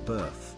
Birth.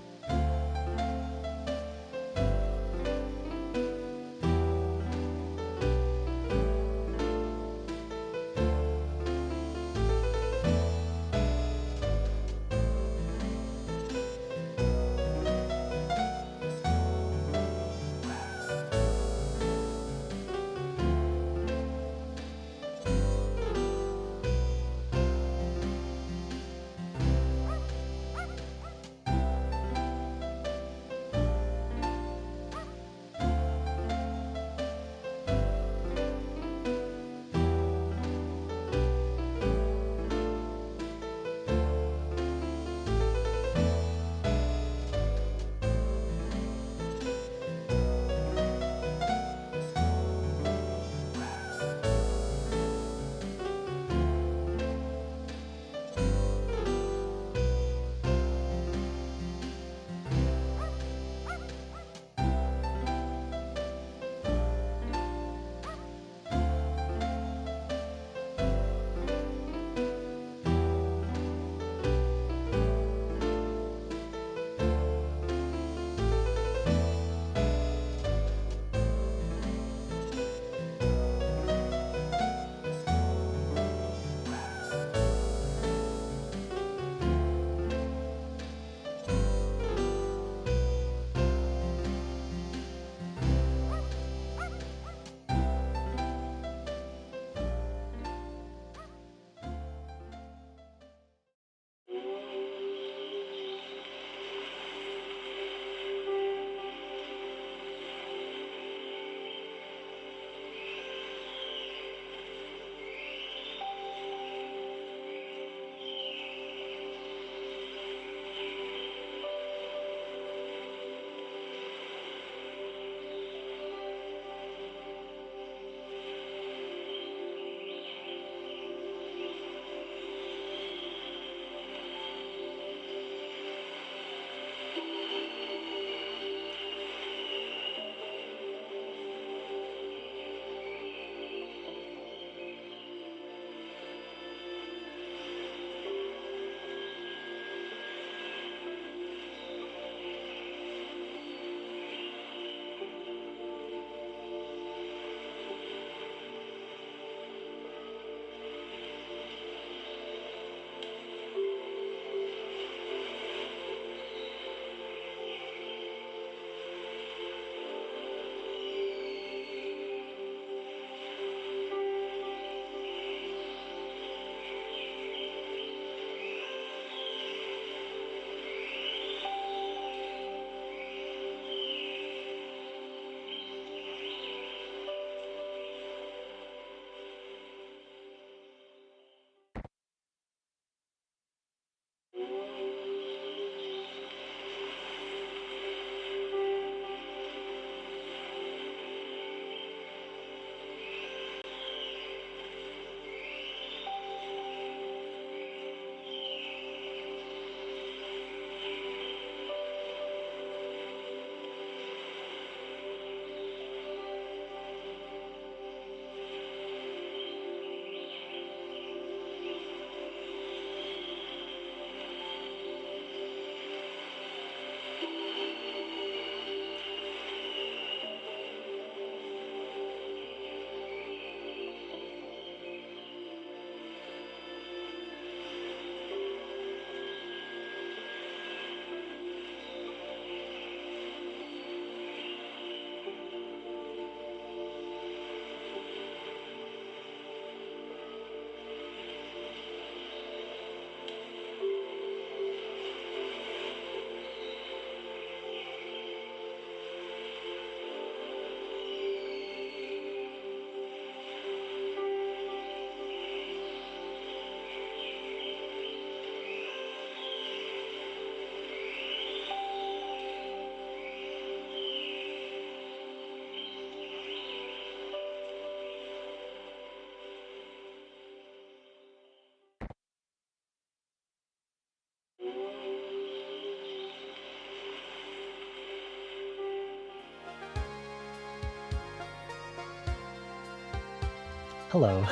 Hello.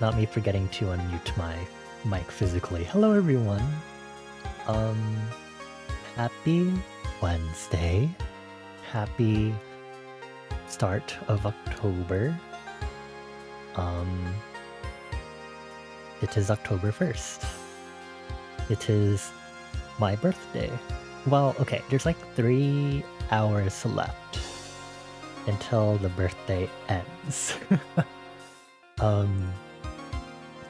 not me forgetting to unmute my mic physically. Hello everyone. Happy Wednesday. Happy start of October. It is October 1st. It is my birthday. Well, okay, there's like 3 hours left until the birthday ends.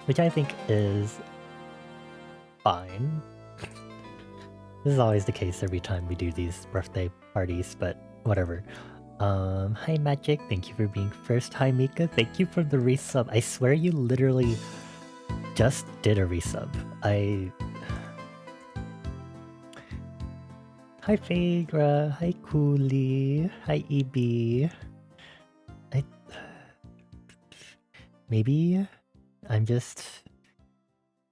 Which I think is fine. This is always the case every time we do these birthday parties, but whatever. Hi Magic, thank you for being first. Hi Mika, thank you for the resub. I swear you literally just did a resub. Hi Fagra, hi Cooley, hi EB. Maybe I'm just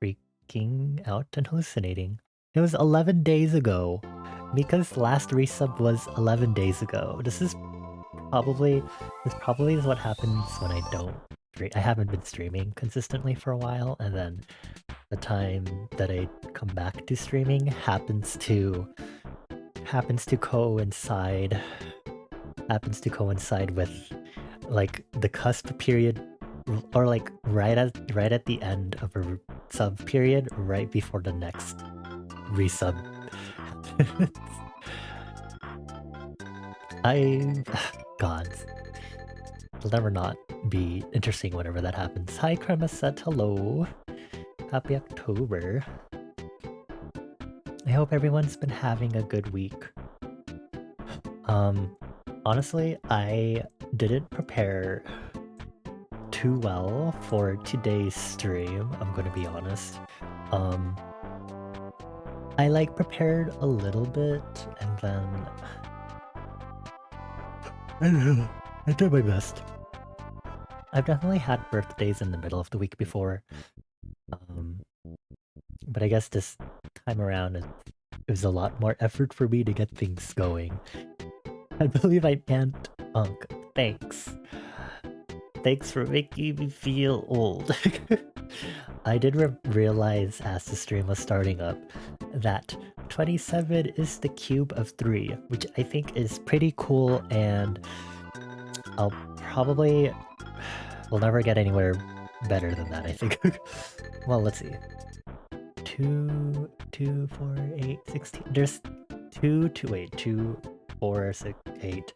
freaking out and hallucinating. It was 11 days ago. Mika's last resub was 11 days ago. This probably is what happens when I don't I haven't been streaming consistently for a while, and then the time that I come back to streaming happens to coincide with like the cusp period, or like right at the end of a sub period, right before the next resub. God, it'll never not be interesting whenever that happens. Hi Cremasette, hello. Happy October. I hope everyone's been having a good week. Honestly, I didn't prepare too well for today's stream, I'm gonna be honest. I like prepared a little bit, and then I don't know, I did my best. I've definitely had birthdays in the middle of the week before, but I guess this time around it was a lot more effort for me to get things going. I believe I can't. Thanks. Thanks for making me feel old. I did realize as the stream was starting up that 27 is the cube of 3, which I think is pretty cool, and we'll never get anywhere better than that, I think. Well, let's see. 2, 4, 8, 16. There's 2, 4, 6, 8,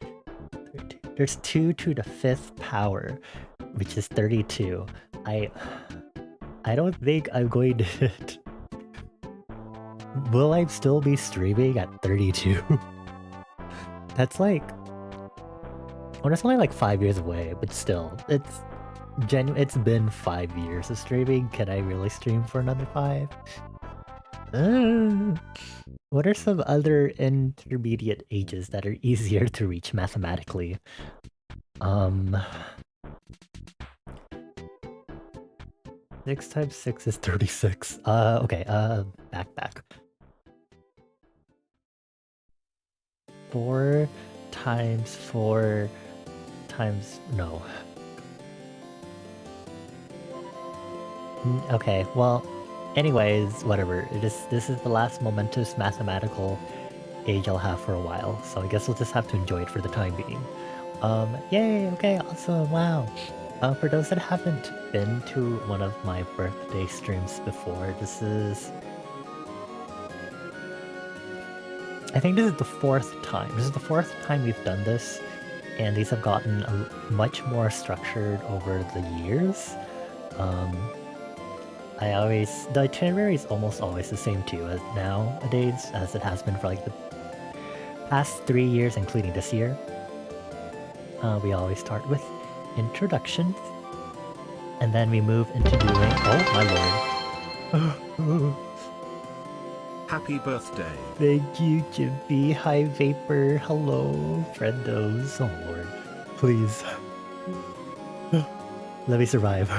13. There's 2 to the 5th power, which is 32. I don't think I'm going to hit. Will I still be streaming at 32? That's like... well, it's only like 5 years away, but still, it's been 5 years of streaming. Can I really stream for another 5? What are some other intermediate ages that are easier to reach mathematically? 6 times 6 is 36. Okay, back. 4 times 4 times... no. Okay, well, anyways, whatever. This is the last momentous mathematical age I'll have for a while, so I guess we'll just have to enjoy it for the time being. Yay, okay, awesome, wow. For those that haven't been to one of my birthday streams before, I think this is the 4th time. This is the 4th time we've done this, and these have gotten much more structured over the years. The itinerary is almost always the same too, as nowadays, as it has been for like the past 3 years, including this year. We always start with introductions, and then we move into doing... oh my lord. Happy birthday. Thank you, Jimpy. Hi, Vapor. Hello, friendos. Oh lord. Please. Let me survive.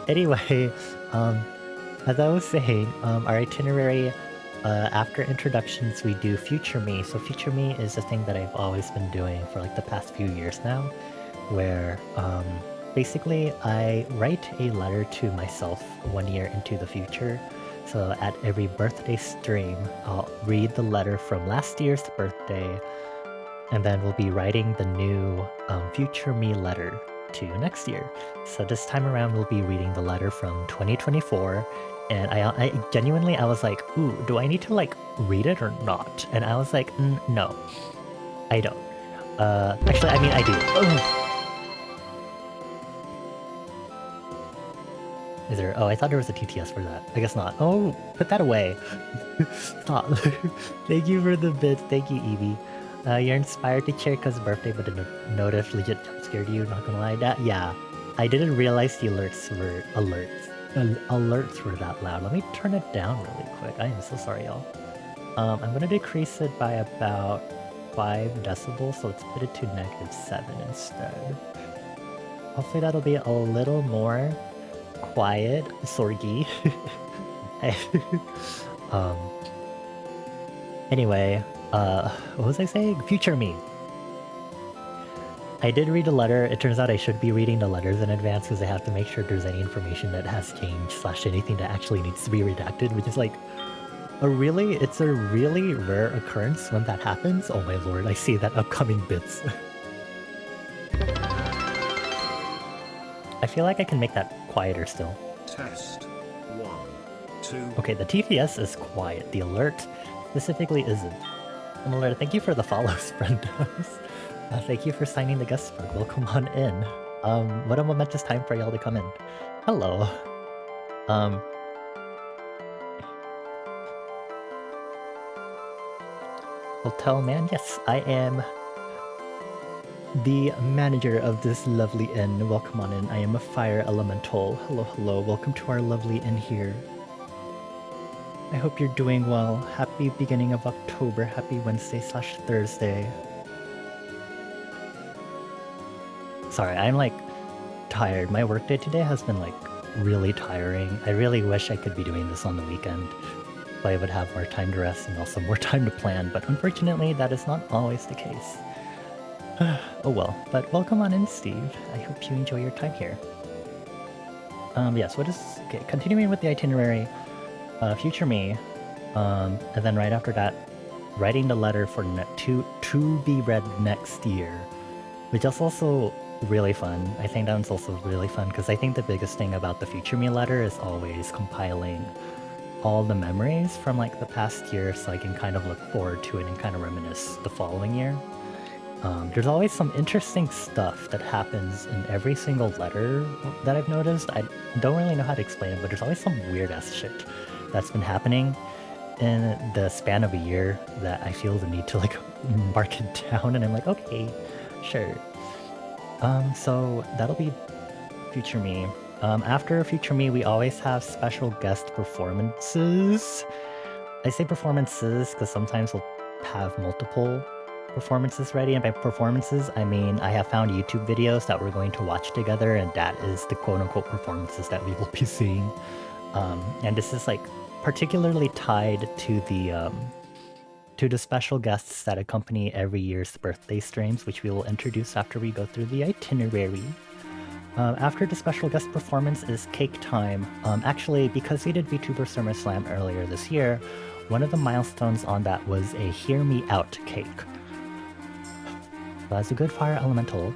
Anyway, as I was saying, our itinerary, after introductions, we do Future Me. So Future Me is a thing that I've always been doing for like the past few years now, where basically I write a letter to myself 1 year into the future. So at every birthday stream, I'll read the letter from last year's birthday, and then we'll be writing the new future me letter to next year. So this time around, we'll be reading the letter from 2024. And I genuinely, I was like, ooh, do I need to like read it or not? And I was like, no, I don't. Actually, I mean, I do. Ugh. Is there? Oh, I thought there was a TTS for that. I guess not. Oh, put that away. Stop. Thank you for the bits. Thank you, Evie. You're inspired to cheer because birthday, but the notice legit jump scared you. Not gonna lie, that yeah, I didn't realize the alerts were alerts were that loud. Let me turn it down really quick. I am so sorry, y'all. I'm gonna decrease it by about 5 decibels, so let's put it to -7 instead. Hopefully that'll be a little more quiet, Sorgi. Anyway, what was I saying? Future me. I did read a letter. It turns out I should be reading the letters in advance because I have to make sure there's any information that has changed / anything that actually needs to be redacted, which is like it's a really rare occurrence when that happens. Oh my lord, I see that upcoming bits. I feel like I can make that quieter still. Test 1, 2. Okay, the TPS is quiet. The alert specifically isn't. And alert, thank you for the follows, Brendas. Thank you for signing the guest book. Welcome on in. What a momentous time for y'all to come in. Hello. Hotel man, yes, I am the manager of this lovely inn. Welcome on in. I am a fire elemental. Hello, hello. Welcome to our lovely inn here. I hope you're doing well. Happy beginning of October. Happy Wednesday / Thursday. Sorry, I'm like tired. My workday today has been like really tiring. I really wish I could be doing this on the weekend, so I would have more time to rest and also more time to plan, but unfortunately that is not always the case. Oh well, but welcome on in, Steve. I hope you enjoy your time here. Yes, okay, continuing with the itinerary, future me, and then right after that, writing the letter for to be read next year, which is also really fun. I think that one's also really fun because I think the biggest thing about the future me letter is always compiling all the memories from like the past year so I can kind of look forward to it and kind of reminisce the following year. There's always some interesting stuff that happens in every single letter that I've noticed. I don't really know how to explain it, but there's always some weird ass shit that's been happening in the span of a year that I feel the need to like mark it down, and I'm like, okay, sure. So that'll be future me. After future me, we always have special guest performances. I say performances because sometimes we'll have multiple performances ready, and by performances I mean I have found YouTube videos that we're going to watch together, and that is the quote-unquote performances that we will be seeing. And this is like particularly tied to the special guests that accompany every year's birthday streams, which we will introduce after we go through the itinerary. After the special guest performance is cake time. Actually, because we did VTuber SummerSlam earlier this year, one of the milestones on that was a Hear Me Out cake. So as a good fire elemental,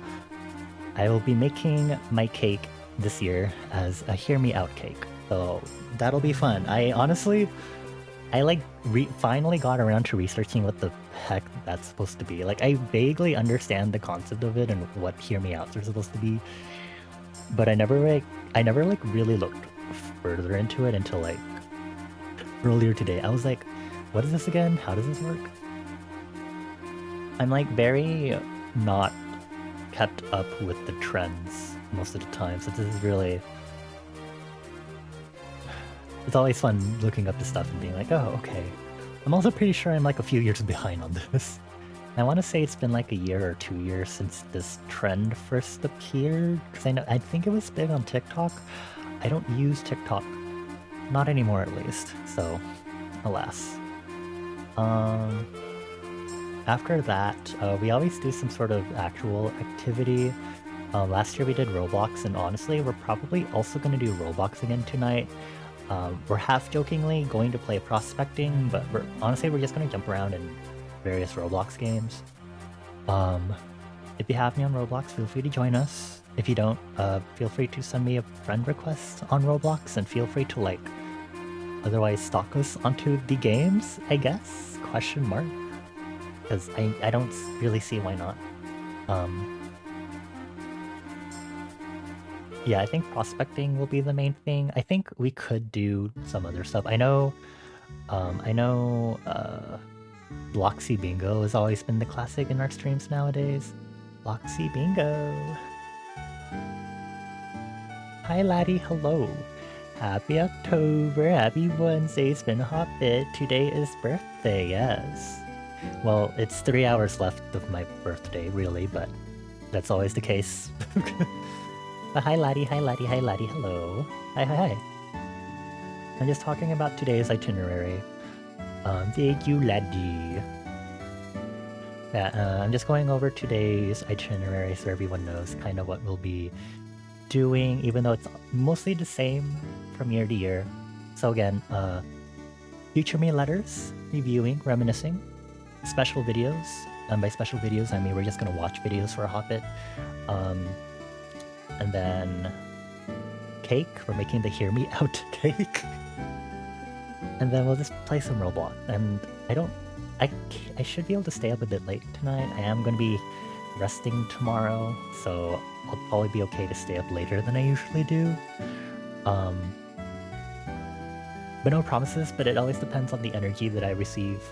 I will be making my cake this year as a Hear Me Out cake. So that'll be fun. I like finally got around to researching what the heck that's supposed to be. Like I vaguely understand the concept of it and what Hear Me Outs are supposed to be, but I never really looked further into it until like earlier today. I was like, what is this again? How does this work? I'm like very not kept up with the trends most of the time, so this is really... It's always fun looking up the stuff and being like, oh, okay. I'm also pretty sure I'm like a few years behind on this. I want to say it's been like a year or 2 years since this trend first appeared, because I think it was big on TikTok. I don't use TikTok. Not anymore, at least. So, alas. After that, we always do some sort of actual activity. Last year we did Roblox, and honestly, we're probably also going to do Roblox again tonight. We're half jokingly going to play prospecting, but we're just going to jump around in various Roblox games. If you have me on Roblox, feel free to join us. If you don't, feel free to send me a friend request on Roblox, and feel free to like otherwise stalk us onto the games, I guess? Question mark. Because I don't really see why not. Yeah, I think prospecting will be the main thing. I think we could do some other stuff. I know Bloxy Bingo has always been the classic in our streams nowadays. Bloxy Bingo. Hi laddie, hello. Happy October, happy Wednesday, it's been a hot bit. Today is birthday, yes. Well, it's 3 hours left of my birthday, really, but that's always the case. But hi laddie, hi laddie, hi laddie, hello. Hi, hi, hi. I'm just talking about today's itinerary. Thank you, laddie. Yeah, I'm just going over today's itinerary so everyone knows kind of what we'll be doing, even though it's mostly the same from year to year. So again, future me letters, reviewing, reminiscing, special videos. And by special videos, I mean we're just gonna watch videos for a hot bit. And then cake, we're making the Hear Me Out cake. And then we'll just play some Roblox. And I should be able to stay up a bit late tonight. I am going to be resting tomorrow, so I'll probably be okay to stay up later than I usually do. But no promises, but it always depends on the energy that I receive.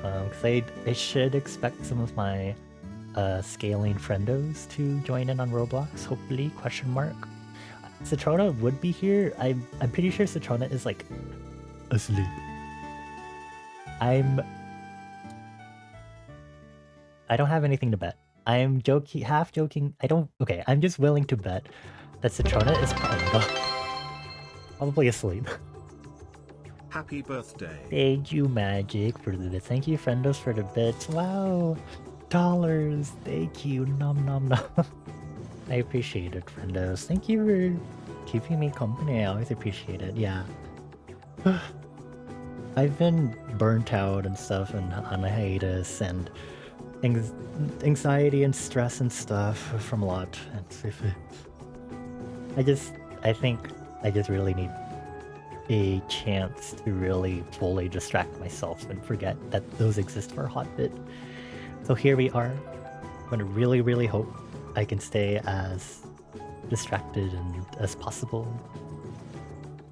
Because I should expect some of my scaling friendos to join in on Roblox, hopefully, question mark. Citrona would be here. I'm pretty sure Citrona is like asleep. I don't have anything to bet. I'm joking, half joking. Okay, I'm just willing to bet that Citrona is probably asleep. Happy birthday. Thank you, Magic, for the bits. Thank you, Friendos, for the bits. Wow. Dollars. Thank you. Nom nom nom. I appreciate it, Friendos. Thank you for keeping me company. I always appreciate it. Yeah. I've been burnt out and stuff and on a hiatus and anxiety and stress and stuff from a lot. I think I just really need a chance to really fully distract myself and forget that those exist for a hot bit. So here we are. I'm gonna really, really hope I can stay as distracted and as possible.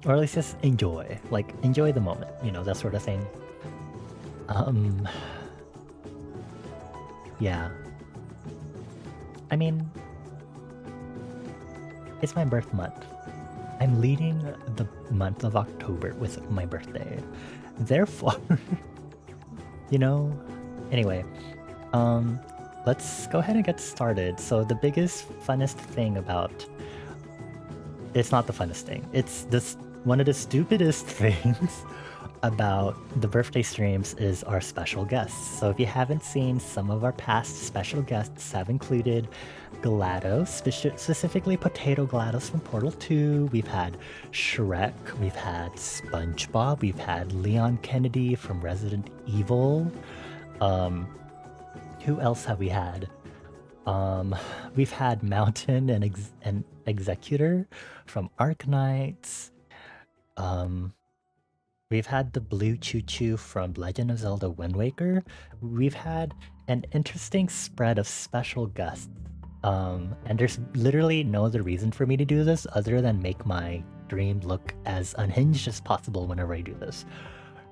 Or at least just enjoy the moment, you know, that sort of thing. Yeah. I mean, it's my birth month. I'm leading the month of October with my birthday. Therefore, you know, anyway, let's go ahead and get started. So the biggest, funnest thing about... It's not the funnest thing. It's this one of the stupidest things about the birthday streams is our special guests. So if you haven't seen, some of our past special guests have included GLaDOS, specifically Potato GLaDOS from Portal 2. We've had Shrek, we've had SpongeBob, we've had Leon Kennedy from Resident Evil. Who else have we had? We've had Mountain and Executor from Arknights. We've had the Blue Choo Choo from Legend of Zelda Wind Waker. We've had an interesting spread of special guests. And there's literally no other reason for me to do this other than make my stream look as unhinged as possible whenever I do this.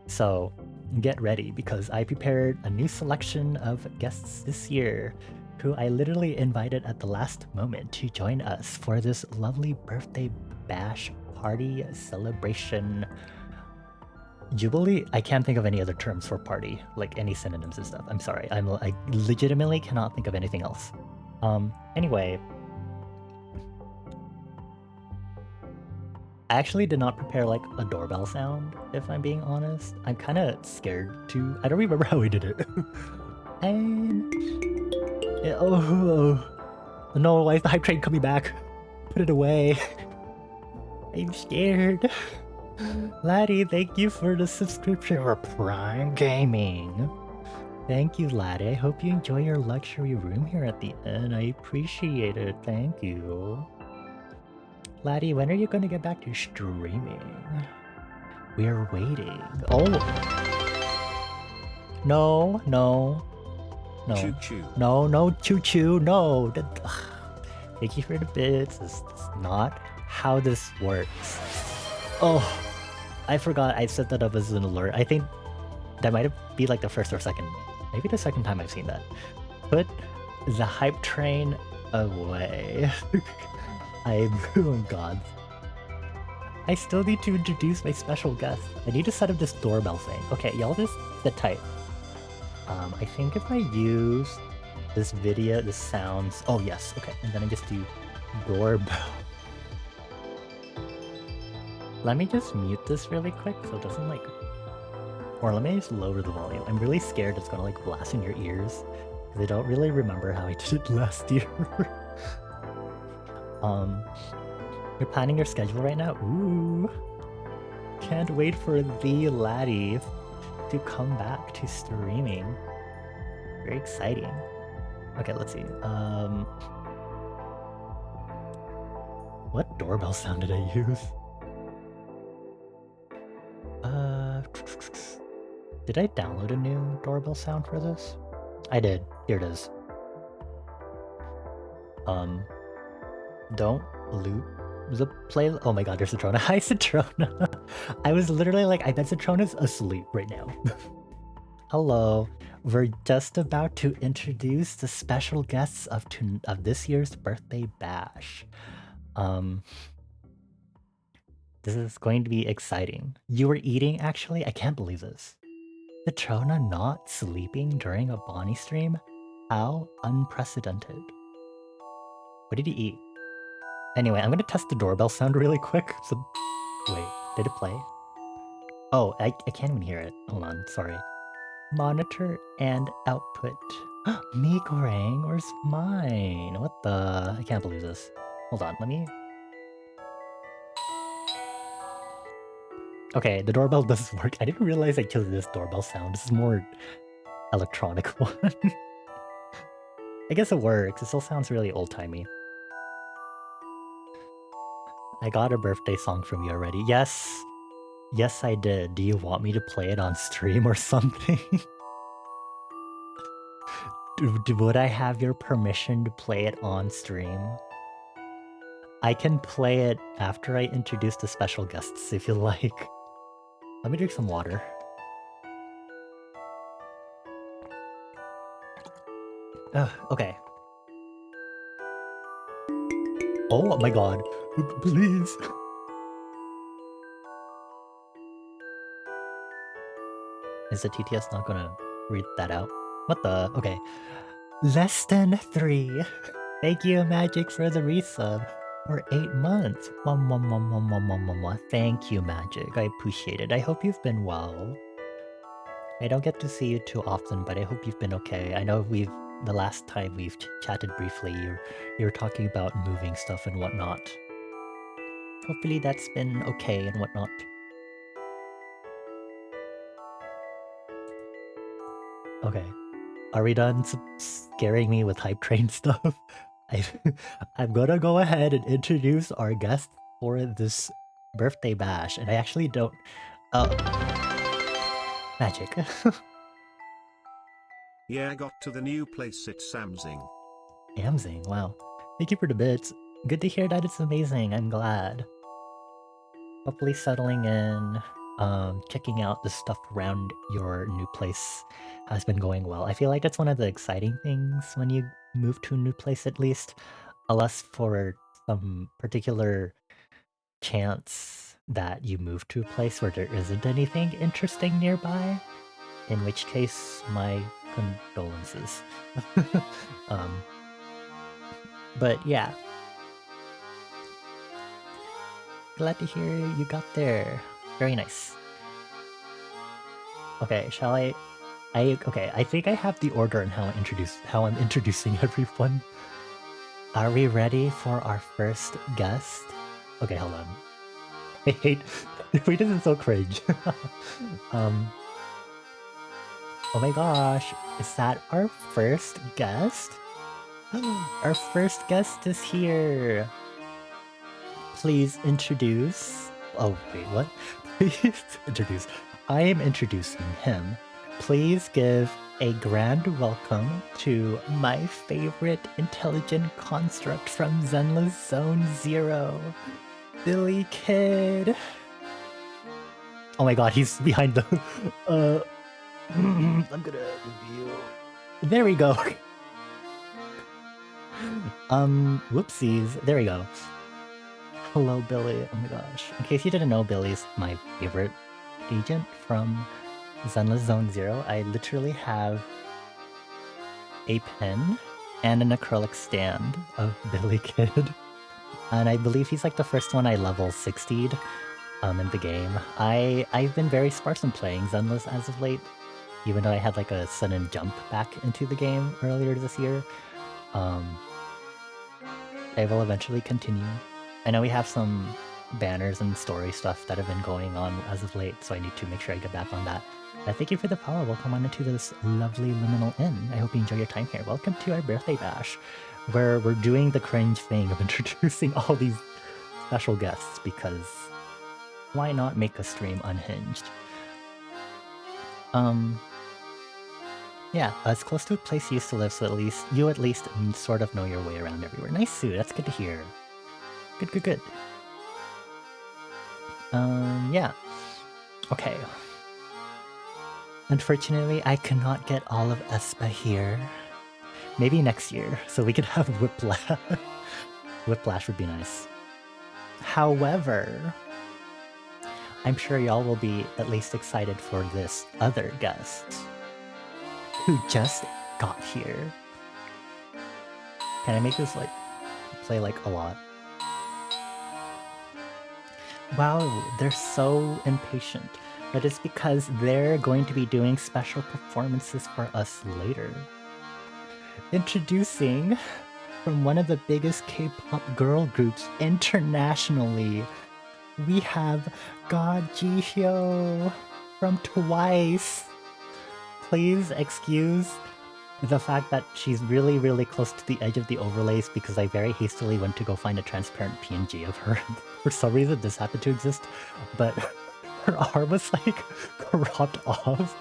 So get ready, because I prepared a new selection of guests this year who I literally invited at the last moment to join us for this lovely birthday bash party celebration. Jubilee? I can't think of any other terms for party, like any synonyms and stuff. I'm sorry. I legitimately cannot think of anything else. Anyway. I actually did not prepare like a doorbell sound, if I'm being honest. I'm kind of scared to... I don't remember how we did it. And... No, why is the hype train coming back? Put it away. I'm scared. Laddie, thank you for the subscription for Prime Gaming. Thank you, Laddie. I hope you enjoy your luxury room here at the end. I appreciate it. Thank you. Laddie, when are you gonna get back to streaming? We're waiting. Oh! No, no. No. Choo choo. No, no, choo choo, no. Thank you for the bits. That's not how this works. Oh, I forgot I set that up as an alert. I think that might be like the first or second, maybe the second time I've seen that. Put the hype train away. I'm ruined God. I still need to introduce my special guest. I need to set up this doorbell thing. Okay, y'all just sit tight. I think if I use this video, this sounds... Oh, yes. Okay, and then I just do doorbell. Let me just mute this really quick so it doesn't like... Or let me just lower the volume. I'm really scared it's gonna like blast in your ears. Because I don't really remember how I did it last year. You're planning your schedule right now? Ooh. Can't wait for the laddie to come back to streaming. Very exciting. Okay, let's see. What doorbell sound did I use? Did I download a new doorbell sound for this? I did. Here it is. Don't loot the play. Oh my god, there's Citrona. Hi, Citrona. I was literally like, I bet Citrona's asleep right now. Hello. We're just about to introduce the special guests of this year's birthday bash. This is going to be exciting. You were eating, actually? I can't believe this. Citrona not sleeping during a Bonnie stream? How unprecedented. What did he eat? Anyway, I'm gonna test the doorbell sound really quick. So, wait, did it play? Oh, I can't even hear it. Hold on, sorry. Monitor and output. Me Goreng, where's mine? What the? I can't believe this. Hold on, let me... Okay, the doorbell does work. I didn't realize I chose this doorbell sound. This is more electronic one. I guess it works. It still sounds really old-timey. I got a birthday song from you already. Yes. Yes, I did. Do you want me to play it on stream or something? Would I have your permission to play it on stream? I can play it after I introduce the special guests if you like. Let me drink some water. Okay. Oh my god. Please. Is the TTS not gonna read that out? What the? Okay. Less than 3. Thank you, Magic, for the resub. For 8 months. Thank you, Magic. I appreciate it. I hope you've been well. I don't get to see you too often, but I hope you've been okay. I know the last time we've chatted briefly, you were talking about moving stuff and whatnot. Hopefully that's been okay and whatnot. Okay. Are we done scaring me with hype train stuff? I'm gonna go ahead and introduce our guest for this birthday bash, and I actually don't... Magic. Yeah, I got to the new place, it's Samsing. Amzing, wow. Thank you for the bits. Good to hear that it's amazing, I'm glad. Hopefully settling in, checking out the stuff around your new place has been going well. I feel like that's one of the exciting things when you move to a new place, at least. Unless for some particular chance that you move to a place where there isn't anything interesting nearby. In which case, my condolences. But yeah. Glad to hear you got there. Very nice. Okay, shall I... Okay, I think I have the order on how I'm introducing everyone. Are we ready for our first guest? Okay, hold on. I hate wait, this is so cringe. um Oh my gosh, is that our first guest? Our first guest is here. Please introduce. Oh, wait, what? Please introduce. I am introducing him. Please give a grand welcome to my favorite intelligent construct from Zenless Zone Zero, Billy Kid. Oh my god, he's behind the. I'm gonna reveal. There we go. Whoopsies. There we go. Hello, Billy. Oh my gosh. In case you didn't know, Billy's my favorite agent from Zenless Zone Zero. I literally have a pen and an acrylic stand of Billy Kid. And I believe he's like the first one I level 60'd in the game. I've been very sparse in playing Zenless as of late, even though I had like a sudden jump back into the game earlier this year. I will eventually continue. I know we have some banners and story stuff that have been going on as of late, so I need to make sure I get back on that. Thank you for the follow. Welcome on into this lovely liminal inn. I hope you enjoy your time here. Welcome to our birthday bash, where we're doing the cringe thing of introducing all these special guests, because why not make a stream unhinged? Yeah, it's close to a place you used to live, so you at least sort of know your way around everywhere. Nice, Sue. That's good to hear. Good. Yeah. Okay. Unfortunately, I cannot get all of Espa here. Maybe next year, so we could have Whiplash. Whiplash would be nice. However, I'm sure y'all will be at least excited for this other guest who just got here. Can I make this like play like a lot? Wow, they're so impatient. But it's because they're going to be doing special performances for us later. Introducing from one of the biggest K-pop girl groups internationally, we have God Jihyo from Twice. Please excuse the fact that she's really close to the edge of the overlays because I very hastily went to go find a transparent PNG of her. For some reason this happened to exist, but her arm was like cropped off,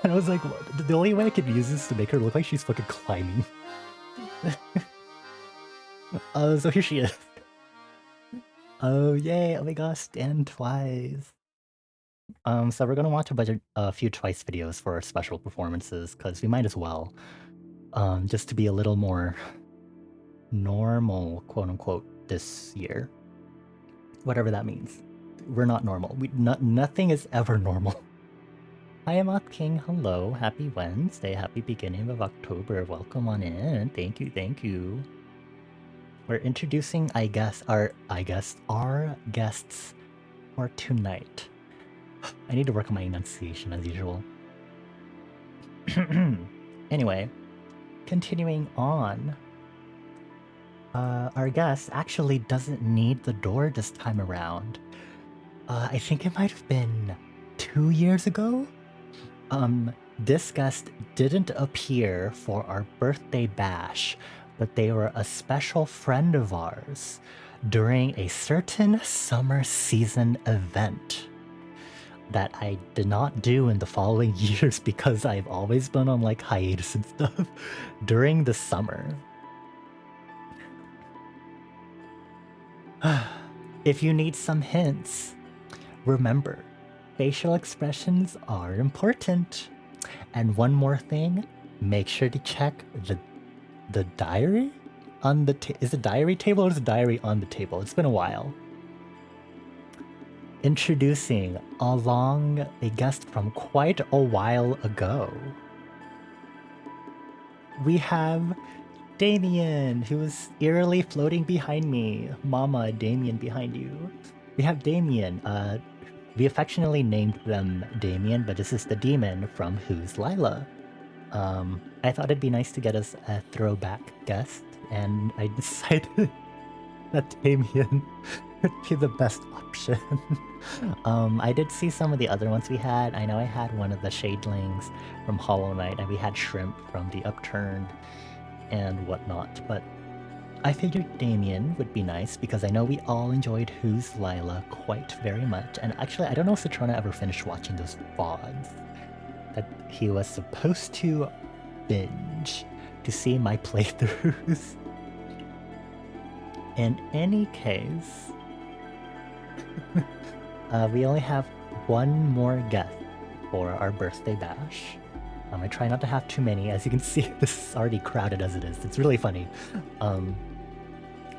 and I was like, what? The only way I could use this to make her look like she's fucking climbing. So here she is. Oh yay, oh my gosh, stand Twice. So we're gonna watch a few Twice videos for our special performances, because we might as well. Just to be a little more normal, quote unquote, this year. Whatever that means. We're not normal. Nothing is ever normal. Hi, Amoth King. Hello. Happy Wednesday. Happy beginning of October. Welcome on in. Thank you. We're introducing, our guests for tonight. I need to work on my enunciation as usual. Anyway, continuing on. Our guest actually doesn't need the door this time around. I think it might have been 2 years ago. This guest didn't appear for our birthday bash, but they were a special friend of ours during a certain summer season event that I did not do in the following years because I've always been on like hiatus and stuff during the summer. If you need some hints, remember, facial expressions are important. And one more thing, make sure to check the diary on the is the diary table or is the diary on the table? It's been a while. Introducing along a guest from quite a while ago, we have Damien, who is eerily floating behind me. Mama, Damien behind you. We have Damien. We affectionately named them Damien, but this is the demon from Who's Lila. I thought it'd be nice to get us a throwback guest and I decided that Damien would be the best option. I did see some of the other ones we had. I know I had one of the Shadelings from Hollow Knight, and we had Shrimp from the Upturned and whatnot, but I figured Damien would be nice because I know we all enjoyed Who's Lila quite very much, and actually I don't know if Citrona ever finished watching those VODs that he was supposed to binge to see my playthroughs. In any case, we only have one more guest for our birthday bash. I try not to have too many. As you can see, this is already crowded as it is. It's really funny.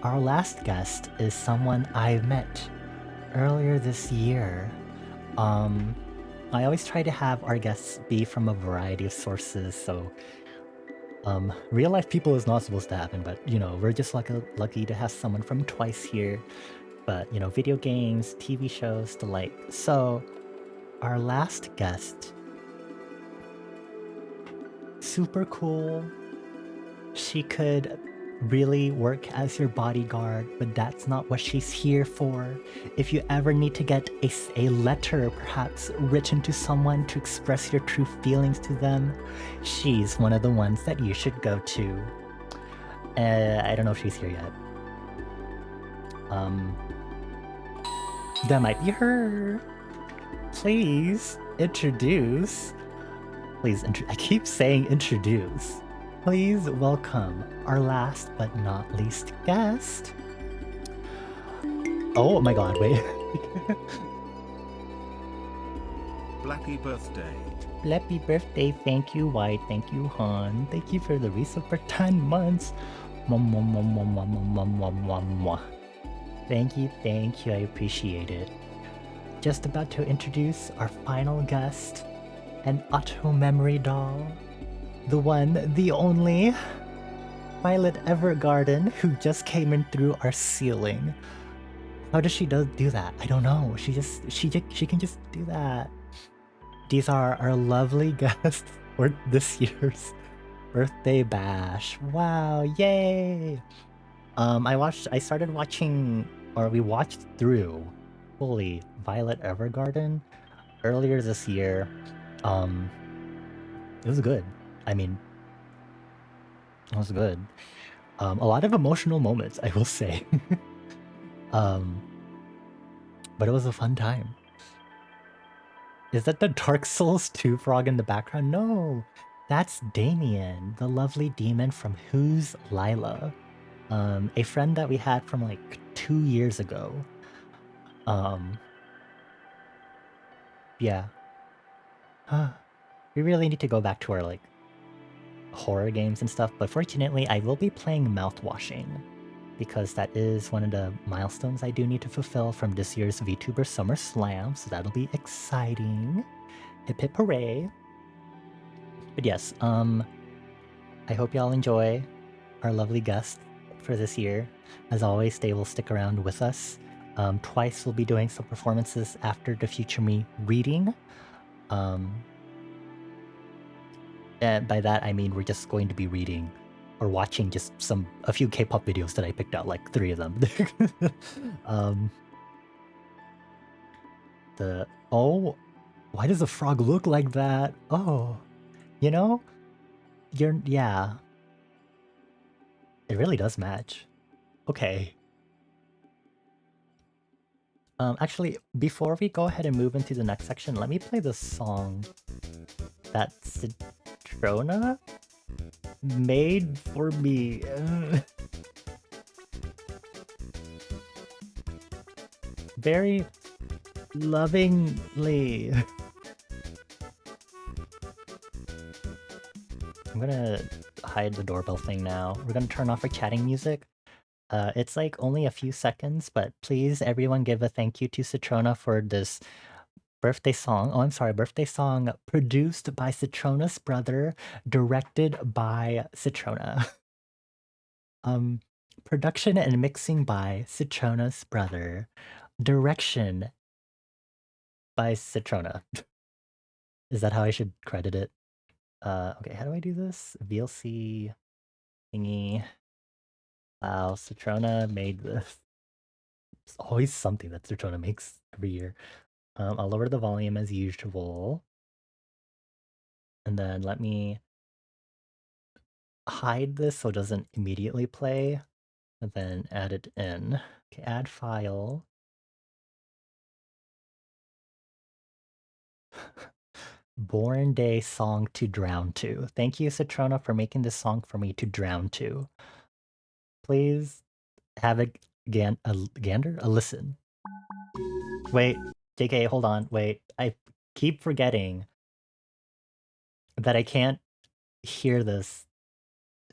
Our last guest is someone I met earlier this year. I always try to have our guests be from a variety of sources, so real life people is not supposed to happen, but you know, we're just lucky to have someone from Twice here. But you know, video games, TV shows, the like. So our last guest, super cool. She could really work as your bodyguard, but that's not what she's here for. If you ever need to get a letter perhaps written to someone to express your true feelings to them, she's one of the ones that you should go to. I don't know if she's here yet. That might be her. Please introduce. I keep saying introduce. Please welcome our last but not least guest. Oh my god, wait. Happy birthday. Happy birthday, thank you, White, thank you, Han. Thank you for the resub for 10 months. Thank you, I appreciate it. Just about to introduce our final guest, an auto memory doll. The one, the only, Violet Evergarden, who just came in through our ceiling. How does she do that? I don't know. She can just do that. These are our lovely guests for this year's birthday bash. Wow, yay! I started watching, or we watched through fully Violet Evergarden earlier this year. It was good. I mean, it was good. A lot of emotional moments, I will say. But it was a fun time. Is that the Dark Souls 2 frog in the background? No, that's Damien, the lovely demon from Who's Lila. A friend that we had from like 2 years ago. Yeah. We really need to go back to our like horror games and stuff, but fortunately I will be playing Mouthwashing because that is one of the milestones I do need to fulfill from this year's VTuber Summer Slam, so that'll be exciting. Hip hip hooray. But yes, I hope y'all enjoy our lovely guest for this year. As always, they will stick around with us. Twice we'll be doing some performances after the Future Me reading. And by that I mean we're just going to be reading or watching just a few K-pop videos that I picked out, like 3 of them. Why does a frog look like that? Oh, you know, yeah. It really does match. Okay. Actually, before we go ahead and move into the next section, let me play the song that Citrona made for me. Very lovingly. I'm gonna hide the doorbell thing now. We're gonna turn off our chatting music. It's like only a few seconds, but please everyone give a thank you to Citrona for this birthday song. Oh, I'm sorry, birthday song produced by Citrona's brother, directed by Citrona. Production and mixing by Citrona's brother. Direction by Citrona. Is that how I should credit it? Okay, how do I do this? VLC thingy. Wow, Citrona made this. It's always something that Citrona makes every year. I'll lower the volume as usual. And then let me hide this so it doesn't immediately play. And then add it in. Okay, add file. Born Day song to drown to. Thank you, Citrona, for making this song for me to drown to. Please have a gander? A listen. Wait, JK, hold on. Wait, I keep forgetting that I can't hear this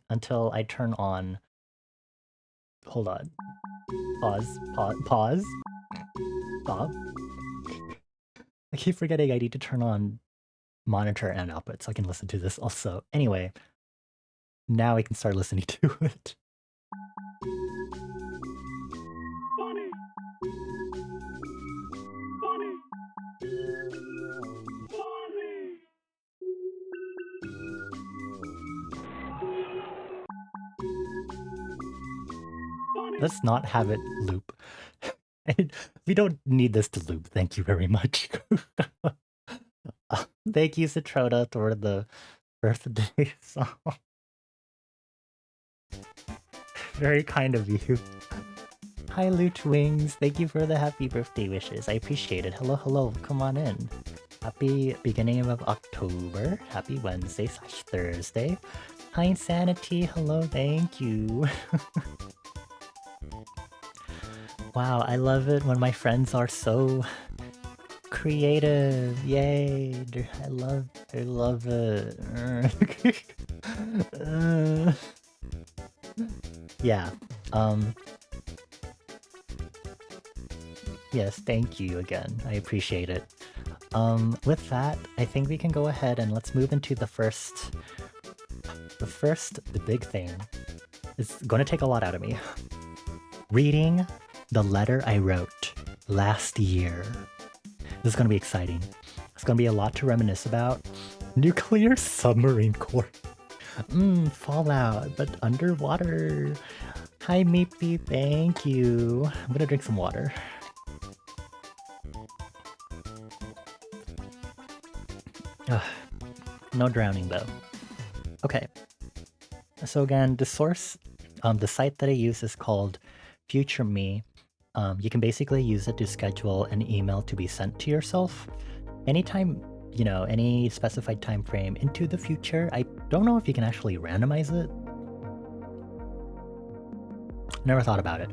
until I turn on. Hold on. Pause. Stop. I keep forgetting I need to turn on monitor and output so I can listen to this also. Anyway, now I can start listening to it. Let's not have it loop. We don't need this to loop. Thank you very much. Thank you, Citrona, for the birthday song. Very kind of you. Hi, Loot Wings. Thank you for the happy birthday wishes. I appreciate it. Hello. Come on in. Happy beginning of October. Happy Wednesday/Thursday. Hi, Insanity. Hello, thank you. Wow, I love it when my friends are so creative. Yay. I love it. Yeah. Yes, thank you again. I appreciate it. With that, I think we can go ahead and let's move into the big thing. It's going to take a lot out of me. Reading the letter I wrote last year. This is going to be exciting. It's going to be a lot to reminisce about. Nuclear submarine core. Fallout, but underwater. Hi, Meepy, thank you. I'm going to drink some water. No drowning though. Okay. So again, the source, the site that I use is called Future Me. You can basically use it to schedule an email to be sent to yourself anytime, any specified time frame into the future. I don't know if you can actually randomize it. Never thought about it.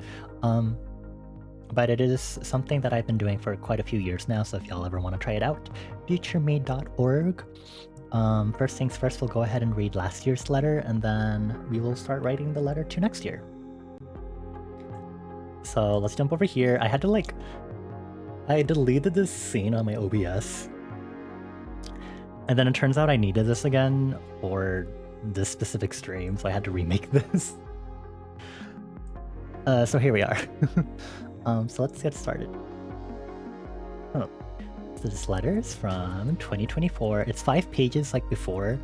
But it is something that I've been doing for quite a few years now, so if y'all ever want to try it out, futureme.org. First things first, we'll go ahead and read last year's letter, and then we will start writing the letter to next year. So let's jump over here. I deleted this scene on my OBS, and then it turns out I needed this again for this specific stream, so I had to remake this. So here we are. So let's get started. So this letter is from 2024. It's 5 pages like before,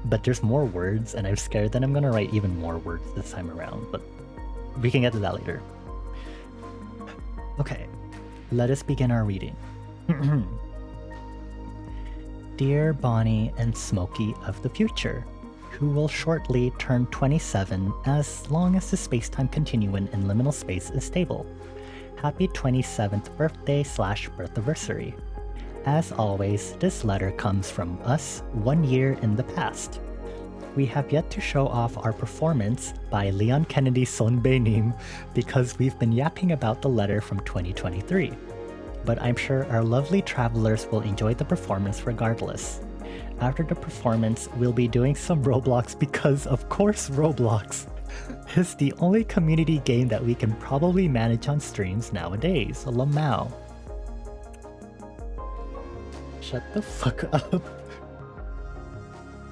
but there's more words, and I'm scared that I'm gonna write even more words this time around, but we can get to that later. Okay, let us begin our reading. Dear Bonnie and Smokey of the future, who will shortly turn 27 as long as the space-time continuum in liminal space is stable. Happy 27th birthday/birthiversary. As always, this letter comes from us 1 year in the past. We have yet to show off our performance by Leon Kennedy Sonbeinim because we've been yapping about the letter from 2023. But I'm sure our lovely travelers will enjoy the performance regardless. After the performance, we'll be doing some Roblox because, of course, Roblox is the only community game that we can probably manage on streams nowadays. Lamau. Shut the fuck up.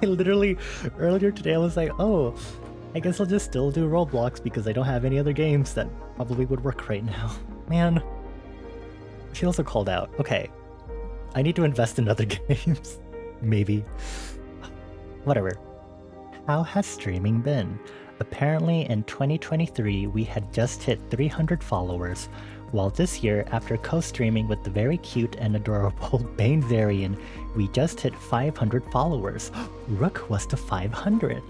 I literally, earlier today I was like, oh, I guess I'll just still do Roblox because I don't have any other games that probably would work right now. Man. She also called out. Okay. I need to invest in other games. Maybe. Whatever. How has streaming been? Apparently in 2023 we had just hit 300 followers, while this year, after co-streaming with the very cute and adorable Bane Varian, we just hit 500 followers. Rook was to 500.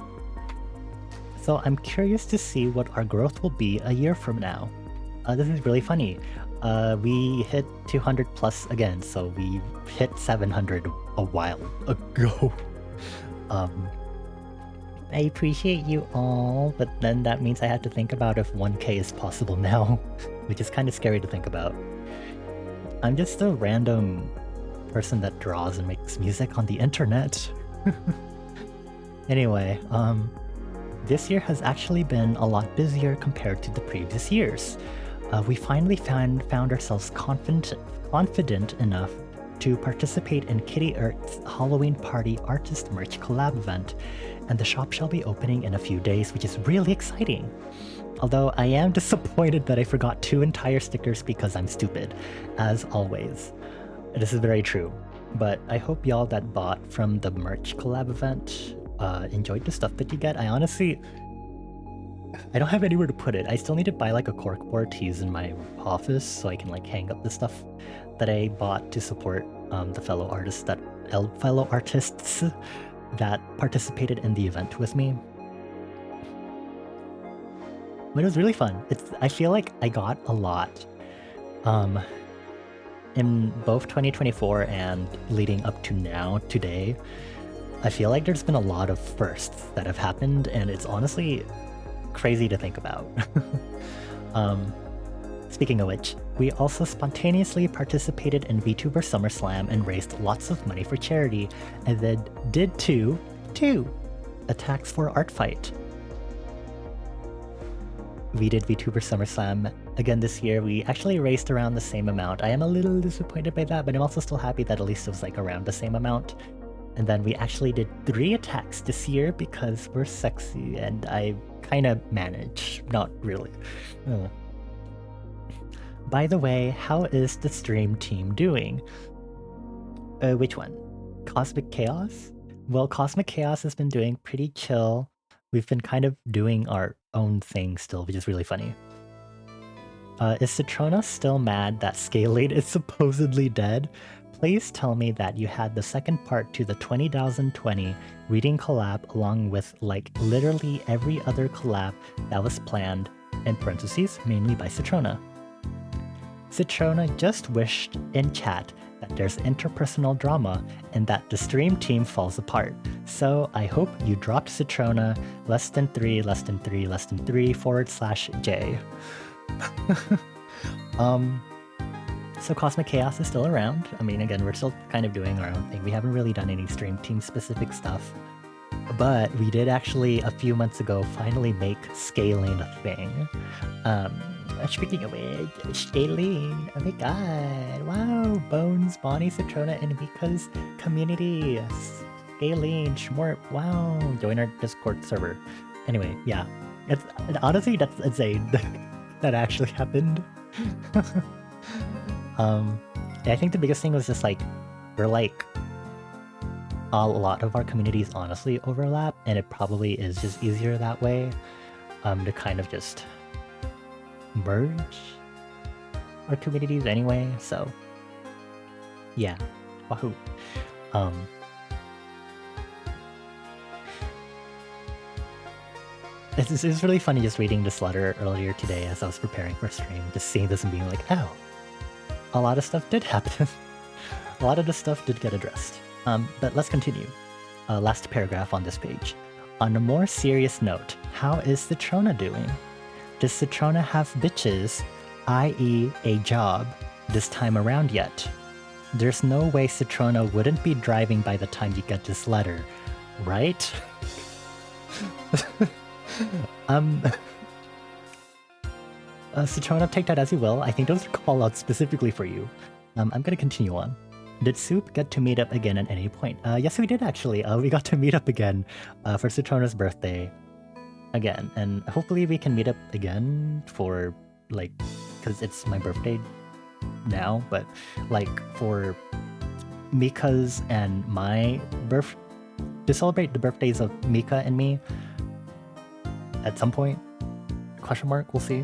So I'm curious to see what our growth will be a year from now. This is really funny. We hit 200 plus again, so we hit 700 a while ago. I appreciate you all, but then that means I have to think about if 1K is possible now, which is kind of scary to think about. I'm just a random person that draws and makes music on the internet. Anyway, this year has actually been a lot busier compared to the previous years. We finally found ourselves confident enough to participate in Kitty Earth's Halloween Party Artist Merch collab event, and the shop shall be opening in a few days, which is really exciting. Although I am disappointed that I forgot 2 entire stickers because I'm stupid, as always. This is very true, but I hope y'all that bought from the merch collab event enjoyed the stuff that you get. I don't have anywhere to put it. I still need to buy like a corkboard to use in my office so I can like hang up the stuff that I bought to support the fellow artists that participated in the event with me. But it was really fun. I feel like I got a lot in both 2024 and leading up to now, today. I feel like there's been a lot of firsts that have happened, and it's honestly crazy to think about. Speaking of which, we also spontaneously participated in VTuber SummerSlam and raised lots of money for charity, and then did two attacks for Art Fight. We did VTuber SummerSlam again this year. We actually raised around the same amount. I am a little disappointed by that, but I'm also still happy that at least it was like around the same amount. And then we actually did 3 attacks this year because we're sexy and I kind of manage. Not really. By the way, how is the stream team doing? Which one? Cosmic Chaos? Well, Cosmic Chaos has been doing pretty chill. We've been kind of doing our own thing still, which is really funny. Is Citrona still mad that Scalade is supposedly dead? Please tell me that you had the second part to the 20,020 reading collab along with like literally every other collab that was planned, in parentheses, mainly by Citrona. Citrona just wished in chat that there's interpersonal drama and that the stream team falls apart. So I hope you dropped Citrona ~3 /J. So Cosmic Chaos is still around. I mean, again, we're still kind of doing our own thing. We haven't really done any stream team specific stuff. But we did actually, a few months ago, finally make scaling a thing. Speaking of which, scaling, oh my god, wow, Bones, Bonnie, Citrona, and Mika's community. Scaling, Schmort, wow, join our Discord server. Anyway, yeah, honestly, that's insane. That actually happened. I think the biggest thing was just like, we're like, a lot of our communities honestly overlap, and it probably is just easier that way to kind of just merge our communities anyway, so yeah, wahoo. It's really funny just reading this letter earlier today as I was preparing for stream, just seeing this and being like, oh, a lot of stuff did happen. A lot of the stuff did get addressed. But let's continue. Last paragraph on this page. On a more serious note, how is Citrona doing? Does Citrona have bitches, i.e. a job, this time around yet? There's no way Citrona wouldn't be driving by the time you get this letter, right? Citrona, take that as you will. I think those are call-outs specifically for you. I'm gonna continue on. Did Soup get to meet up again at any point? Yes, we did actually. We got to meet up again for Citrona's birthday again, and hopefully we can meet up again for like, because it's my birthday now, but like for Mika's and my to celebrate the birthdays of Mika and me. at some point? Question mark, we'll see.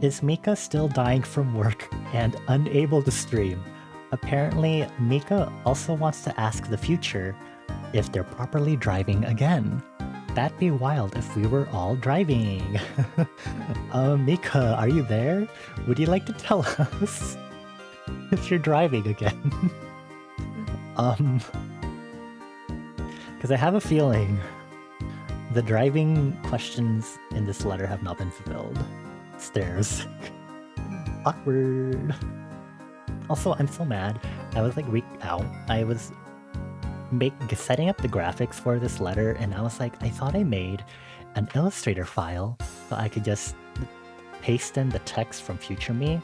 Is Mika still dying from work and unable to stream? Apparently, Mika also wants to ask the future if they're properly driving again. That'd be wild if we were all driving. Mika, are you there? Would you like to tell us if you're driving again? Because I have a feeling the driving questions in this letter have not been fulfilled. Stairs. Awkward. Also, I'm so mad. I was like week out. I was setting up the graphics for this letter, and I was like, I thought I made an Illustrator file so I could just paste in the text from future me.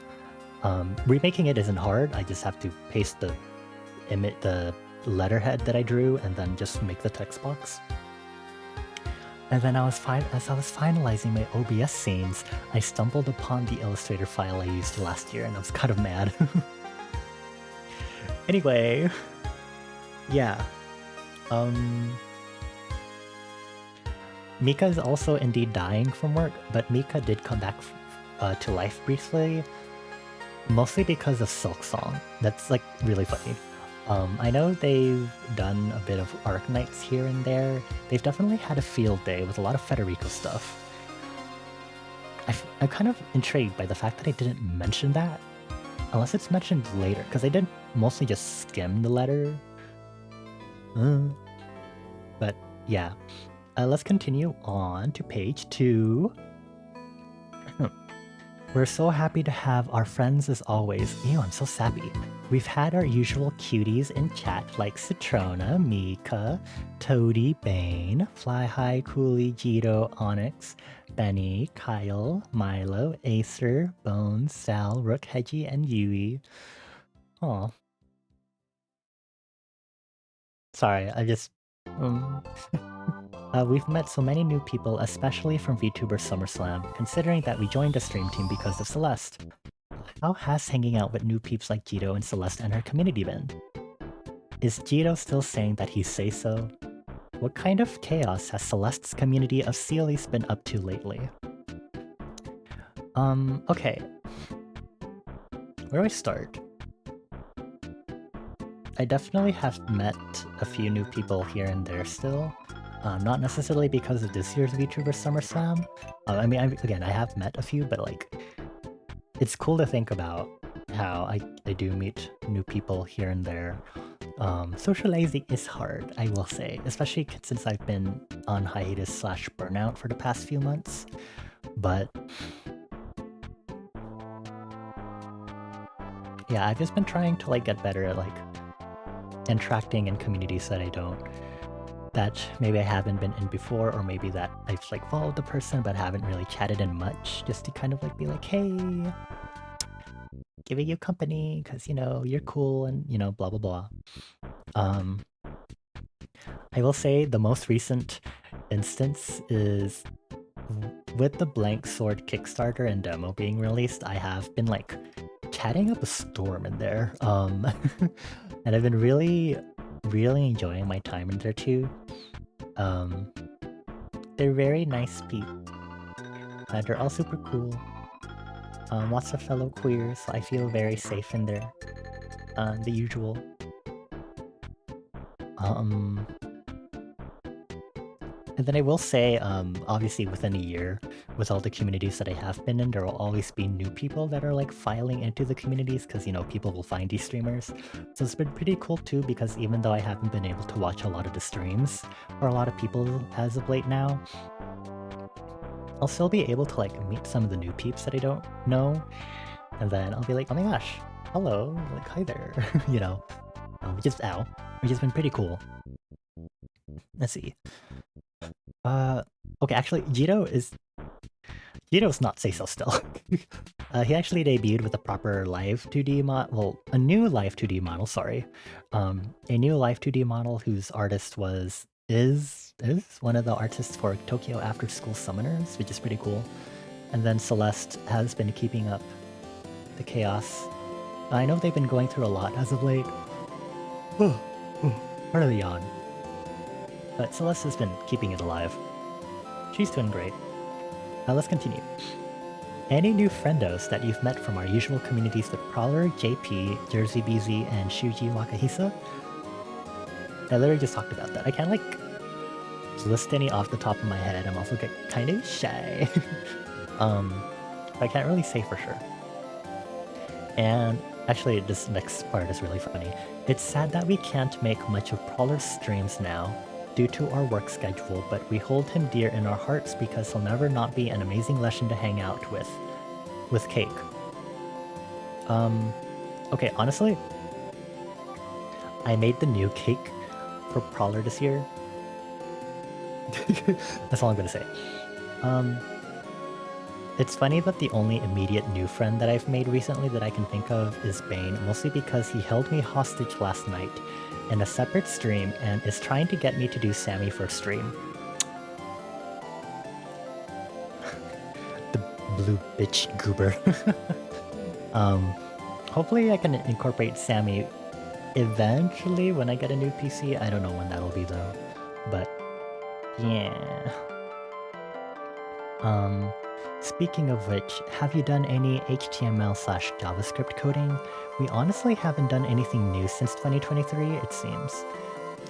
Remaking it isn't hard. I just have to paste the letterhead that I drew and then just make the text box. And then as I was finalizing my OBS scenes, I stumbled upon the Illustrator file I used last year, and I was kind of mad. Anyway, yeah. Mika is also indeed dying from work, but Mika did come back to life briefly, mostly because of Silk Song. That's like really funny. I know they've done a bit of Arc Nights here and there. They've definitely had a field day with a lot of Federico stuff. I'm kind of intrigued by the fact that I didn't mention that, unless it's mentioned later, because I did mostly just skim the letter. But yeah, let's continue on to page 2. We're so happy to have our friends as always. Ew, I'm so sappy. We've had our usual cuties in chat like Citrona, Mika, Toady, Bane, Fly High, Cooley, Jito, Onyx, Benny, Kyle, Milo, Acer, Bones, Sal, Rook, Hedgie, and Yui. Aw. Sorry, I just... we've met so many new people, especially from VTuber SummerSlam, considering that we joined the stream team because of Celeste. How has hanging out with new peeps like Jito and Celeste and her community been? Is Jito still saying that he say so? What kind of chaos has Celeste's community of Sealies been up to lately? Okay. Where do I start? I definitely have met a few new people here and there still. Not necessarily because of this year's VTuber SummerSlam. I mean, I have met a few, but like, it's cool to think about how I do meet new people here and there. Socializing is hard, I will say, especially since I've been on hiatus / burnout for the past few months. But yeah, I've just been trying to like get better at like interacting in communities that maybe I haven't been in before, or maybe that I've like followed the person but haven't really chatted in much, just to kind of like be like, hey, giving you company because, you know, you're cool and, you know, blah blah blah. I will say the most recent instance is with the Blank Sword Kickstarter and demo being released. I have been like chatting up a storm in there, and I've been really enjoying my time in there too. They're very nice people. They're all super cool. Lots of fellow queers, so I feel very safe in there. The usual. And then I will say, obviously within a year, with all the communities that I have been in, there will always be new people that are like filing into the communities because, you know, people will find these streamers. So it's been pretty cool too, because even though I haven't been able to watch a lot of the streams or a lot of people as of late now, I'll still be able to like meet some of the new peeps that I don't know. And then I'll be like, oh my gosh, hello, like hi there, you know, which has been pretty cool. Let's see. Okay, actually, Jito's not say so still. He actually debuted with a proper live 2D model, well, a new live 2D model, sorry. A new live 2D model whose artist is one of the artists for Tokyo After School Summoners, which is pretty cool. And then Celeste has been keeping up the chaos. I know they've been going through a lot as of late. Part of the yawn. but Celeste has been keeping it alive. She's doing great. Let's continue. Any new friendos that you've met from our usual communities with Prowler, JP, Jersey BZ, and Shuji Wakahisa? I literally just talked about that. I can't list any off the top of my head. I'm also kind of shy. I can't really say for sure. And actually, this next part is really funny. It's sad that we can't make much of Prowler's streams now due to our work schedule, but we hold him dear in our hearts because he'll never not be an amazing legend to hang out with Cake. Okay, honestly, I made the new Cake for Prowler this year. That's all I'm gonna say. It's funny that the only immediate new friend that I've made recently that I can think of is Bane, mostly because he held me hostage last night in a separate stream and is trying to get me to do Sammy for stream. The blue bitch goober. Hopefully I can incorporate Sammy eventually when I get a new PC. I don't know when that'll be though, but yeah. Speaking of which, have you done any HTML/JavaScript coding? We honestly haven't done anything new since 2023, it seems.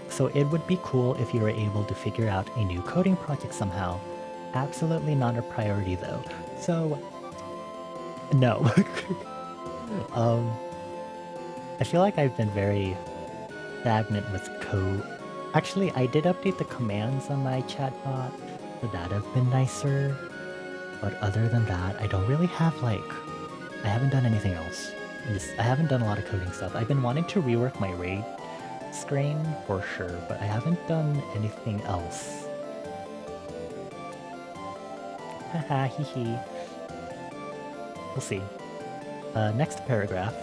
So it would be cool if you were able to figure out a new coding project somehow. Absolutely not a priority though. So, no. I feel like I've been very stagnant with code. Actually, I did update the commands on my chatbot, so that have been nicer. But other than that, I don't really have I haven't done anything else. I haven't done a lot of coding stuff. I've been wanting to rework my raid screen for sure, but I haven't done anything else. Haha, hee hee. We'll see. Next paragraph.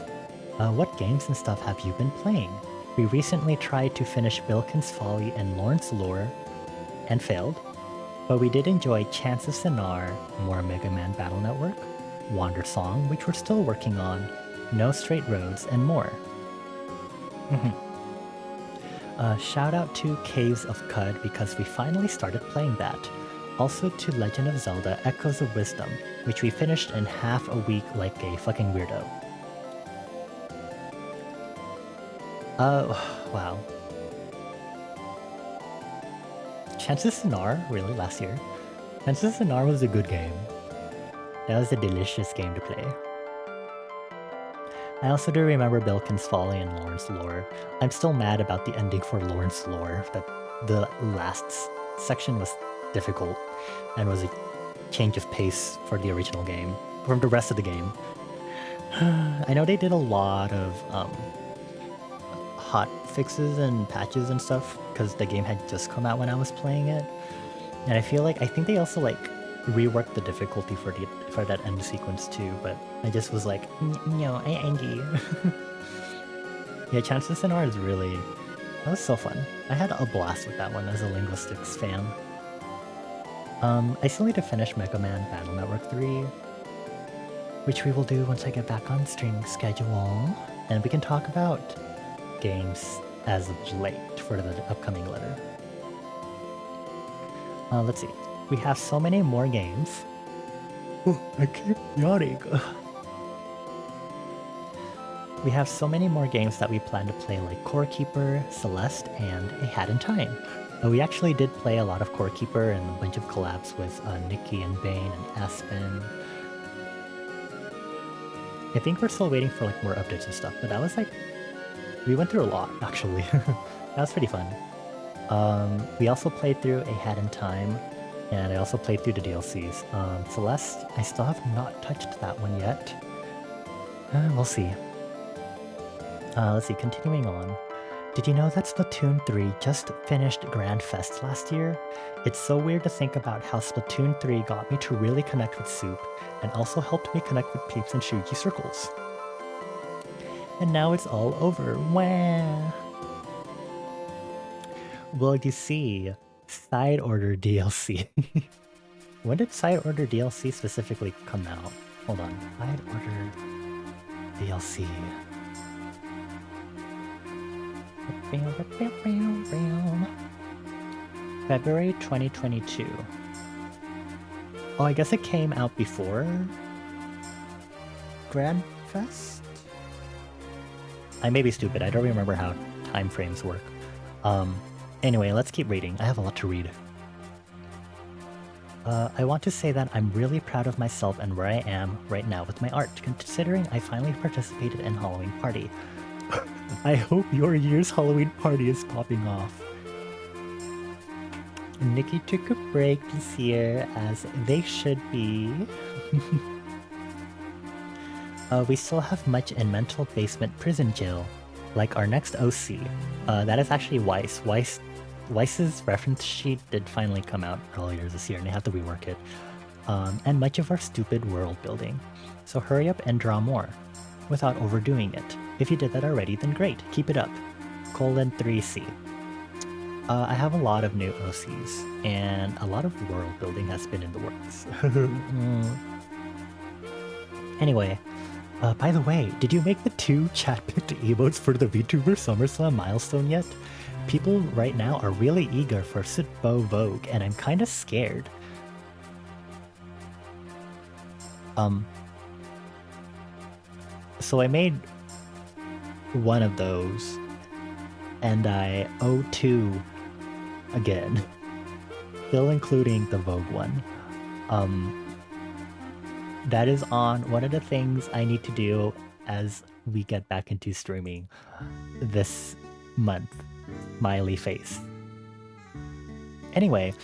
What games and stuff have you been playing? We recently tried to finish Bilkin's Folly and Lawrence Lore and failed. But we did enjoy Chants of Sinar, more Mega Man Battle Network, Wander Song, which we're still working on, No Straight Roads, and more. Shout out to Caves of Cud because we finally started playing that. Also to Legend of Zelda Echoes of Wisdom, which we finished in half a week like a fucking weirdo. Wow. Chances Sinar, really, last year? Chances Sinar was a good game. That was a delicious game to play. I also do remember Bilkin's Folly and Lawrence Lore. I'm still mad about the ending for Lawrence Lore, that the last section was difficult and was a change of pace for the original game, from the rest of the game. I know they did a lot of hot fixes and patches and stuff because the game had just come out when I was playing it, and I think they also reworked the difficulty for that end sequence too. But I just was like, no, I angry. Yeah, Chances in R is really, that was so fun. I had a blast with that one as a linguistics fan. I still need to finish Mega Man Battle Network 3, which we will do once I get back on streaming schedule, and we can talk about games as of late for the upcoming letter. Let's see. We have so many more games. Oh, I keep yawning. We have so many more games that we plan to play, like Core Keeper, Celeste, and A Hat in Time. We actually did play a lot of Core Keeper and a bunch of collabs with Nikki and Bane and Aspen. I think we're still waiting for more updates and stuff, but that was we went through a lot, actually. That was pretty fun. We also played through A Hat in Time, and I also played through the DLCs. Celeste, I still have not touched that one yet. We'll see. Let's see, continuing on. Did you know that Splatoon 3 just finished Grand Fest last year? It's so weird to think about how Splatoon 3 got me to really connect with Soup, and also helped me connect with peeps in Shuji circles. And now it's all over. Wah! Well, you see, Side Order DLC. When did Side Order DLC specifically come out? Hold on. Side Order DLC. February 2022. Oh, I guess it came out before Grand Fest? I may be stupid. I don't remember how time frames work. Anyway, let's keep reading. I have a lot to read. I want to say that I'm really proud of myself and where I am right now with my art, considering I finally participated in Halloween Party. I hope your year's Halloween Party is popping off. Nikki took a break this year, as they should be. We still have much in mental basement prison jail, like our next OC. That is actually Weiss. Weiss's reference sheet did finally come out earlier this year, and they have to rework it. And much of our stupid world building. So hurry up and draw more, without overdoing it. If you did that already, then great, keep it up. :3C. I have a lot of new OCs, and a lot of world building has been in the works. Anyway, by the way, did you make the 2 chat-picked emotes for the VTuber SummerSlam milestone yet? People right now are really eager for Sitbo Vogue, and I'm kinda scared. So I made one of those, and I owe 2 again, still including the Vogue one. That is on one of the things I need to do as we get back into streaming this month. Smiley face. Anyway,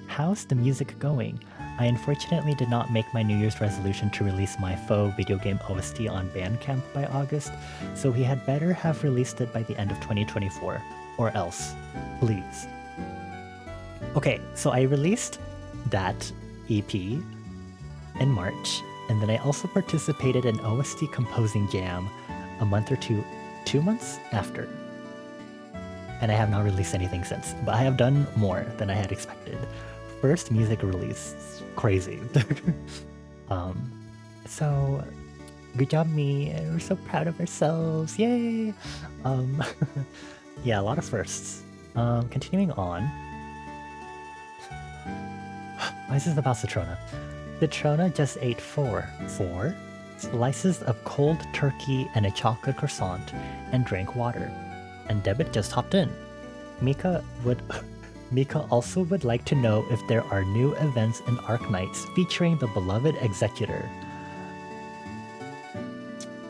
how's the music going? I unfortunately did not make my New Year's resolution to release my faux video game OST on Bandcamp by August, so he had better have released it by the end of 2024, or else, please. Okay, so I released that EP in March, and then I also participated in OST Composing Jam a month or 2 months after. And I have not released anything since, but I have done more than I had expected. First music release, crazy. So good job me, we're so proud of ourselves, yay! Yeah, a lot of firsts. Continuing on. Why is this about Citrona? Citrona just ate 4 slices of cold turkey and a chocolate croissant and drank water. And Debit just hopped in. Mika also would like to know if there are new events in Arknights featuring the beloved Executor.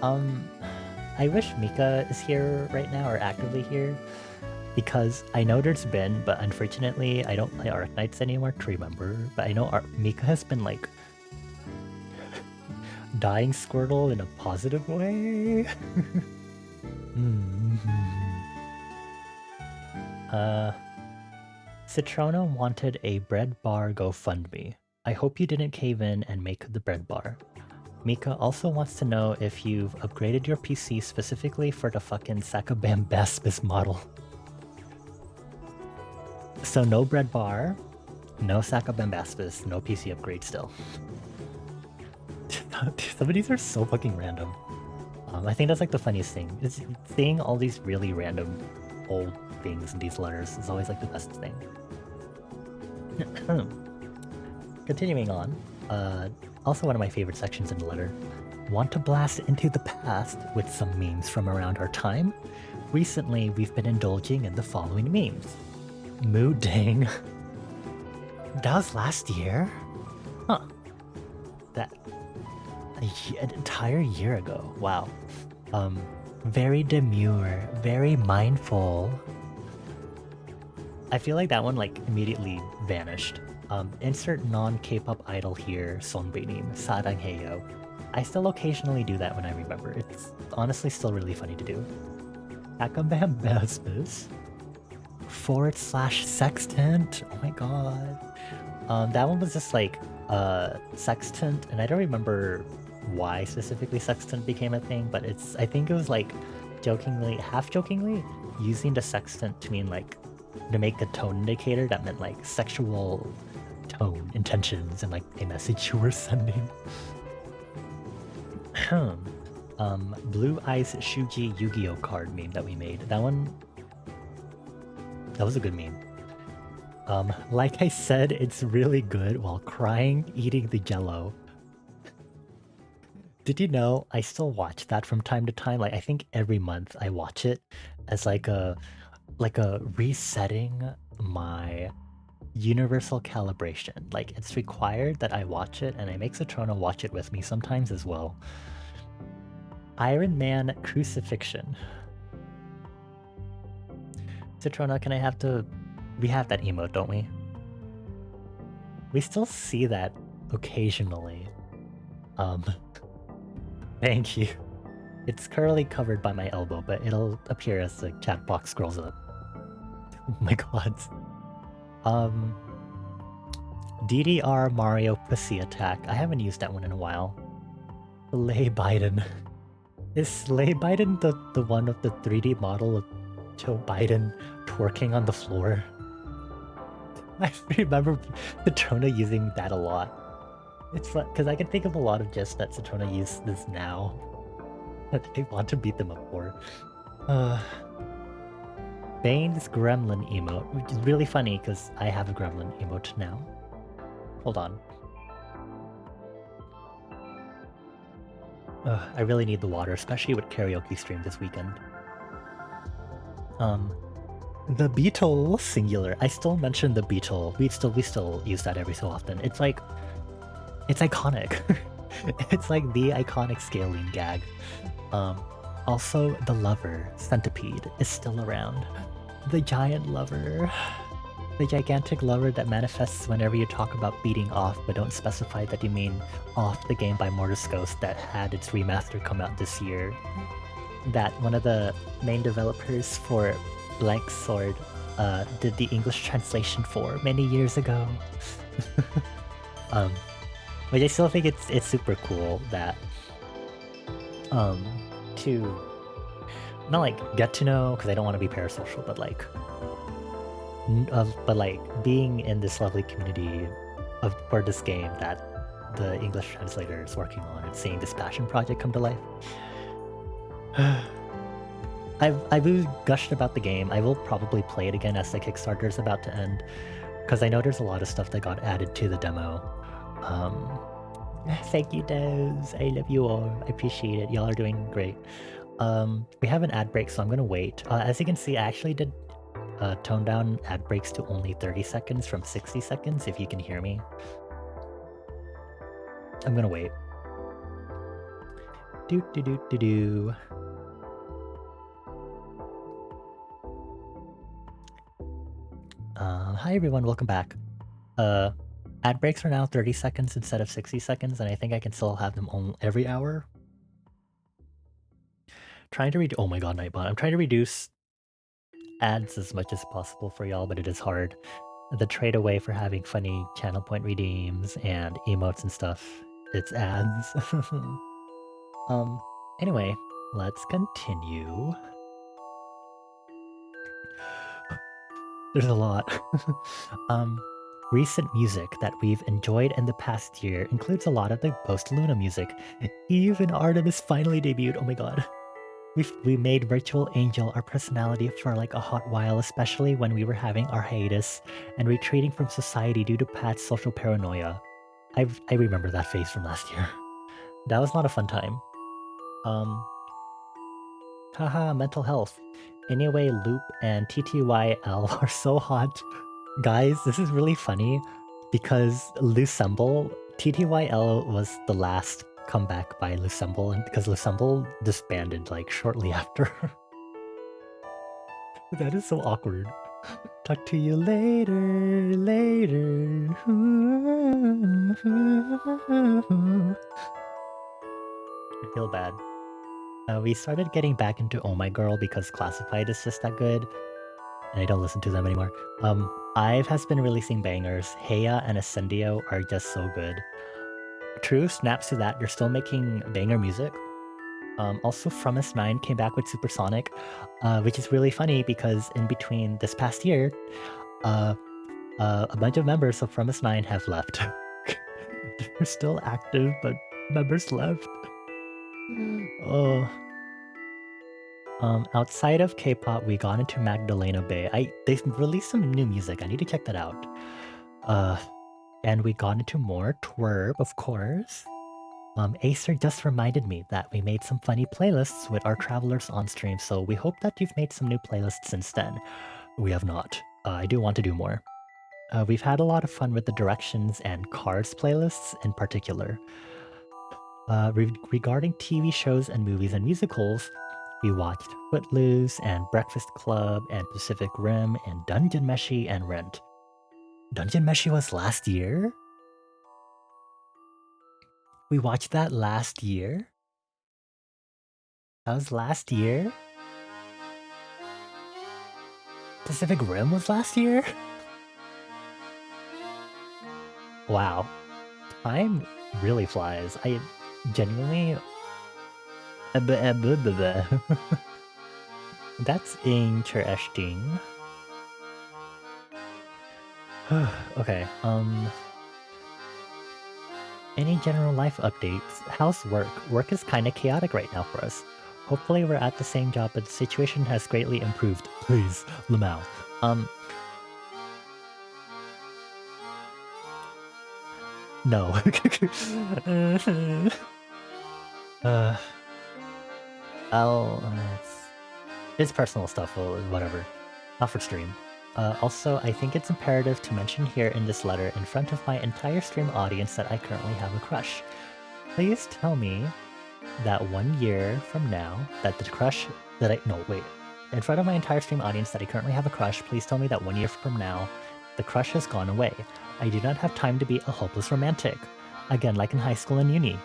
I wish Mika is here right now, or actively here, because I know there's been, but unfortunately I don't play Arknights anymore to remember, but I know Mika has been like dying Squirtle in a positive way. Citrona wanted a bread bar GoFundMe. I hope you didn't cave in and make the bread bar. Mika also wants to know if you've upgraded your PC specifically for the fucking Sakabambaspis model. So no bread bar, no Sakabambaspis, no PC upgrade still. Some of these are so fucking random. I think that's like the funniest thing. Is seeing all these really random old things in these letters is always like the best thing. Continuing on, also one of my favorite sections in the letter. Want to blast into the past with some memes from around our time? Recently, we've been indulging in the following memes. Mood dang. That was last year? Huh. That... an entire year ago. Wow. Very demure, very mindful. I feel like that one like immediately vanished. Insert non-K-pop idol here, Songbeinim, Sarangheyo. I still occasionally do that when I remember. It's honestly still really funny to do. Akabambasbus /sextant. Oh my god. That one was just like sextant, and I don't remember why specifically sextant became a thing, but I think it was like jokingly, half jokingly, using the sextant to mean like to make a tone indicator that meant like sexual tone intentions and like a message you were sending. Blue Eyes Shuji Yu-Gi-Oh card meme that we made. That was a good meme. Like I said, it's really good while crying, eating the jello. Did you know I still watch that from time to time? Like I think every month I watch it as like a resetting my universal calibration. Like it's required that I watch it, and I make Satrona watch it with me sometimes as well. Iron Man Crucifixion. Satrona, can I have to... We have that emote, don't we? We still see that occasionally. Thank you. It's currently covered by my elbow, but it'll appear as the chat box scrolls up. Oh my god. DDR Mario Pussy Attack. I haven't used that one in a while. Slay Biden. Is Slay Biden the one of the 3D model of Joe Biden twerking on the floor? I remember Satrona using that a lot. It's fun, because I can think of a lot of gifs that Satrona uses now that I want to beat them up for. Bane's Gremlin emote, which is really funny because I have a Gremlin emote now. Hold on. I really need the water, especially with karaoke stream this weekend. The Beetle singular. I still mention the Beetle. We still use that every so often. It's like, it's iconic. It's like the iconic scaling gag. Also, the lover, Centipede, is still around. The giant lover. The gigantic lover that manifests whenever you talk about beating off, but don't specify that you mean Off, the game by Mortis Ghost that had its remaster come out this year. That one of the main developers for Blank Sword did the English translation for many years ago. But I still think it's super cool that to not like get to know, because I don't want to be parasocial, but like being in this lovely community for this game that the English translator is working on, and seeing this passion project come to life. I've really gushed about the game. I will probably play it again as the Kickstarter is about to end, because I know there's a lot of stuff that got added to the demo. Thank you, Doze. I love you all. I appreciate it. Y'all are doing great. We have an ad break, so I'm gonna wait. As you can see, I actually did tone down ad breaks to only 30 seconds from 60 seconds, if you can hear me. I'm gonna wait. Do. Hi everyone, welcome back. Ad breaks are now 30 seconds instead of 60 seconds, and I think I can still have them on every hour. Trying to oh my god, Nightbot. I'm trying to reduce ads as much as possible for y'all, but it is hard. The trade away for having funny channel point redeems and emotes and stuff, it's ads. Anyway, let's continue. There's a lot. Recent music that we've enjoyed in the past year includes a lot of the post-Luna music. Even Artemis finally debuted, oh my god. We made Virtual Angel our personality for like a hot while, especially when we were having our hiatus and retreating from society due to Pat's social paranoia. I remember that phase from last year. That was not a fun time. Haha, mental health. Anyway, Loop and TTYL are so hot. Guys, this is really funny because Lucemble, TTYL was the last comeback by Lucemble, and because Lucemble disbanded like shortly after. That is so awkward. Talk to you later. I feel bad. We started getting back into Oh My Girl because Classified is just that good, and I don't listen to them anymore. IVE has been releasing bangers. Heya and Ascendio are just so good. True, snaps to that, they're still making banger music. Also, From S9 came back with Supersonic, which is really funny because in between this past year, a bunch of members of From S9 have left. They're still active, but members left. Oh. Outside of K-pop, we got into Magdalena Bay. They've released some new music. I need to check that out. And we got into more Twerp, of course. Acer just reminded me that we made some funny playlists with our travelers on stream, so we hope that you've made some new playlists since then. We have not. I do want to do more. We've had a lot of fun with the Directions and Cars playlists in particular. Regarding TV shows and movies and musicals, we watched Footloose and Breakfast Club and Pacific Rim and Dungeon Meshi and Rent. Dungeon Meshi was last year? We watched that last year? That was last year? Pacific Rim was last year? Wow. Time really flies. I genuinely... That's interesting. Okay, any general life updates? How's work? Work is kinda chaotic right now for us. Hopefully we're at the same job, but the situation has greatly improved. Please, Lamau. No. It's personal stuff, or whatever. Not for stream. Also, I think it's imperative to mention here in this letter in front of my entire stream audience that I currently have a crush. Please tell me that 1 year from now, that the crush that in front of my entire stream audience that I currently have a crush, please tell me that 1 year from now, the crush has gone away. I do not have time to be a hopeless romantic. Again, like in high school and uni.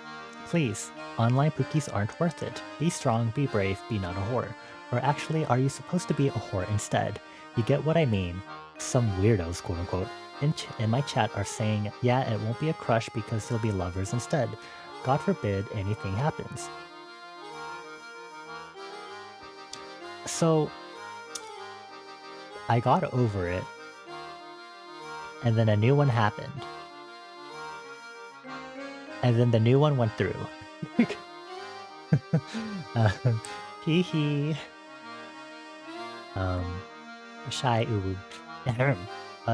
Please, online pookies aren't worth it. Be strong, be brave, be not a whore. Or actually, are you supposed to be a whore instead? You get what I mean. Some weirdos, quote unquote, in my chat are saying, yeah, it won't be a crush because you'll be lovers instead. God forbid anything happens. So, I got over it, and then a new one happened. And then the new one went through. Hee hee. Shy uwu.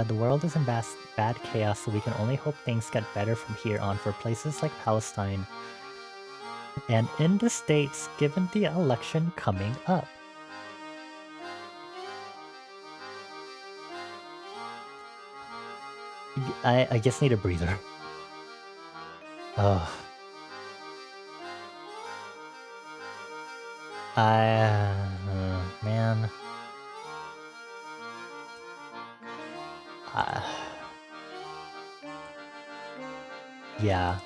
The world is in bad chaos, so we can only hope things get better from here on for places like Palestine and in the States, given the election coming up. I just need a breather. Oh. Man. Yeah.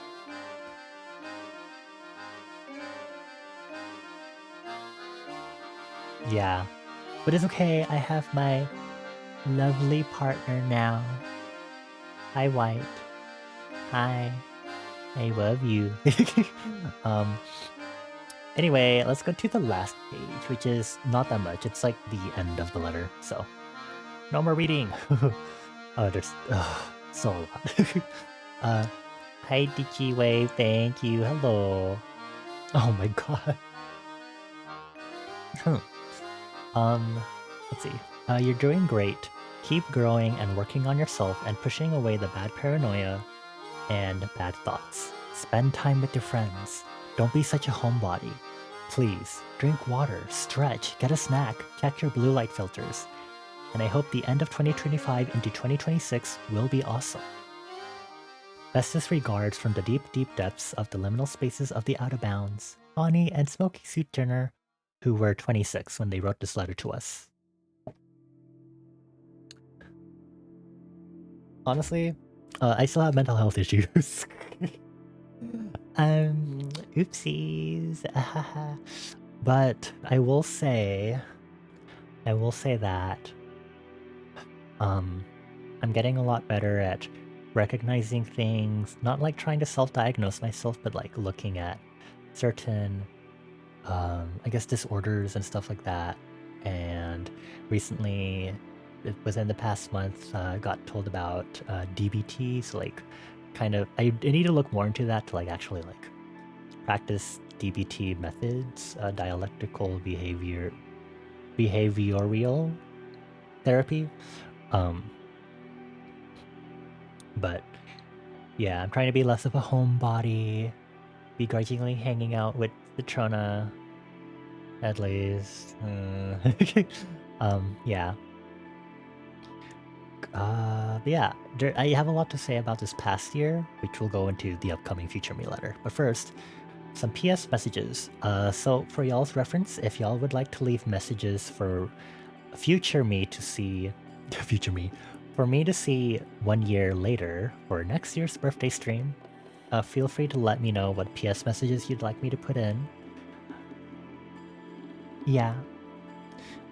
Yeah. But it's okay, I have my lovely partner now. Hi, White. Hi. I love you. Anyway, let's go to the last page, which is not that much. It's like the end of the letter, so no more reading. Oh, there's so a lot. Hi, Dichi Wave. Thank you. Hello. Oh my god. Let's see. You're doing great. Keep growing and working on yourself and pushing away the bad paranoia and bad thoughts. Spend time with your friends. Don't be such a homebody. Please, drink water, stretch, get a snack, check your blue light filters. And I hope the end of 2025 into 2026 will be awesome. Bestest regards from the deep, deep depths of the liminal spaces of the out of bounds, Bonnie and Smoky Suit Turner, who were 26 when they wrote this letter to us. Honestly, I still have mental health issues. Oopsies. But I will say that I'm getting a lot better at recognizing things, not like trying to self-diagnose myself, but like looking at certain I guess disorders and stuff like that. And recently, within the past month, got told about DBT, so like kind of I need to look more into that to like actually like practice DBT methods, dialectical behavior behavioral therapy. But yeah, I'm trying to be less of a homebody, begrudgingly hanging out with Citrona, at least. Yeah. But yeah, I have a lot to say about this past year, which will go into the upcoming Future Me letter. But first, some PS messages. So for y'all's reference, if y'all would like to leave messages for future me to see, future me, for me to see 1 year later or next year's birthday stream, feel free to let me know what PS messages you'd like me to put in. Yeah.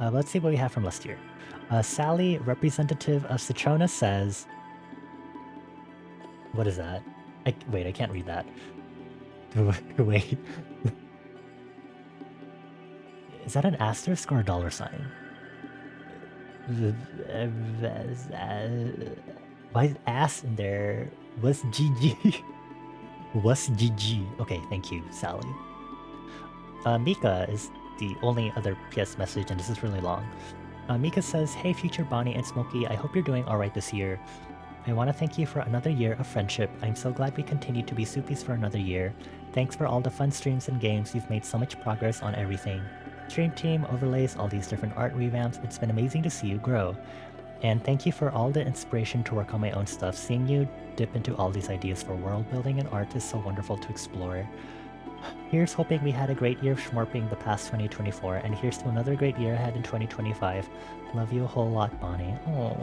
Let's see what we have from last year. Sally, representative of Citrona, says, what is that? Wait, I can't read that. Wait. Is that an asterisk or a dollar sign? Why is ass in there? What's GG? What's GG? Okay, thank you, Sally. Mika is the only other PS message, and this is really long. Mika says, hey future Bonnie and Smokey, I hope you're doing alright this year. I want to thank you for another year of friendship. I'm so glad we continue to be soupies for another year. Thanks for all the fun streams and games. You've made so much progress on everything. Stream team, overlays, all these different art revamps. It's been amazing to see you grow. And thank you for all the inspiration to work on my own stuff. Seeing you dip into all these ideas for world building and art is so wonderful to explore. Here's hoping we had a great year of schmorping the past 2024, and here's to another great year ahead in 2025. Love you a whole lot, Bonnie. Oh.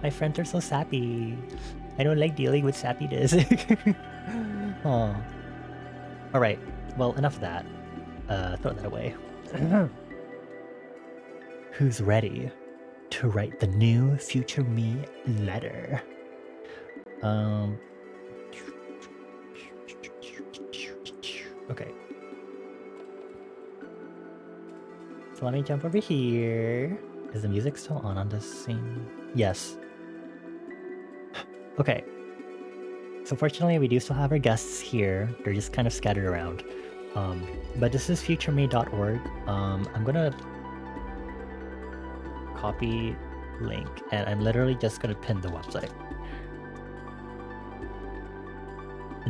My friends are so sappy. I don't like dealing with sappiness. Oh. Alright, well, enough of that. Throw that away. Who's ready to write the new future me letter? Okay. So let me jump over here. Is the music still on this scene? Yes. Okay. So fortunately, we do still have our guests here. They're just kind of scattered around. But this is futureme.org. I'm gonna copy link, and I'm literally just gonna pin the website.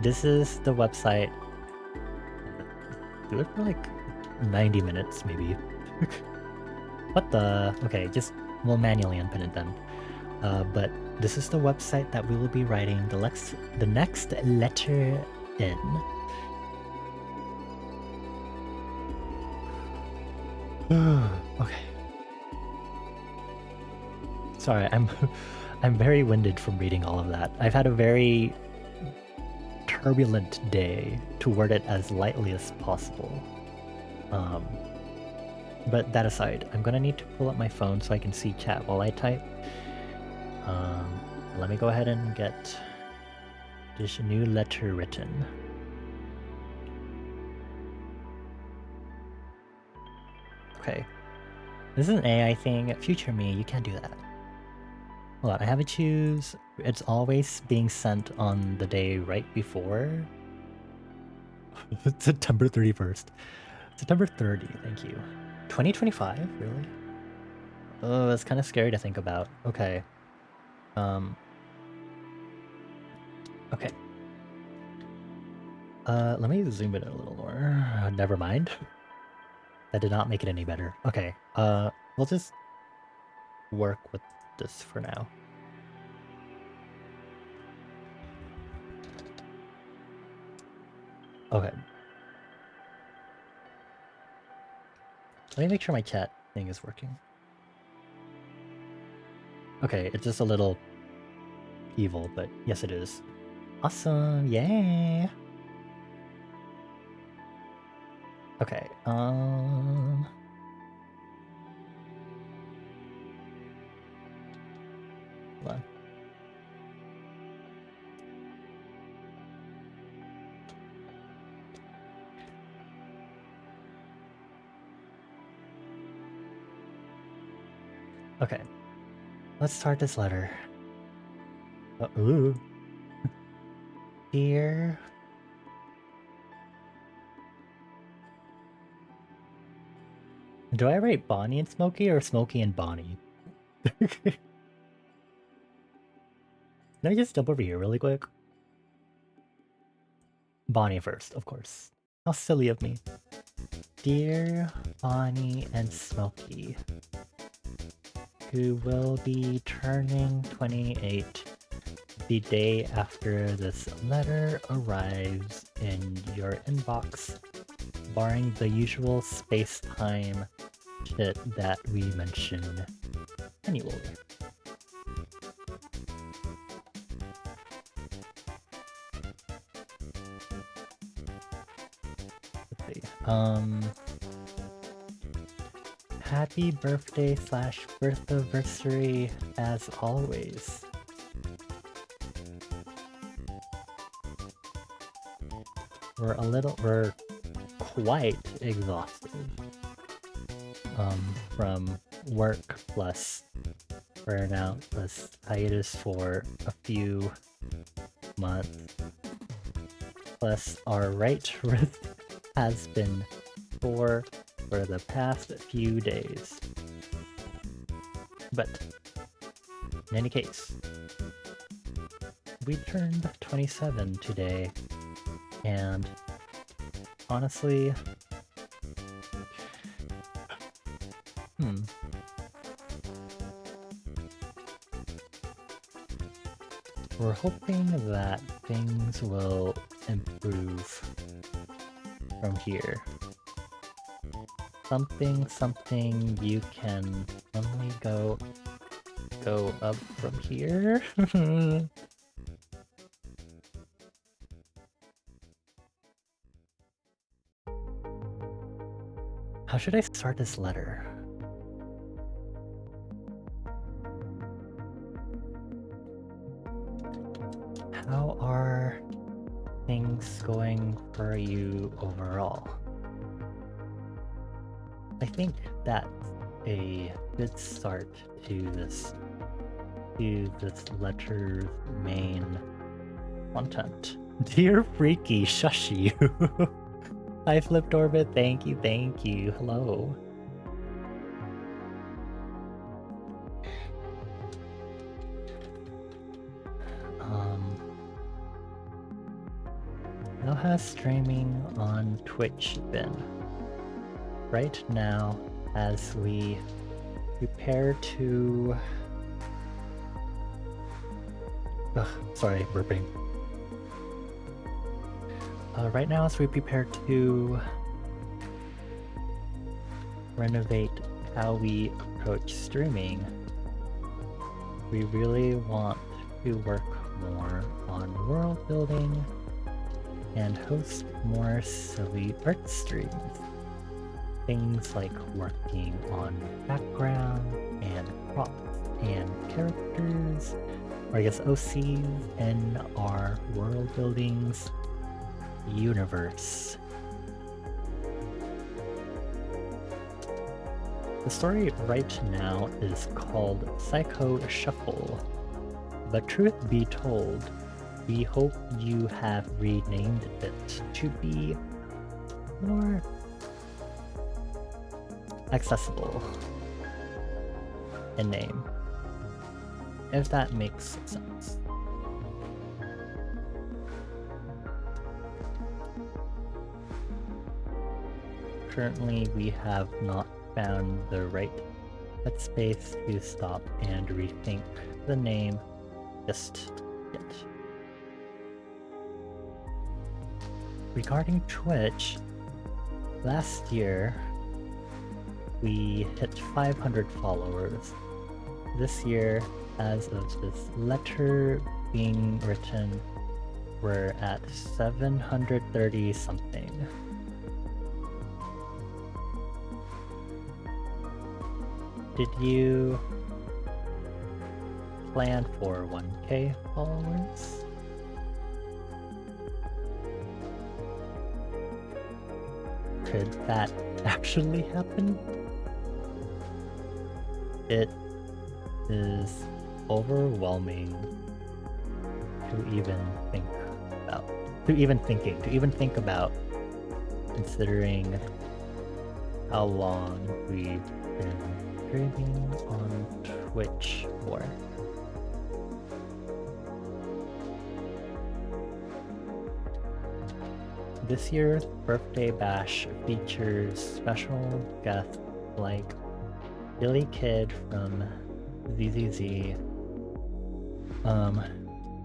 This is the website. Do it for like 90 minutes, maybe. What the? Okay, we'll manually unpin it then. But this is the website that we will be writing the next letter in. Okay. Sorry, I'm very winded from reading all of that. I've had a very turbulent day, to word it as lightly as possible. But that aside, I'm gonna need to pull up my phone so I can see chat while I type. Let me go ahead and get this new letter written. Okay. This is an AI thing. Future me, you can't do that. Hold on, I have to choose. It's always being sent on the day right before. September 31st. September 30, thank you. 2025? Really? Oh, that's kind of scary to think about. Okay. Okay. Let me zoom in a little more. Never mind. That did not make it any better. Okay. We'll just work with this for now. Okay. Let me make sure my chat thing is working. Okay, it's just a little evil, but yes it is. Awesome, yeah! Okay, hold on. Okay, let's start this letter. Ooh. Dear... Do I write Bonnie and Smokey or Smokey and Bonnie? Can I just jump over here really quick? Bonnie first, of course. How silly of me. Dear Bonnie and Smokey, who will be turning 28 the day after this letter arrives in your inbox, barring the usual space-time shit that we mention annually. Let's see. Happy birthday / birthniversary as always. We're quite exhausted from work plus burnout plus hiatus for a few months, plus our right wrist has been sore for the past few days. But in any case, we turned 27 today, and honestly, we're hoping that things will improve from here. Something you can only go up from here. How should I start this letter? How are things going for you overall? I think that's a good start to this letter's main content. Dear Freaky, shush you. Hi Flipped Orbit, thank you. Hello. How has streaming on Twitch been? Right now, as we prepare to... sorry, burping. Right now, as we prepare to renovate how we approach streaming, we really want to work more on world building and host more silly art streams. Things like working on background and props and characters, or I guess OCs in our world buildings universe. The story right now is called Psycho Shuffle, but truth be told, we hope you have renamed it to be more accessible in name, if that makes sense. Currently, we have not found the right headspace to stop and rethink the name just yet. Regarding Twitch, last year we hit 500 followers. This year, as of this letter being written, we're at 730 something. Did you plan for 1K followers? Could that actually happen? It is overwhelming to even think about, considering how long we've been streaming on Twitch for. This year's birthday bash features special guests like Billy Kid from ZZZ,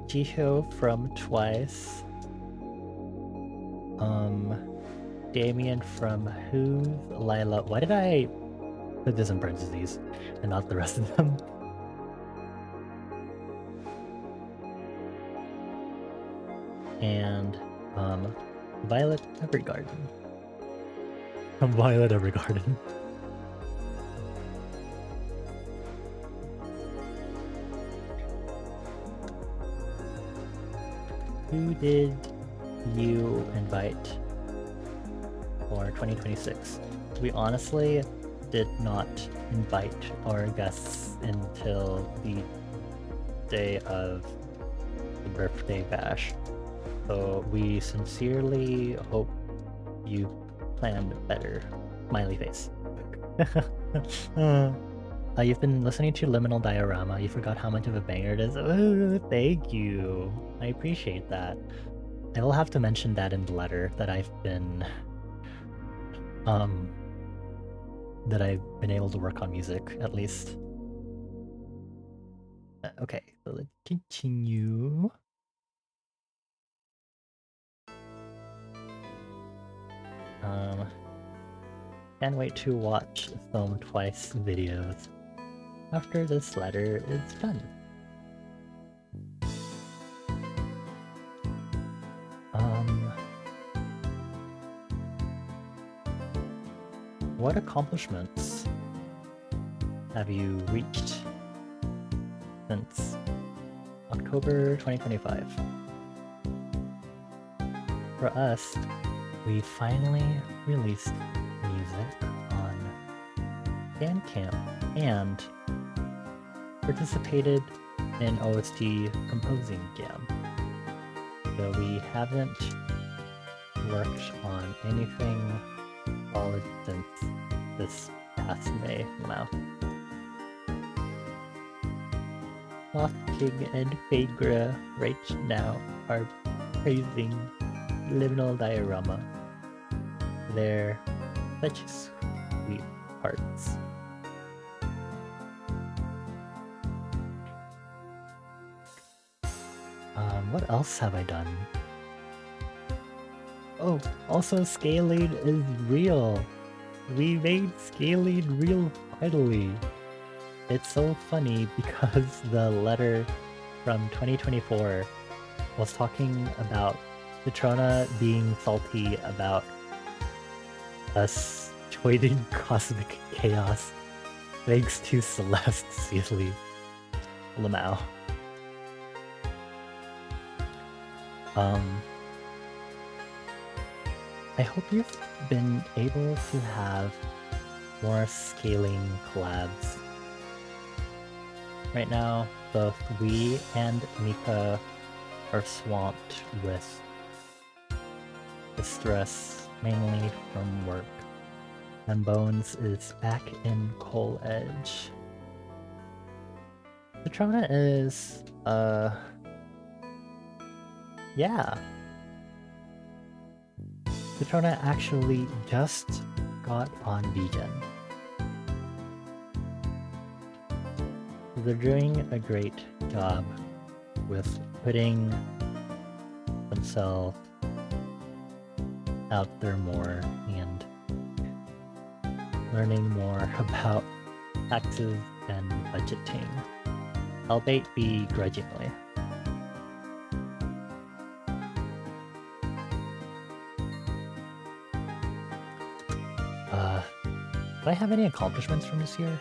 Jiho from Twice, Damien from Who's, Lila. Why did I put this in parentheses and not the rest of them? And Violet Evergarden. From Violet Evergarden. Who did you invite for 2026? We honestly did not invite our guests until the day of the birthday bash. So we sincerely hope you planned better. Smiley face. You've been listening to Liminal Diorama. You forgot how much of a banger it is. Oh, thank you. I appreciate that. I will have to mention that in the letter that I've been able to work on music, at least. Okay, so let's continue. Can't wait to watch some Twice videos after this letter is done. What accomplishments have you reached since October 2025? For us, we finally released music on Bandcamp and participated in OST composing jam. So we haven't worked on anything solid since this past May now. Lost King and Phaedra right now are praising Liminal Diorama. They're such sweet hearts. What else have I done? Oh, also scaling is real. We made scaling real finally. It's so funny because the letter from 2024 was talking about Citrona being salty about us joining Cosmic Chaos thanks to Celeste Sealy Lamau. I hope you've been able to have more scaling collabs. Right now, both we and Mika are swamped with the stress, mainly from work, and Bones is back in Coal Edge. Citrona is, yeah. Citrona actually just got on Vegan. They're doing a great job with putting themselves out there more and learning more about taxes and budgeting, albeit begrudgingly. Do I have any accomplishments from this year?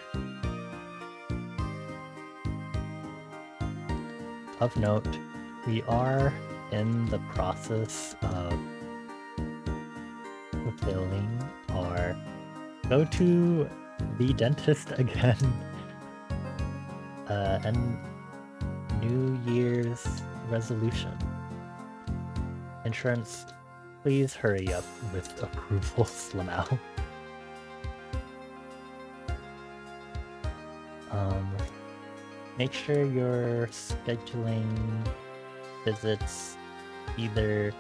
Of note, we are in the process of fulfilling our go to the dentist again and New Year's resolution. Insurance, please hurry up with approvals now. Make sure you're scheduling visits either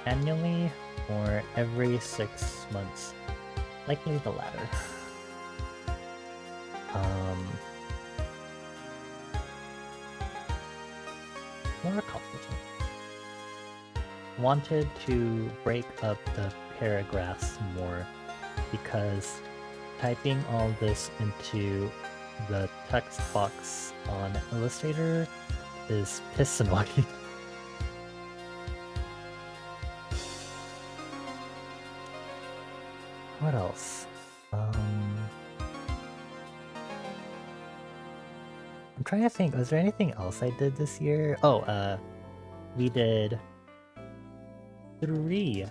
annually or every 6 months. Likely the latter. More accomplishment. Wanted to break up the paragraphs more because typing all this into the text box on Illustrator is piss annoying. What else? I'm trying to think, was there anything else I did this year? Oh, we did three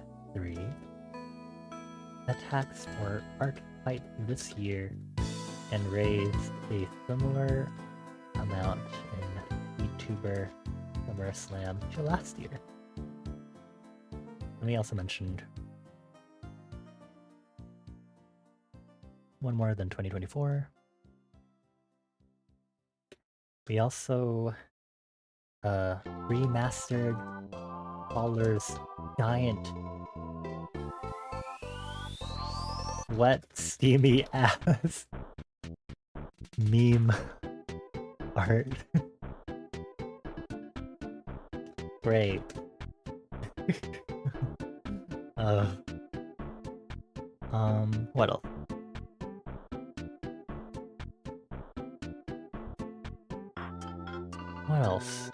attacks for Art Fight this year and raised a similar amount in YouTuber SummerSlam to last year. And we also mentioned one more than 2024. We also remastered Baller's giant wet steamy ass meme art. Great. What else? What else?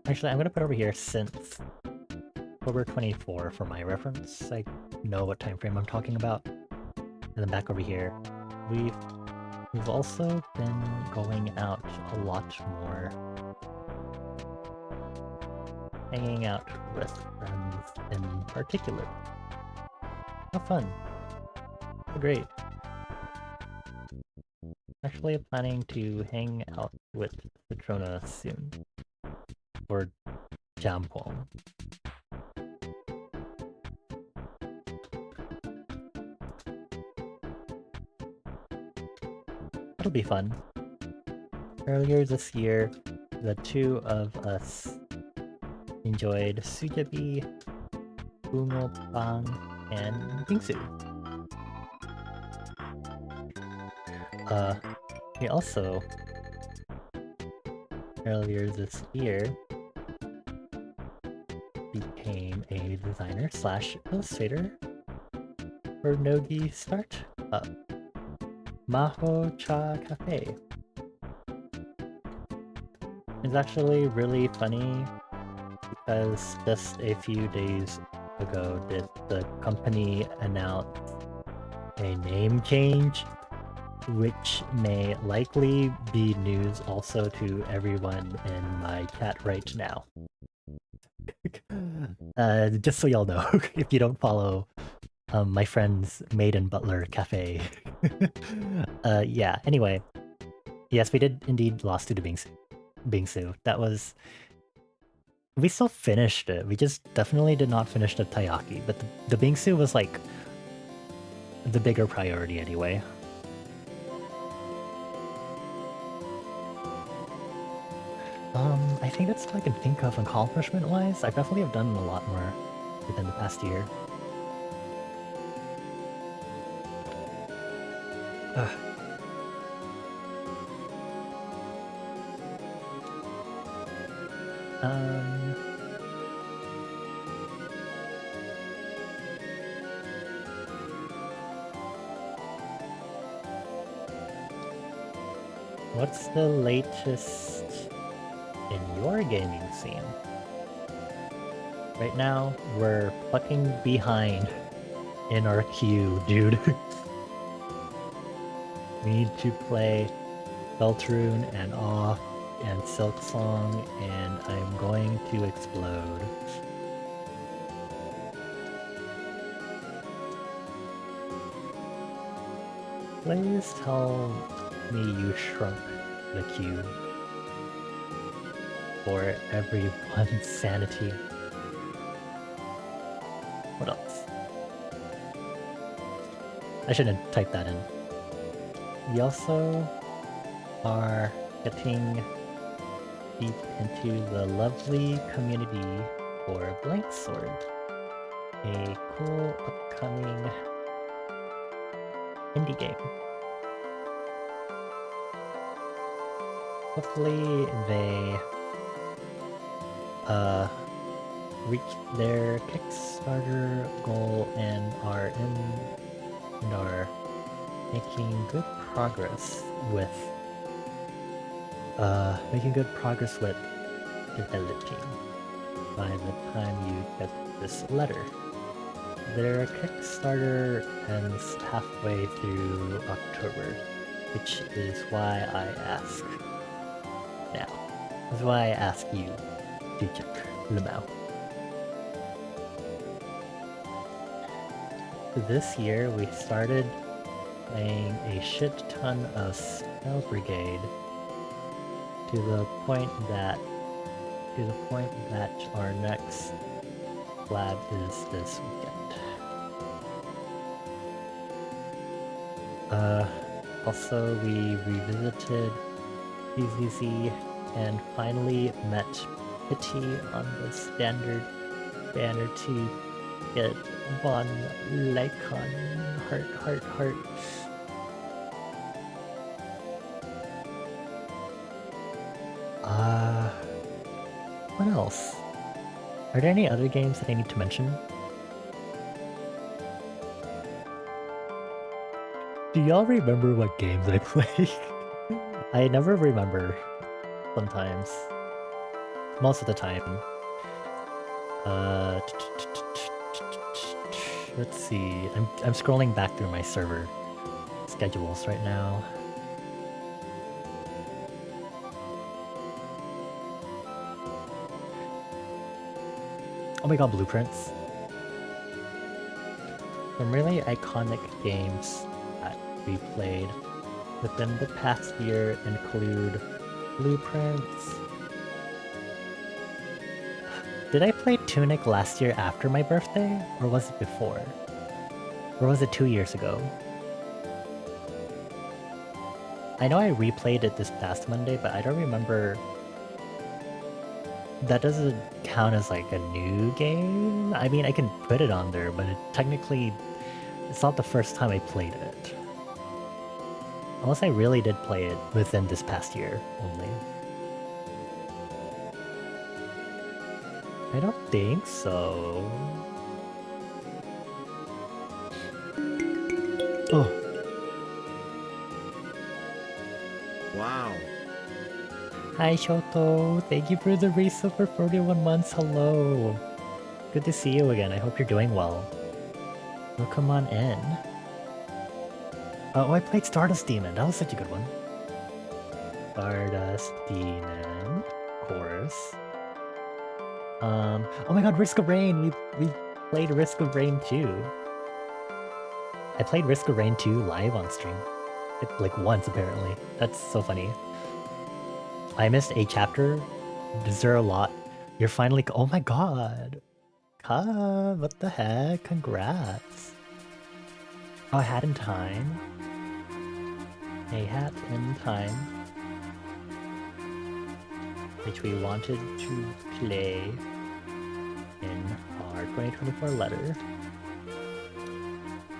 Actually, I'm gonna put over here since October 24 for my reference. I know what time frame I'm talking about. And then back over here, we've also been going out a lot more, hanging out with friends in particular. How fun! How great! Actually, planning to hang out with Citrona soon for Jampong. It'll be fun. Earlier this year, the two of us enjoyed Sujabi, Bungopang, and Bingsu. We also, earlier this year, became a designer slash illustrator for Nogi Startup, Maho Cha Cafe. It's actually really funny because just a few days ago did the company announce a name change, which may likely be news also to everyone in my chat right now. Just so y'all know, if you don't follow my friend's Maid and Butler Cafe. Yeah, anyway. Yes, we did indeed lost to the Bingsu. That was... We still finished it. We just definitely did not finish the Taiyaki, but the Bingsu was like the bigger priority anyway. I think that's all I can think of accomplishment-wise. I definitely have done a lot more within the past year. What's the latest in your gaming scene? Right now, we're fucking behind in our queue, dude. We need to play Beltrune and Awe and Silksong, and I'm going to explode. Please tell me you shrunk the queue for everyone's sanity. What else? I shouldn't type that in. We also are getting deep into the lovely community for Blank Sword, a cool upcoming indie game. Hopefully they reached their Kickstarter goal and are making good progress with developing by the time you get this letter. Their Kickstarter ends halfway through October, which is why I ask now. That's why I ask you to check them out. This year we started playing a shit ton of Spell Brigade to the point that our next lab is this weekend. Also we revisited PZZ and finally met Pity on the standard banner to get one Lycon heart. What else? Are there any other games that I need to mention? Do y'all remember what games I play? I never remember sometimes. Most of the time. Let's see. I'm scrolling back through my server schedules right now. Oh my god, Blueprints. Some really iconic games that we played within the past year include Blueprints. Did I play Tunic last year after my birthday? Or was it before? Or was it 2 years ago? I know I replayed it this past Monday, but I don't remember... That doesn't count as like a new game? I mean, I can put it on there, but technically, it's not the first time I played it. Unless I really did play it within this past year only. I don't think so. Oh. Wow. Hi Shoto, thank you for the resub for 41 months, hello. Good to see you again, I hope you're doing well. Oh, come on in. Oh, I played Stardust Demon, that was such a good one. Stardust Demon, of course. Oh my god, Risk of Rain! We played Risk of Rain 2. I played Risk of Rain 2 live on stream. Like once, apparently. That's so funny. I missed a chapter. Is there a lot? You're finally... Oh my god! Ka, what the heck? Congrats! Oh, a hat in time. A hat in time. Which we wanted to play in our 2024 letter.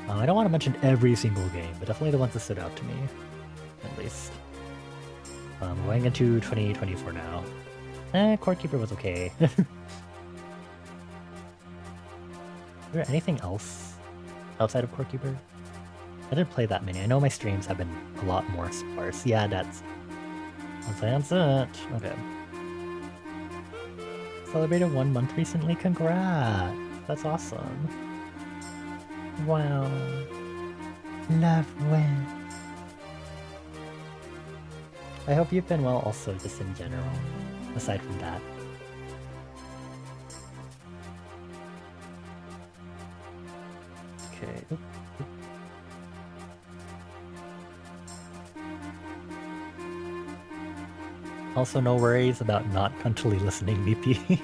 I don't want to mention every single game, but definitely the ones that stood out to me, at least. Going into 2024 now. Core Keeper was okay. Is there anything else outside of Core Keeper? I didn't play that many. I know my streams have been a lot more sparse. Yeah, that's it. Okay. Celebrated 1 month recently. Congrats! That's awesome. Wow. Love wins. I hope you've been well also, just in general, aside from that. Okay. Oop, oop. Also, no worries about not constantly listening, BP.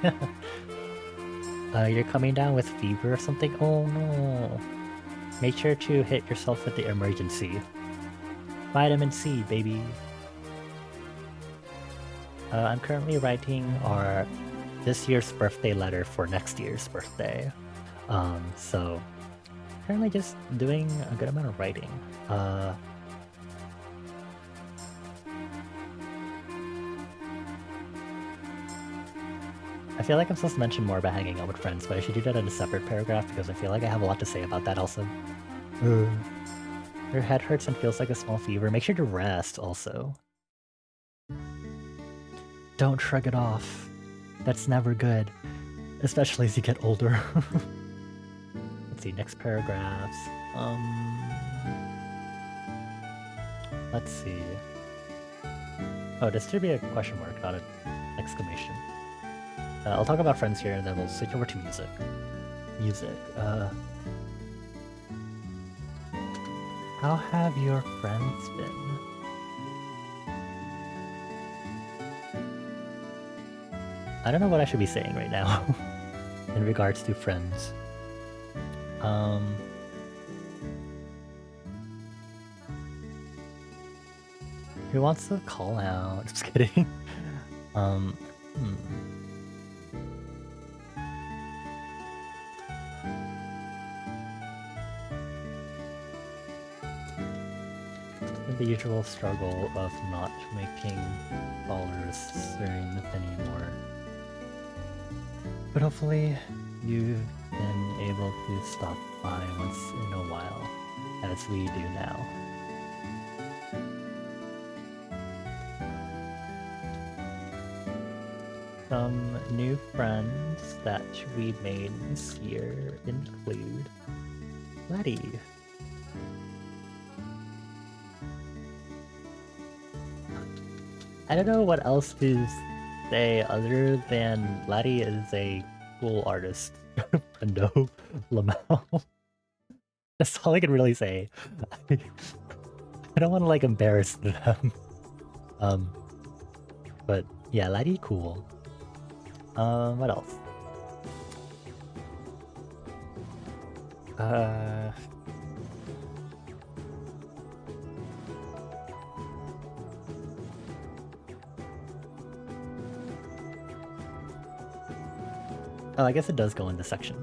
You're coming down with fever or something? Oh no. Make sure to hit yourself with the emergency. Vitamin C, baby. I'm currently writing this year's birthday letter for next year's birthday. So currently just doing a good amount of writing. I feel like I'm supposed to mention more about hanging out with friends, but I should do that in a separate paragraph because I feel like I have a lot to say about that also. Your head hurts and feels like a small fever. Make sure to rest also. Don't shrug it off. That's never good, especially as you get older. Let's see, next paragraphs. Let's see. Oh, this should be a question mark, not an exclamation. I'll talk about friends here and then we'll switch over to music. How have your friends been? I don't know what I should be saying right now in regards to friends. Who wants to call out? Just kidding. The usual struggle of not making followers soon anymore. But hopefully you've been able to stop by once in a while, as we do now. Some new friends that we made this year include Letty. I don't know what else to say other than Letty is a cool artist. Brendo Lamau. That's all I can really say. I don't want to like embarrass them. But yeah, Letty cool. What else? Oh, I guess it does go in this section.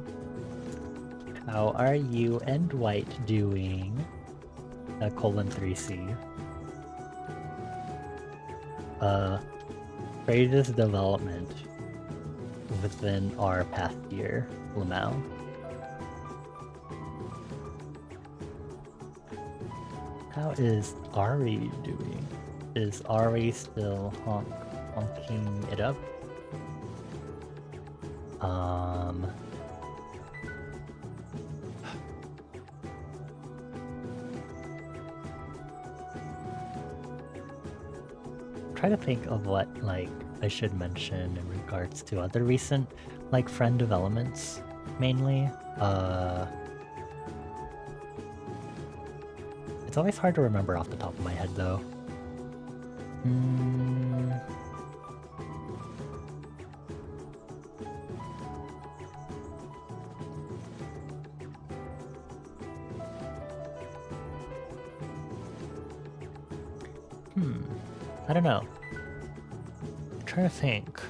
How are you and White doing? :3C. Greatest development within our past year, Lamau. How is Ari doing? Is Ari still honking it up? Try to think of what like I should mention in regards to other recent like friend developments mainly. It's always hard to remember off the top of my head though. I don't know. I'm trying to think.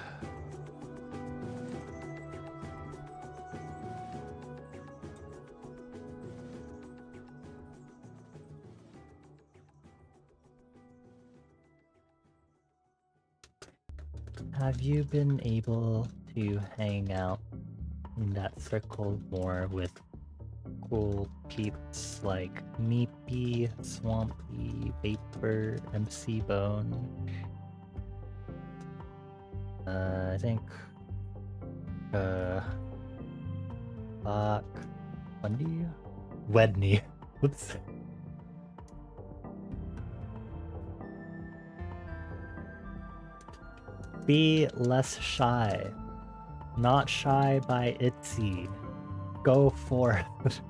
Have you been able to hang out in that circle more with cool peeps like Meepy, Swampy, Vapor, MC Bone? I think Bundy? Wedney. Whoops. Be less shy. Not shy by Itzy. Go forth.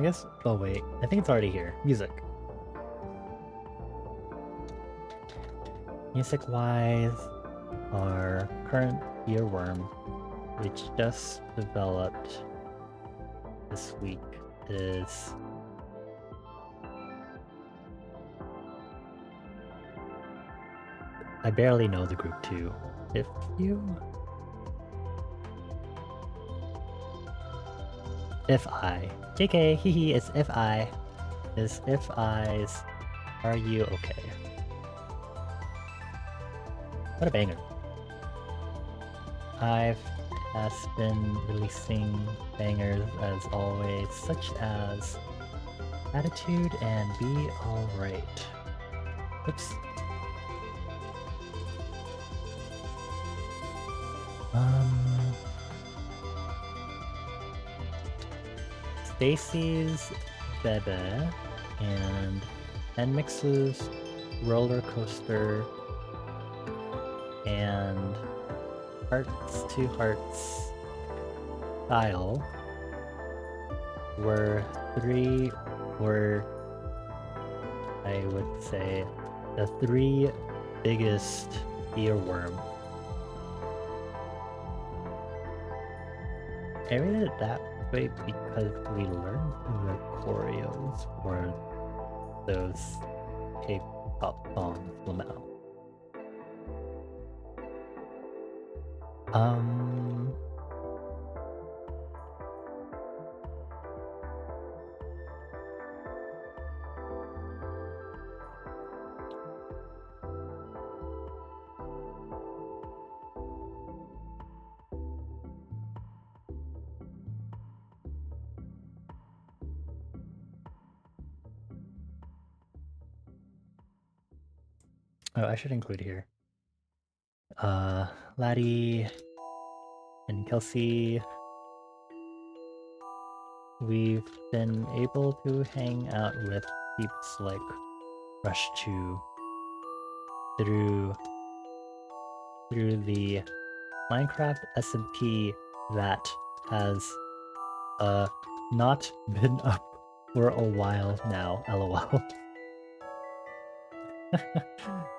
guess. Oh wait, I think it's already here. Music. Music-wise, our current earworm, which just developed this week, is I barely know the group too. If I JK hehe it's if I is if I's Are You Okay? What a banger. I've has been releasing bangers as always, such as Attitude and Be Alright. Oops. Stacy's Bebe and Mix's Roller Coaster and Hearts to Hearts Style were I would say the three biggest earworm. I rated it that way because we learned the choreos for those K-pop songs, Lamau. Oh, I should include here. Laddie and Kelsey, we've been able to hang out with peeps like Rush 2 through the Minecraft SMP that has not been up for a while now, lol.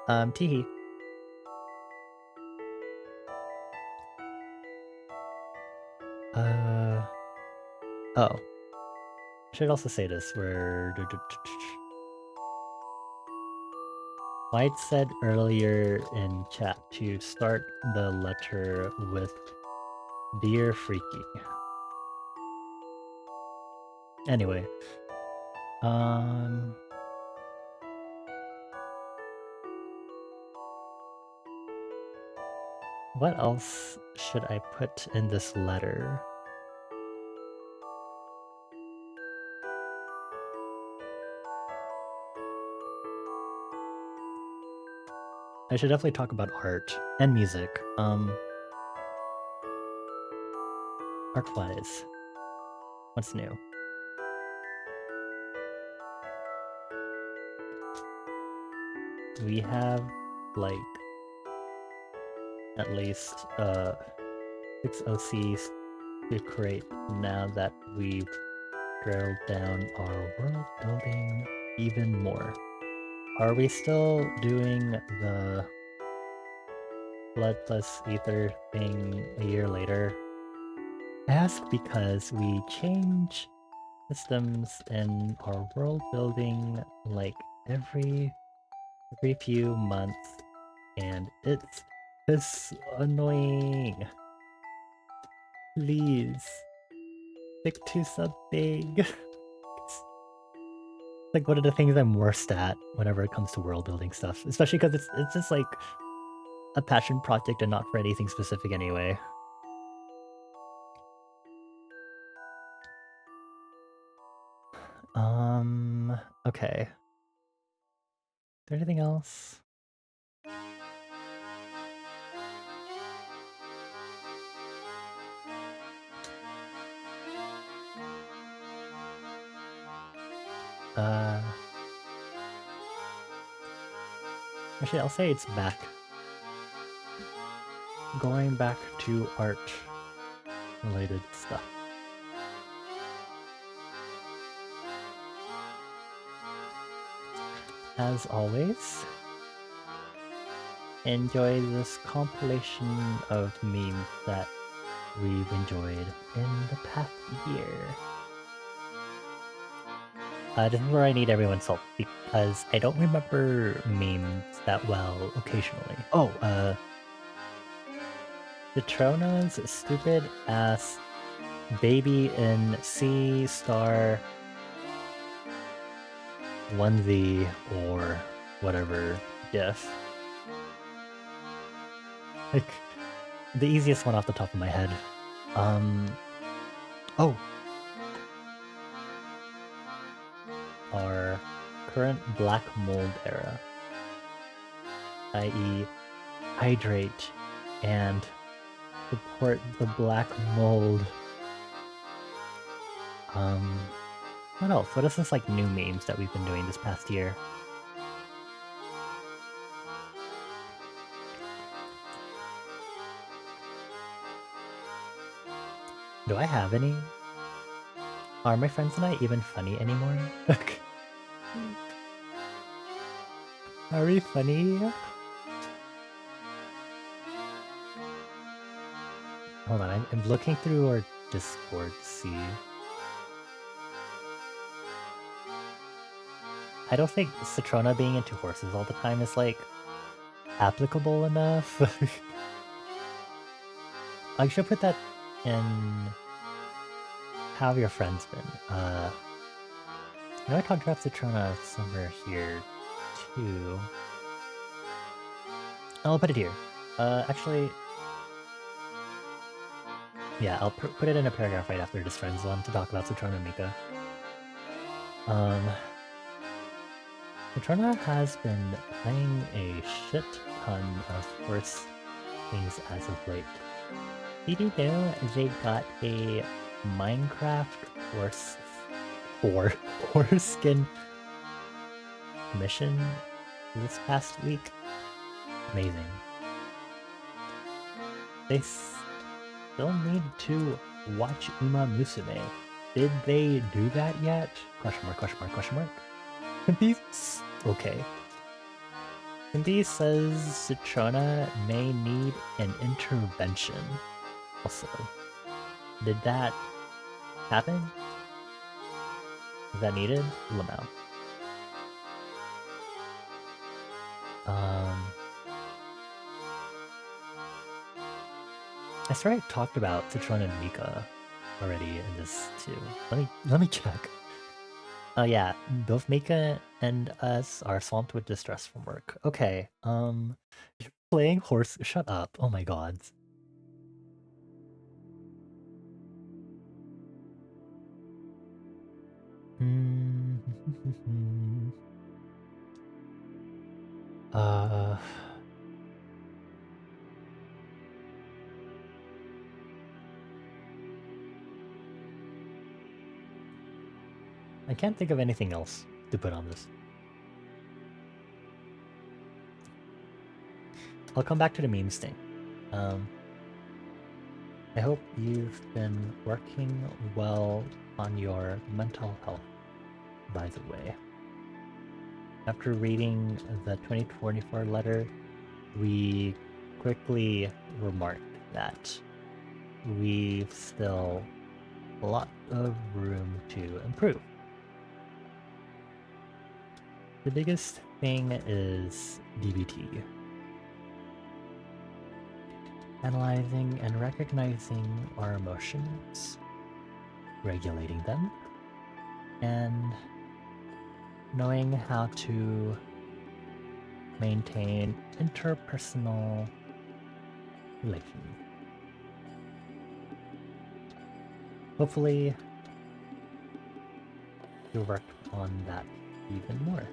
Teehee. Oh. I should also say this, where White said earlier in chat to start the letter with Dear Freaky. Anyway. What else should I put in this letter? I should definitely talk about art and music. Art-wise, what's new? We have, like, at least 6 OCs to create now that we've drilled down our world building even more. Are we still doing the Blood plus Ether thing a year later? I ask because we change systems in our world building like every few months, and it's annoying. Please stick to something. It's like one of the things I'm worst at whenever it comes to world building stuff, especially because it's just like a passion project and not for anything specific anyway. Okay. Is there anything else? Actually, I'll say it's back. Going back to art-related stuff. as always, enjoy this compilation of memes that we've enjoyed in the past year. This is where I need everyone's help, because I don't remember memes that well occasionally. Oh, Citrona's stupid ass baby in C star onesie or whatever gif. Like, the easiest one off the top of my head. Oh! Our current black mold era. I.e. hydrate and support the black mold. What else? What is this like new memes that we've been doing this past year? Do I have any? Are my friends and I even funny anymore? Are we funny? Hold on, I'm looking through our Discord to see. I don't think Citrona being into horses all the time is like applicable enough. I should put that in how have your friends been? I know I talked about Citrona somewhere here too. I'll put it here. Actually, yeah, I'll put it in a paragraph right after this friends one to talk about Citrona and Mika. Citrona has been playing a shit ton of horse things as of late. Did you know they got a Minecraft horse skin mission this past week? Amazing. They still need to watch Uma Musume. Did they do that yet? Question mark, question mark, question mark. Okay. Cindy says Citrona may need an intervention. Also, did that happen? Is that needed? Lamau. I swear I talked about Citrona and Mika already in this too. Let me check. Yeah, both Mika and us are swamped with distress from work. Okay, you're playing horse. Shut up. Oh my god. I can't think of anything else to put on this. I'll come back to the memes thing. I hope you've been working well on your mental health, by the way. After reading the 2024 letter, we quickly remarked that we've still a lot of room to improve. The biggest thing is DBT. Analyzing and recognizing our emotions, regulating them, and knowing how to maintain interpersonal relations. Hopefully, you'll work on that even more.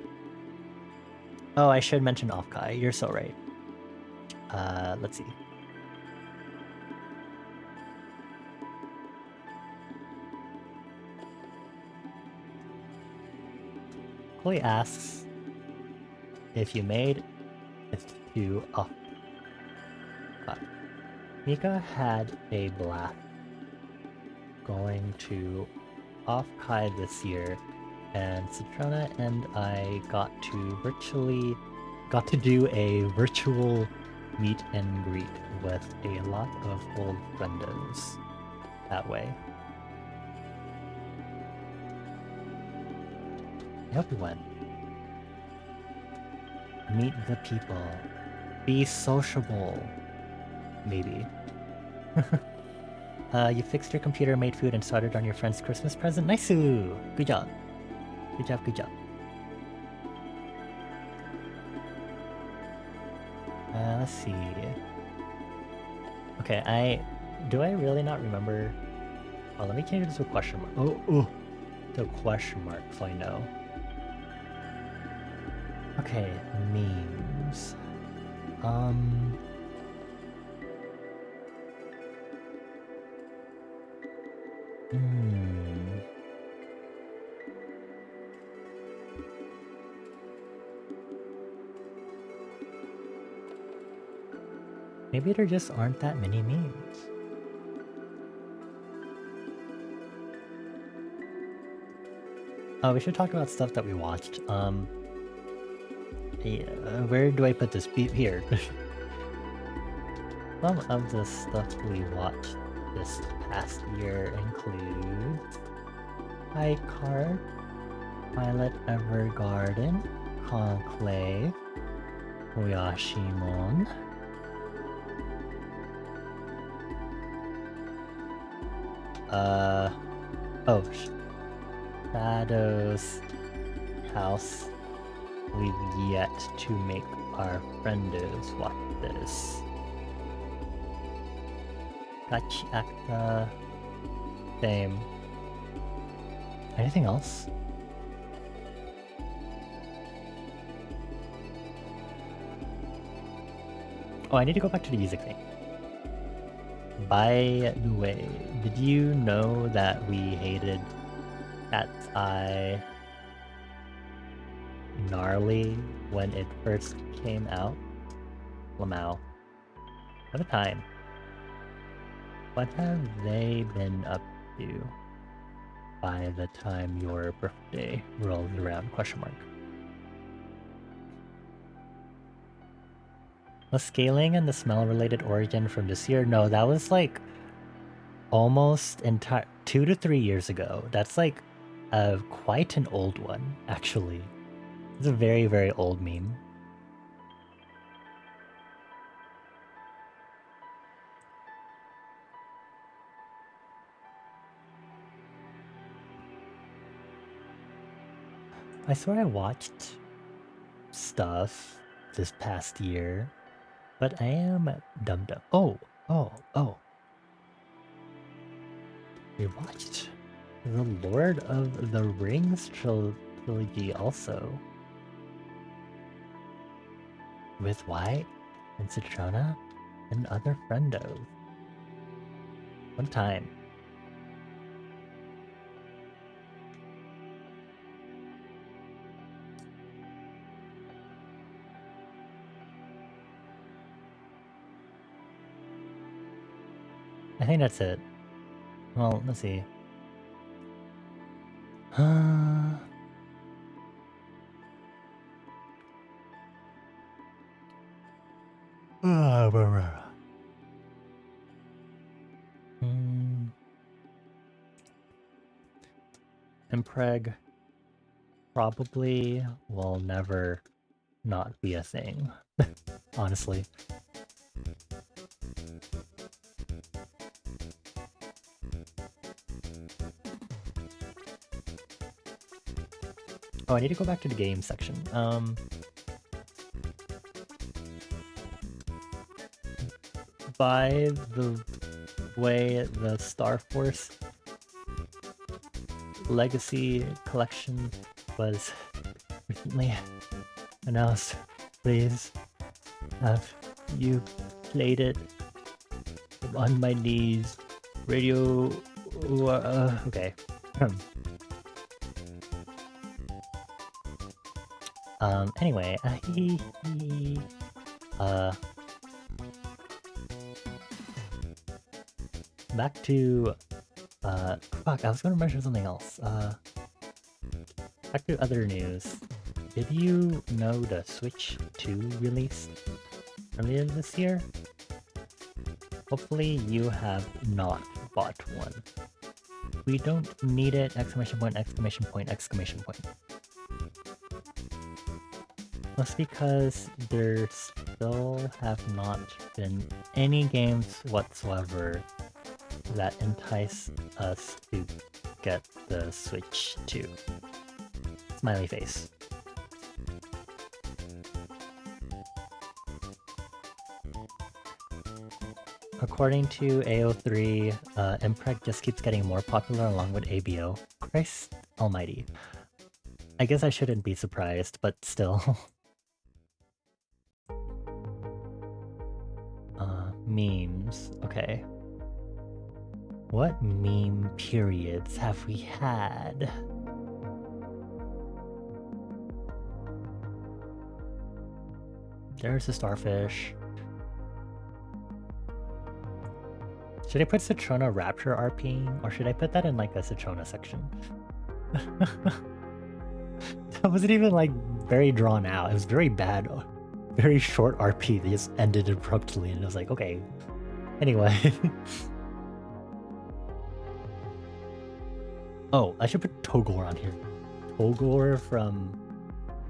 Oh, I should mention Offkai. You're so right. Let's see. Chloe asks if you made it to Offkai. Mika had a blast going to Offkai this year and Citrona and I got to do a virtual meet and greet with a lot of old friendos that way. I hope you went. Meet the people. Be sociable. Maybe. You fixed your computer, made food, and started on your friend's Christmas present? Nice-oo! Good job. Good job, good job. Let's see. Okay, do I really not remember? Oh, let me change it to a question mark. Oh, to a question mark so I know. Okay, memes. Maybe there just aren't that many memes. Oh, we should talk about stuff that we watched. Yeah, where do I put this? Here. Some of the stuff we watched this past year includes iCard, Violet Evergarden, Conclave, Oyashimon, oh, Shadow's House. We've yet to make our friendos watch this. Gachi Acta. Same. Anything else? Oh, I need to go back to the music thing. By the way, did you know that we hated Cat's Eye gnarly when it first came out? Lamau. What a time. What have they been up to by the time your birthday rolls around? Question mark. Was scaling and the smell related origin from this year? No, that was like almost 2 to 3 years ago. That's like quite an old one, actually. It's a very, very old meme. I swear I watched stuff this past year, but I am dumb. Oh. We watched the Lord of the Rings trilogy also. With White and Citrona and other friendos. One time. I think that's it. Well, let's see. Impreg probably will never not be a thing, honestly. Oh, I need to go back to the game section. By the way, the Star Force Legacy Collection was recently announced. Please, have you played it? I'm on my knees. Radio... okay. Anyway, back to, fuck, I was gonna mention something else. Back to other news. Did you know the Switch 2 released earlier this year? Hopefully you have not bought one. We don't need it! Exclamation point, exclamation point, exclamation point. That's because there still have not been any games whatsoever that entice us to get the Switch 2. Smiley face. According to AO3, Impreg just keeps getting more popular along with ABO. Christ almighty. I guess I shouldn't be surprised, but still. Memes. Okay. What meme periods have we had? There's a starfish. Should I put Citrona Rapture RPing, or should I put that in like a Citrona section? That wasn't even like very drawn out. It was very bad, very short RP that just ended abruptly, and I was like, okay. Anyway. Oh, I should put Togor on here. Togor from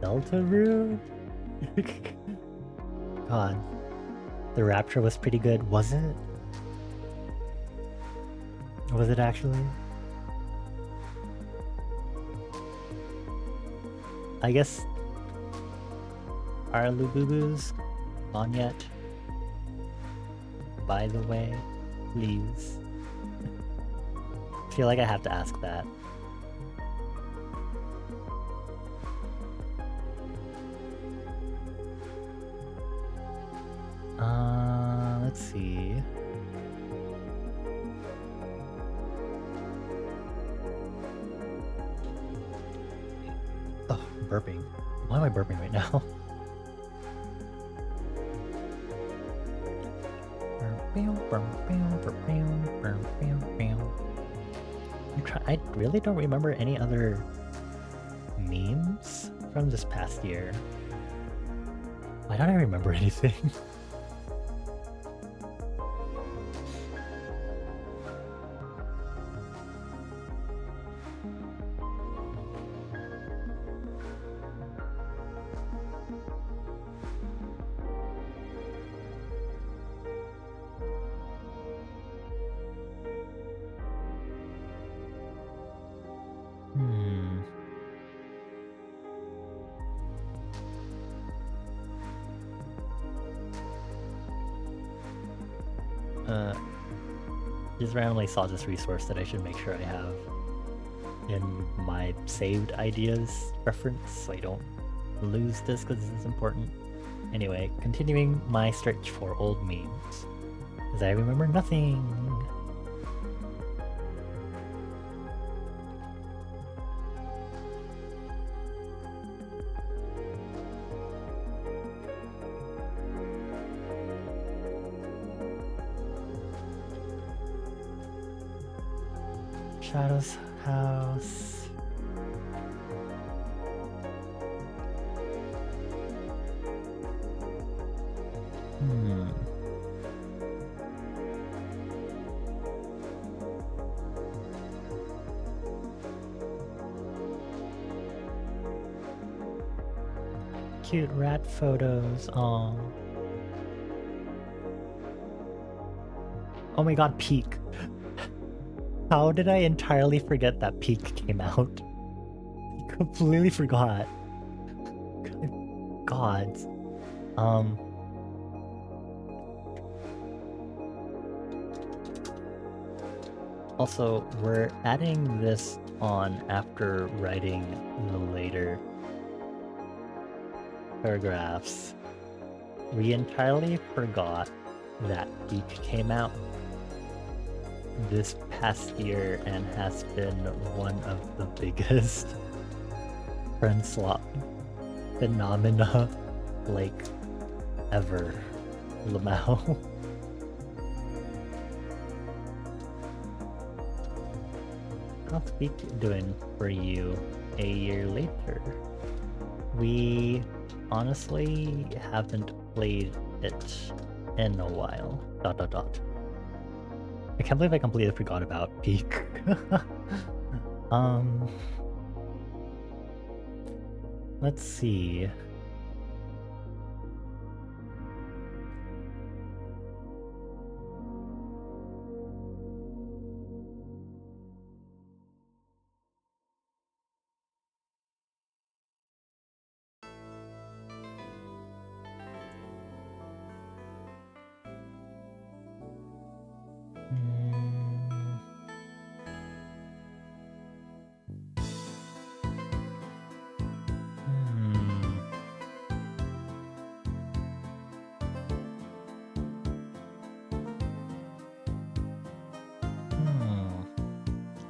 Deltarune? God. The Rapture was pretty good, was it? Was it actually? I guess... Are Lububus on yet? By the way, please. I feel like I have to ask that. Let's see. Oh, burping. Why am I burping right now? I really don't remember any other memes from this past year. Why don't I remember anything? Just randomly saw this resource that I should make sure I have in my saved ideas reference so I don't lose this because this is important. Anyway, continuing my search for old memes, because I remember nothing. Shadow's house. Cute rat photos. Aw. Oh my god, Peak. How did I entirely forget that Peak came out? Completely forgot. Good gods. Also, we're adding this on after writing the later paragraphs. We entirely forgot that Peak came out this past year and has been one of the biggest friend swap phenomena like ever. Lamau. How's Peak doing for you? a year later. We honestly haven't played it in a while. ... I can't believe I completely forgot about Peak. Let's see.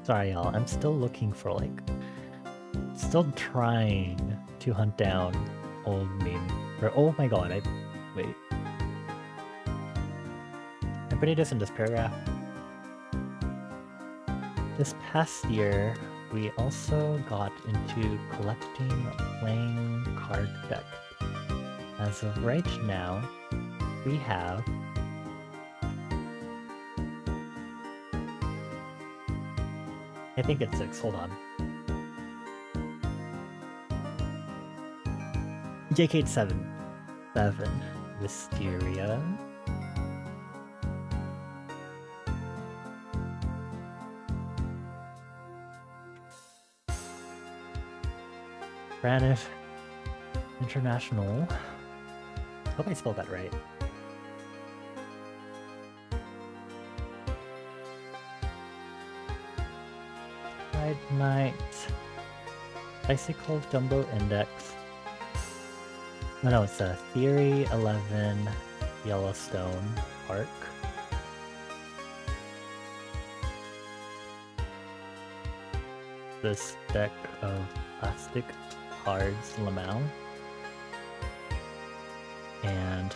Sorry, y'all. I'm still looking for, like... Still trying to hunt down old meme. Or, oh my god, wait. I'm putting this in this paragraph. This past year, we also got into collecting playing card deck. As of right now, we have... I think it's 6, hold on. JK 7. Wisteria. Braniff International. Hope I spelled that right. Pride Night. Bicycle Jumbo Index. No, it's a Theory 11 Yellowstone Park. This deck of plastic cards, Lamau. And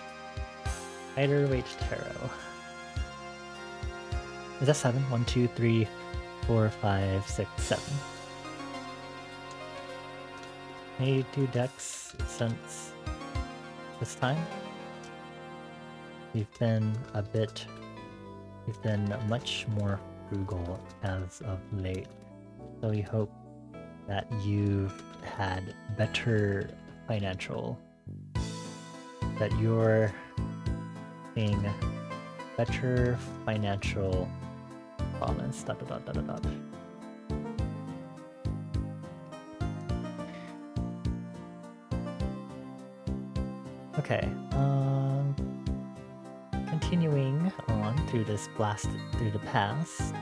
Spiderweight Tarot. Is that 7? 1, 2, 3, 4, 5, 6, 7. Made 2 decks since this time. We've been much more frugal as of late. So we hope that you've had better financial, that you're seeing better financial promise. ... Okay, continuing on through this blast through the past.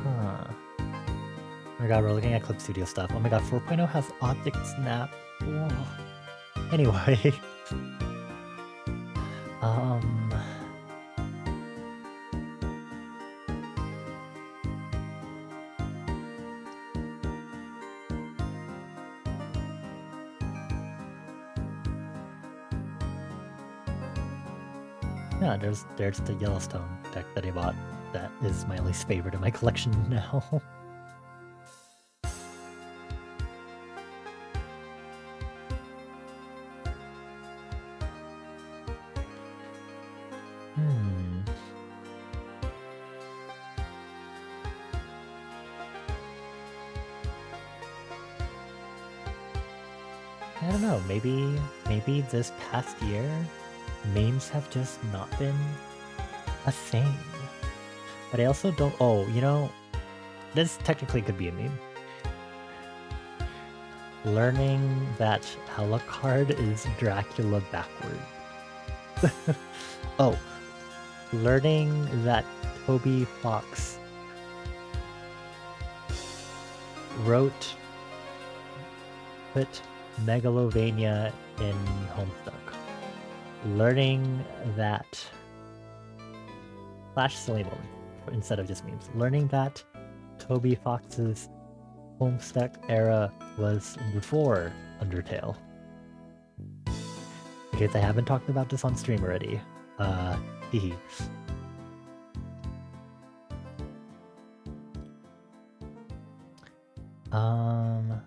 Oh my god, we're looking at Clip Studio stuff. Oh my god, 4.0 has Optic Snap. Whoa. Anyway. Yeah, there's the Yellowstone deck that I bought. That is my least favorite in my collection now. I don't know, maybe this past year, memes have just not been a thing. But I also don't... Oh, you know, this technically could be a meme. Learning that Alucard is Dracula backward. Oh, learning that Toby Fox put Megalovania in Homestuck. Learning that Flash Silly Moment instead of just memes. Learning that Toby Fox's Homestuck era was before Undertale. Because I haven't talked about this on stream already. Hehe. Um...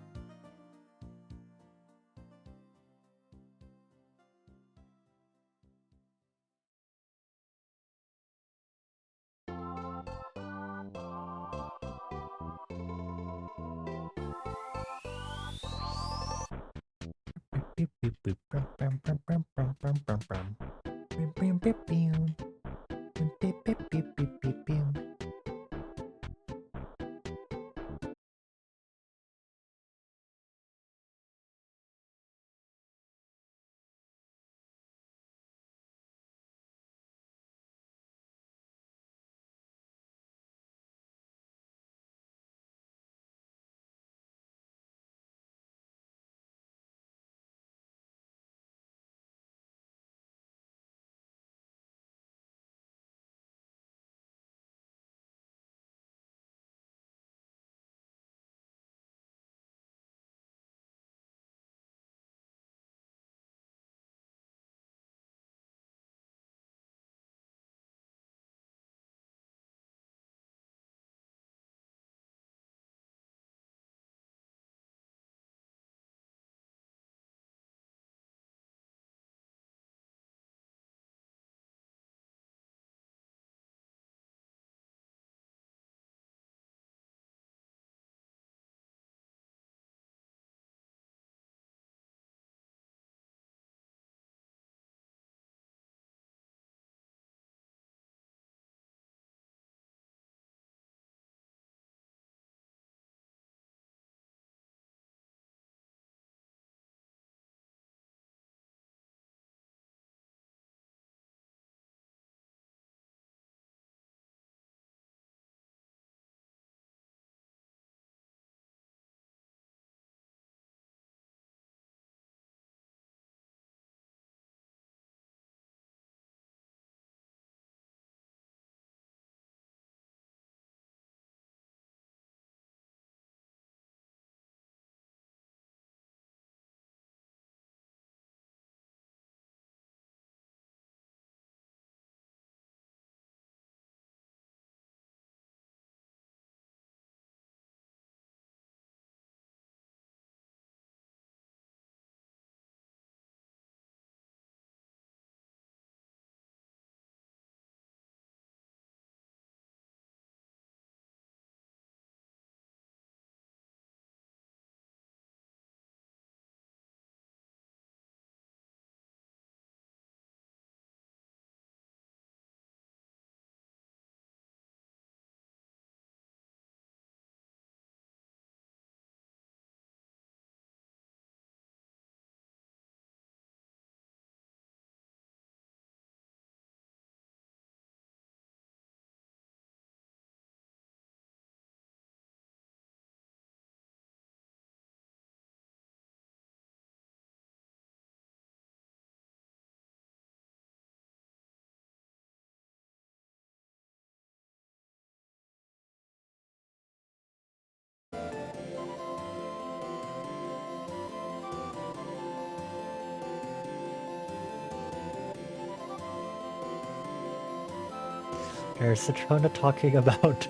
There's Citrona talking about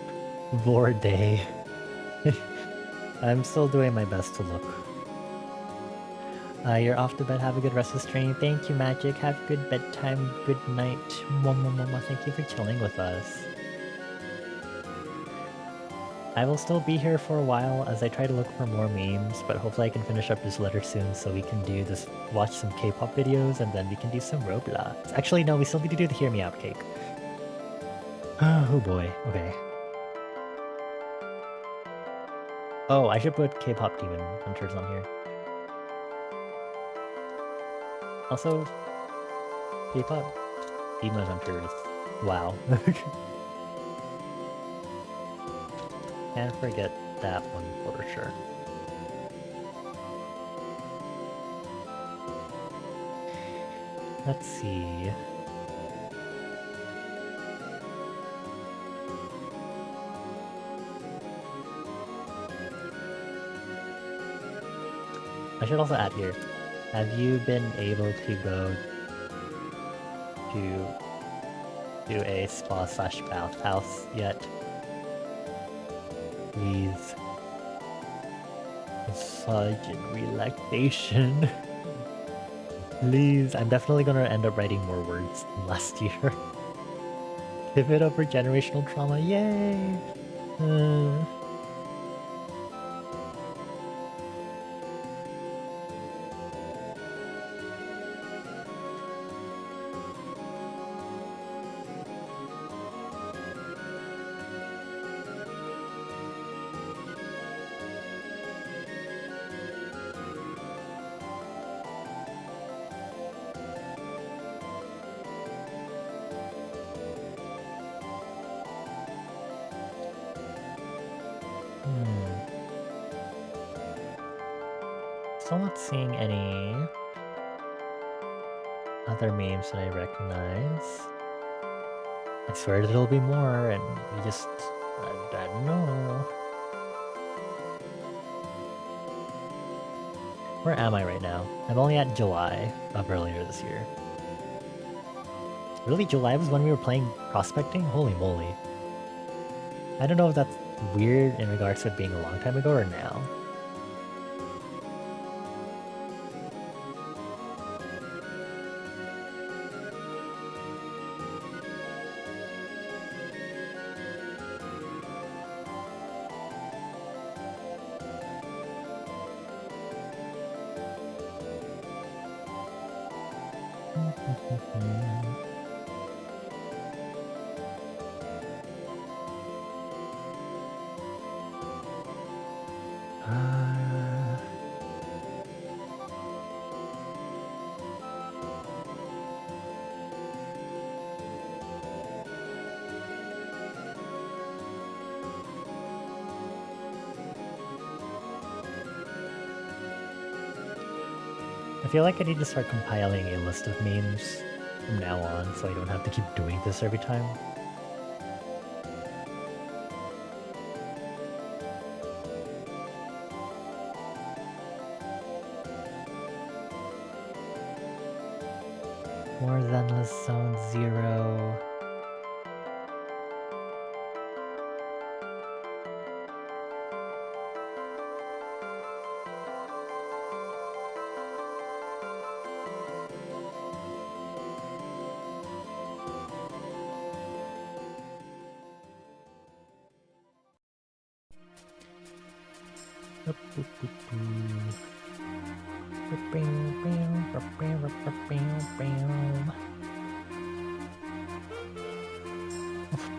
Vorday. I'm still doing my best to look. You're off to bed. Have a good rest of the stream. Thank you, Magic. Have a good bedtime. Good night. Mwah. Thank you for chilling with us. I will still be here for a while as I try to look for more memes, but hopefully I can finish up this letter soon so we can do this, watch some K-pop videos, and then we can do some Roblox. Actually, no, we still need to do the Hear Me Out cake. Oh boy, okay. Oh, I should put K-pop Demon Hunters on here. Also, K-pop Demon Hunters. Wow. Can't forget that one for sure. Let's see. I should also add here, have you been able to go to a spa/bathhouse yet? Please. Massage and relaxation. Please, I'm definitely gonna end up writing more words than last year. Give it up for generational trauma, yay! Still not seeing any other memes that I recognize. I swear there'll be more, and we just... I don't know. Where am I right now? I'm only at July of earlier this year. Really? July was when we were playing prospecting? Holy moly. I don't know if that's weird in regards to it being a long time ago or now. I feel like I need to start compiling a list of memes from now on so I don't have to keep doing this every time. More than the zone 0.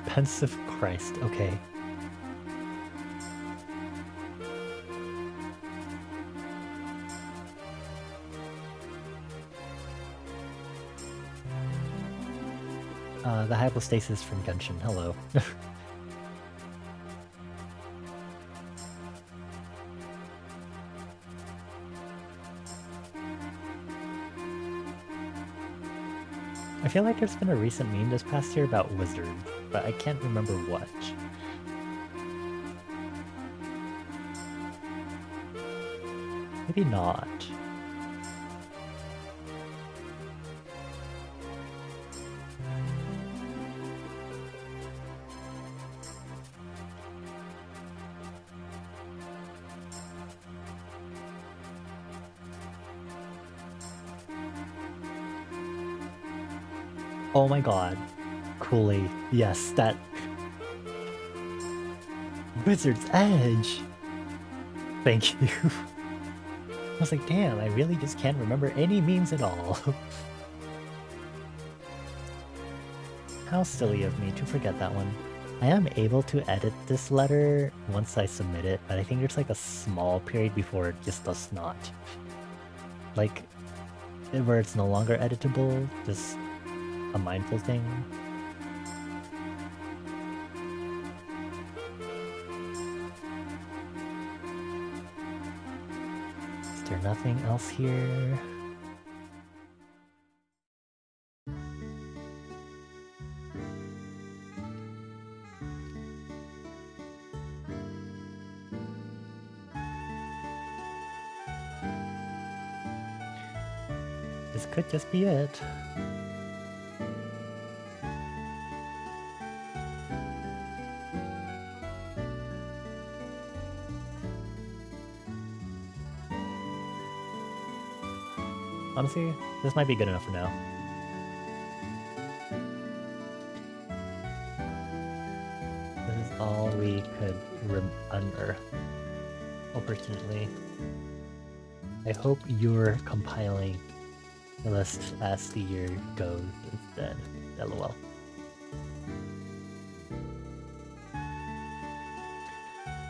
Pensive Christ, okay. The hypostasis from Genshin, hello. I feel like there's been a recent meme this past year about wizards, but I can't remember what. Maybe not. Oh my god. Coolly. Yes, that... Wizard's Edge! Thank you. I was like, damn, I really just can't remember any memes at all. How silly of me to forget that one. I am able to edit this letter once I submit it, but I think there's like a small period before it just does not. Like, where it's no longer editable, just a mindful thing. Is there nothing else here? This could just be it. Honestly, this might be good enough for now. This is all we could unearth. Unfortunately. I hope you're compiling the list as the year goes instead. LOL.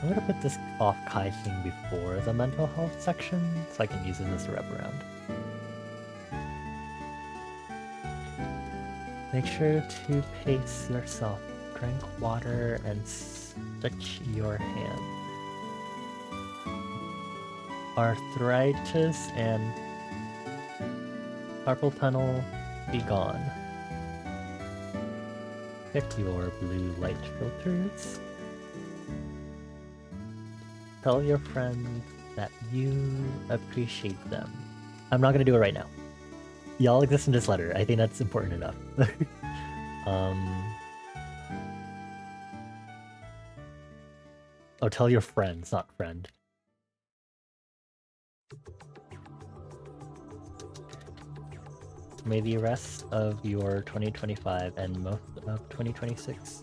I'm gonna put this off Kai thing before the mental health section so I can use it as a wraparound. Make sure to pace yourself. Drink water and stretch your hand. Arthritis and carpal tunnel be gone. Pick your blue light filters. Tell your friends that you appreciate them. I'm not gonna do it right now. Y'all exist in this letter. I think that's important enough. Oh, tell your friends, not friend. May the rest of your 2025 and most of 2026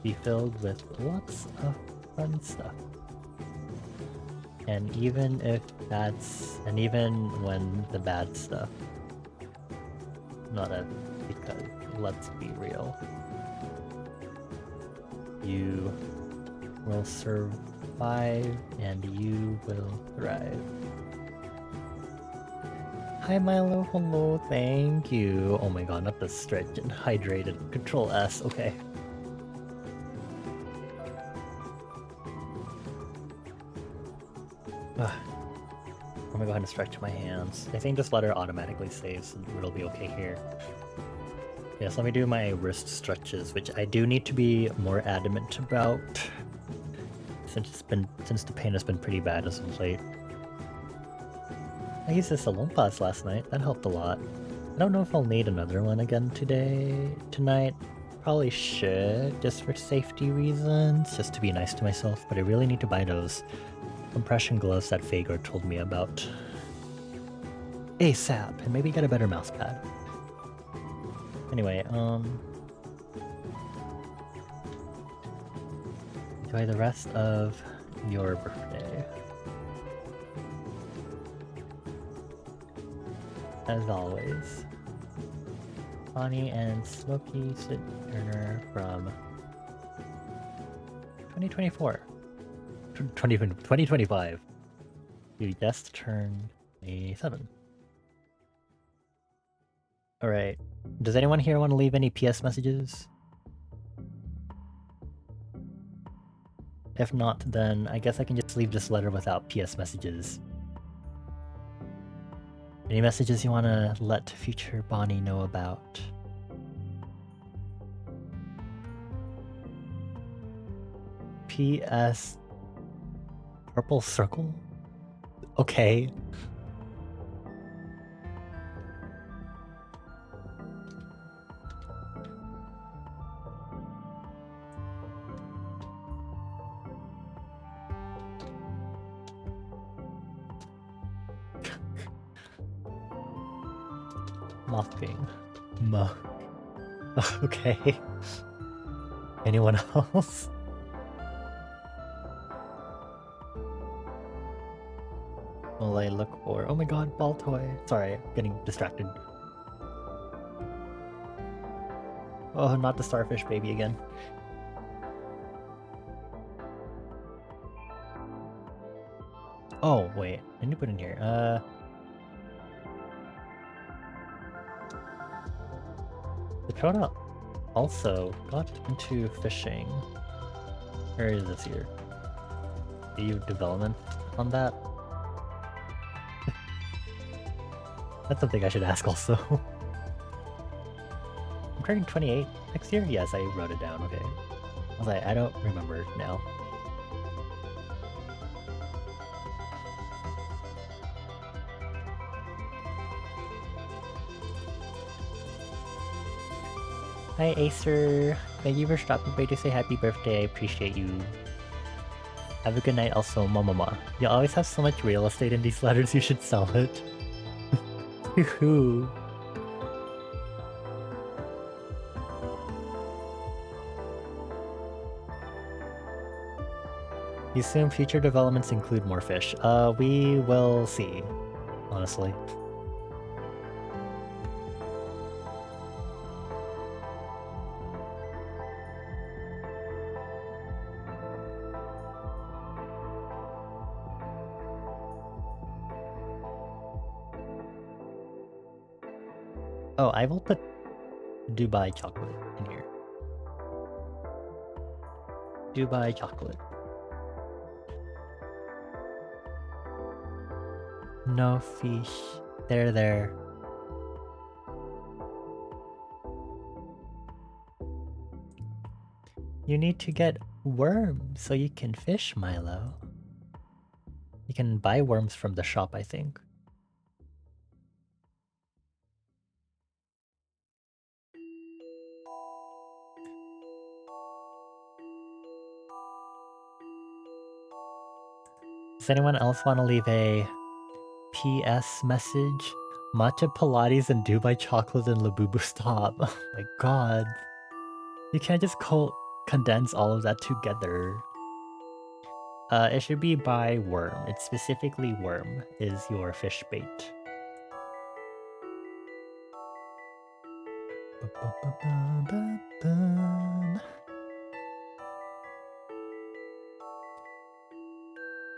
be filled with lots of fun stuff. And even when the bad stuff, because let's be real, you will survive and you will thrive. Hi Milo, hello, thank you. Oh my god, not the stretch and hydrated. Control S, okay. I'm gonna go ahead and stretch my hands. I think this letter automatically saves and it'll be okay here. Yes, let me do my wrist stretches, which I do need to be more adamant about since the pain has been pretty bad as of late. I used this Salompas last night, that helped a lot. I don't know if I'll need another one again tonight. Probably should, just for safety reasons, just to be nice to myself, but I really need to buy those compression gloves that Fagor told me about ASAP, and maybe get a better mouse pad. Anyway, enjoy the rest of your birthday. As always, Bonnie and Smokey Sidner from 2024. 2025. You just turned 27. Alright. Does anyone here want to leave any PS messages? If not, then I guess I can just leave this letter without PS messages. Any messages you want to let future Bonnie know about? PS purple circle? Okay. Mopping. Okay. Anyone else? Will I look for? Oh my god, ball toy. Sorry, getting distracted. Oh, not the starfish baby again. Oh, wait. I need to put in here. The Chona also got into fishing. Where is this here? Do you have development on that? That's something I should ask also. I'm turning 28 next year? Yes, I wrote it down, okay. I was like, I don't remember now. Hi Acer, thank you for stopping by to say happy birthday, I appreciate you. Have a good night also, Momoma. You always have so much real estate in these letters, you should sell it. Woohoo! You assume future developments include more fish. We will see, honestly. Oh, I will put Dubai chocolate in here. Dubai chocolate. No fish. There. You need to get worms so you can fish, Milo. You can buy worms from the shop, I think. Does anyone else want to leave a PS message? Matcha Pilates and Dubai chocolate and Labubu stop. Oh my god. You can't just condense all of that together. It should be by worm. It's specifically worm is your fish bait.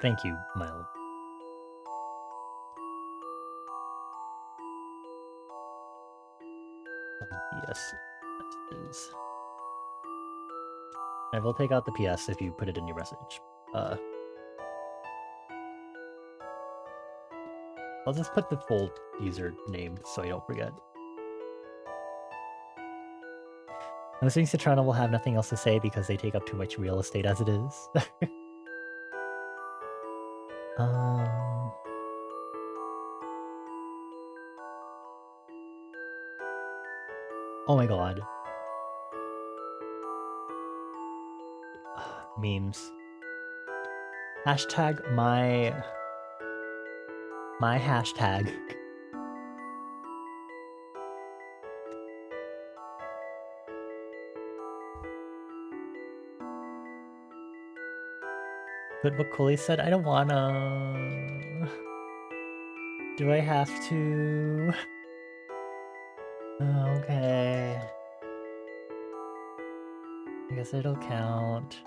Thank you, Milo. Yes. I will take out the PS if you put it in your message. I'll just put the full username so I don't forget. I'm assuming Citrona will have nothing else to say because they take up too much real estate as it is. Oh my god. Memes. Hashtag my hashtag. But what Coley said, I don't wanna... Do I have to? Okay. I guess it'll count.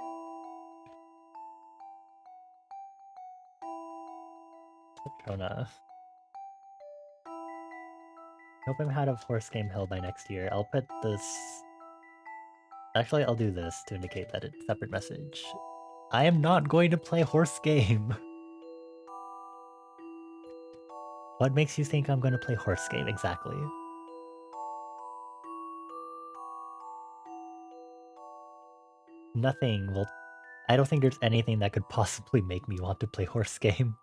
Citrona. I hope I'm out of Horse Game Hill by next year. I'll put this... Actually, I'll do this to indicate that it's a separate message. I am not going to play Horse Game. What makes you think I'm going to play Horse Game exactly? Nothing will... I don't think there's anything that could possibly make me want to play Horse Game.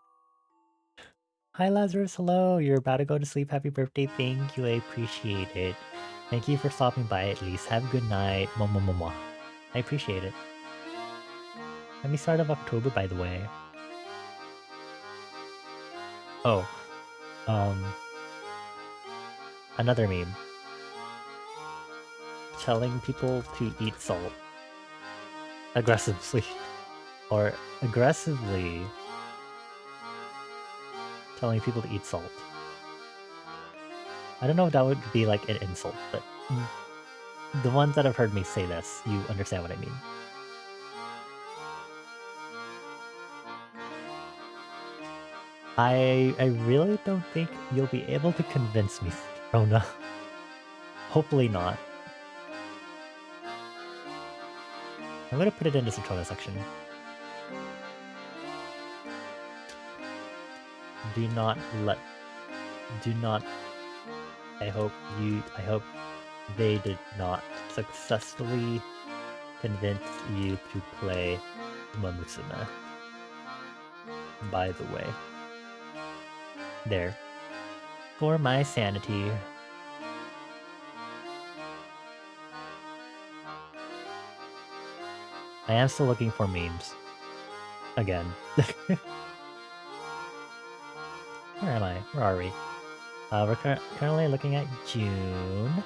Hi Lazarus, hello! You're about to go to sleep. Happy birthday, thank you, I appreciate it. Thank you for stopping by at least. Have a good night. Mwah. I appreciate it. Happy start of October, by the way. Oh. Another meme. Telling people to eat salt. Aggressively. Or aggressively telling people to eat salt. I don't know if that would be like an insult, but the ones that have heard me say this, you understand what I mean. I really don't think you'll be able to convince me, Rona. Hopefully not. I'm gonna put it in the Citrona section. Do not... I hope they did not successfully convince you to play Mamusume. By the way. There. For my sanity. I am still looking for memes. again. Where am I? Where are we? We're currently looking at June.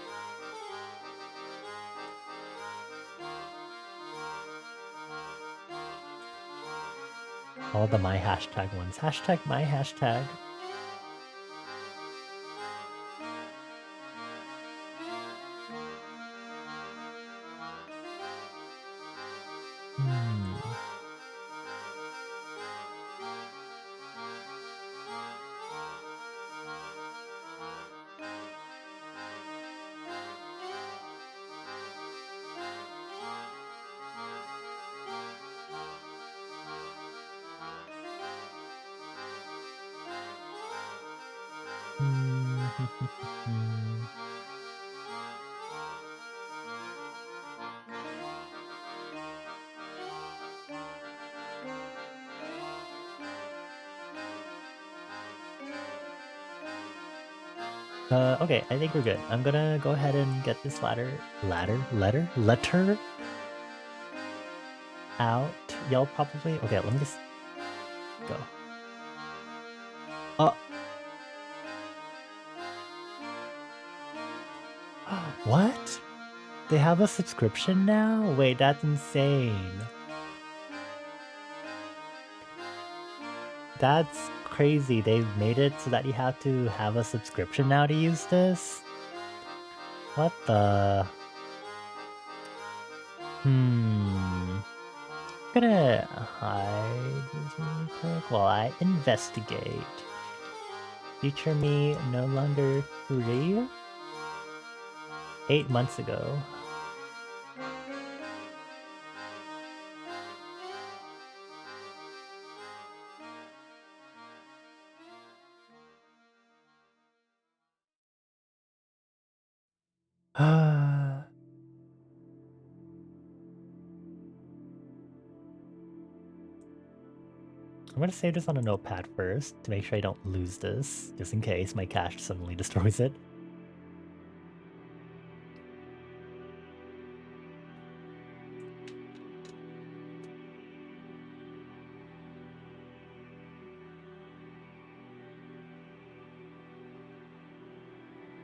All the my hashtag ones. Hashtag my hashtag. Okay, I think we're good. I'm gonna go ahead and get this letter out. Y'all probably... Okay, let me just go. Oh. What? They have a subscription now? Wait, that's insane. That's crazy. They've made it so that you have to have a subscription now to use this? What the... I'm gonna hide this really quick while I investigate. Future me no longer free? 8 months ago. I'm gonna save this on a notepad first to make sure I don't lose this, just in case my cache suddenly destroys it.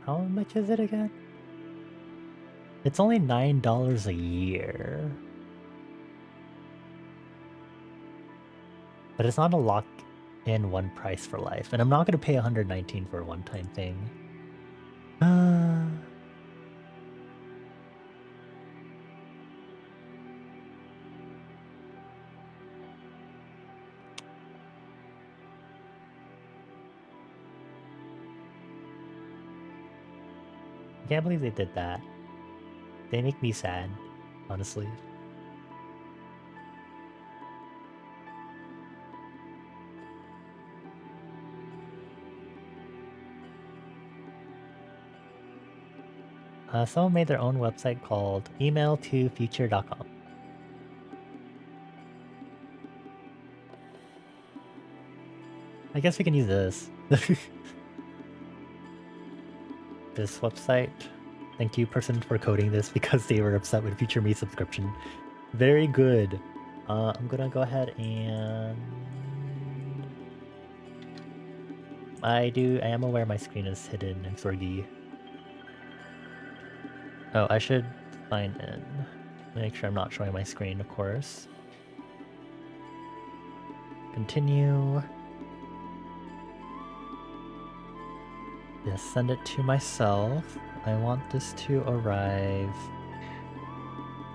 How much is it again? It's only $9 a year. But it's not a lock-in one price for life, and I'm not gonna pay $119 for a one-time thing. I can't believe they did that. They make me sad, honestly. Someone made their own website called emailtofuture.com. I guess we can use this. This website. Thank you, person, for coding this because they were upset with Future Me subscription. Very good. I'm gonna go ahead and... I am aware my screen is hidden. I'm sorry. Oh, I should sign in. Make sure I'm not showing my screen, of course. Continue. Yes, send it to myself. I want this to arrive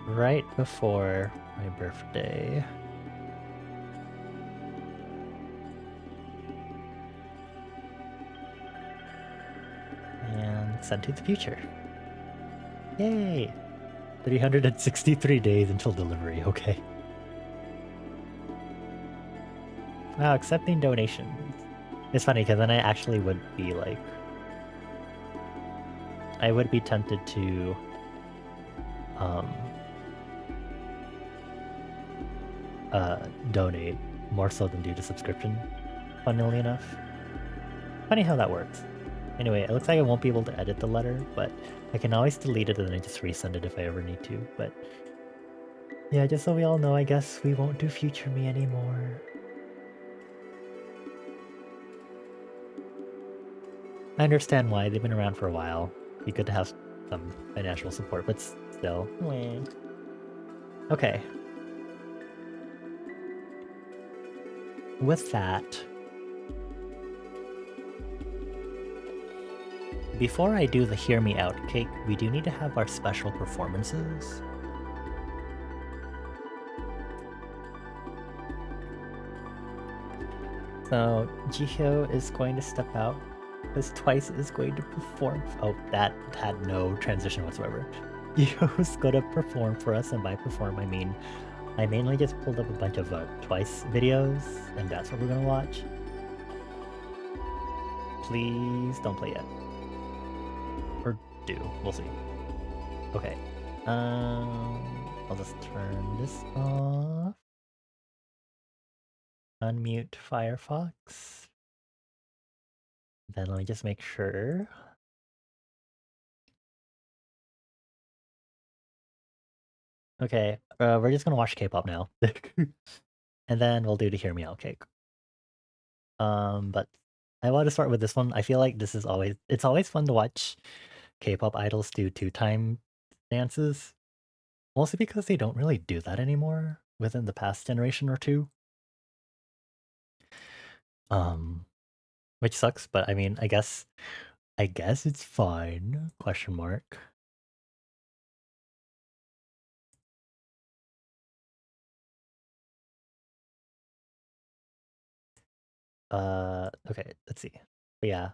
right before my birthday. And send to the future. Yay! 363 days until delivery, okay. Wow, accepting donations. It's funny because then I actually would be like... I would be tempted to... donate more so than do the subscription, funnily enough. Funny how that works. Anyway, it looks like I won't be able to edit the letter, but I can always delete it and then I just resend it if I ever need to, but Yeah, just so we all know, I guess we won't do Future Me anymore. I understand why, they've been around for a while. Be good to have some financial support, but still. Meh. Okay. With that, before I do the Hear Me Out cake, we do need to have our special performances. So Jihyo is going to step out, because Twice is going to perform. Oh, that had no transition whatsoever. Jihyo's gonna perform for us, and by perform I mean I mainly just pulled up a bunch of Twice videos, and that's what we're gonna watch. Please don't play yet. Or do, we'll see. Okay. I'll just turn this off. Unmute Firefox. Then let me just make sure. Okay, we're just gonna watch K-pop now. And then we'll do the Hear Me Out cake. But I want to start with this one. I feel like this is it's always fun to watch K-pop idols do two-time dances. Mostly because they don't really do that anymore within the past generation or two. Which sucks, but I mean, I guess it's fine. Question mark. Okay, let's see. But yeah.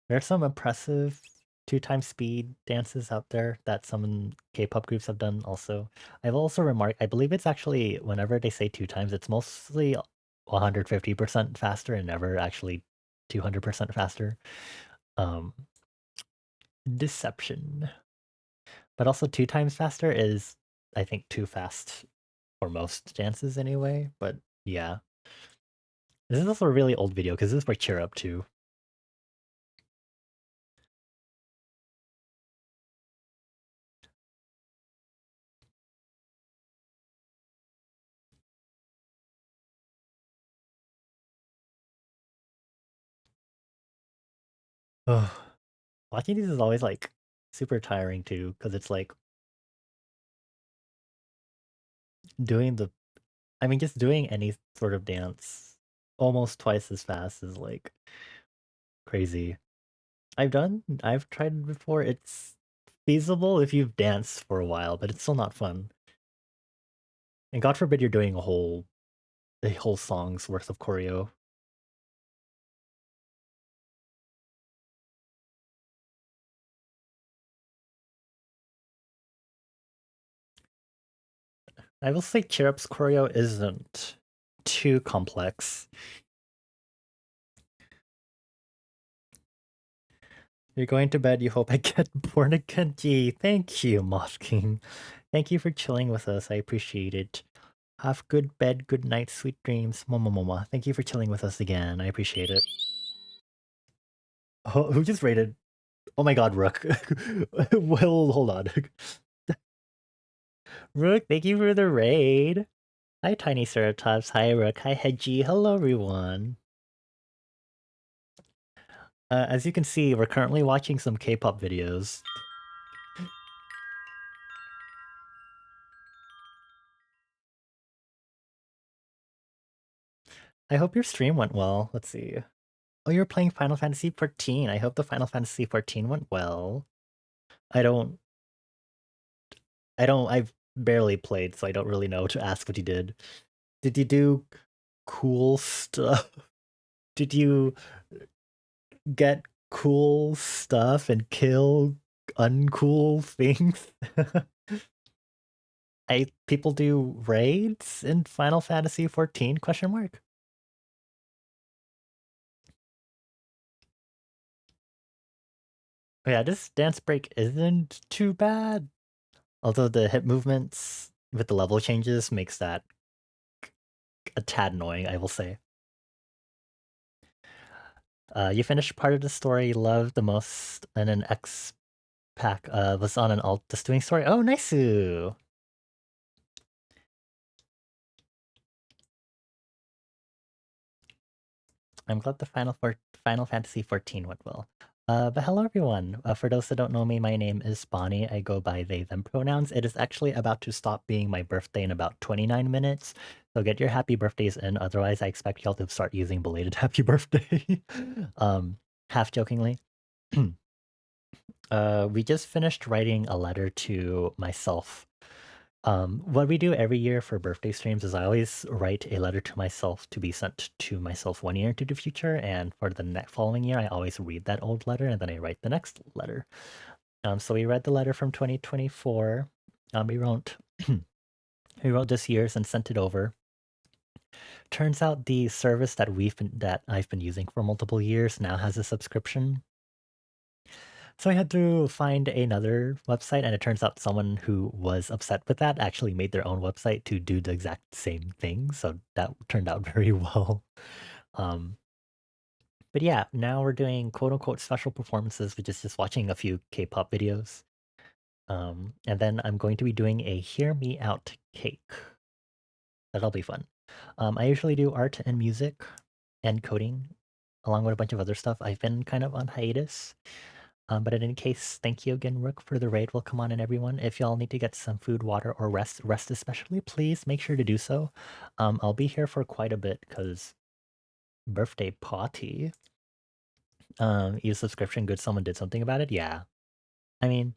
There's some impressive two-time speed dances out there that some K-pop groups have done also. I've also remarked, I believe it's actually, whenever they say two times, it's mostly 150% faster and never actually 200% faster. Deception. But also two times faster is, I think, too fast for most dances anyway, but yeah. This is also a really old video, because this is for Cheer Up too. Ugh. Watching these is always like super tiring too, because it's like doing just doing any sort of dance almost twice as fast is like crazy. I've tried it before. It's feasible if you've danced for a while, but it's still not fun. And God forbid you're doing a whole song's worth of choreo. I will say Cheer Up's choreo isn't too complex. You're going to bed, you hope I get born again. Gee, thank you, Moth King. Thank you for chilling with us. I appreciate it. Have good bed, good night, sweet dreams. Momo. Thank you for chilling with us again. I appreciate it. Oh, who just raided? Oh my god, Rook. Well, hold on. Rook, thank you for the raid. Hi, Tiny Ceratops. Hi, Rook. Hi, Hedgie. Hello, everyone. As you can see, we're currently watching some K-pop videos. I hope your stream went well. Let's see. Oh, you're playing Final Fantasy XIV. I hope the Final Fantasy XIV went well. I've barely played, so I don't really know to ask what you did. Did you do cool stuff? Did you get cool stuff and kill uncool things? People do raids in Final Fantasy XIV? Question mark. Oh yeah, this dance break isn't too bad. Although the hip movements with the level changes makes that a tad annoying, I will say. You finished part of the story you loved the most, and an X pack was on an alt just doing story. Oh, nice! I'm glad the Final Fantasy 14 went well. But hello everyone. For those that don't know me, my name is Bonnie. I go by they them pronouns. It is actually about to stop being my birthday in about 29 minutes. So get your happy birthdays in. Otherwise, I expect y'all to start using belated happy birthday. um, half jokingly. We just finished writing a letter to myself. What we do every year for birthday streams is I always write a letter to myself to be sent to myself 1 year into the future, and for the next following year, I always read that old letter and then I write the next letter. So we read the letter from 2024. We wrote we wrote this year's and sent it over. Turns out the service that I've been using for multiple years now has a subscription. So I had to find another website, and it turns out someone who was upset with that actually made their own website to do the exact same thing. So that turned out very well. Um, but yeah, now we're doing quote unquote special performances, which is just watching a few K-pop videos. And then I'm going to be doing a Hear Me Out cake. That'll be fun. I usually do art and music and coding, along with a bunch of other stuff. I've been kind of on hiatus. But in any case, thank you again, Rook, for the raid. Welcome on in, everyone. If y'all need to get some food, water, or rest especially, please make sure to do so. I'll be here for quite a bit because birthday party. Use subscription good. Someone did something about it. Yeah. I mean,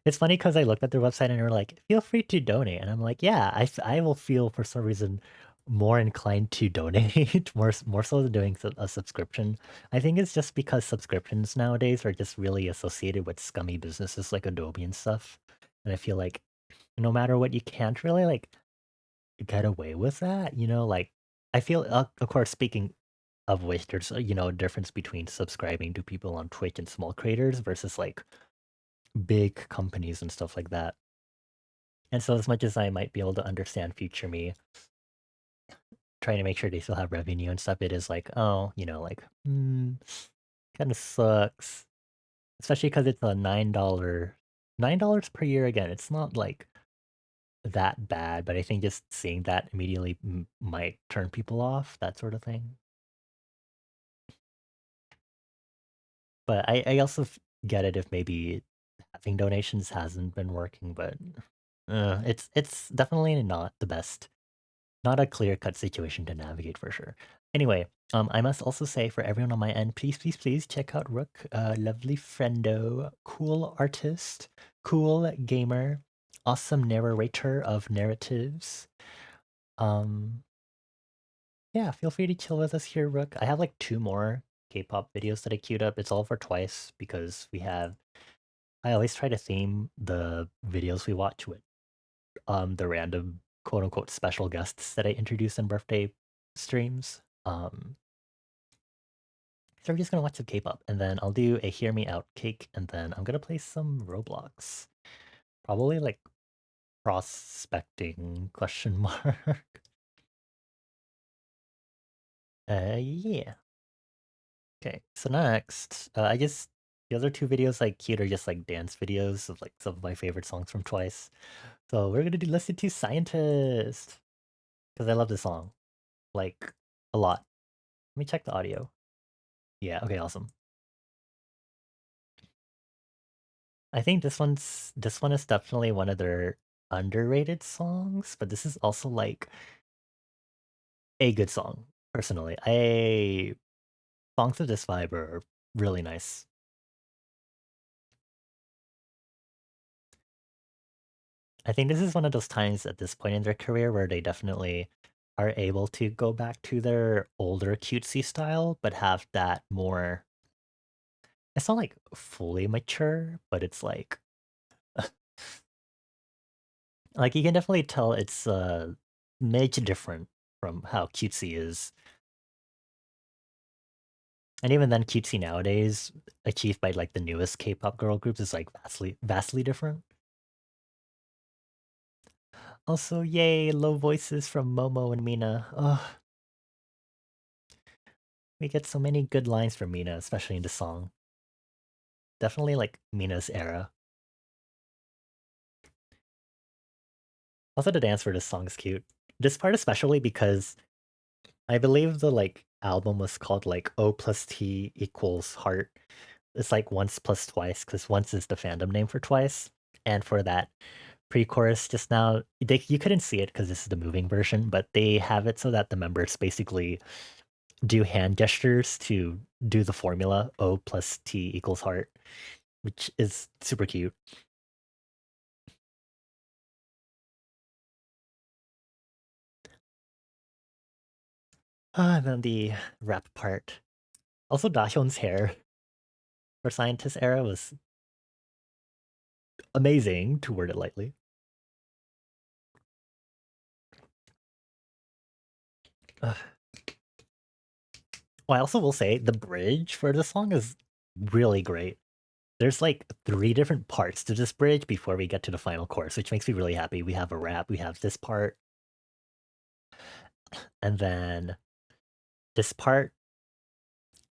it's funny because I looked at their website and they were like, feel free to donate. And I'm like, yeah, I will feel for some reason more inclined to donate, more so than doing a subscription. I think it's just because subscriptions nowadays are just really associated with scummy businesses like Adobe and stuff. And I feel like no matter what, you can't really like get away with that, like I feel, of course, speaking of which, there's a difference between subscribing to people on Twitch and small creators versus like big companies and stuff like that. And so as much as I might be able to understand future me trying to make sure they still have revenue and stuff, it is like, oh, like, kind of sucks. Especially because it's a $9 per year again. It's not like that bad, but I think just seeing that immediately might turn people off, that sort of thing. But I also get it if maybe having donations hasn't been working, but it's definitely not the best. Not a clear-cut situation to navigate for sure. Anyway, I must also say for everyone on my end, please, please, please check out Rook, lovely friendo, cool artist, cool gamer, awesome narrator of narratives. Yeah, feel free to chill with us here, Rook. I have like 2 more K-pop videos that I queued up. It's all for twice because I always try to theme the videos we watch with the random quote unquote special guests that I introduce in birthday streams. So we're just gonna watch some K-pop and then I'll do a Hear Me Out cake and then I'm gonna play some Roblox. Probably like prospecting question mark. Yeah. Okay, so next, I guess the other 2 videos I queued are just like dance videos of like some of my favorite songs from Twice. So we're gonna do Listen to Scientist because I love this song like a lot. Let me check the audio. Yeah, okay, awesome. I think this one is definitely one of their underrated songs, but this is also like a good song, personally. Songs of this vibe are really nice. I think this is one of those times at this point in their career where they definitely are able to go back to their older cutesy style, but have that more. It's not like fully mature, but it's like you can definitely tell it's made different from how cutesy is. And even then, cutesy nowadays, achieved by like the newest K-pop girl groups, is like vastly different. Also, yay, low voices from Momo and Mina. Ugh. We get so many good lines from Mina, especially in the song. Definitely like Mina's era. Also, the dance for this song is cute. This part especially because I believe the like album was called like O plus T equals heart. It's like once plus twice, because once is the fandom name for twice. And for that pre-chorus just now, you couldn't see it because this is the moving version, but they have it so that the members basically do hand gestures to do the formula O plus T equals heart, which is super cute. And then the rap part. Also, Dahyun's hair for Scientist era was amazing, to word it lightly. Ugh. Well, I also will say the bridge for the song is really great. There's like 3 different parts to this bridge before we get to the final chorus, which makes me really happy. We have a rap, we have this part, and then this part.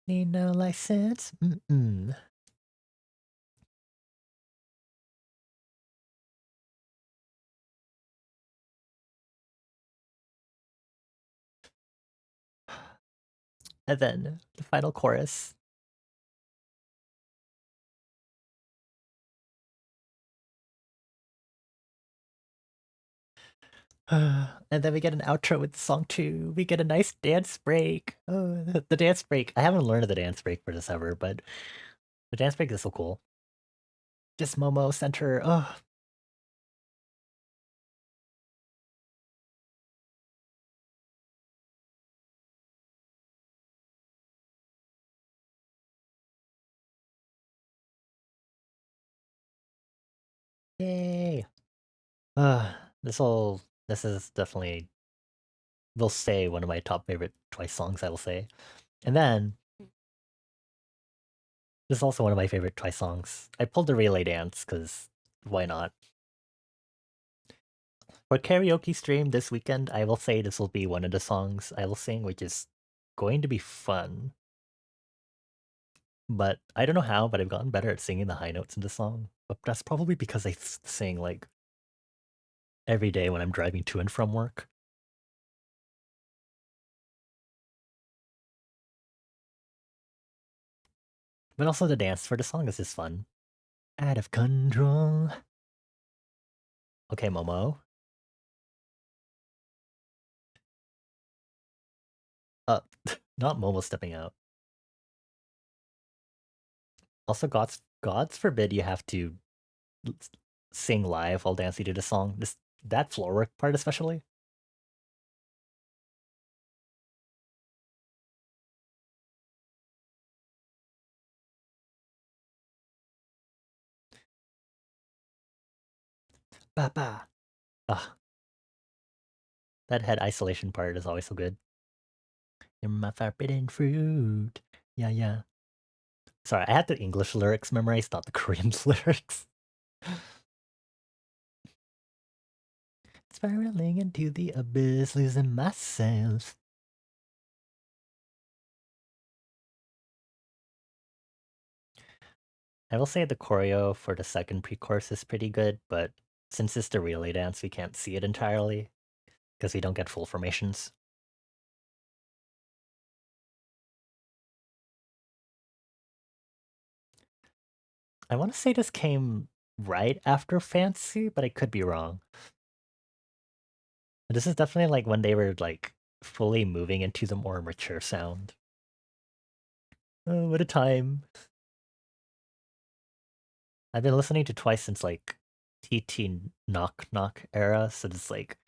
Need no license. Mm-mm. And then the final chorus. And then we get an outro with song 2. We get a nice dance break. Oh, the dance break. I haven't learned the dance break for this ever, but the dance break is so cool. Just Momo Center. Oh. Yay. This is definitely will stay one of my top favorite Twice songs, I will say. And then this is also one of my favorite Twice songs. I pulled the relay dance because why not? For karaoke stream this weekend, I will say this will be one of the songs I will sing, which is going to be fun. But I don't know how, but I've gotten better at singing the high notes in the song. But that's probably because I sing like every day when I'm driving to and from work. But also the dance for the song is just fun. Out of control. Okay, Momo. Uh, not Momo stepping out. Also, God's forbid you have to sing live while dancing to the song. That floor work part especially. Ba ba. Ah, that head isolation part is always so good. You're my forbidden fruit. Yeah, yeah. Sorry, I had the English lyrics memorized, not the Korean lyrics. Spiraling into the abyss, losing myself. I will say the choreo for the second pre-chorus is pretty good, but since it's the relay dance, we can't see it entirely because we don't get full formations. I want to say this came right after Fancy, but I could be wrong. This is definitely like when they were like fully moving into the more mature sound. Oh, what a time. I've been listening to Twice since like TT Knock Knock era, so it's like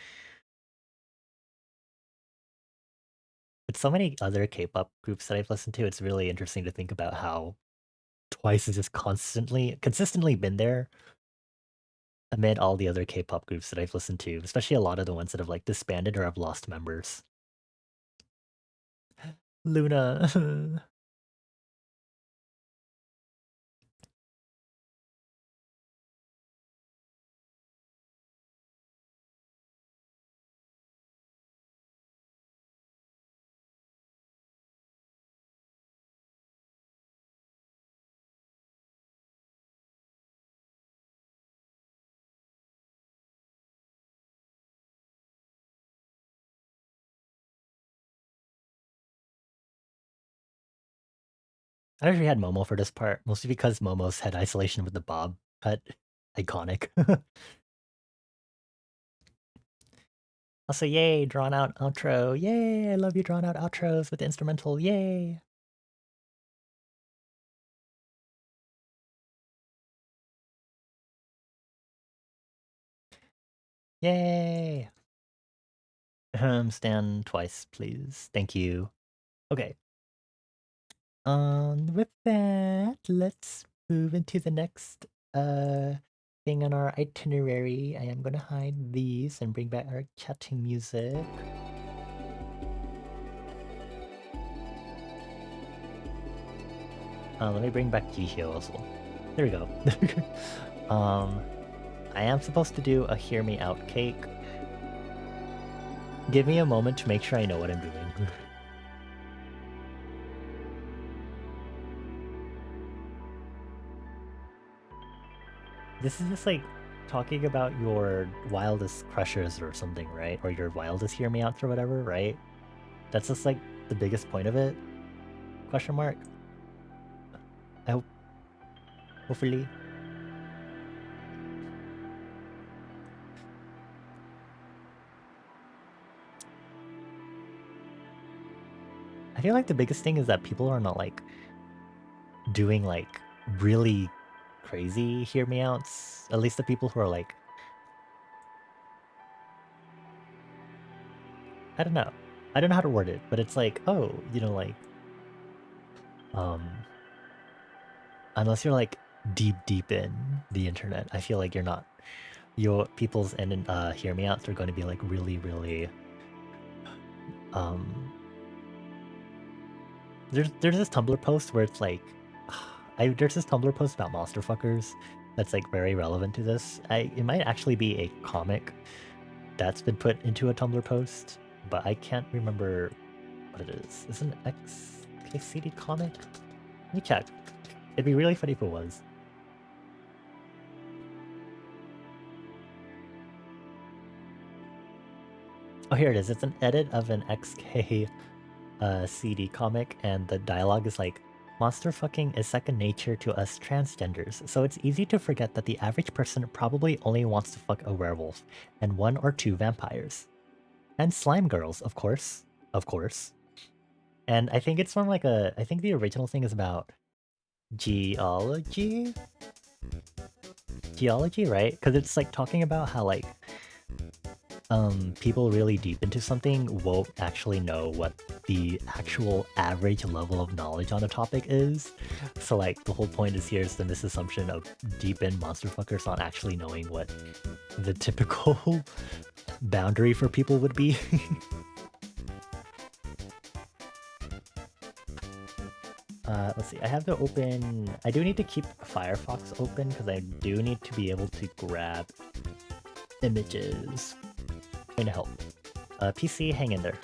with so many other K-pop groups that I've listened to, it's really interesting to think about how Twice has just consistently been there amid all the other K-pop groups that I've listened to, especially a lot of the ones that have like disbanded or have lost members. Luna. I actually had Momo for this part, mostly because Momo's head isolation with the bob cut. Iconic. Also, yay, drawn out outro. Yay, I love you drawn out outros with the instrumental. Yay. Yay. Stand twice, please. Thank you. Okay. With that, let's move into the next thing on our itinerary. I am gonna hide these and bring back our chatting music. Let me bring back Jihyo also. There we go. I am supposed to do a hear me out cake. Give me a moment to make sure I know what I'm doing. This is just like talking about your wildest crushes or something, right? Or your wildest hear me outs or whatever, right? That's just like the biggest point of it? Question mark? I hope. Hopefully. I feel like the biggest thing is that people are not like doing like really crazy hear me outs. At least the people who are like, I don't know. I don't know how to word it, but it's like, oh, you know, like, unless you're like deep in the internet, I feel like you're not. Your people's and hear me outs are going to be like really there's this Tumblr post where it's like there's this Tumblr post about monster fuckers that's like very relevant to this. It might actually be a comic that's been put into a Tumblr post, but I can't remember what it is. Is it an XKCD comic? Let me check. It'd be really funny if it was. Oh, here it is. It's an edit of an XK CD comic, and the dialogue is like, monster fucking is second nature to us transgenders, so it's easy to forget that the average person probably only wants to fuck a werewolf and 1 or 2 vampires. And slime girls, of course. Of course. And I think it's from like I think the original thing is about geology? Geology, right? Because it's like talking about how like people really deep into something won't actually know what the actual average level of knowledge on a topic is. So like the whole point is here's the misassumption of deep in monster fuckers not actually knowing what the typical boundary for people would be. Let's see, I have to open... I do need to keep Firefox open because I do need to be able to grab images. Going to help. PC, hang in there.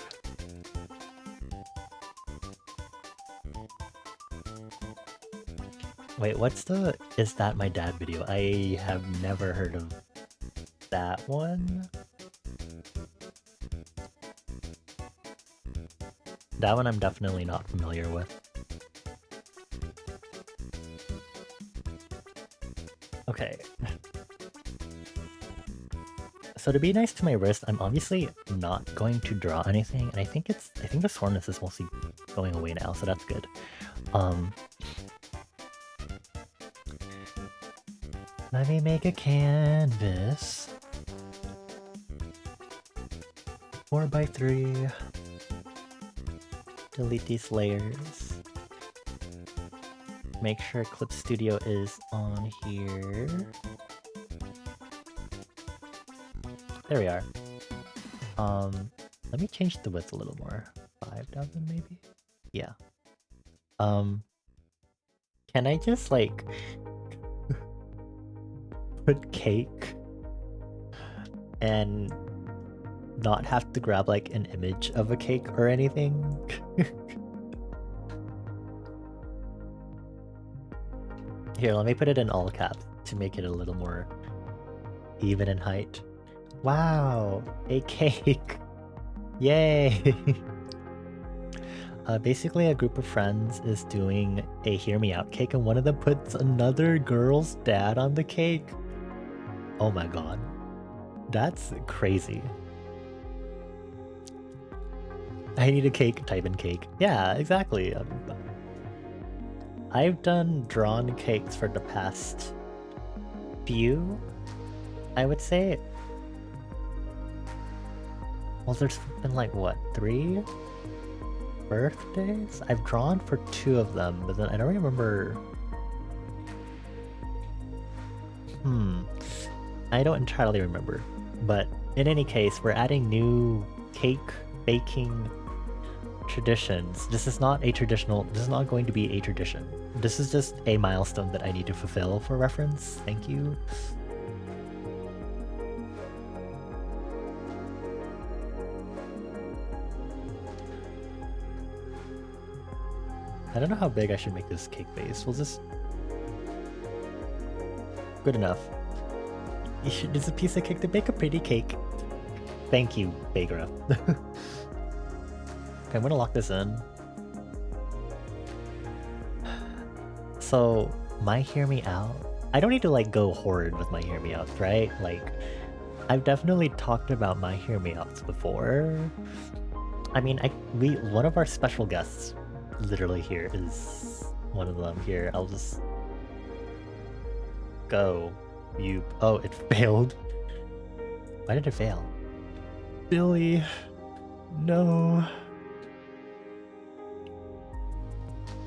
Wait, what's the Is That My Dad video? I have never heard of that one. That one I'm definitely not familiar with. Okay. So to be nice to my wrist, I'm obviously not going to draw anything, and I think the soreness is mostly going away now, so that's good. Let me make a canvas. 4x3. Delete these layers. Make sure Clip Studio is on here. There we are. Let me change the width a little more. 5,000 maybe? Yeah. Can I just like put cake and not have to grab like an image of a cake or anything? Here, let me put it in all caps to make it a little more even in height. Wow, a cake! Yay! Basically a group of friends is doing a hear me out cake and one of them puts another girl's dad on the cake. Oh my god. That's crazy. I need a cake, type in cake. Yeah, exactly. I've done drawn cakes for the past few, I would say. Well, there's been like, what, 3 birthdays? I've drawn for 2 of them, but then I don't remember. I don't entirely remember. But in any case, we're adding new cake baking traditions. This is not going to be a tradition. This is just a milestone that I need to fulfill for reference. Thank you. I don't know how big I should make this cake base. We'll just... Good enough. It's a piece of cake to bake a pretty cake. Thank you, Bagra. Okay, I'm gonna lock this in. So, my hear me out. I don't need to like go horrid with my hear me outs, right? Like, I've definitely talked about my hear me outs before. I mean, one of our special guests literally here is one of them here. I'll just go. Oh, it failed. Why did it fail? Billy. No.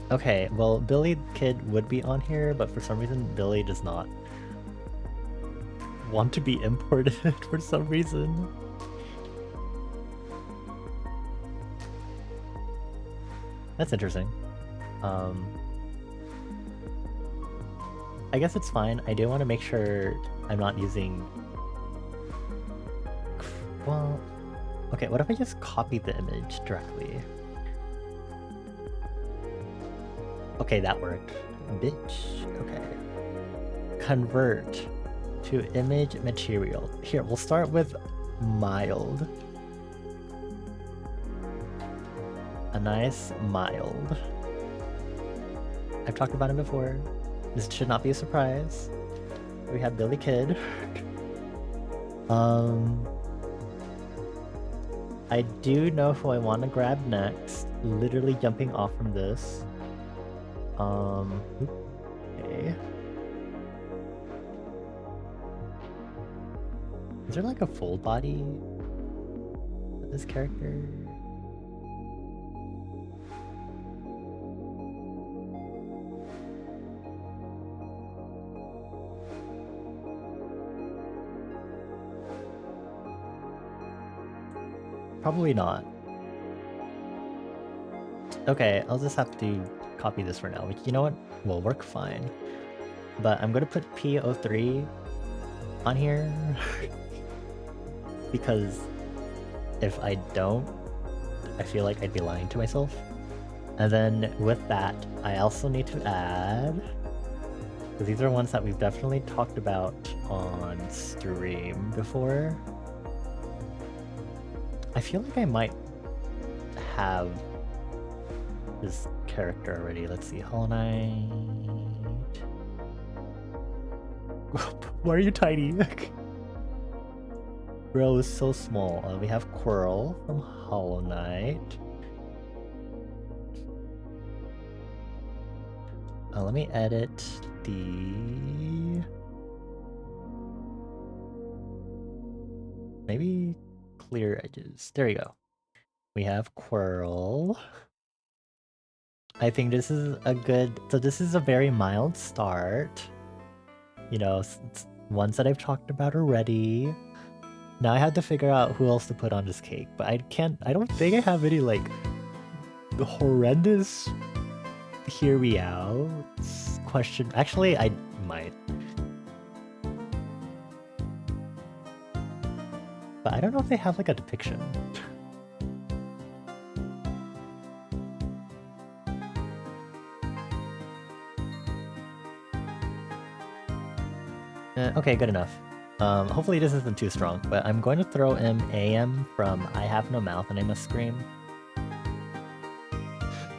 Okay, well, Billy Kid would be on here, but for some reason, Billy does not want to be imported for some reason. That's interesting. I guess it's fine. I do want to make sure I'm not using... Well... Okay, what if I just copy the image directly? Okay, that worked. Bitch. Okay. Convert to image material. Here, we'll start with mild. A nice mild. I've talked about him before. This should not be a surprise. We have Billy Kid. I do know who I want to grab next. Literally jumping off from this. Okay. Is there like a full body of this character? Probably not. Okay, I'll just have to copy this for now, which, you know what, will work fine. But I'm gonna put P03 on here because if I don't, I feel like I'd be lying to myself. And then with that, I also need to add, because these are ones that we've definitely talked about on stream before. I feel like I might have this character already. Let's see, Hollow Knight. Why are you tiny? Bro is so small. We have Quirrell from Hollow Knight. Let me edit the... Maybe clear edges. There you go. We have Quirrell. I think this is a good... So this is a very mild start. You know, it's ones that I've talked about already. Now I have to figure out who else to put on this cake, but I don't think I have any, like, horrendous hear me out question. Actually, I might. But I don't know if they have, like, a depiction. Okay, good enough. Hopefully this isn't too strong, but I'm going to throw in AM from I Have No Mouth and I Must Scream.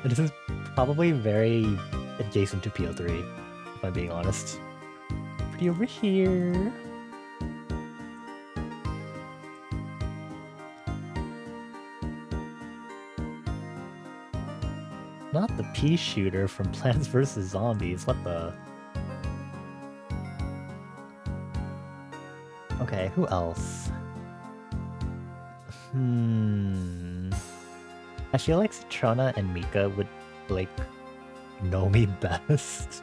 This is probably very adjacent to PO3, if I'm being honest. Pretty over here. Not the pea shooter from Plants vs. Zombies, what the... Okay, who else? I feel like Citrona and Mika would, like, know me best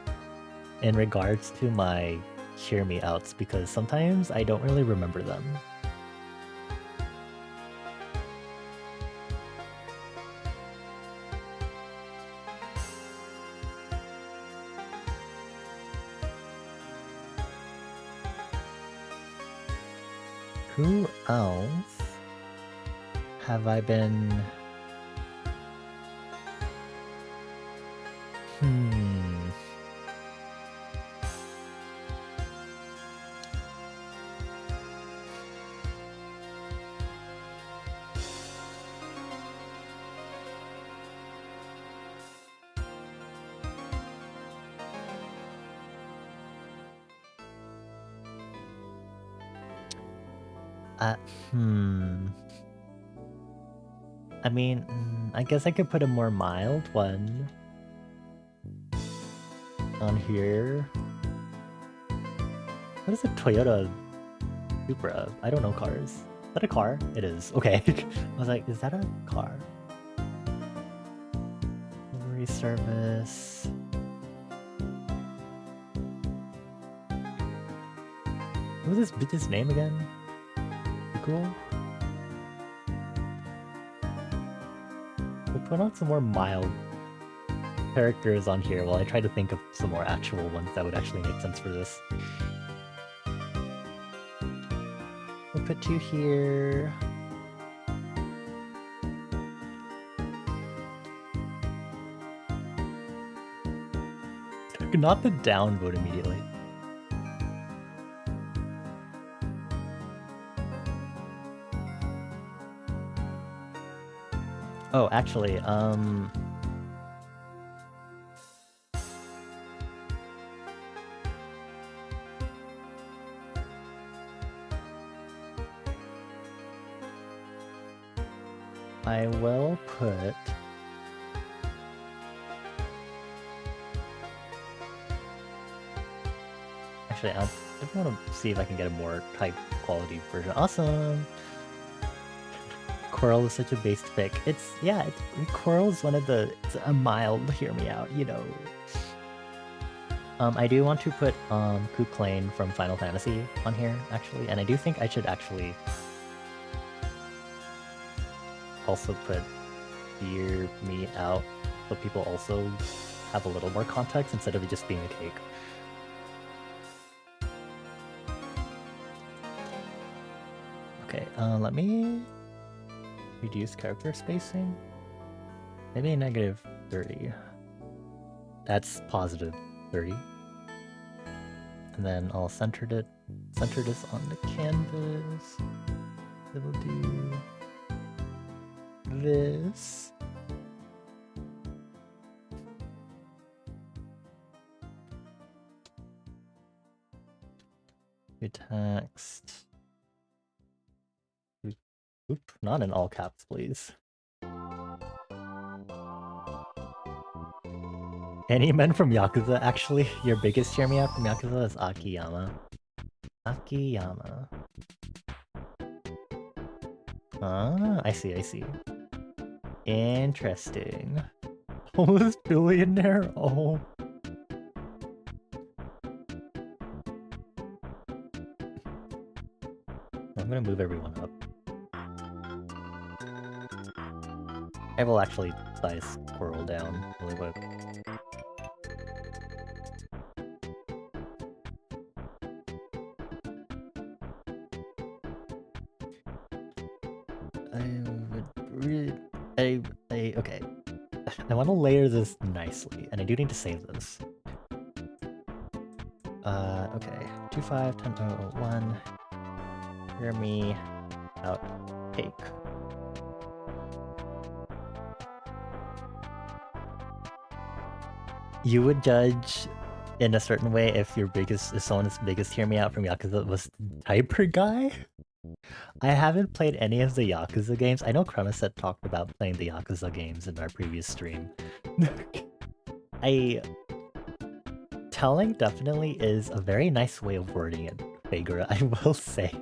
in regards to my hear me outs, because sometimes I don't really remember them. Who else have I been... I mean, I guess I could put a more mild one on here. What is a Toyota Supra? I don't know cars. Is that a car? It is. Okay. I was like, is that a car? Delivery service. What was this bitch's name again? You cool? We'll put on some more mild characters on here while I try to think of some more actual ones that would actually make sense for this. We'll put you here. Not the downvote immediately. Oh, actually, I will put... Actually, I just want to see if I can get a more high quality version. Awesome! Coral is such a based pick. It's, yeah, Coral is one of the, it's a mild hear me out, you know. I do want to put Kuklane from Final Fantasy on here, actually, and I do think I should actually also put Hear Me Out so people also have a little more context instead of it just being a cake. Okay, let me reduce character spacing. Maybe negative 30. That's positive 30. And then I'll center this on the canvas. Then we'll do this. Do text. Oop, not in all caps, please. Any men from Yakuza, actually, your biggest cheer me out from Yakuza is Akiyama. Akiyama. Ah, I see, I see. Interesting. Almost billionaire? Oh. I'm gonna move everyone up. I will actually size Squirrel down really quick. Okay. I want to layer this nicely, and I do need to save this. Okay. 251001. Hear me out. Cake. you would judge in a certain way if someone's biggest hear me out from Yakuza was Diaper Guy. I haven't played any of the Yakuza games. I know Kremaset talked about playing the Yakuza games in our previous stream. Telling definitely is a very nice way of wording it, Fagura, I will say.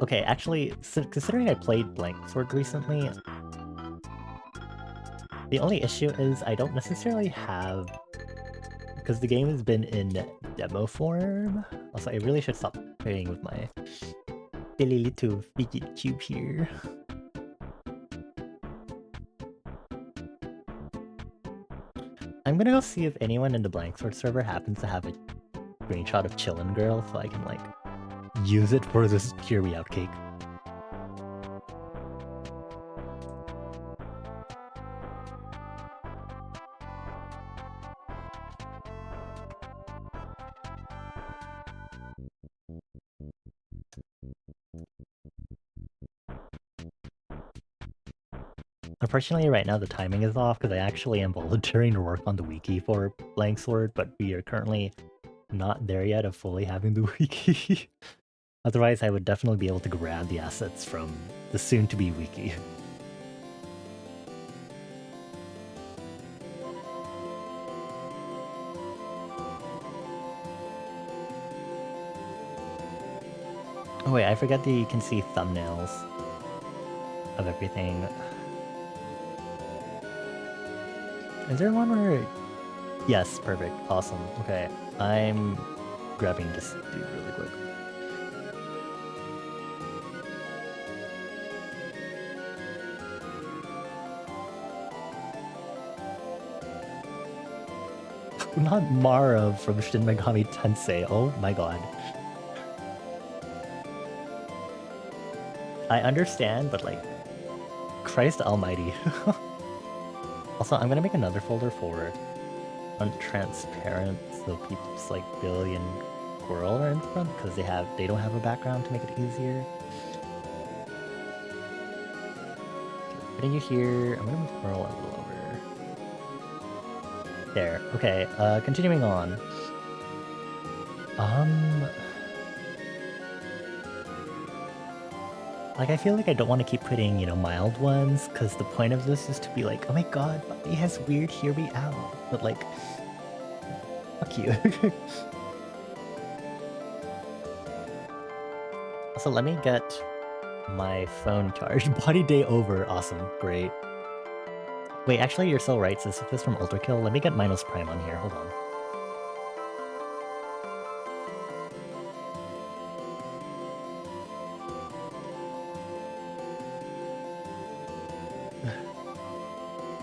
Okay, actually, considering I played Blank Sword recently, the only issue is I don't necessarily have, because the game has been in demo form. Also, I really should stop playing with my silly little fidget cube here. I'm gonna go see if anyone in the Blank Sword server happens to have a screenshot of Chillin' Girl so I can, like, use it for this Hear Me Out cake. Unfortunately, right now the timing is off because I actually am volunteering to work on the wiki for Blank Sword, but we are currently not there yet of fully having the wiki. Otherwise, I would definitely be able to grab the assets from the soon-to-be wiki. Oh wait, I forgot that you can see thumbnails of everything. Is there one where... Yes, perfect. Awesome. Okay, I'm grabbing this dude really quick. Not Mara from Shin Megami Tensei, oh my god. I understand, but like, Christ almighty. Also, I'm gonna make another folder for untransparent, so people's like Billy and Squirrel are in front because they don't have a background to make it easier. Putting you here, I'm gonna move Squirrel a little over. There. Okay. Continuing on. Like, I feel like I don't want to keep putting, you know, mild ones, because the point of this is to be like, oh my god, Bobby has weird hear me out. But like, fuck you. Also, let me get my phone charged. Body day over. Awesome. Great. Wait, actually, you're so right. This is from Ultrakill. Let me get Minos Prime on here. Hold on.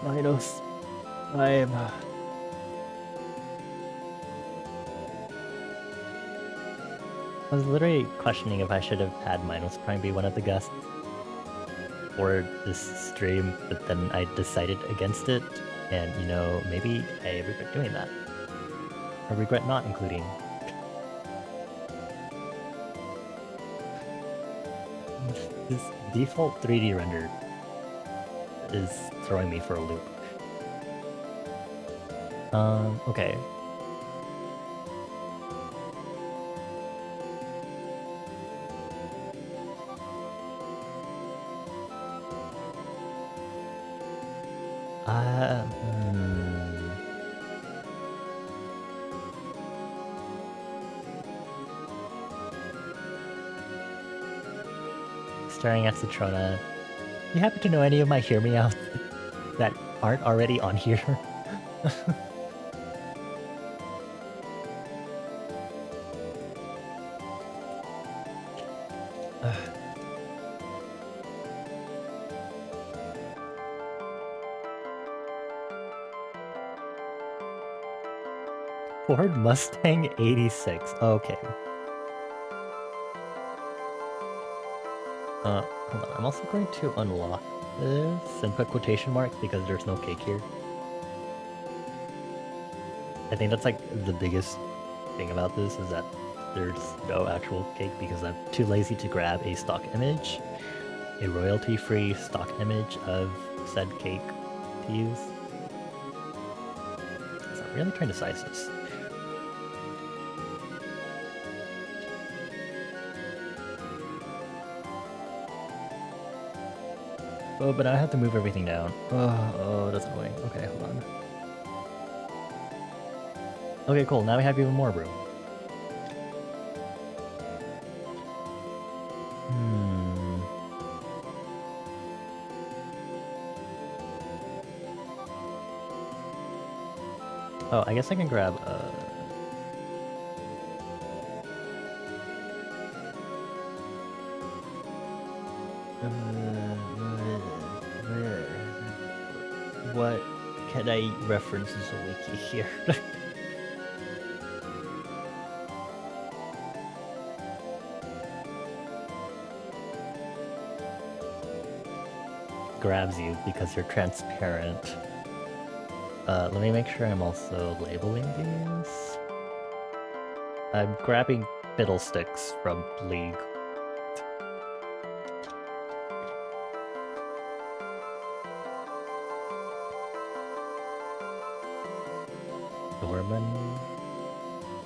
Minos Prime. I was literally questioning if I should have had Minos Prime be one of the guests for this stream, but then I decided against it, and you know, maybe I regret doing that. Or regret not including. This default 3D render is throwing me for a loop. Okay. Staring at Citrona. You happen to know any of my Hear Me Out that aren't already on here? Ford Mustang 86. Okay. Hold on. I'm also going to unlock this and put quotation marks because there's no cake here. I think that's like the biggest thing about this is that there's no actual cake because I'm too lazy to grab a stock image. a royalty-free stock image of said cake to use. So I'm really trying to size this. Oh, but I have to move everything down. Oh, that's annoying. Okay, hold on. Okay, cool. Now we have even more room. Oh, I guess I can grab what can I reference as a wiki here? Grabs you because you're transparent. Let me make sure I'm also labeling these. I'm grabbing fiddlesticks from League. Dorman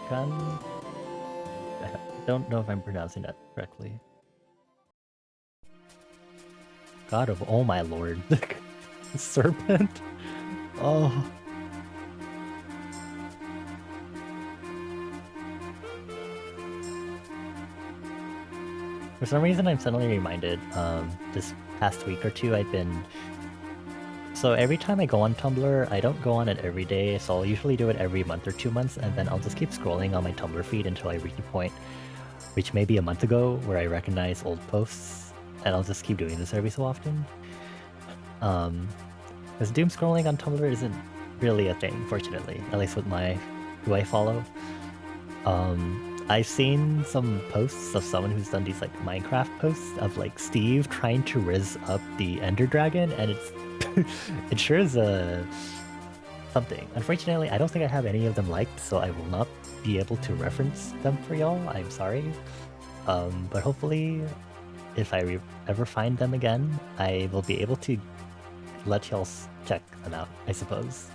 Gun? I don't know if I'm pronouncing that correctly. God of oh my lord. Serpent? Oh. For some reason I'm suddenly reminded, this past week or two I've been... So every time I go on Tumblr, I don't go on it every day, so I'll usually do it every month or 2 months, and then I'll just keep scrolling on my Tumblr feed until I reach a point, which may be a month ago, where I recognize old posts, and I'll just keep doing this every so often. Because doom scrolling on Tumblr isn't really a thing, fortunately, at least with who I follow. I've seen some posts of someone who's done these like Minecraft posts of like Steve trying to riz up the Ender Dragon, and it's it sure is something. Unfortunately, I don't think I have any of them liked, so I will not be able to reference them for y'all. I'm sorry. But hopefully, if I ever find them again, I will be able to let y'all check them out, I suppose.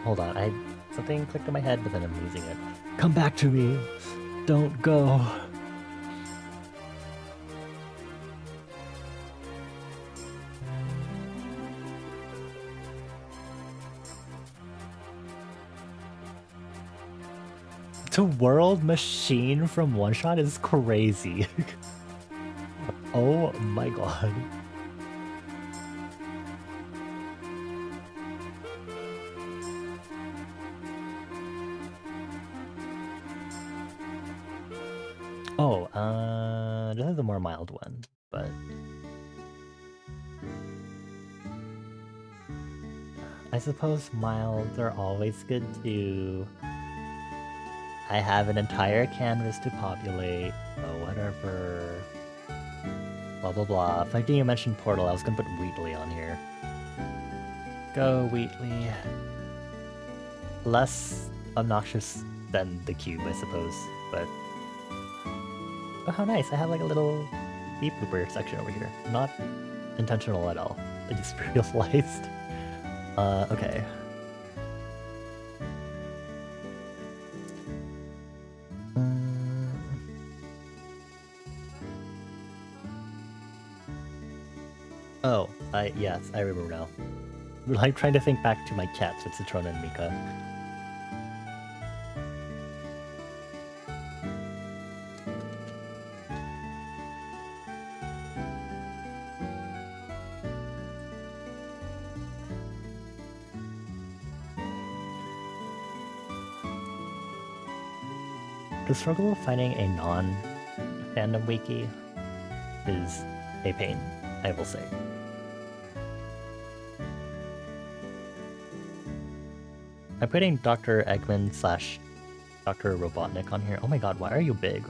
Hold on, something clicked in my head, but then I'm losing it. Come back to me! Don't go! The world machine from One Shot is crazy. Oh my god. Oh, this is a more mild one, but... I suppose milds are always good too. I have an entire canvas to populate, so whatever. Blah blah blah. If I didn't mention Portal, I was gonna put Wheatley on here. Go Wheatley. Less obnoxious than the cube, I suppose, but... Oh, how nice! I have like a little beep booper section over here. Not intentional at all. I just realized. Okay. Oh, yes, I remember now. I'm trying to think back to my cats with Citrona and Mika. The struggle of finding a non-fandom wiki is a pain, I will say. I'm putting Dr. Eggman / Dr. Robotnik on here. Oh my god, why are you big?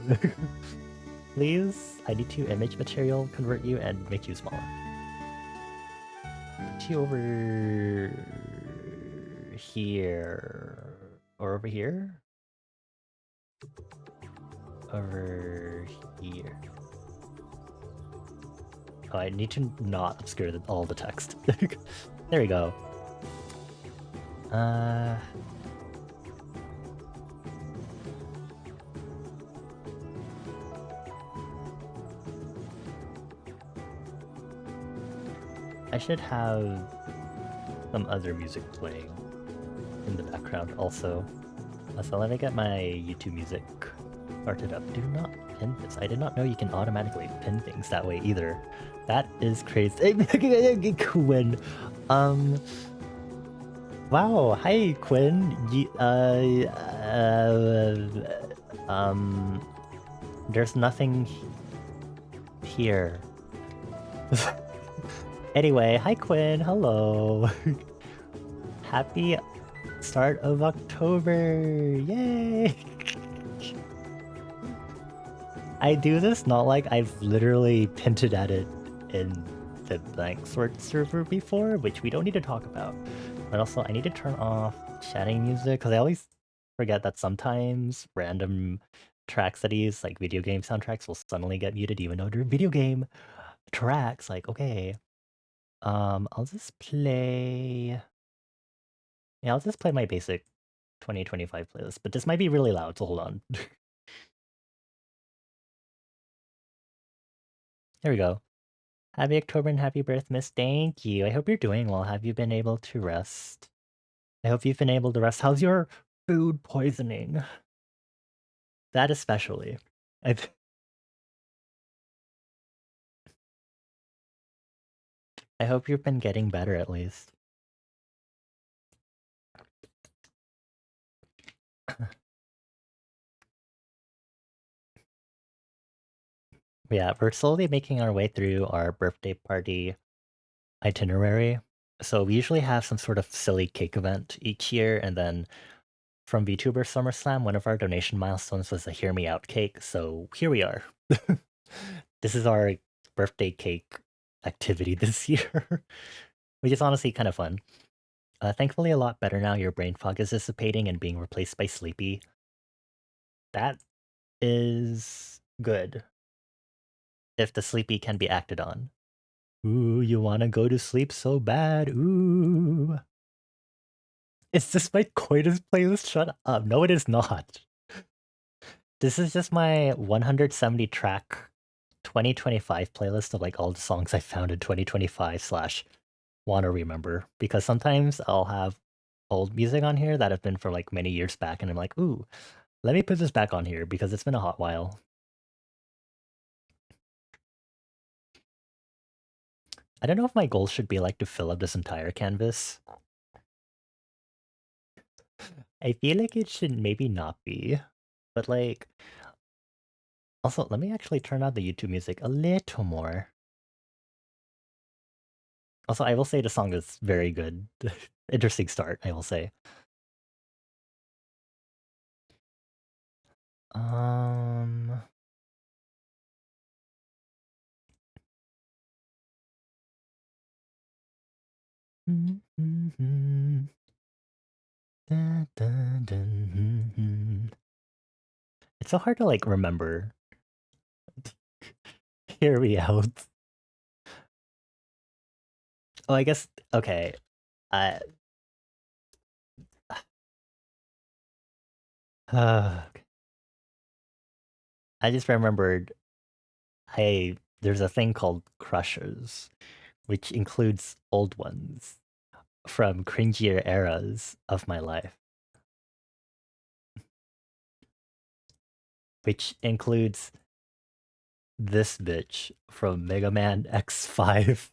Please, I need to image material, convert you, and make you smaller. Put you over here. Or over here? Over here. Oh, I need to not obscure all the text. There we go. I should have some other music playing in the background also. So let me get my YouTube music started up. Do not pin this. I did not know you can automatically pin things that way either. That is crazy. Quinn. Wow. Hi, Quinn. There's nothing here. Anyway, hi, Quinn. Hello. Happy start of October. Yay. I do this not like I've literally hinted at it in the blank sort server before, which we don't need to talk about. But also, I need to turn off chatting music because I always forget that sometimes random tracks that I use, like video game soundtracks, will suddenly get muted even though they're video game tracks. Like, okay, I'll just play. Yeah, I'll just play my basic 2025 playlist, but this might be really loud, so hold on. There we go. Happy October and happy birth, miss. Thank you. I hope you're doing well. Have you been able to rest? I hope you've been able to rest. How's your food poisoning? That especially. I hope you've been getting better at least. Yeah, we're slowly making our way through our birthday party itinerary. So we usually have some sort of silly cake event each year, and then from VTuber SummerSlam, one of our donation milestones was a Hear Me Out cake, so here we are. This is our birthday cake activity this year, which is honestly kind of fun. Thankfully, a lot better now. Your brain fog is dissipating and being replaced by sleepy. That is good. If the sleepy can be acted on. Ooh, you want to go to sleep so bad. Ooh. Is this my coitus playlist? Shut up. No, it is not. This is just my 170 track 2025 playlist of like all the songs I found in 2025 slash want to remember. Because sometimes I'll have old music on here that have been from like many years back and I'm like, ooh, let me put this back on here because it's been a hot while. I don't know if my goal should be like to fill up this entire canvas. I feel like it should maybe not be. But like, also, let me actually turn on the YouTube music a little more. Also, I will say the song is very good. Interesting start, I will say. Um... It's so hard to like remember. Hear me out. Oh, I guess okay. I okay. I just remembered there's a thing called crushes, which includes old ones from cringier eras of my life. Which includes this bitch from Mega Man X5.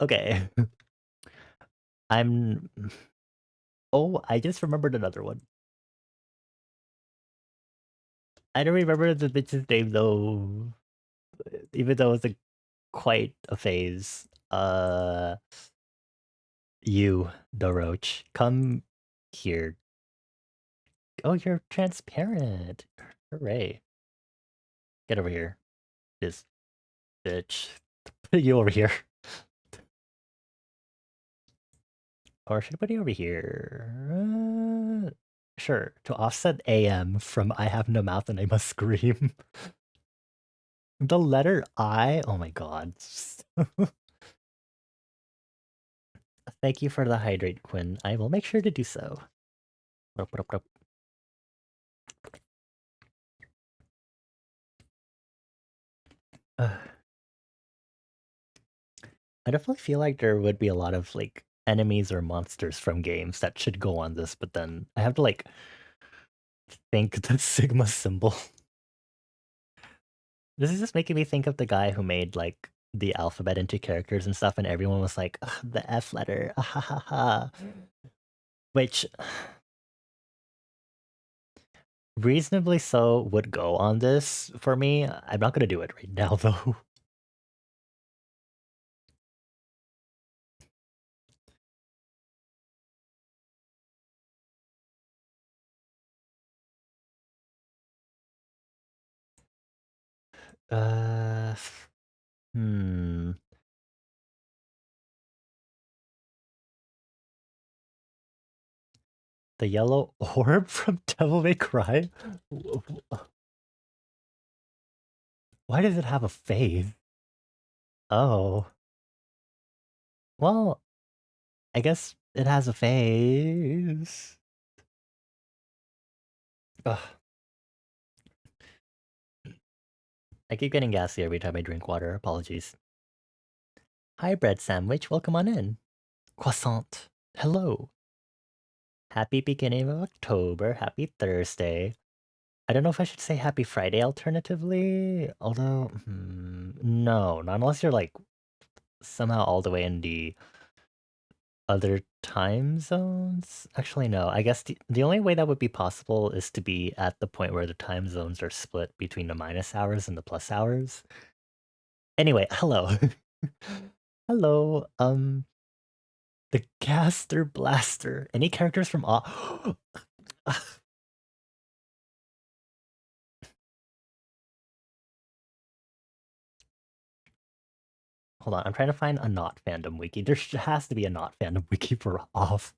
Okay. I'm... Oh, I just remembered another one. I don't remember the bitch's name though, even though it's quite a phase. You, the roach, come here. Oh, you're transparent. Hooray. Get over here. This bitch. Put you over here. Or should I put it over here? Sure, to offset AM from I have no mouth and I must scream. The letter I? Oh my god. Thank you for the hydrate, Quinn. I will make sure to do so. Rup, rup, rup. I definitely feel like there would be a lot of like enemies or monsters from games that should go on this, but then I have to like think the Sigma symbol. This is just making me think of the guy who made like the alphabet into characters and stuff, and everyone was like, "Ugh, the F letter, ah, ha ha ha," which reasonably so would go on this for me. I'm not gonna do it right now though. Uh, hmm. The yellow orb from Devil May Cry? Why does it have a face? Oh. Well, I guess it has a face. Ugh. I keep getting gassy every time I drink water. Apologies. Hi, bread sandwich. Welcome on in. Croissant. Hello. Happy beginning of October. Happy Thursday. I don't know if I should say happy Friday alternatively. Although, no, not unless you're like somehow all the way in the other time zones. Actually, no. I guess the only way that would be possible is to be at the point where the time zones are split between the minus hours and the plus hours. Anyway, hello. Hello. The Gaster Blaster. Any characters from Hold on, I'm trying to find a not fandom wiki. There has to be a not fandom wiki for off.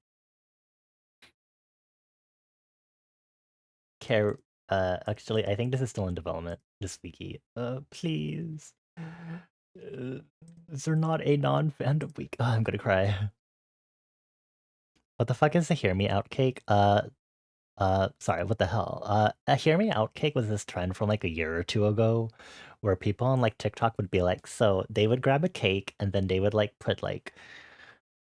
Care actually I think this is still in development, this wiki. Please. Is there not a non-fandom wiki? Oh, I'm gonna cry. What the fuck is the Hear Me Out cake? Sorry, what the hell? A Hear Me Out cake was this trend from like a year or two ago where people on like TikTok would be like, so they would grab a cake and then they would like put like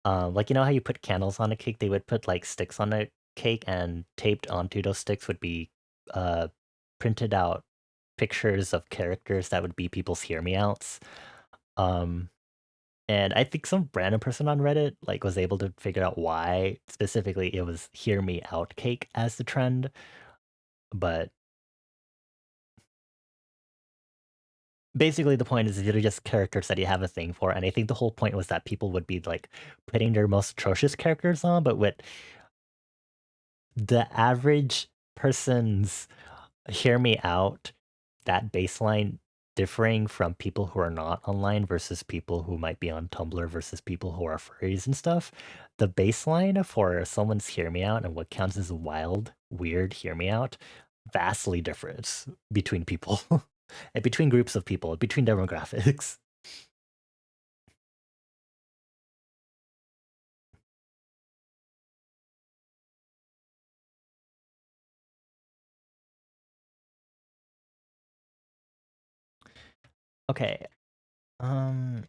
you know how you put candles on a cake, they would put like sticks on a cake and taped onto those sticks would be uh printed out pictures of characters that would be people's Hear Me Outs. Um and I think some random person on Reddit like was able to figure out why specifically it was Hear Me Out cake as the trend, but basically the point is they're just characters that you have a thing for, and I think the whole point was that people would be like putting their most atrocious characters on, but with the average person's Hear Me Out, that baseline differing from people who are not online versus people who might be on Tumblr versus people who are furries and stuff, the baseline for someone's Hear Me Out and what counts as wild, weird Hear Me Out, vastly different between people. And between groups of people, between demographics. Okay. Um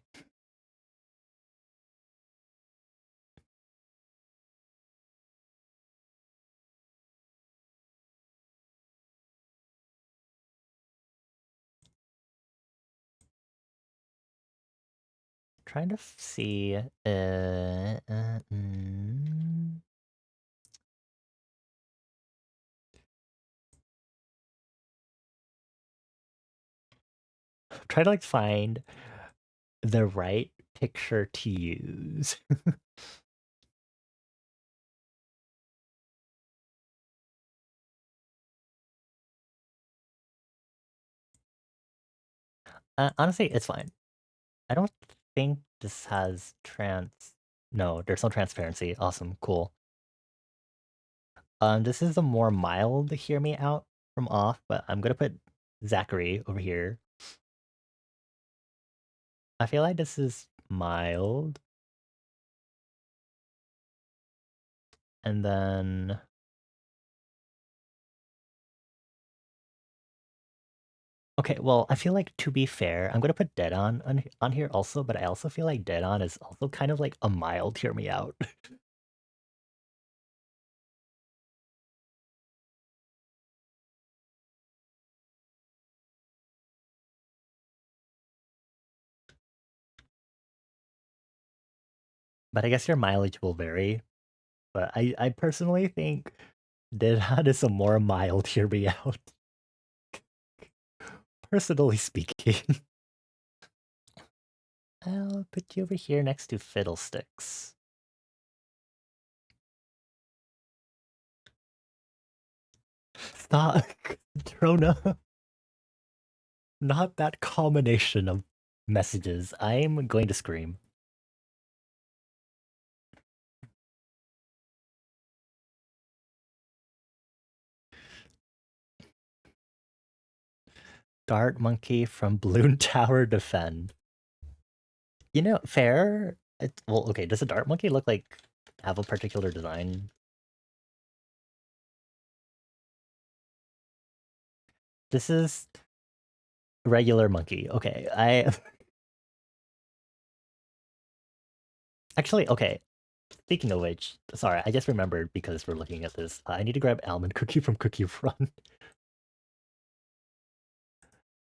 trying to see try to like find the right picture to use. Honestly, it's fine. I don't think this has trans No, there's no transparency. Awesome, cool. This is a more mild hear me out from off, but I'm gonna put Zachary over here. I feel like this is mild. And then okay, well, I feel like to be fair, I'm gonna put Dead on here also, but I also feel like Dead On is also kind of like a mild hear me out. But I guess your mileage will vary. But I personally think Dead On is a more mild hear me out. Personally speaking. I'll put you over here next to Fiddlesticks. Stop, Trona. Not that combination of messages. I'm going to scream. Dart Monkey from Bloon Tower Defend. You know, fair. Well, okay. Does a Dart Monkey look like have a particular design? This is regular monkey. Okay, I actually okay. Speaking of which, sorry, I just remembered because we're looking at this. I need to grab almond cookie from Cookie Run.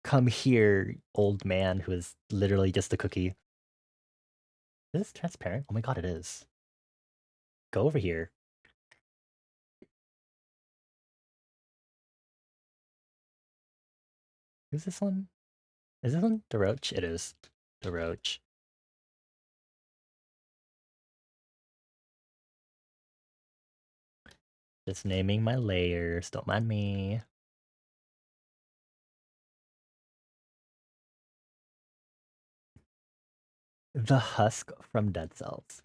Come here, old man who is literally just a cookie. Is this transparent? Oh my god, it is. Go over here. Who's this one? Is this one the roach? It is the roach. Just naming my layers. Don't mind me. The husk from Dead Cells.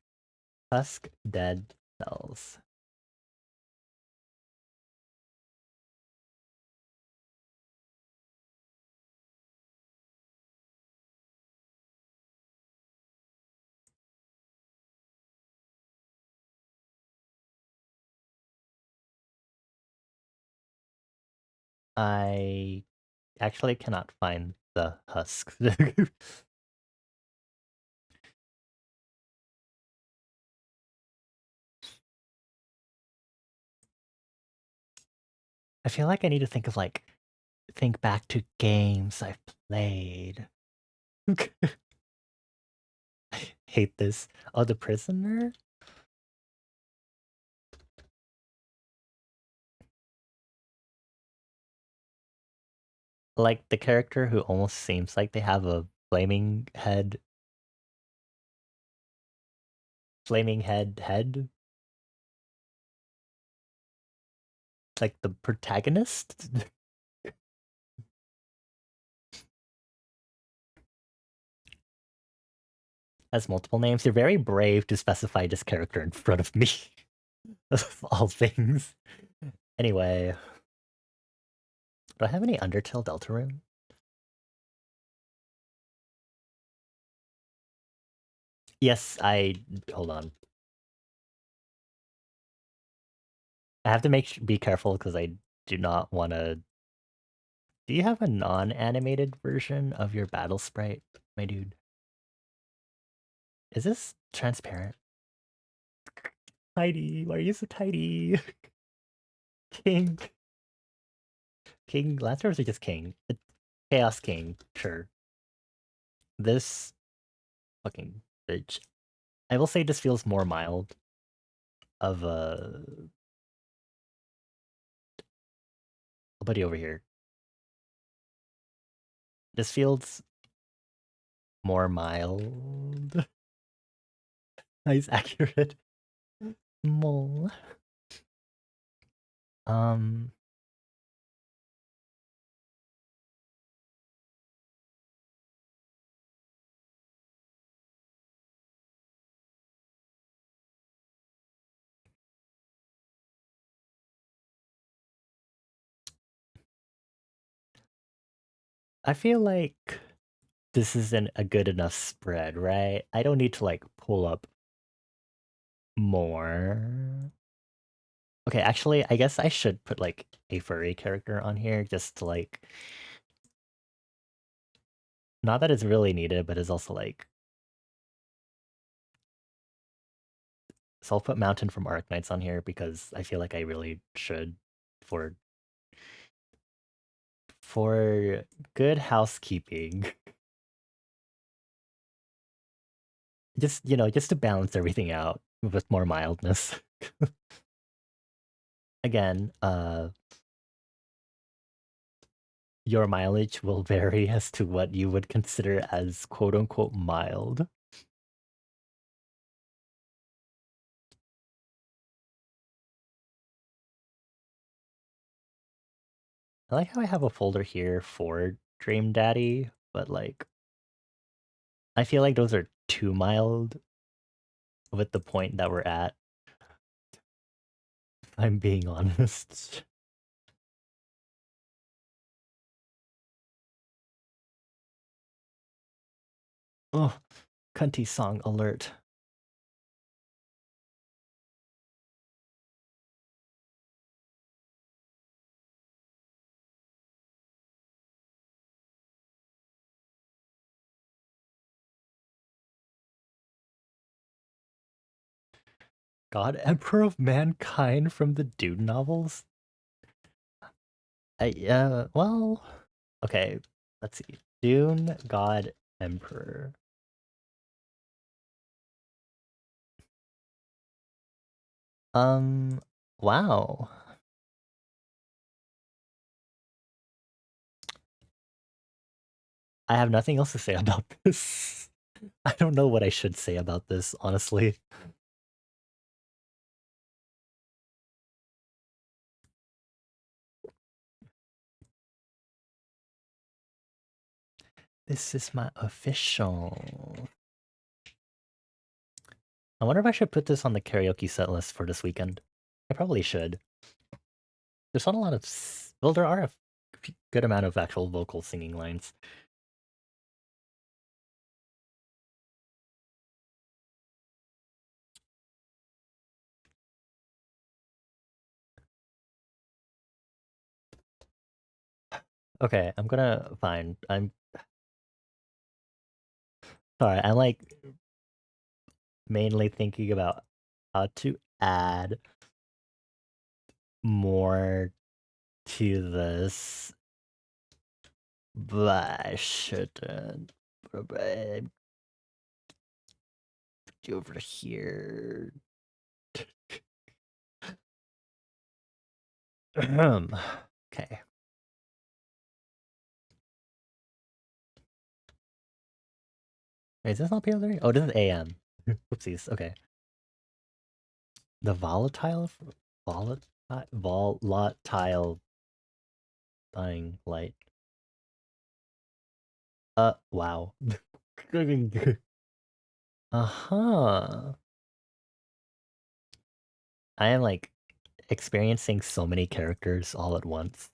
Husk Dead Cells. I actually cannot find the husk. I feel like I need to think back to games I've played. I hate this. Oh, the prisoner? Like the character who almost seems like they have a flaming head? Like the protagonist? Has multiple names. You're very brave to specify this character in front of me. Of all things. Anyway. Do I have any Undertale Deltarune? Yes, hold on. I have to be careful because I do not want to. Do you have a non-animated version of your battle sprite, my dude? Is this transparent? Tidy, why are you so tidy? King. King, last or just King? Chaos King, sure. This fucking bitch. I will say this feels more mild of a. I'll put you over here. This feels more mild. Nice, accurate. Mole. Um, I feel like this isn't a good enough spread, right? I don't need to like pull up more. Okay, actually, I guess I should put like a furry character on here just to like, not that it's really needed, but it's also like, so I'll put Mountain from Arknights on here because I feel like I really should for for good housekeeping. Just, just to balance everything out with more mildness. Again, your mileage will vary as to what you would consider as quote unquote mild. I like how I have a folder here for Dream Daddy, but like, I feel like those are too mild with the point that we're at, if I'm being honest. Oh, cunty song alert. God Emperor of Mankind from the Dune novels? Well, okay, let's see. Dune God Emperor. Um, wow. I have nothing else to say about this. I don't know what I should say about this, honestly. This is my official. I wonder if I should put this on the karaoke set list for this weekend. I probably should. There's not a lot of. Well, there are a good amount of actual vocal singing lines. Okay, I'm gonna find. I'm sorry. I'm like mainly thinking about how to add more to this, but I shouldn't. Over here. Okay. Wait, is this not PO3? Oh, this is AM. Whoopsies. Okay. The volatile dying light. Wow. Uh-huh. I am like experiencing so many characters all at once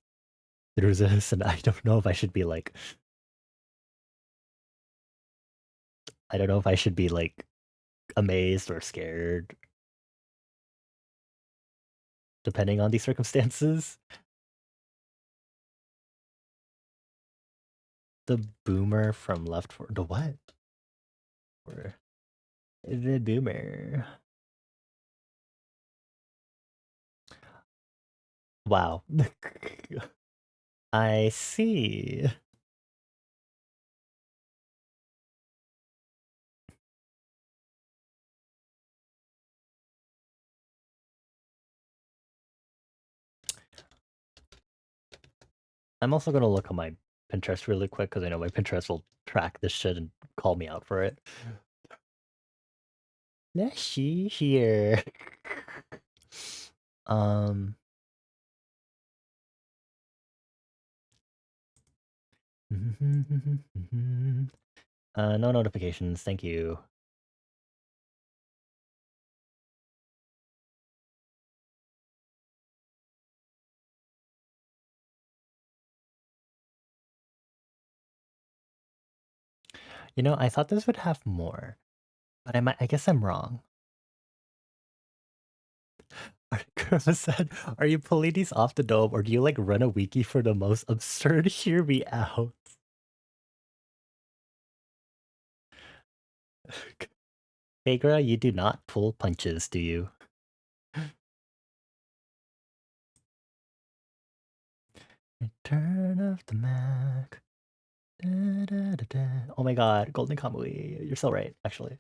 through this, and I don't know if I should be like, I don't know if I should be like amazed or scared, depending on the circumstances. The boomer from Left for the what? Or the boomer. Wow. I see. I'm also gonna look on my Pinterest really quick because I know my Pinterest will track this shit and call me out for it. Let's see here. Um. No notifications. Thank you. You know, I thought this would have more, but I guess I'm wrong. Kurama said, "Are you pulling these off the dome, or do you like run a wiki for the most absurd? Hear me out." Phaedra, you do not pull punches, do you? Return of the Mac. Da, da, da, da. Oh my god, Golden Kamui. You're so right, actually.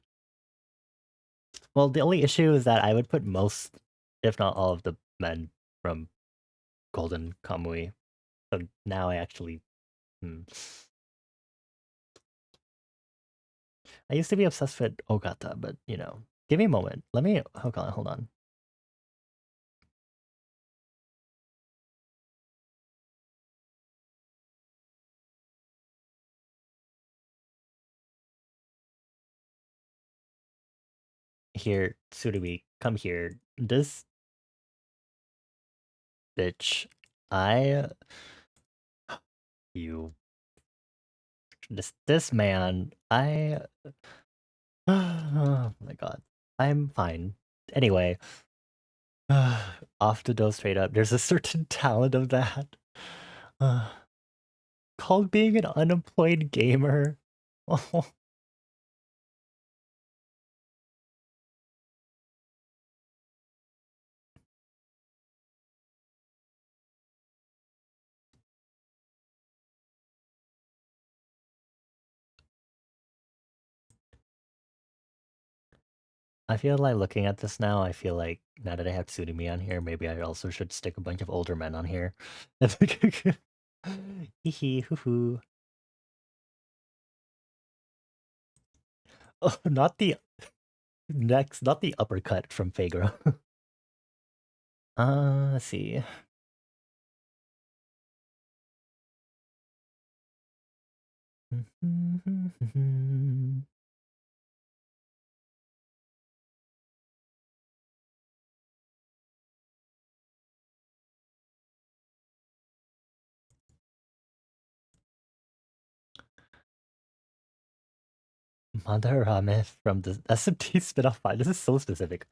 Well, the only issue is that I would put most, if not all of the men from Golden Kamui. So now I actually... I used to be obsessed with Ogata, but, you know. Give me a moment. Let me... hold on. Here, Tsurumi, come here. This bitch, I... You... This man, I... Oh my god. I'm fine. Anyway, off to go straight up. There's a certain talent of that. Called being an unemployed gamer. Oh, I feel like looking at this now, I feel like now that I have Tsurumi on here, maybe I also should stick a bunch of older men on here. Hee hee hoo hoo. Oh, not the not the uppercut from Fagro. Let's see. Mother Rame from the SMT spin-off 5. This is so specific.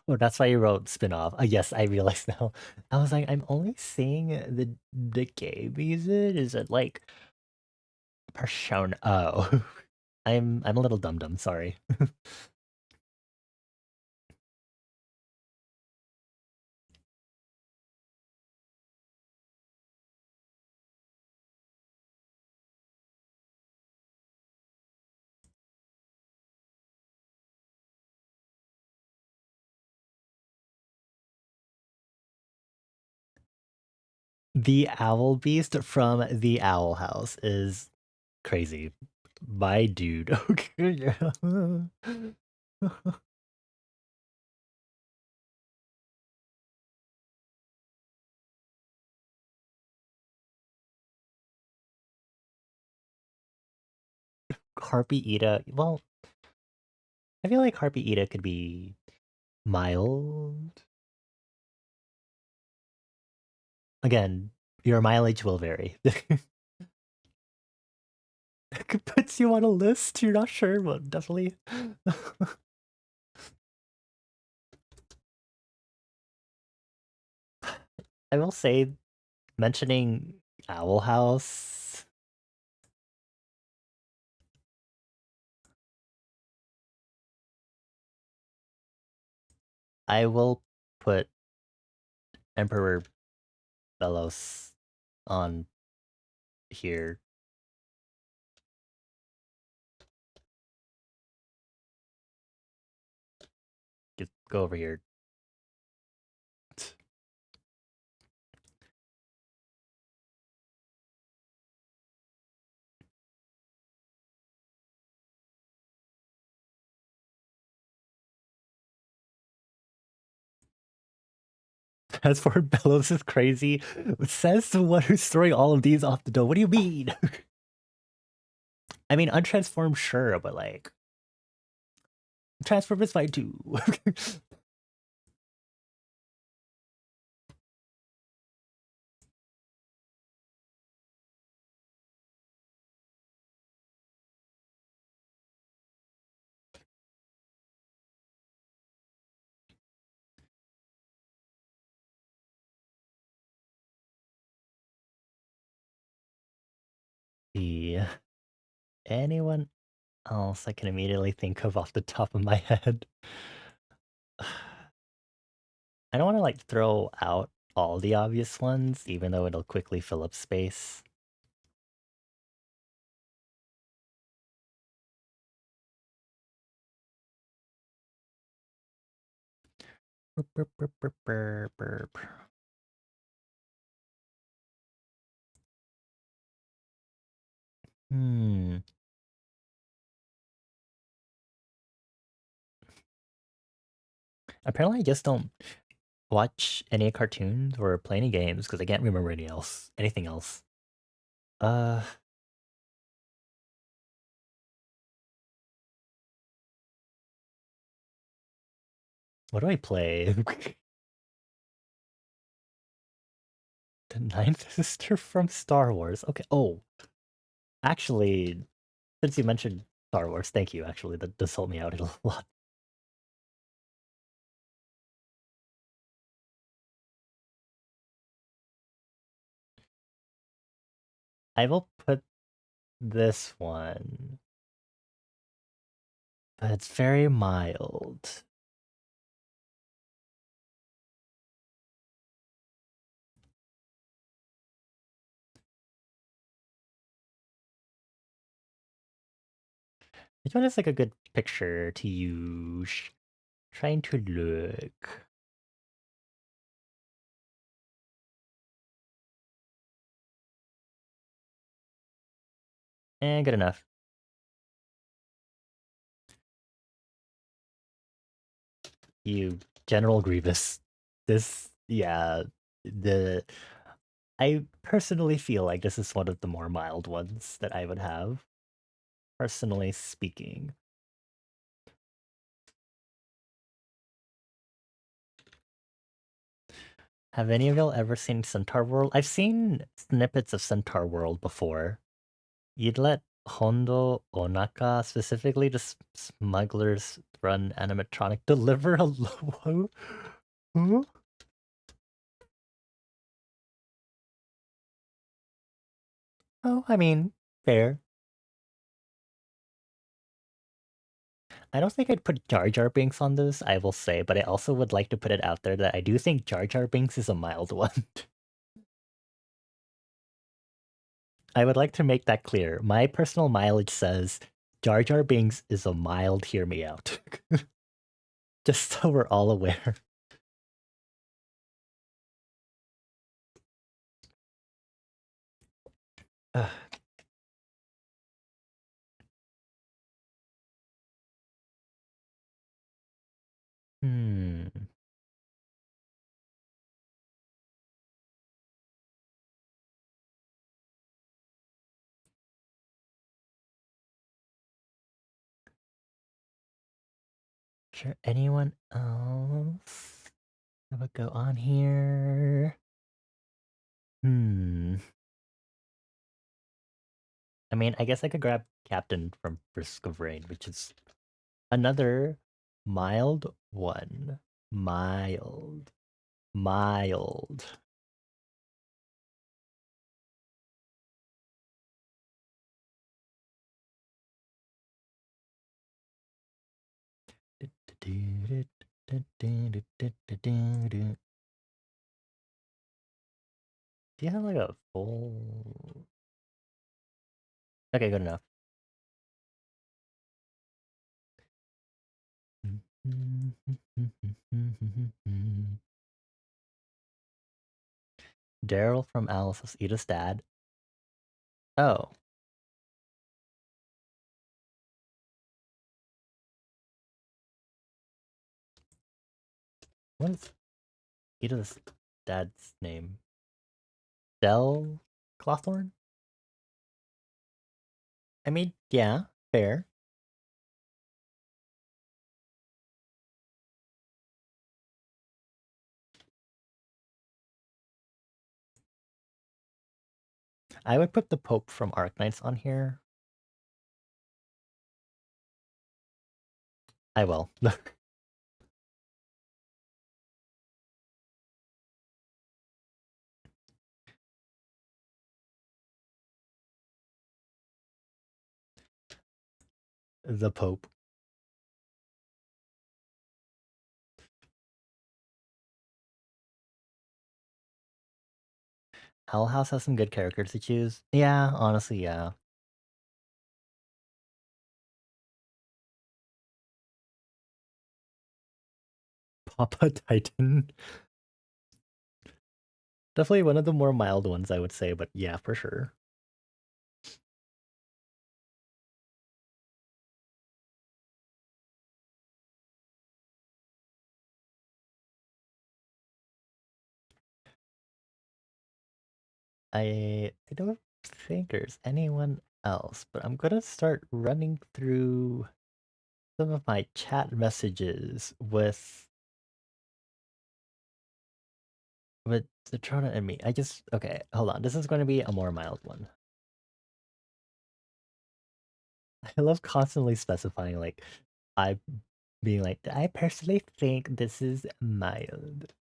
Oh, that's why you wrote spin-off. Yes, I realize now. I was like, I'm only seeing the gay music. Is it like Persona? Oh, I'm a little dum-dum, sorry. The Owl Beast from the Owl House is crazy. My dude. Okay. Harpy Ida. Well, I feel like Harpy Ida could be mild. Again, your mileage will vary. It puts you on a list. You're not sure, but definitely. I will say, mentioning Owl House. I will put Emperor Belos on here. Go over here. Transform Bellows is crazy. Says the one who's throwing all of these off the door. What do you mean? I mean, untransformed, sure, but like, transform is fine too. Yeah. Anyone else I can immediately think of off the top of my head? I don't want to like throw out all the obvious ones, even though it'll quickly fill up space. Burp, burp, burp, burp, burp, burp. Hmm. Apparently, I just don't watch any cartoons or play any games because I can't remember anything else. Uh, what do I play? The ninth sister from Star Wars. Okay. Oh, actually, since you mentioned Star Wars, thank you. Actually, that does help me out a lot. I will put this one, but it's very mild. Which one is like a good picture to use? Trying to look. Good enough. You General Grievous. This, yeah, the I personally feel like this is one of the more mild ones that I would have, personally speaking. Have any of y'all ever seen Centaur World? I've seen snippets of Centaur World before. You'd let Hondo Onaka, specifically the smugglers run animatronic, deliver a low. Huh? Oh, I mean, fair. I don't think I'd put Jar Jar Binks on this, I will say, but I also would like to put it out there that I do think Jar Jar Binks is a mild one. I would like to make that clear. My personal mileage says Jar Jar Binks is a mild hear me out. Just so we're all aware. Ugh. Hmm. Sure, anyone else? Have a go on here. Hmm. I mean, I guess I could grab Captain from Brisk of Rain, which is another mild one. Mild. Mild. Do you have like a full... Okay, good enough. Daryl from Alice's Edith's dad. Oh. What is Edith's dad's name? Del Clawthorn? I mean, yeah, fair. I would put the Pope from Arknights on here. I will. The Pope. Hell House has some good characters to choose. Yeah, honestly, yeah. Papa Titan. Definitely one of the more mild ones, I would say, but yeah, for sure. I don't think there's anyone else, but I'm gonna start running through some of my chat messages with Citrona and me. Okay, hold on. This is going to be a more mild one. I love constantly specifying I being like, I personally think this is mild.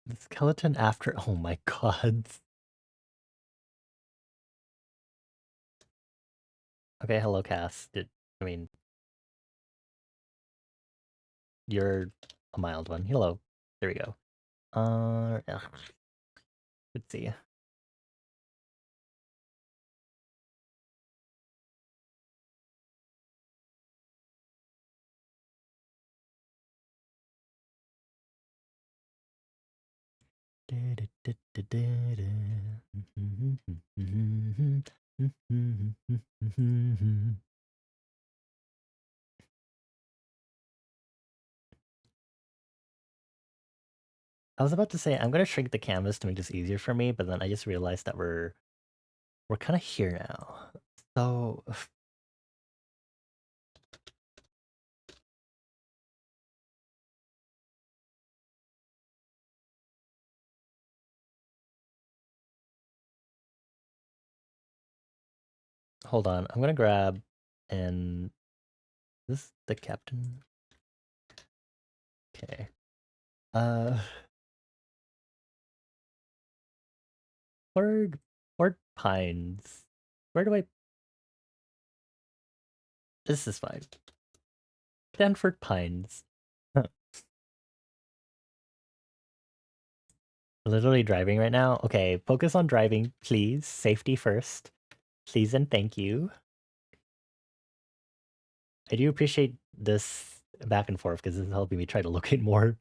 The skeleton after, oh my god. Okay, hello Cass. I mean, you're a mild one. Hello. There we go. Let's see. I was about to say I'm gonna shrink the canvas to make this easier for me, but then I just realized that we're kind of here now. So hold on, I'm gonna grab and this is the captain. Okay. Ford Fort Pines. Where do I? This is fine. Stanford Pines. Literally driving right now. Okay, focus on driving, please. Safety first. Please and thank you. I do appreciate this back and forth because this is helping me try to locate more.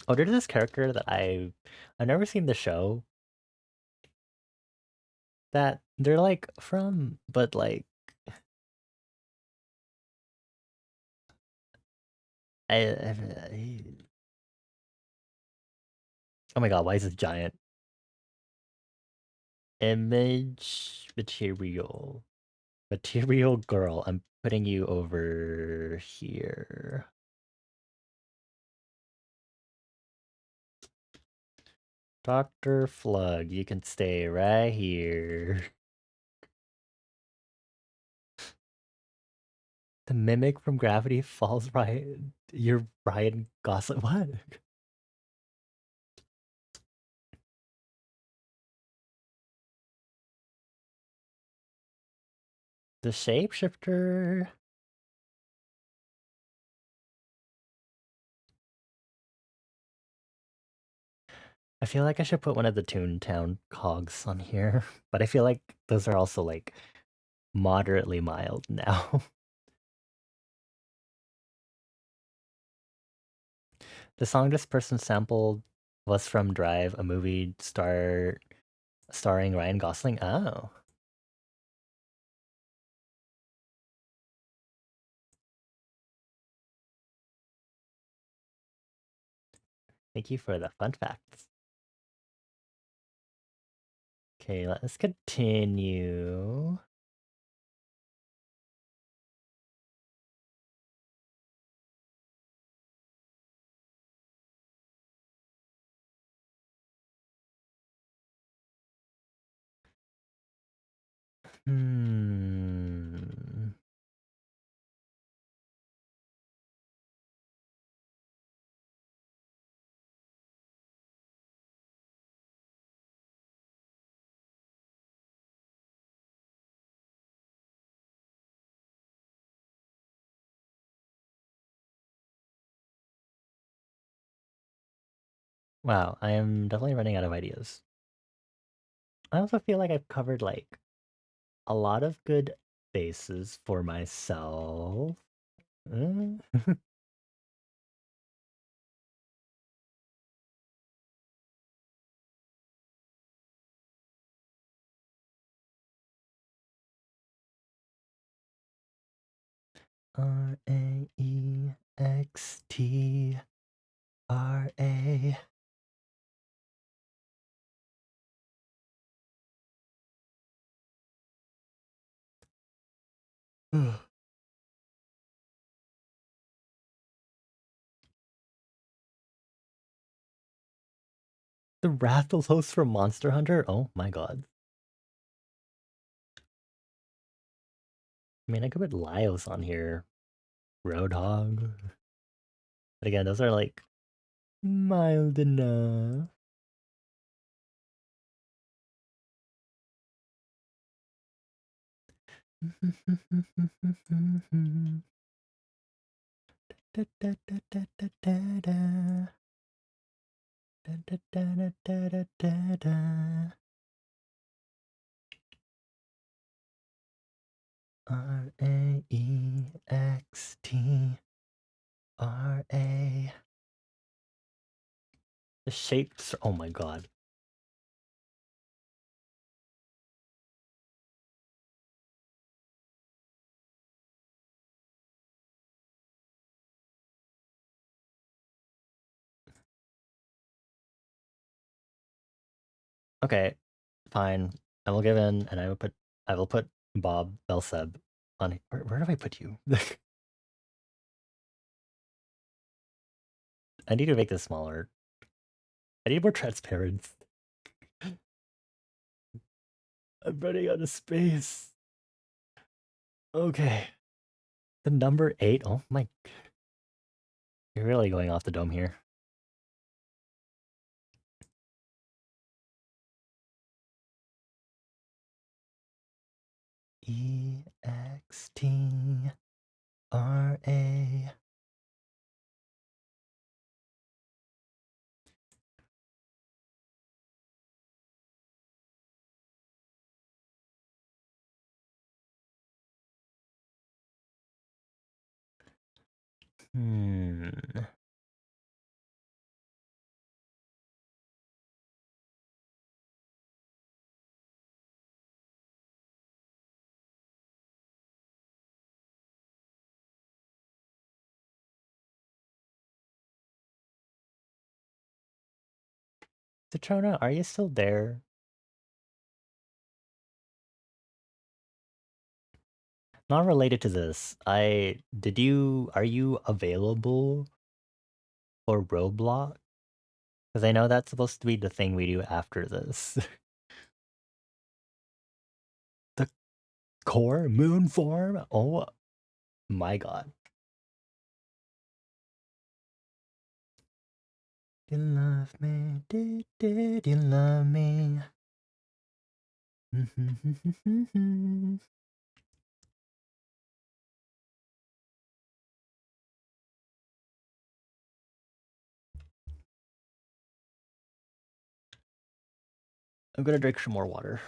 Oh, there's this character that I've never seen the show that they're like from, but like oh my god, why is this giant? Image material. Material girl. I'm putting you over here. Dr. Flug, you can stay right here. The mimic from Gravity Falls, Ryan. You're Ryan Gosling. What? The shapeshifter. I feel like I should put one of the Toontown cogs on here, but I feel like those are also like moderately mild now. The song this person sampled was from Drive, a movie starring Ryan Gosling. Oh. Thank you for the fun facts. Okay, let's continue. Hmm. Wow, I am definitely running out of ideas. I also feel like I've covered like a lot of good bases for myself. Mm. RAEXTRA. The Rathalos from Monster Hunter? Oh my god. I mean, I could put Laios on here. Roadhog. But again, those are like mild enough. RAEXTRA. The shapes. Oh my god. Okay, fine. I will give in, and I will put Bob Belseb on. Where do I put you? I need to make this smaller. I need more transparency. I'm running out of space. Okay. The number 8. Oh my. You're really going off the dome here. EXTRA. Hmm. Citrona, are you still there? Not related to this. Are you available for Roblox? Because I know that's supposed to be the thing we do after this. The core moon form? Oh my god. You love me, did you love me? I'm gonna drink some more water.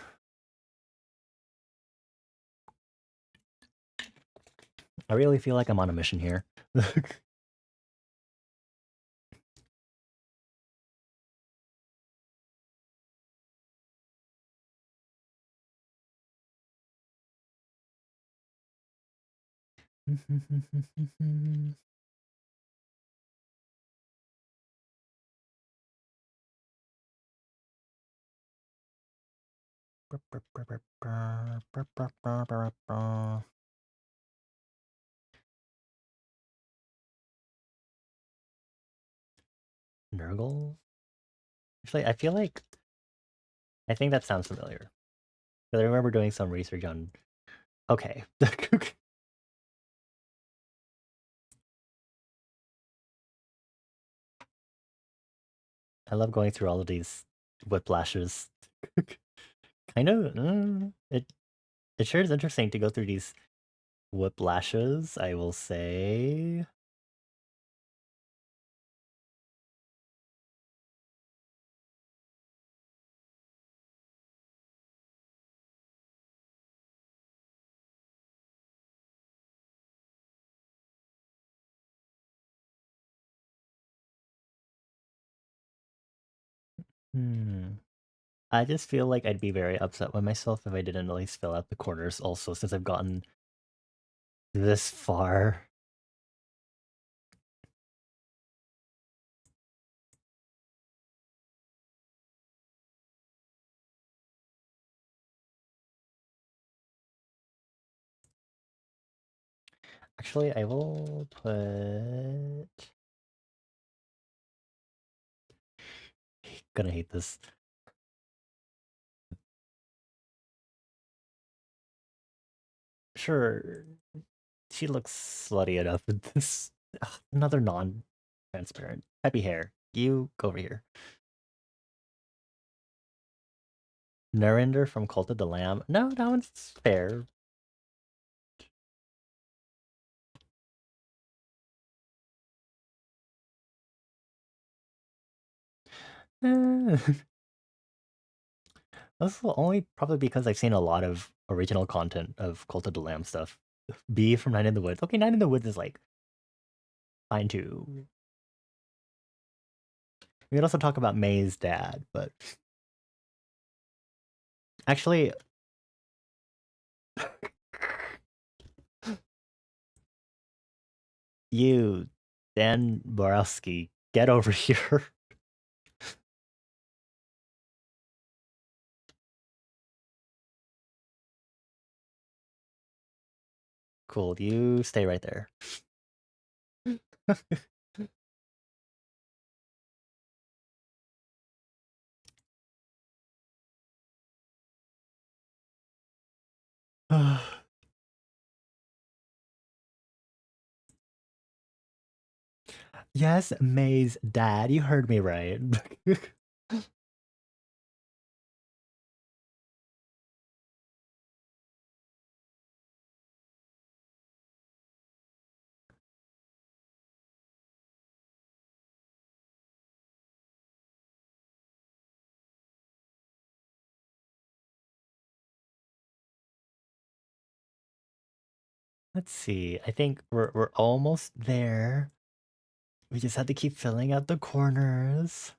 I really feel like I'm on a mission here. Nurgle? Actually, I feel like I think that sounds familiar. But I remember doing some research on. Okay. I love going through all of these whiplashes. Kind of. It sure is interesting to go through these whiplashes, I will say. I just feel like I'd be very upset with myself if I didn't at least fill out the corners also, since I've gotten this far. Actually, I will put... Gonna hate this. Sure, she looks slutty enough with this. Ugh, another non-transparent. Happy hair. You go over here. Narinder from Cult of the Lamb. No, that one's fair. Also, only probably because I've seen a lot of original content of Cult of the Lamb stuff. B from Night in the Woods. Okay, Night in the Woods is like fine too. We could also talk about May's dad, but actually, you, Dan Borowski, get over here. Cool, you stay right there. Yes, May's dad. You heard me right. Let's see. I think we're almost there. We just have to keep filling out the corners.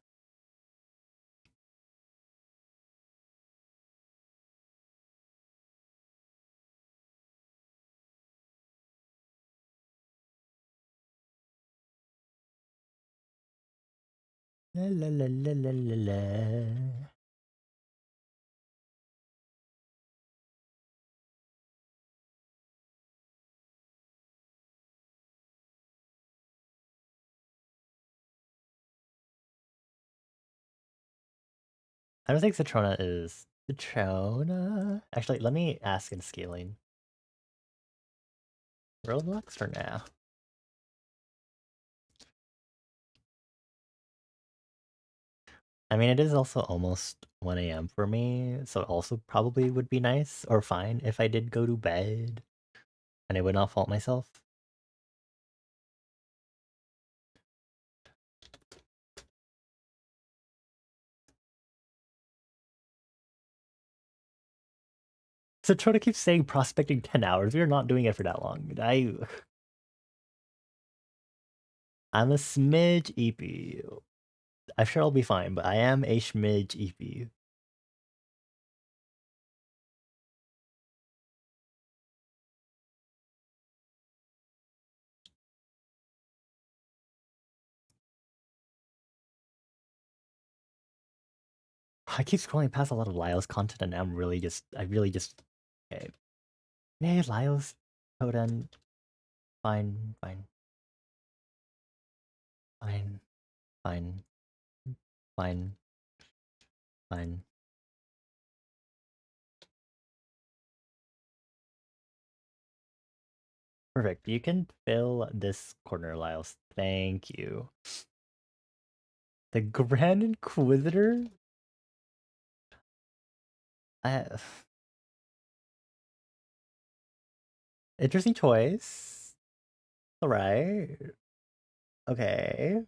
La la la la la la la. I don't think Citrona is Citrona. Actually, let me ask in scaling. Roblox for now. I mean, it is also almost 1 a.m. for me, so it also probably would be nice or fine if I did go to bed and I would not fault myself. Citrona keeps saying prospecting 10 hours. We are not doing it for that long. I'm a smidge EP. I'm sure I'll be fine, but I am a smidge EP. I keep scrolling past a lot of Lyle's content and I really just okay. Hey, Lyle's Kodan. Fine, fine, fine, fine, fine, fine. Perfect. You can fill this corner, Lyles. Thank you. The Grand Inquisitor? I... Interesting choice. Alright. Okay.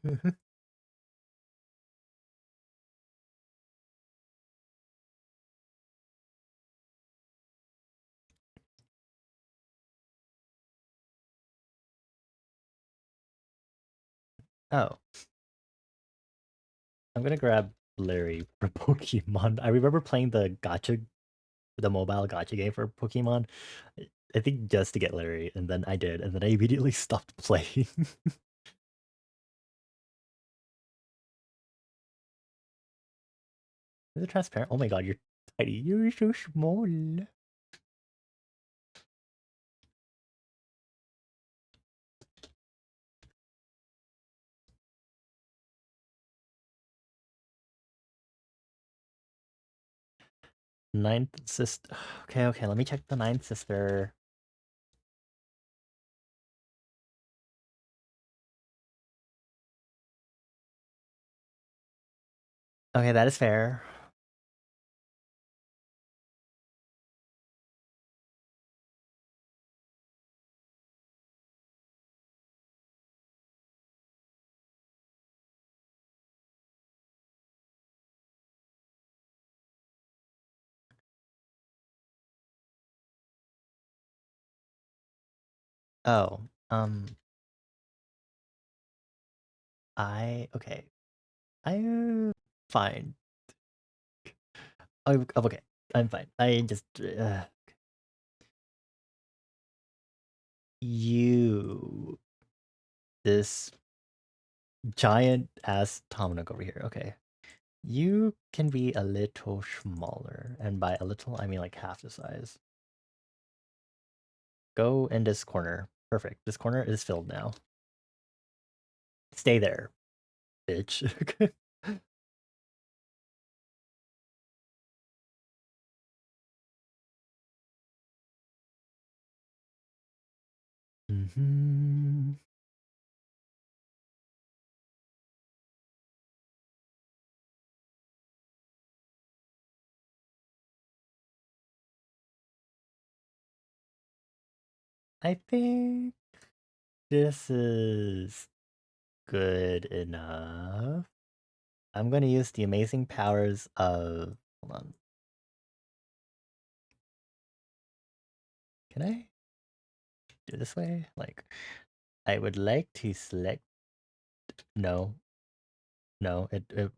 Oh. I'm gonna grab Larry for Pokemon. I remember playing the mobile gacha game for Pokemon. I think just to get Larry, and then I did, and then I immediately stopped playing. Is it transparent? Oh my god, you're tiny. You're so small. Ninth sister. Okay, okay, let me check the ninth sister. Okay, that is fair. Oh, okay. Fine. Oh, okay. I'm fine. I just you this giant ass Dominic over here. Okay. You can be a little smaller, and by a little I mean like half the size. Go in this corner. Perfect. This corner is filled now. Stay there, bitch. Hmm. I think this is good enough. I'm gonna use the amazing powers of. Hold on. Can I do it this way? Like, I would like to select. No, no.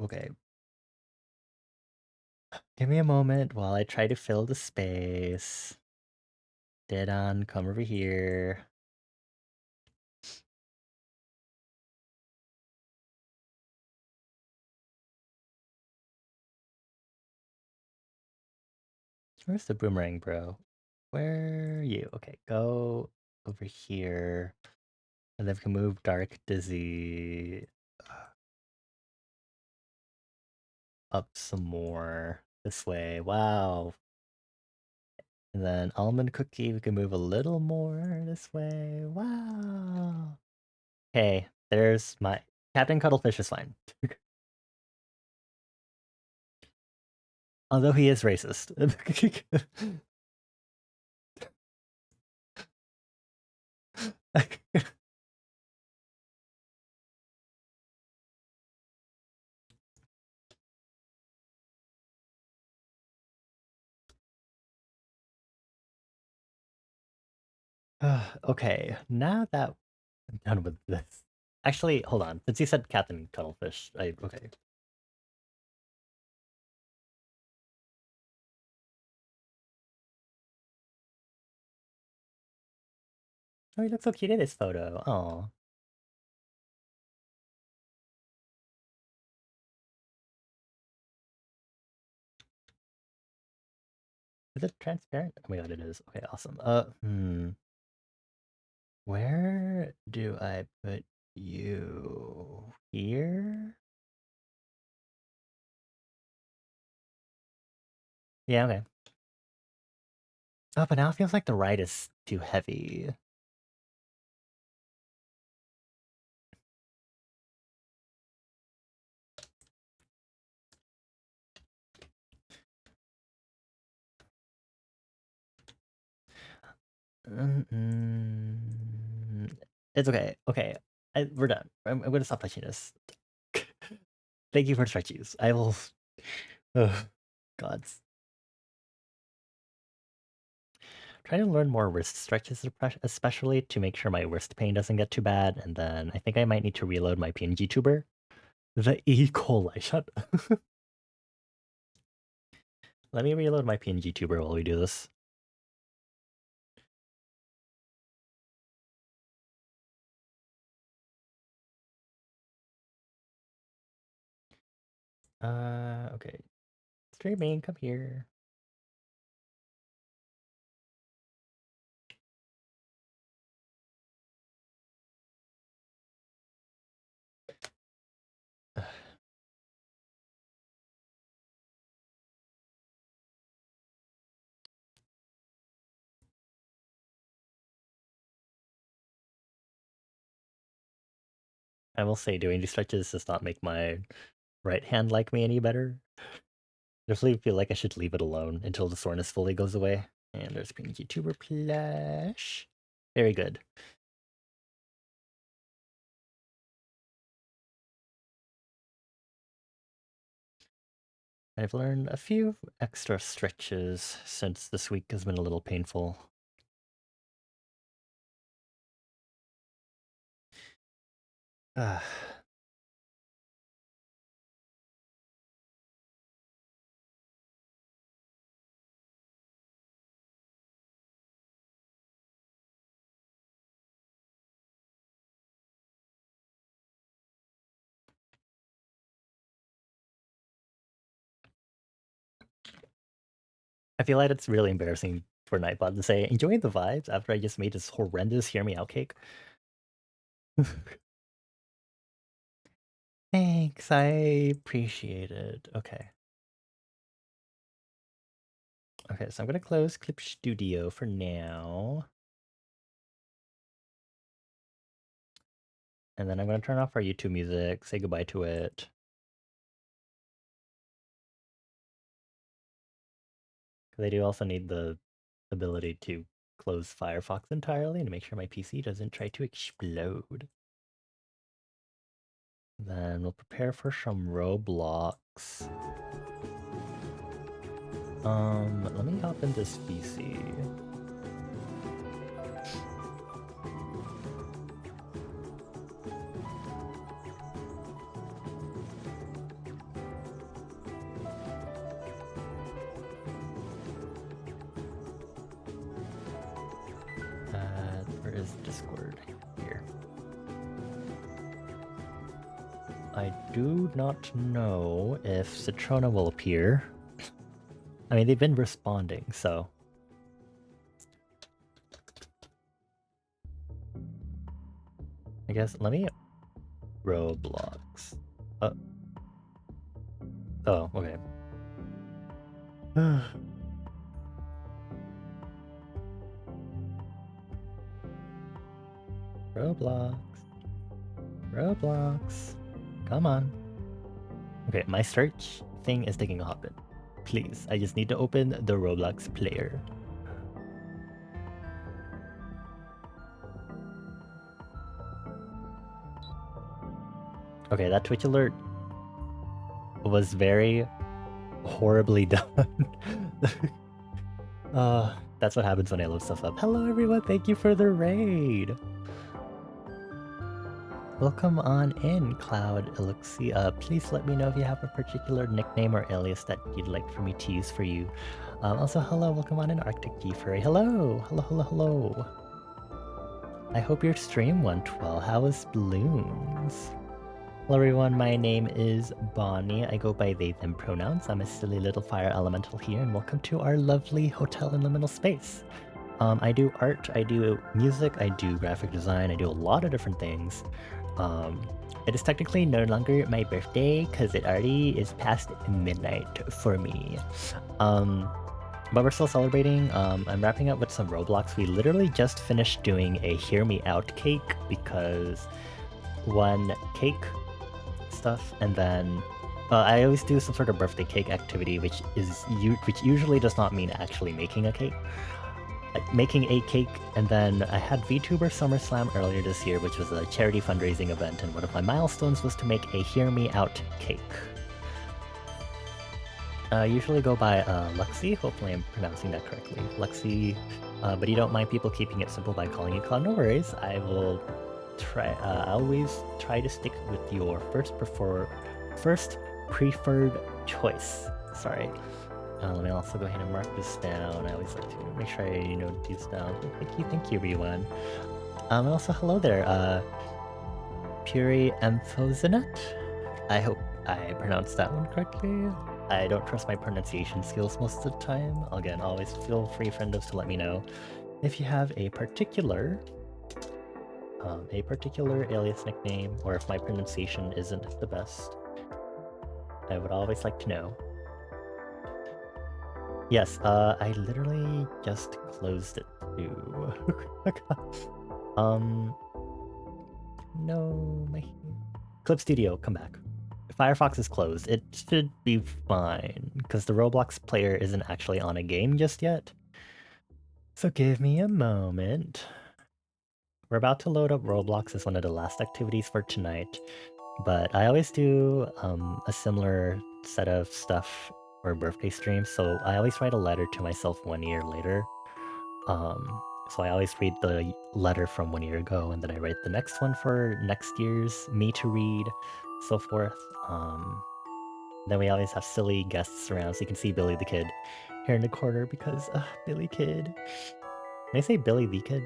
Okay. Give me a moment while I try to fill the space. Dead on. Come over here. Where's the boomerang, bro? Where are you? Okay, go over here. And then we can move Dark Dizzy up some more this way. Wow. And then Almond Cookie, we can move a little more this way. Wow. Okay, there's my Captain Cuttlefish is fine. Although he is racist. Okay, now that I'm done with this. Actually, hold on. Since you said Captain Cuttlefish, okay. Oh, he looks so cute in this photo. Oh. it transparent? Oh my god, it is. Okay, awesome. Where do I put you? Here? Yeah, okay. Oh, but now it feels like the right is too heavy. It's okay. Okay, we're done. I'm gonna stop touching this. Thank you for stretchies. I will. Ugh, gods. Trying to learn more wrist stretches, especially to make sure my wrist pain doesn't get too bad. And then I think I might need to reload my PNG tuber. The E. coli. Shut. Let me reload my PNG tuber while we do this. Okay. Streaming, come here. I will say doing these stretches does not make my right hand like me any better. Definitely feel like I should leave it alone until the soreness fully goes away. And there's PNG tuber plush. Very good. I've learned a few extra stretches since this week has been a little painful. I feel like it's really embarrassing for Nightbot to say, enjoying the vibes after I just made this horrendous Hear Me Out cake. Thanks, I appreciate it. Okay. Okay, so I'm gonna close Clip Studio for now. And then I'm gonna turn off our YouTube music, say goodbye to it. Because I do also need the ability to close Firefox entirely to make sure my PC doesn't try to explode. Then we'll prepare for some Roblox. Let me hop in this PC. Where is Discord? Here. I do not know if Citrona will appear. I mean, they've been responding, so. I guess, let me... Roblox. Oh, okay. Roblox. Roblox. Come on. Okay, my search thing is taking a hot bit. Please, I just need to open the Roblox player. Okay, that Twitch alert was very horribly done. That's what happens when I load stuff up. Hello everyone, thank you for the raid. Welcome on in, Cloud Elixir. Please let me know if you have a particular nickname or alias that you'd like for me to use for you. Also, hello, welcome on in, Arctic Furry. Hello, hello, hello, hello. I hope your stream went well. How was Bloons? Hello everyone, my name is Bonnie. I go by they, them pronouns. I'm a silly little fire elemental here, and welcome to our lovely hotel in liminal space. I do art, I do music, I do graphic design, I do a lot of different things. It is technically no longer my birthday, because it already is past midnight for me. But we're still celebrating. I'm wrapping up with some Roblox. We literally just finished doing a Hear Me Out cake, because one cake stuff, and then I always do some sort of birthday cake activity, which usually does not mean actually making a cake. Making a cake, and then I had VTuber SummerSlam earlier this year, which was a charity fundraising event, and one of my milestones was to make a Hear Me Out cake. I usually go by Lexi, hopefully I'm pronouncing that correctly. Lexi, but you don't mind people keeping it simple by calling you Cloud, no worries. I will try. I always try to stick with your first preferred choice. Sorry. Let me also go ahead and mark this down. I always like to make sure I note these down. Thank you, everyone. And also, hello there, Puri Amphosinat. I hope I pronounced that one correctly. I don't trust my pronunciation skills most of the time. Again, always feel free, friendos, to let me know if you have a particular alias nickname, or if my pronunciation isn't the best. I would always like to know. Yes, I literally just closed it too. No, my Clip Studio, come back. Firefox is closed. It should be fine, because the Roblox player isn't actually on a game just yet. So give me a moment. We're about to load up Roblox as one of the last activities for tonight, but I always do a similar set of stuff for birthday streams, so I always write a letter to myself 1 year later. So I always read the letter from 1 year ago, and then I write the next one for next year's me to read, so forth. Then we always have silly guests around, so you can see Billy the Kid here in the corner, because Billy Kid. May I say Billy the Kid?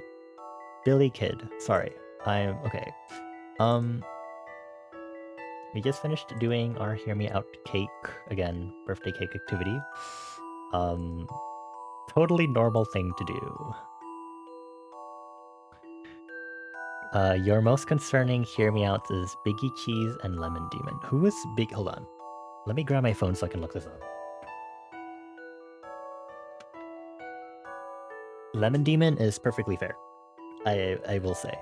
Billy Kid. Sorry. I'm okay. We just finished doing our Hear Me Out cake, again, birthday cake activity. Totally normal thing to do. Your most concerning Hear Me Out is Biggie Cheese and Lemon Demon. Who is Big? Hold on. Let me grab my phone so I can look this up. Lemon Demon is perfectly fair. I will say.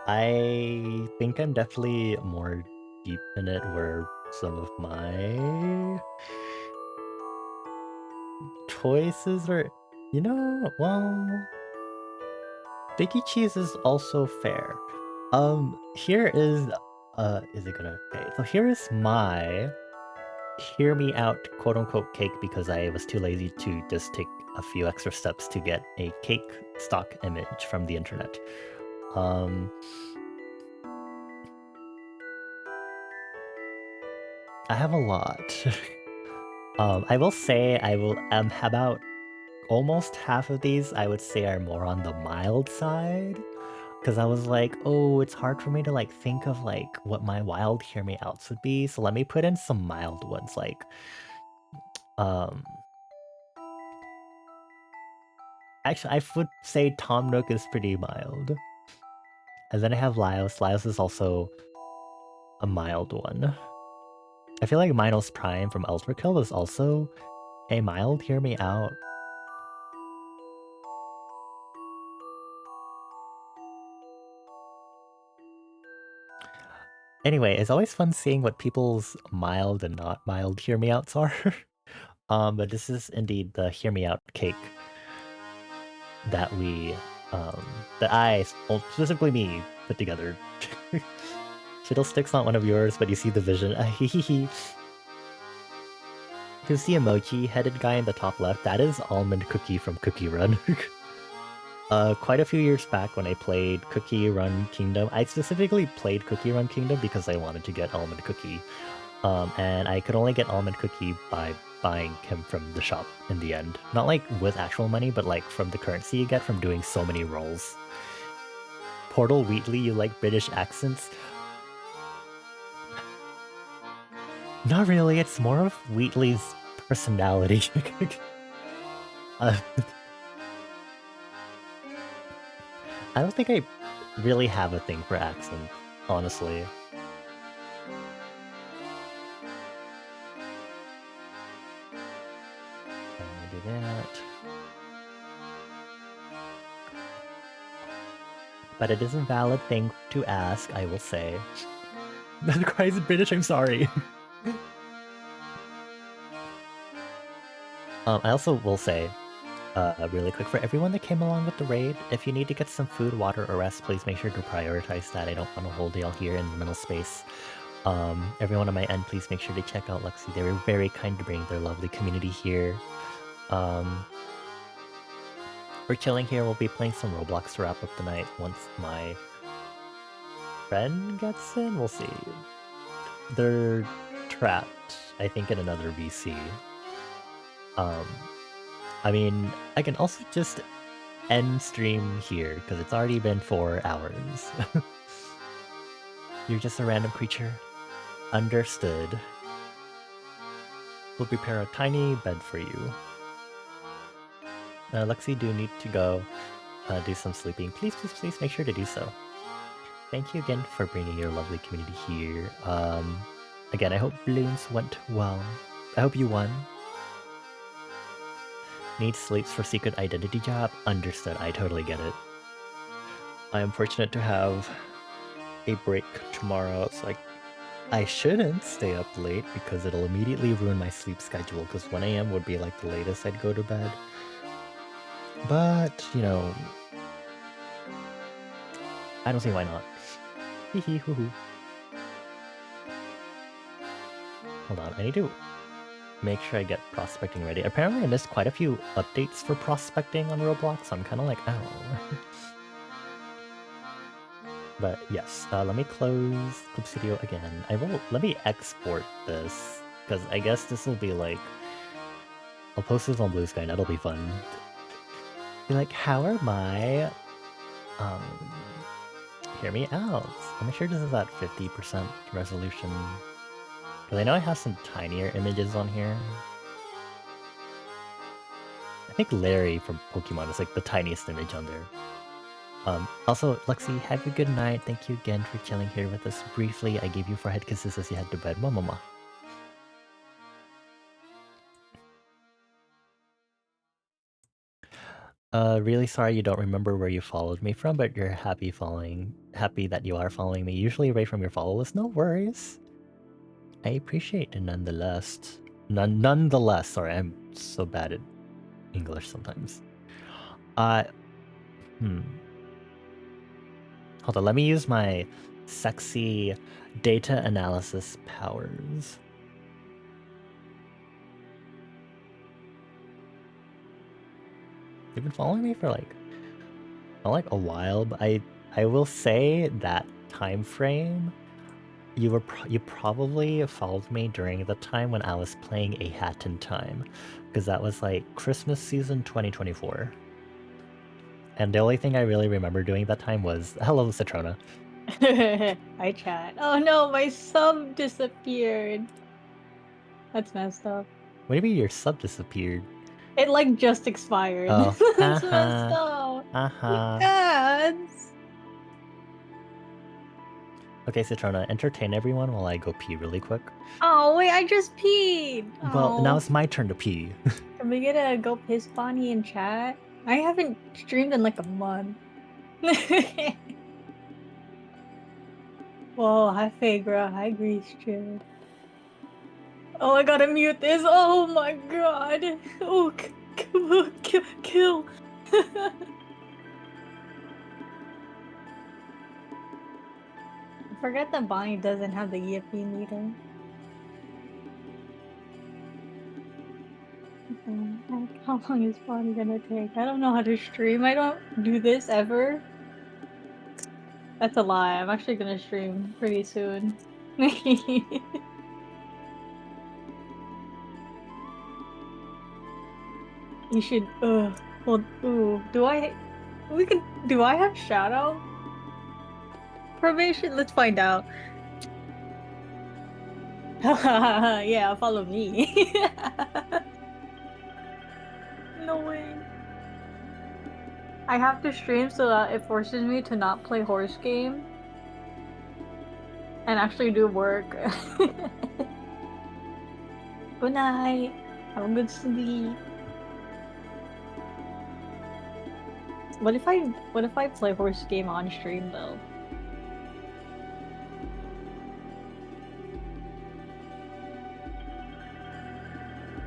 I think I'm definitely more deep in it, where some of my choices are, well, Biggie Cheese is also fair. Here is it gonna, okay, so here is my Hear Me Out quote-unquote cake, because I was too lazy to just take a few extra steps to get a cake stock image from the internet. I have a lot. I will say about almost half of these I would say are more on the mild side, because I was like, oh, it's hard for me to like think of like what my wild Hear Me Outs would be, so let me put in some mild ones, like actually I would say Tom Nook is pretty mild. And then I have Laios. Laios is also a mild one. I feel like Minos Prime from Elderkill is also a mild Hear Me Out. Anyway, it's always fun seeing what people's mild and not mild Hear Me Outs are. But this is indeed the Hear Me Out cake that well, specifically me, put together. Fiddlestick's not one of yours, but you see the vision. Who's the emoji-headed guy in the top left? That is Almond Cookie from Cookie Run. Quite a few years back when I played Cookie Run Kingdom, I specifically played Cookie Run Kingdom because I wanted to get Almond Cookie. And I could only get Almond Cookie by buying him from the shop in the end. Not like with actual money, but like from the currency you get from doing so many rolls. Portal Wheatley, you like British accents? Not really, it's more of Wheatley's personality. uh, I don't think I really have a thing for accents, honestly. Do that. But it is a valid thing to ask, I will say. That cries in British, I'm sorry. I also will say, really quick, for everyone that came along with the raid, if you need to get some food, water, or rest, please make sure to prioritize that. I don't want to hold y'all here in the middle space. Everyone on my end, please make sure to check out Lexi. They were very kind to bring their lovely community here. We're chilling here. We'll be playing some Roblox to wrap up the night once my friend gets in. We'll see. They're trapped, I think, in another VC. I mean, I can also just end stream here because it's already been 4 hours. You're just a random creature. Understood. We'll prepare a tiny bed for you. Lexi, do need to go do some sleeping. Please, please, please make sure to do so. Thank you again for bringing your lovely community here. Again, I hope balloons went well. I hope you won. Need sleeps for secret identity job? Understood, I totally get it. I am fortunate to have a break tomorrow, so I shouldn't stay up late because it'll immediately ruin my sleep schedule, because 1 AM would be like the latest I'd go to bed. But, you know, I don't see why not. Hee hee hoo hoo. Hold on, I need to make sure I get prospecting ready. Apparently I missed quite a few updates for prospecting on Roblox, so I'm kind of like, oh. But yes, let me close Clip Studio again. Let me export this, because I guess this will be like, I'll post this on Blue Sky, that'll be fun. Be like, how are my, hear me out. I'll make sure this is at 50% resolution. Because I know I have some tinier images on here. I think Larry from Pokemon is like the tiniest image on there. Also, Lexi, have a good night. Thank you again for chilling here with us briefly. I gave you 4 head kisses as you head to bed. Mama. Really sorry you don't remember where you followed me from, but you're happy that you are following me. Usually right from your follow list. No worries. I appreciate it nonetheless. Nonetheless, sorry, I'm so bad at English sometimes. Hold on, let me use my sexy data analysis powers. You've been following me for like, not like a while, but I will say that time frame, you probably followed me during the time when I was playing A Hat in Time, because that was like Christmas season 2024. And the only thing I really remember doing that time was, hello, Citrona. Hi, chat. Oh no, my sub disappeared. That's messed up. What do you mean your sub disappeared? It like just expired. Oh, That's messed up. Yes. Okay, Citrona, entertain everyone while I go pee really quick. Oh wait, I just peed. Well, now it's my turn to pee. Can we get a go piss Bonnie in chat? I haven't streamed in like a month. Whoa, hi Phagra, hi Grease Chid. Oh, I gotta mute this. Oh my god. Oh, kill. I forget that Bonnie doesn't have the Yippee meter. How long is Bonnie gonna take? I don't know how to stream. I don't do this ever. That's a lie. I'm actually gonna stream pretty soon. You should, well, ooh, do I have shadow? probation? Let's find out. Yeah, follow me. No way. I have to stream so that it forces me to not play horse game and actually do work. Good night. Have a good sleep. What if I play horse game on stream though?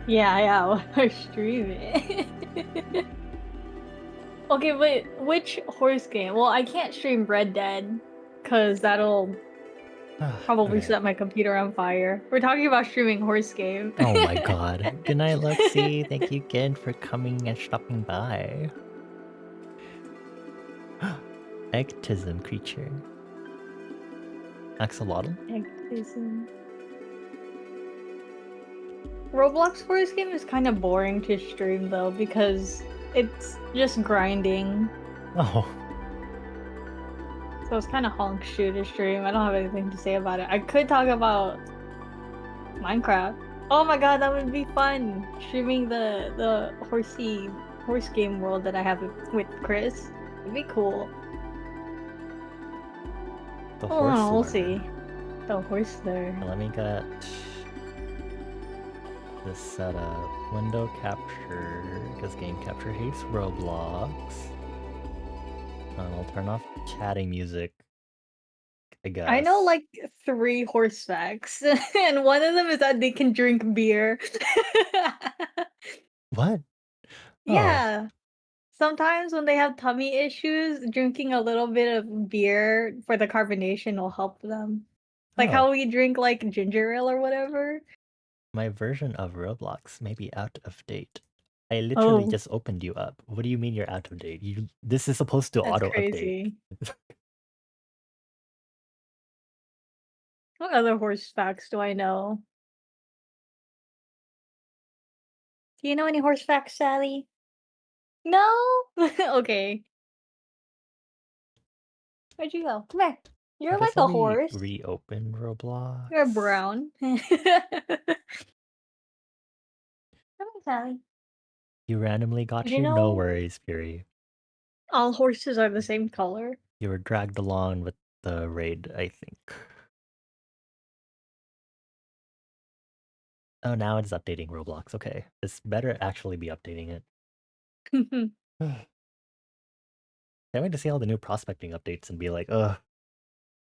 Yeah, when I stream it. Okay, wait, which horse game? Well, I can't stream Red Dead, cause that'll probably Okay. set my computer on fire. We're talking about streaming horse game. Oh my god. Good night, Lexi. Thank you again for coming and stopping by. Ectism creature. Axolotl? Activism. Roblox horse game is kind of boring to stream though because it's just grinding. Oh. So it's kind of honk shoe to stream. I don't have anything to say about it. I could talk about Minecraft. Oh my god, that would be fun! Streaming the horse game world that I have with Chris. It'd be cool. The Oh, horse we'll lore. see. The horse there. Let me get this set up. Window capture, because game capture hates Roblox. And I'll turn off chatting music, I guess. I know like 3 horse facts, and one of them is that they can drink beer. What? Oh. Yeah. Sometimes when they have tummy issues, drinking a little bit of beer for the carbonation will help them. Like Oh. how we drink like ginger ale or whatever. My version of Roblox may be out of date. I literally Oh, just opened you up. What do you mean you're out of date? This is supposed to that's auto-update. crazy. What other horse facts do I know? Do you know any horse facts, Sally? No? Okay. Where'd you go? Come here. You're I guess like a let me horse. reopen Roblox. You're brown. Come here, Sally. You randomly got Did you you? No know worries, Fury. all horses are the same color? You were dragged along with the raid, I think. Oh, now it's updating Roblox. Okay. It's better actually be updating it. Can't wait to see all the new prospecting updates and be like, ugh,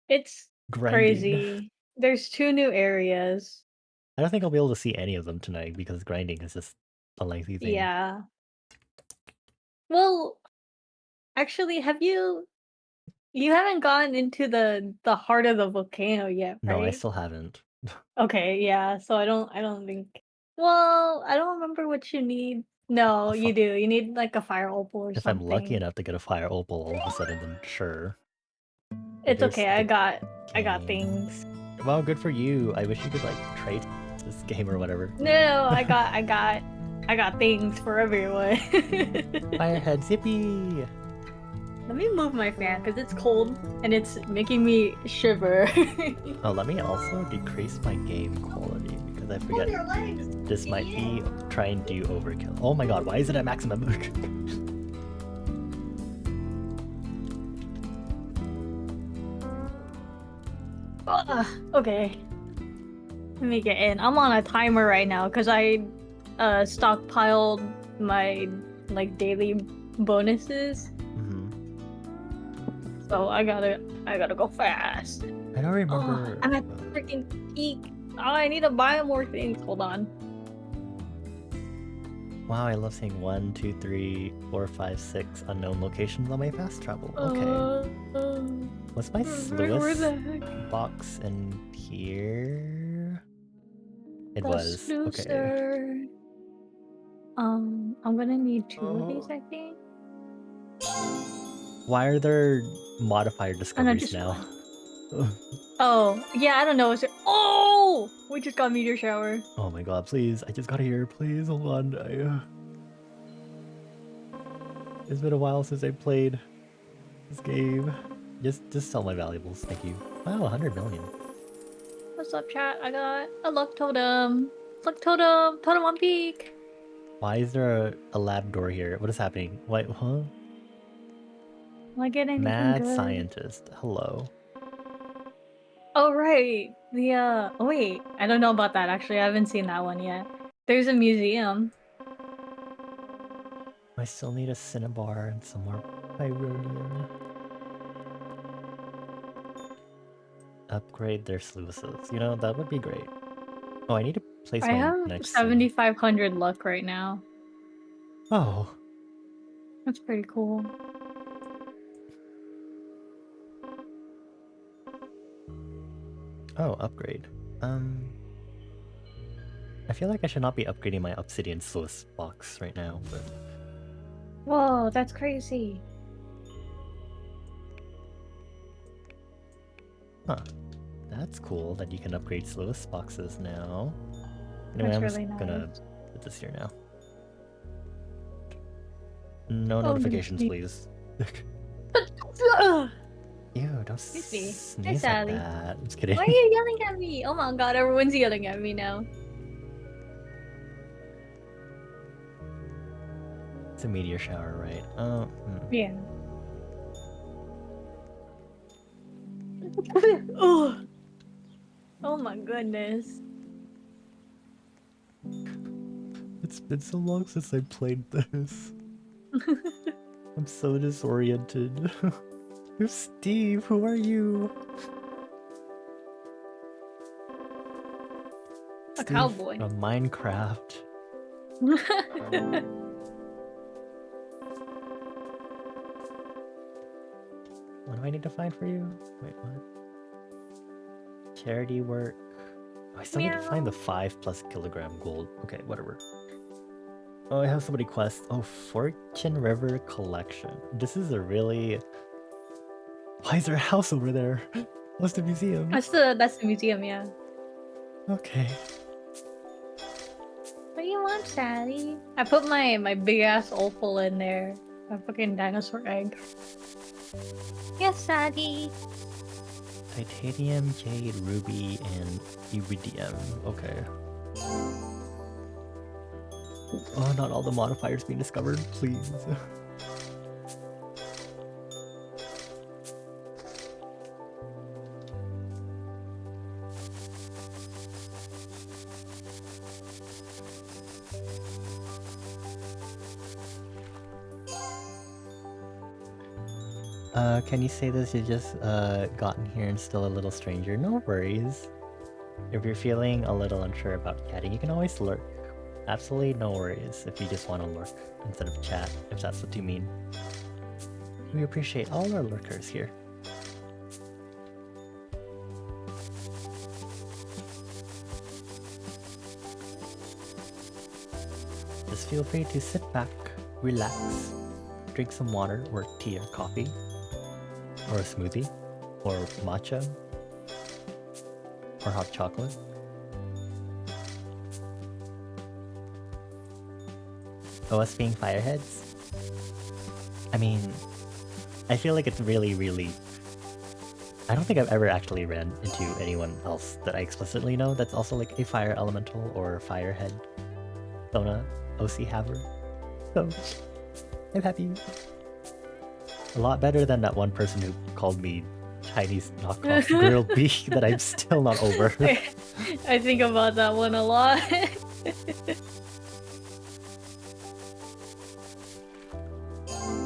It's grinding. crazy. There's 2 new areas. I don't think I'll be able to see any of them tonight because grinding is just a lengthy thing. Yeah. Well, actually, you haven't gone into the heart of the volcano yet, No, I right? still haven't. Okay, yeah. So I don't think. Well, I don't remember what you need. No, you do. You need like a fire opal or If I'm lucky something. enough to get a fire opal all of a sudden, then sure. It's There's okay. I the got game. things. Well, good for you. I wish you could like trade this game or whatever. No, I got things for everyone. Firehead Zippy! Let me move my fan because it's cold and it's making me shiver. Oh, let me also decrease my game quality because I forget this might be try and do overkill. Oh my god, why is it at maximum? Okay. Let me get in. I'm on a timer right now because I stockpiled my like daily bonuses. So I gotta go fast. I don't remember. Oh, I'm at freaking peak. Oh, I need to buy more things. Hold on. Wow, I love seeing 1, 2, 3, 4, 5, 6 unknown locations on my fast travel. Okay. What's my Where the sluice heck? box in here? It The was. Okay. snoozer. I'm gonna need 2 of these, I think. Why are there modifier discoveries just now? Oh, yeah, I don't know. Oh! We just got meteor shower. Oh my god, please. I just got here. Please, hold on. It's been a while since I played this game. Just sell my valuables, thank you. Wow, 100 million. What's up, chat? I got a luck totem. Luck totem. Totem on peak. Why is there a lab door here? What is happening? What? Huh? Am I getting anything Mad good? scientist. Hello. Oh right. The oh wait, I don't know about that actually. I haven't seen that one yet. There's a museum. I still need a cinnabar and some more pyronium. Upgrade their sluices. You know, that would be great. Oh, I need to place I my have next 7,500 luck right now. Oh. That's pretty cool. Oh, upgrade. I feel like I should not be upgrading my obsidian sluice box right now, but Whoa, that's crazy. huh. That's cool that you can upgrade sluice boxes now. Anyway, That's I'm really just gonna nice. put this here now. No Oh, notifications, me. please. Ugh. Ew, don't Excuse me. Hey, sneeze like Sally. that. I'm just kidding. Why are you yelling at me? Oh my god, everyone's yelling at me now. It's a meteor shower, right? Yeah. Oh. Oh my goodness. It's been so long since I played this. I'm so disoriented. Who's Steve? Who are you? A Steve cowboy. from Minecraft. What do I need to find for you? Wait, what? Charity work. Oh, I still need to find the 5+ kilogram gold. Okay, whatever. Oh, I have so many quests. Oh, Fortune River Collection. This is a really... Why is there a house over there? What's the museum? That's the museum, yeah. Okay. What do you want, Sally? I put my big ass opal in there. A fucking dinosaur egg. Yes, Sally. Titanium, jade, ruby, and iridium. Okay. Oh, not all the modifiers being discovered, please. Can you say this? You just gotten here and still a little stranger. No worries. If you're feeling a little unsure about chatting, you can always lurk. Absolutely no worries if you just want to lurk instead of chat, if that's what you mean. We appreciate all our lurkers here. Just feel free to sit back, relax, drink some water or tea or coffee, or a smoothie, or matcha, or hot chocolate. Oh, us being fireheads? I mean, I feel like it's really... I don't think I've ever actually ran into anyone else that I explicitly know that's also like a fire elemental or firehead. Sona, OC Haver. So, I'm happy. A lot better than that one person who called me Chinese knockoff girl B that I'm still not over. I think about that one a lot.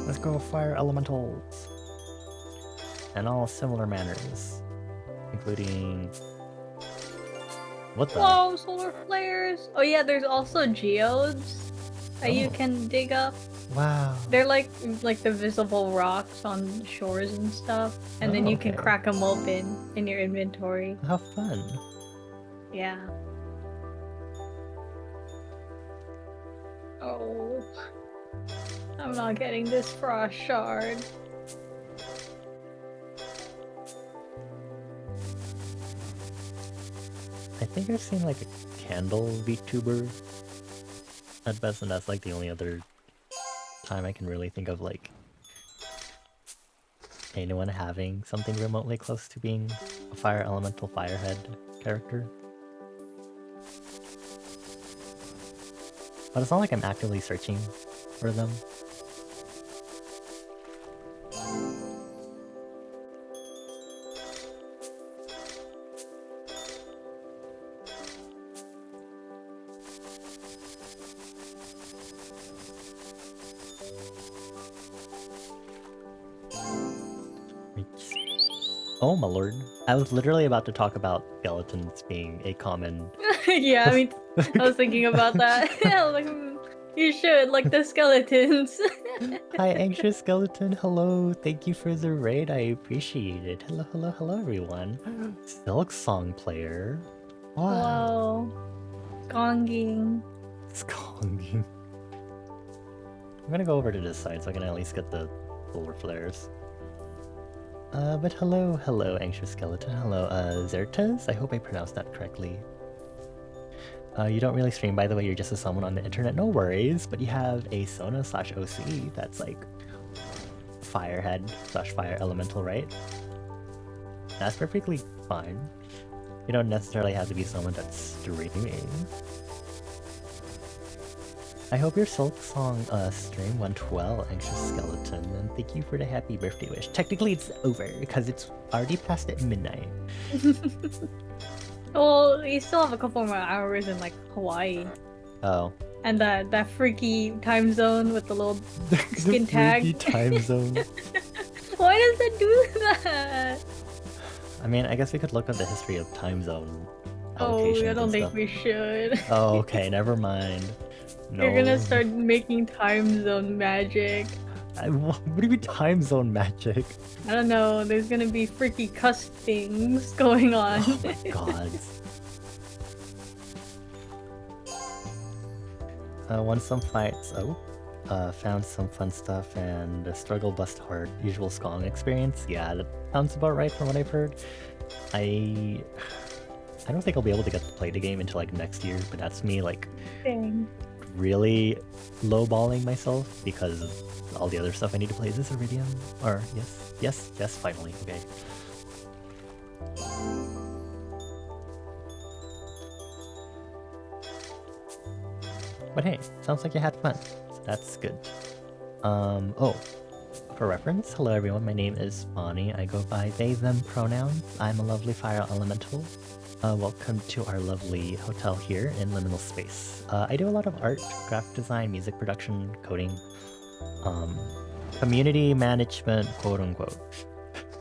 Let's go fire elementals. And all similar manners. Including... What the? Whoa, solar flares! Oh yeah, there's also geodes that you can dig up. Wow. They're like the visible rocks on shores and stuff, and then you can crack them open in your inventory. How fun. Yeah. Oh. I'm not getting this frost shard. I think I've seen like a candle VTuber at best, and that's like the only other time I can really think of like anyone having something remotely close to being a fire elemental firehead character. But it's not like I'm actively searching for them. Oh my lord. I was literally about to talk about skeletons being a common... Yeah, I mean, I was thinking about that. I was like, you should, like the skeletons. Hi, Anxious Skeleton. Hello. Thank you for the raid. I appreciate it. Hello, hello, hello, everyone. Silk Song player. Wow. Wow. Gonging. Skonging. I'm gonna go over to this side so I can at least get the solar flares. But hello, Anxious Skeleton. Hello, Zertas? I hope I pronounced that correctly. You don't really stream, by the way, you're just a someone on the internet, no worries, but you have a Sona/OC that's like Firehead/Fire Elemental, right? That's perfectly fine. You don't necessarily have to be someone that's streaming. I hope your Silk Song stream went well, Anxious Skeleton, and thank you for the happy birthday wish. Technically it's over, because it's already past at midnight. Well, you still have a couple more hours in like Hawaii. Oh. And that freaky time zone with the little skin the tag. freaky time zone. Why does it do that? I mean, I guess we could look at the history of time zone Oh, allocations I don't and think stuff. we should. Oh, okay, never mind. No. You're gonna start making time zone magic. What do you mean time zone magic? I don't know, there's gonna be freaky cuss things going on. Oh my god. Won some fights. Oh. Found some fun stuff and a struggle bust hard. Usual Skong experience. Yeah, that sounds about right from what I've heard. I don't think I'll be able to get to play the game until like next year, but that's me like Dang. really lowballing myself because all the other stuff I need to play. Is this Iridium? Or yes, finally. Okay. But hey, sounds like you had fun. So that's good. Oh, for reference, hello everyone, my name is Bonnie. I go by they, them pronouns. I'm a lovely fire elemental. Welcome to our lovely hotel here in Liminal Space. I do a lot of art, graphic design, music production, coding, community management, quote unquote.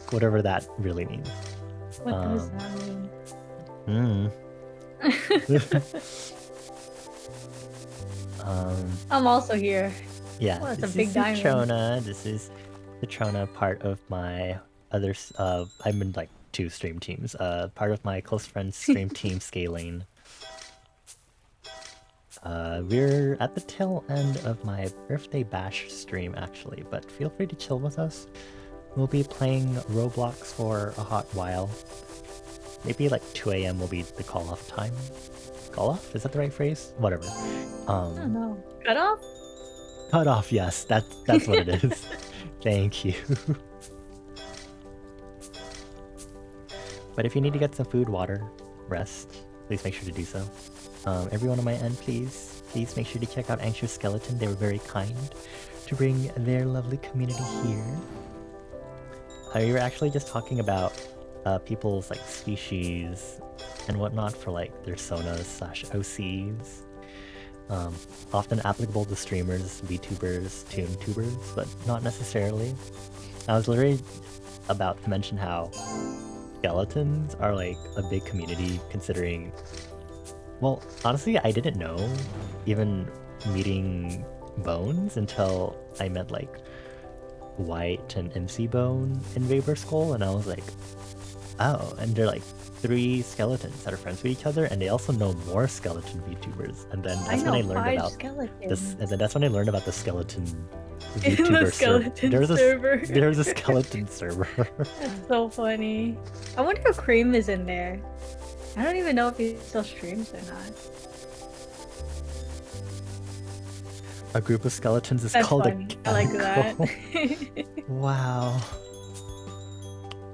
Whatever that really means. What does that mean? I'm also here. Yeah, Oh, that's this a big is diamond. Citrona. This is Citrona, part of my other. I'm in like 2 stream teams. Part of my close friends stream team Scaling. We're at the tail end of my birthday bash stream actually, but feel free to chill with us. We'll be playing Roblox for a hot while. Maybe like 2 AM will be the call off time. Call off? Is that the right phrase? Whatever. I don't know. Cut off? Cut off, yes. That's what it is. Thank you. But if you need to get some food, water, rest, please make sure to do so. Everyone on my end, please make sure to check out Anxious Skeleton. They were very kind to bring their lovely community here. You were actually just talking about people's like species and whatnot for like their Sonas/OCs. Often applicable to streamers, VTubers, TuneTubers, but not necessarily. I was literally about to mention how skeletons are like a big community considering, well, honestly, I didn't know even meeting Bones until I met like White and MC Bone in Vapor Skull, and I was like, oh, and they're like 3 skeletons that are friends with each other, and they also know more skeleton VTubers. And then that's when I learned about this. And then that's when I learned about the skeleton VTuber the skeleton server. There's a skeleton server. That's so funny. I wonder if Cream is in there. I don't even know if he still streams or not. A group of skeletons is That's called funny. a I like gecko. that. Wow.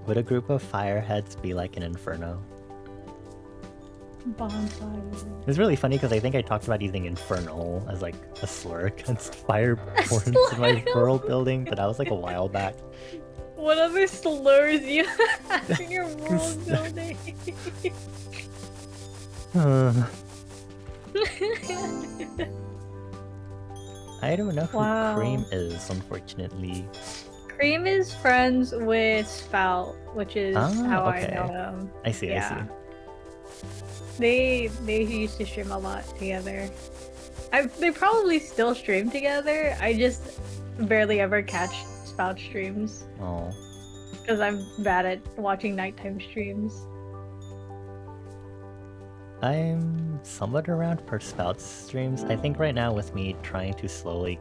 Would a group of fireheads be like an inferno? Bonfire. It was really funny because I think I talked about using infernal as like a slur against fireborns in my world building, but that was like a while back. What other slurs you have in your world building? I don't know who Wow. Cream is, unfortunately. Cream is friends with Spout, which is how okay. I know him. I see, I see. They used to stream a lot together. They probably still stream together. I just barely ever catch Spout streams. Oh. Because I'm bad at watching nighttime streams. I'm somewhat around for Spout's streams. I think right now with me trying to slowly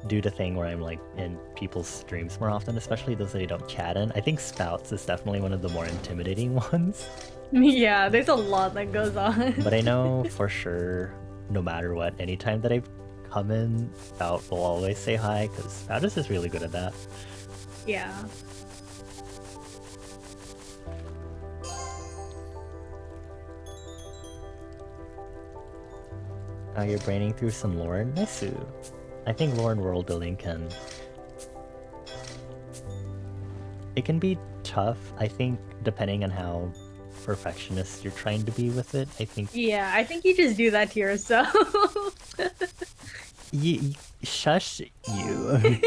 do the thing where I'm like in people's streams more often, especially those that I don't chat in. I think Spouts is definitely one of the more intimidating ones. Yeah, there's a lot that goes on. But I know for sure, no matter what, anytime that I come in, Spout will always say hi, because Spout is just really good at that. Yeah. Oh, you're braining through some lore? Nice. I think lore and world building it can be tough, I think, depending on how perfectionist you're trying to be with it. I think. Yeah, I think you just do that to yourself. Shush you.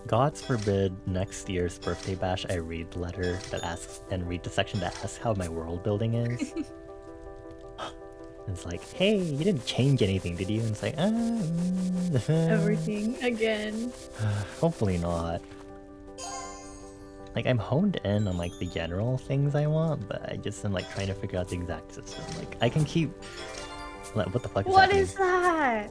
Gods forbid next year's birthday bash I read the letter that asks and read the section that asks how my world building is. It's like, hey, you didn't change anything, did you? And it's like, Everything again. Hopefully not. Like, I'm honed in on like the general things I want, but I just am like trying to figure out the exact system. Like, I can keep. Like, what the fuck is What happening? is that?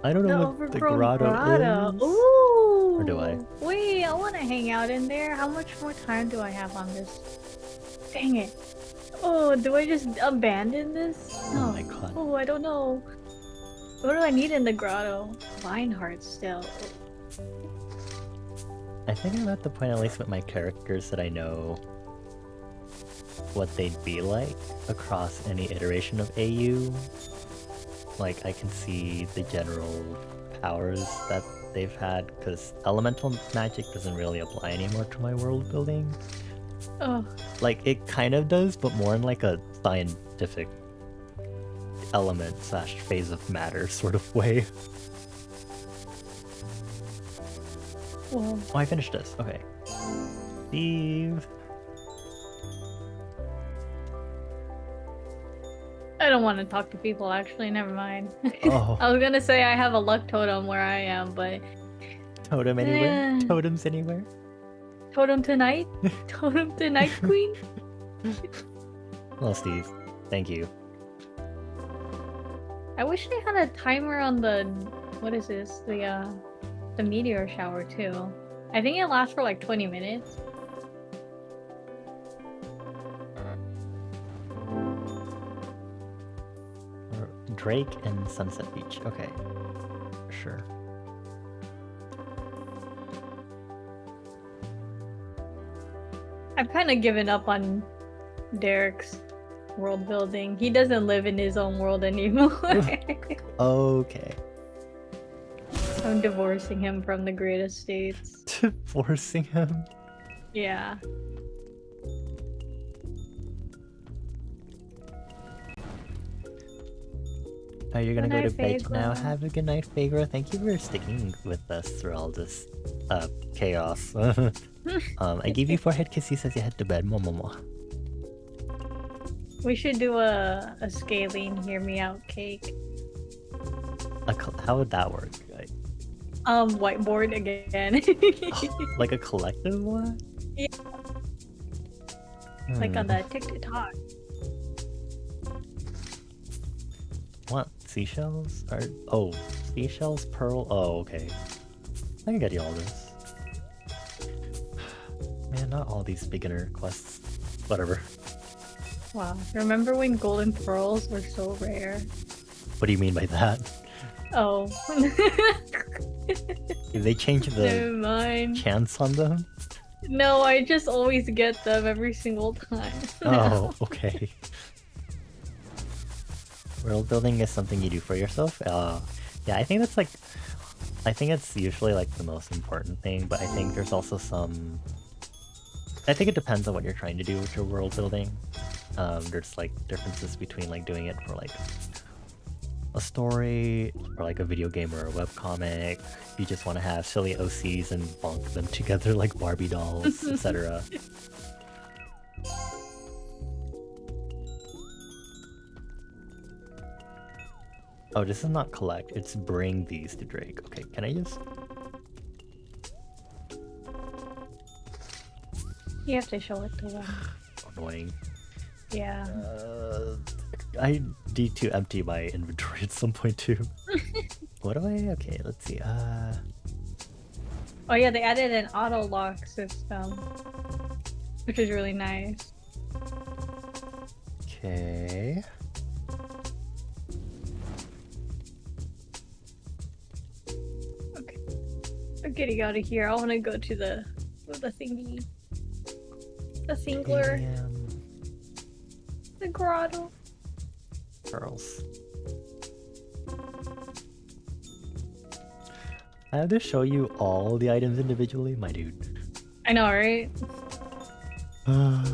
I don't know what the overgrown grotto is. Ooh. Or do I? Wait, I want to hang out in there. How much more time do I have on this? Dang it. Oh, do I just abandon this? Oh my god. Oh, I don't know. What do I need in the grotto? Vine hearts still. I think I'm at the point, at least with my characters, that I know what they'd be like across any iteration of AU. Like, I can see the general powers that they've had, because elemental magic doesn't really apply anymore to my world building. Oh, Like, it kind of does, but more in like a scientific element / phase of matter sort of way. well. Oh, I finished this. Okay. Steve. I don't want to talk to people, actually. Never mind. Oh. I was gonna say I have a luck totem where I am, but Totem anywhere? Eh. Totems anywhere? totem tonight? Totem tonight, queen? Well, Steve, thank you. I wish they had a timer on the... What is this? The meteor shower, too. I think it lasts for like 20 minutes. Drake and Sunset Beach. Okay. Sure. I've kind of given up on Derek's world building. He doesn't live in his own world anymore. Okay. I'm divorcing him from the Great Estates. Divorcing him? Yeah. Oh, you're gonna Good go to night, bed now? Phagra. Have a good night, Phagra. Thank you for sticking with us through all this chaos. I gave you forehead kisses as you head to bed. Mwah. We should do a scaling hear me out cake. How would that work? Whiteboard again. Like a collective one? Yeah. Like on the TikTok. What? Seashells? Seashells, pearl? Oh, okay. I can get you all this. Man, not all these beginner quests. Whatever. Wow. Remember when golden pearls were so rare? What do you mean by that? Oh. Did they change the Never mind. chance on them? No, I just always get them every single time. Oh, okay. World building is something you do for yourself? Yeah, I think that's like... I think it's usually like the most important thing, but I think there's also some... I think it depends on what you're trying to do with your world building. There's like differences between like doing it for like a story, or like a video game or a webcomic. You just want to have silly OCs and bonk them together like Barbie dolls, etc. Oh, this is not collect, it's bring these to Drake. Okay, can I just... You have to show it to them. Annoying. Yeah. I need to empty my inventory at some point too. What do I... Okay, let's see. Oh yeah, they added an auto lock system, which is really nice. Okay. Okay, I'm getting out of here. I want to go to the thingy, the singler, Damn. the grotto. Girls. I have to show you all the items individually, my dude. I know, right? Uh,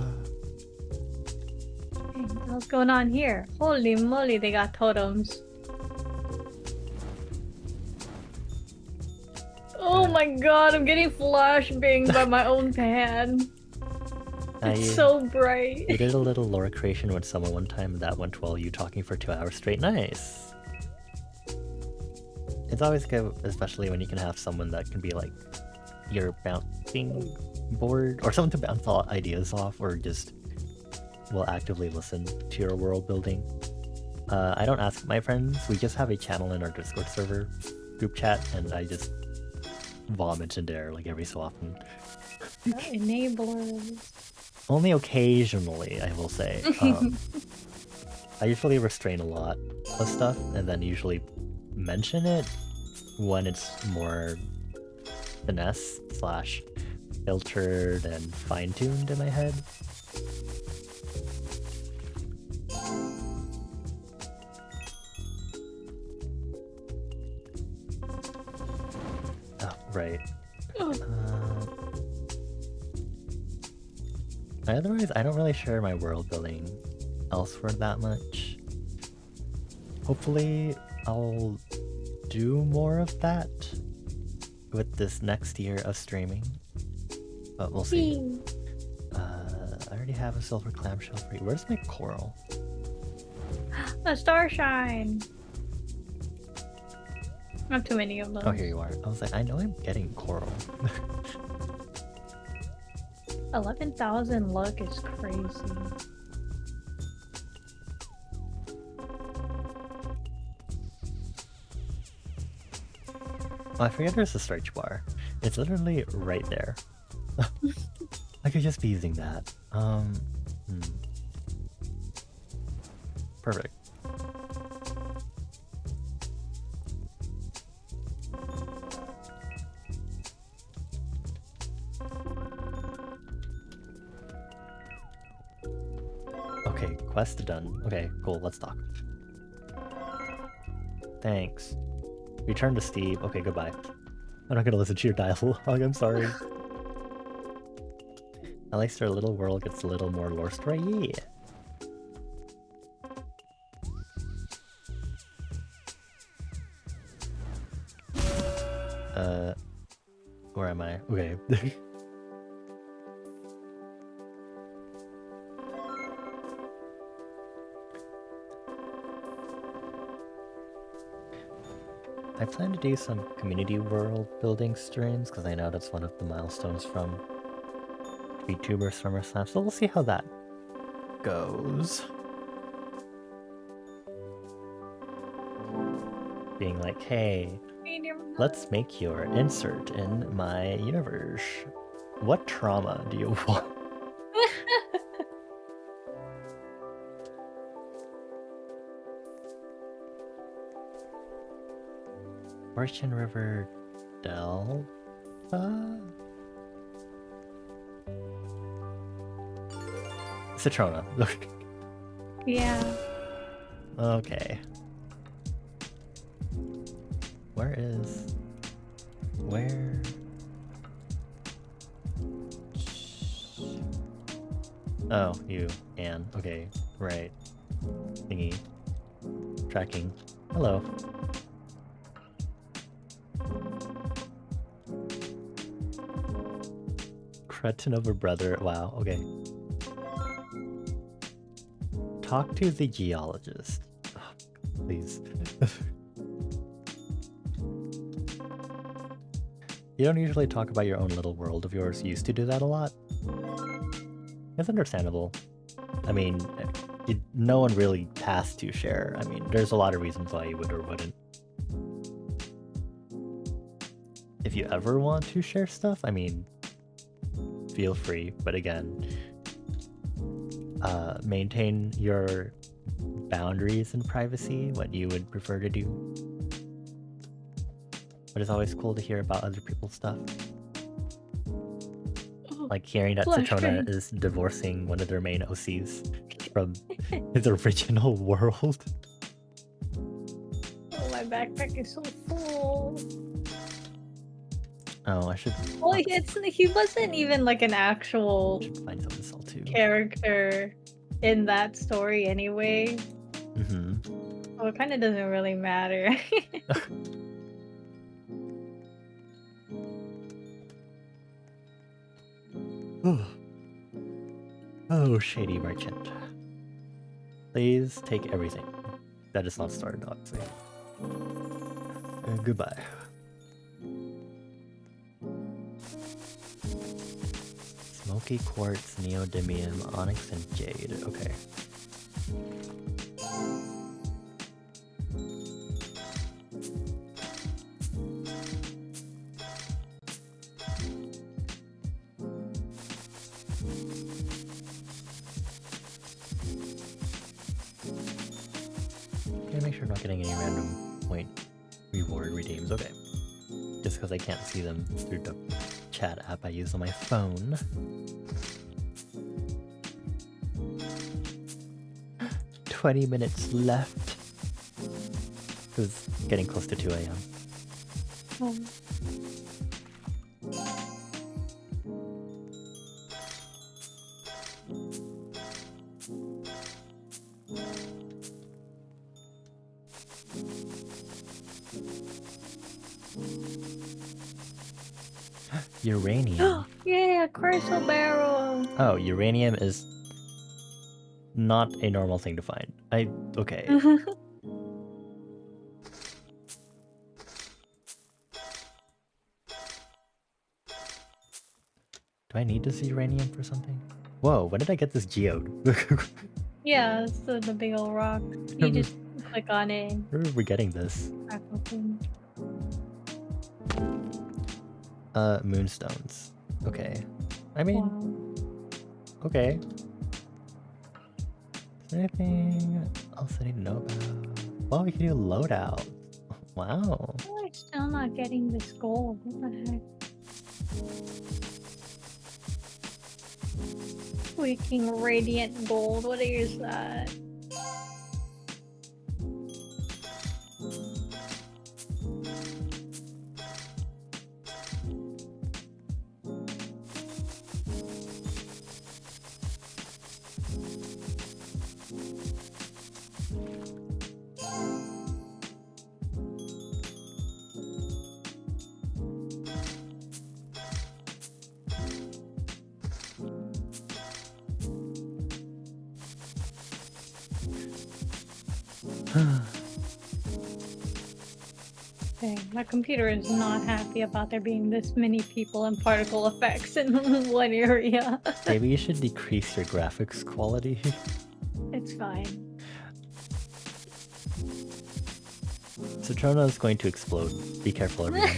Hey, what's going on here? Holy moly, they got totems. Oh my god, I'm getting flashbanged by my own pan. It's so bright. We did a little lore creation with someone one time, and that went well. You talking for 2 hours straight. Nice. It's always good, especially when you can have someone that can be like your bouncing board, or someone to bounce all ideas off, or just will actively listen to your world building. I don't ask my friends. We just have a channel in our Discord server group chat, and I just vomit in there like every so often. Enablers. Only occasionally, I will say. I usually restrain a lot of stuff, and then usually mention it when it's more finesse slash filtered and fine-tuned in my head. Oh, right. Otherwise, I don't really share my world building elsewhere that much. Hopefully, I'll do more of that with this next year of streaming, but we'll see. I already have a silver clamshell for you. Where's my coral? A starshine. Not too many of those. Oh, here you are. I was like, I know I'm getting coral. 11,000 luck is crazy. Oh, I forget there's a search bar. It's literally right there. I could just be using that. Perfect. Okay, quest done. Okay, cool, let's talk. Thanks. Return to Steve. Okay, goodbye. I'm not gonna listen to your dialogue, I'm sorry. At least our little world gets a little more lore story, yeah. Where am I? Okay. I plan to do some community world building streams because I know that's one of the milestones from VTuber Summer Slam, so we'll see how that goes. Being like, hey, let's make your insert in my universe. What trauma do you want? Fortune River Delta? Citrona. Yeah. Okay. Where? Oh, you, Anne. Okay, right. Thingy. Tracking. Hello. Cretin of a brother. Wow, okay. Talk to the geologist. Oh, please. You don't usually talk about your own little world of yours. You used to do that a lot. It's understandable. I mean, no one really has to share. I mean, there's a lot of reasons why you would or wouldn't. If you ever want to share stuff, I mean, feel free. But again, maintain your boundaries and privacy, what you would prefer to do. But it's always cool to hear about other people's stuff. Like hearing that Citrona is divorcing one of their main OCs from his original world. Oh, my backpack is so full. Oh, I should. Well, he wasn't even like an actual find something to sell too. Character in that story anyway. Mm-hmm. So it kind of doesn't really matter. Oh, shady merchant. Please take everything. That is not started, obviously. Goodbye. Smoky quartz, neodymium, onyx, and jade. Okay. Make sure I'm not getting any random point reward redeems. Okay. Just because I can't see them through the chat app I use on my phone. "20 minutes left." It's getting close to 2 a.m. Oh. Uranium. Yeah, crystal barrel. Oh, uranium is not a normal thing to find. Okay. Do I need to see uranium for something? Whoa, when did I get this geode? Yeah, it's the big old rock. You just click on it. Where are we getting this? Crack open. Moonstones. Okay. I mean, Wow. okay. Is there anything else I need to know about? Well, we can do loadout. Wow. We're still not getting this gold. What the heck? Freaking radiant gold. What is that? Okay, my computer is not happy about there being this many people and particle effects in one area. Maybe you should decrease your graphics quality. It's fine. Citrona is going to explode. Be careful, everyone.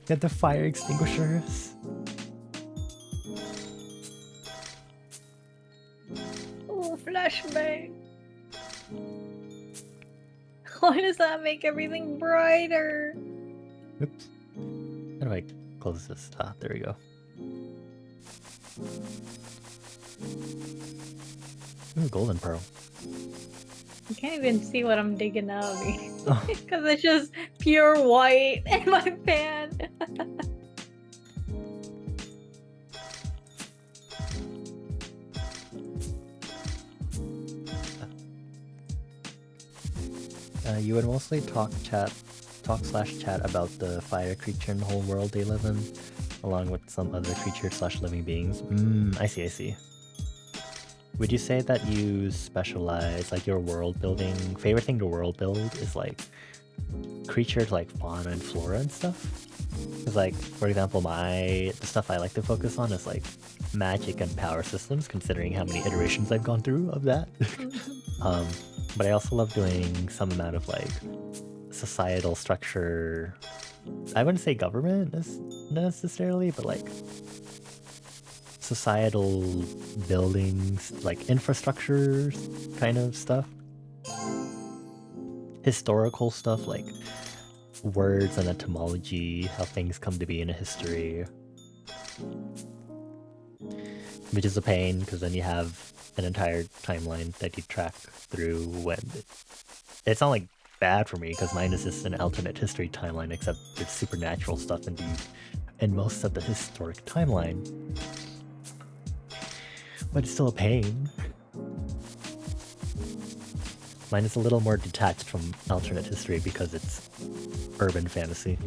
Get the fire extinguishers. Oh, flashbang. Why does that make everything brighter? Oops. How do I close this? Ah, there we go. Ooh, golden pearl. You can't even see what I'm digging out Oh. because it's just pure white in my pan. You would mostly talk/chat about the fire creature and the whole world they live in, along with some other creature/living beings. I see. Would you say that you specialize, like your world building, favorite thing to world build is like creatures like fauna and flora and stuff? Because like, for example, the stuff I like to focus on is like magic and power systems, considering how many iterations I've gone through of that. But I also love doing some amount of like societal structure. I wouldn't say government necessarily, but like societal buildings, like infrastructures kind of stuff. Historical stuff like words and etymology, how things come to be in a history. Which is a pain, because then you have an entire timeline that you track through when... It's not like bad for me, because mine is just an alternate history timeline, except there's supernatural stuff in most of the historic timeline. But it's still a pain. Mine is a little more detached from alternate history because it's urban fantasy.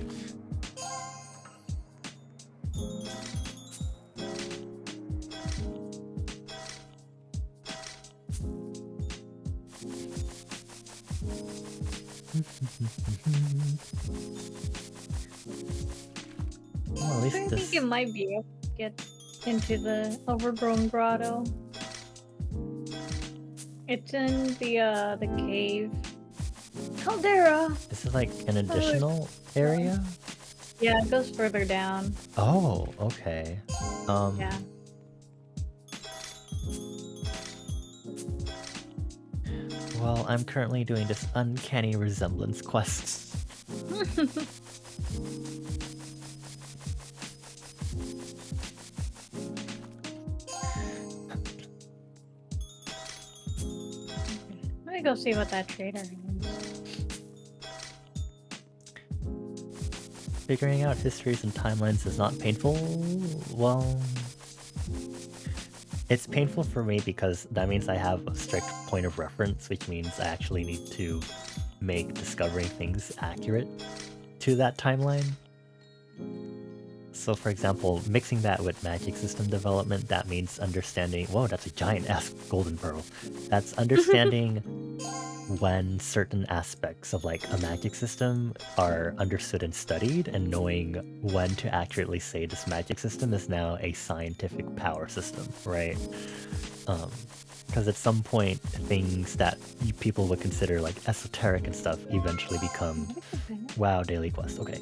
Well, at least I think you might be able to get into the overgrown grotto. It's in the cave caldera. This is like an additional area? Yeah, it goes further down. Oh, okay. Yeah. Well, I'm currently doing this uncanny resemblance quest. Let me go see what that trader is. Figuring out histories and timelines is not painful. Well, it's painful for me because that means I have a strict point of reference, which means I actually need to make discovering things accurate to that timeline. So for example, mixing that with magic system development, that means understanding... Whoa, that's a giant-ass golden pearl. That's understanding when certain aspects of like a magic system are understood and studied, and knowing when to accurately say this magic system is now a scientific power system, right? Because at some point, things that people would consider like esoteric and stuff eventually become... Wow, daily quest. Okay.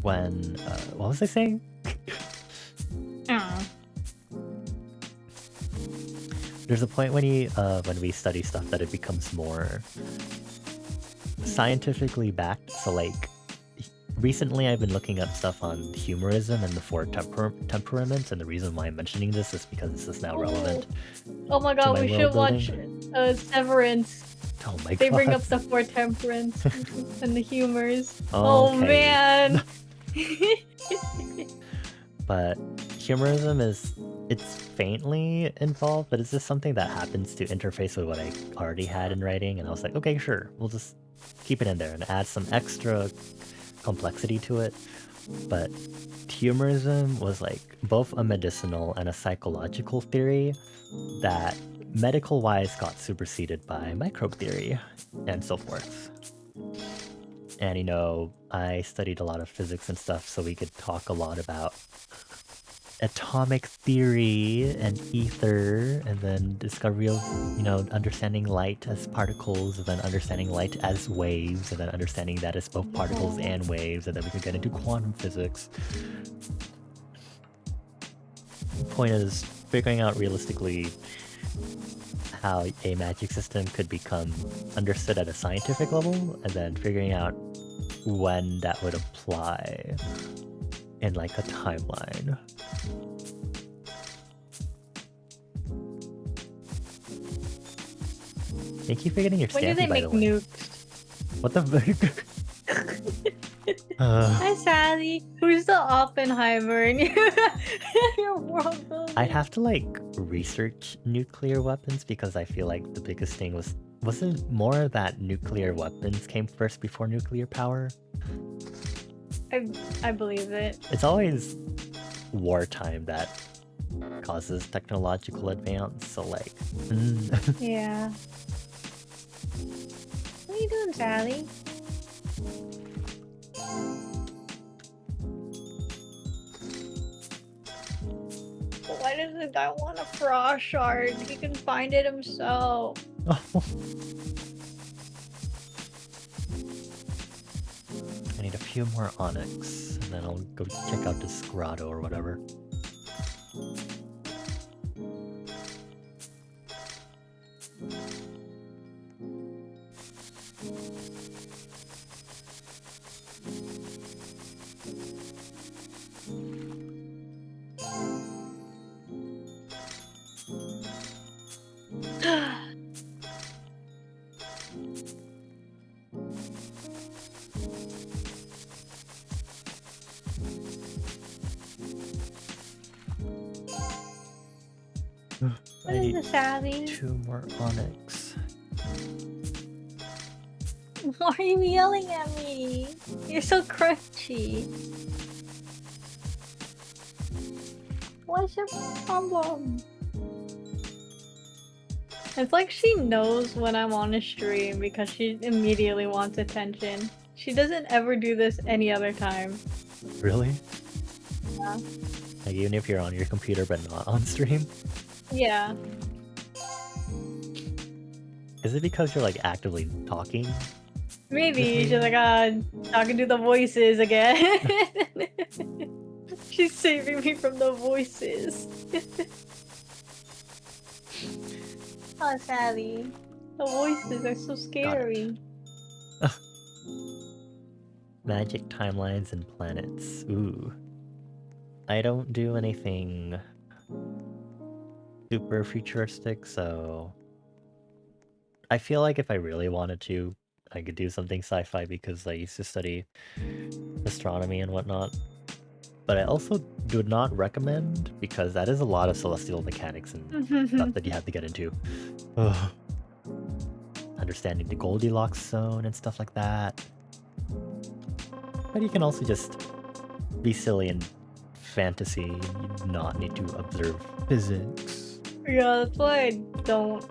When... what was I saying? There's a point when we study stuff that it becomes more scientifically backed. So like, recently I've been looking up stuff on humorism and the four temperaments, and the reason why I'm mentioning this is because this is now relevant. Oh my god, we should watch Severance. Oh my god. They bring up the four temperaments and the humors. Okay. Oh man! But humorism it's faintly involved, but it's just something that happens to interface with what I already had in writing, and I was like, okay, sure, we'll just keep it in there and add some extra complexity to it. But humorism was like both a medicinal and a psychological theory that medical-wise got superseded by microbe theory and so forth. And you know, I studied a lot of physics and stuff, so we could talk a lot about atomic theory and ether, and then discovery of, you know, understanding light as particles, and then understanding light as waves, and then understanding that it's both particles and waves, and then we could get into quantum physics. The point is figuring out realistically how a magic system could become understood at a scientific level, and then figuring out when that would apply in like a timeline. Thank you for getting your When do stampy, they by make the way. nukes? What the Hi, Sally. Who's the Oppenheimer in your world building? I'd have to like research nuclear weapons because I feel like the biggest thing wasn't more that nuclear weapons came first before nuclear power? I believe it. It's always wartime that causes technological advance, so like Yeah. What are you doing, Sally? Why does the guy want a frost shard? He can find it himself. I need a few more onyx, and then I'll go check out this grotto or whatever. What is this, Sally? 2 more onyx. Why are you yelling at me? You're so crunchy. What's your problem? It's like she knows when I'm on a stream because she immediately wants attention. She doesn't ever do this any other time. Really? Yeah. Like even if you're on your computer but not on stream? Yeah. Is it because you're like actively talking? Maybe she's like, talking to the voices again. She's saving me from the voices. Oh, Sally. The voices are so scary. Magic timelines and planets. Ooh. I don't do anything super futuristic, so I feel like if I really wanted to, I could do something sci-fi because I used to study astronomy and whatnot. But I also do not recommend because that is a lot of celestial mechanics and stuff that you have to get into. Ugh. Understanding the Goldilocks zone and stuff like that. But you can also just be silly and fantasy and not need to observe physics. Yeah, that's why I don't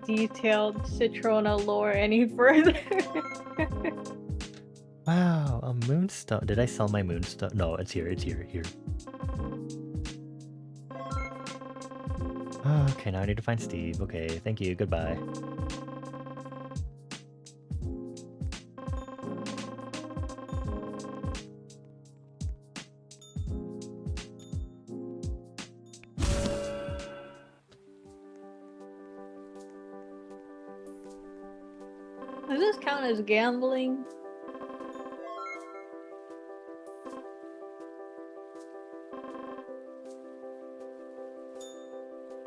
detail Citrona lore any further. Wow, a moonstone. Did I sell my moonstone? No, it's here, here. Okay, now I need to find Steve. Okay, thank you, goodbye. Does this count as gambling?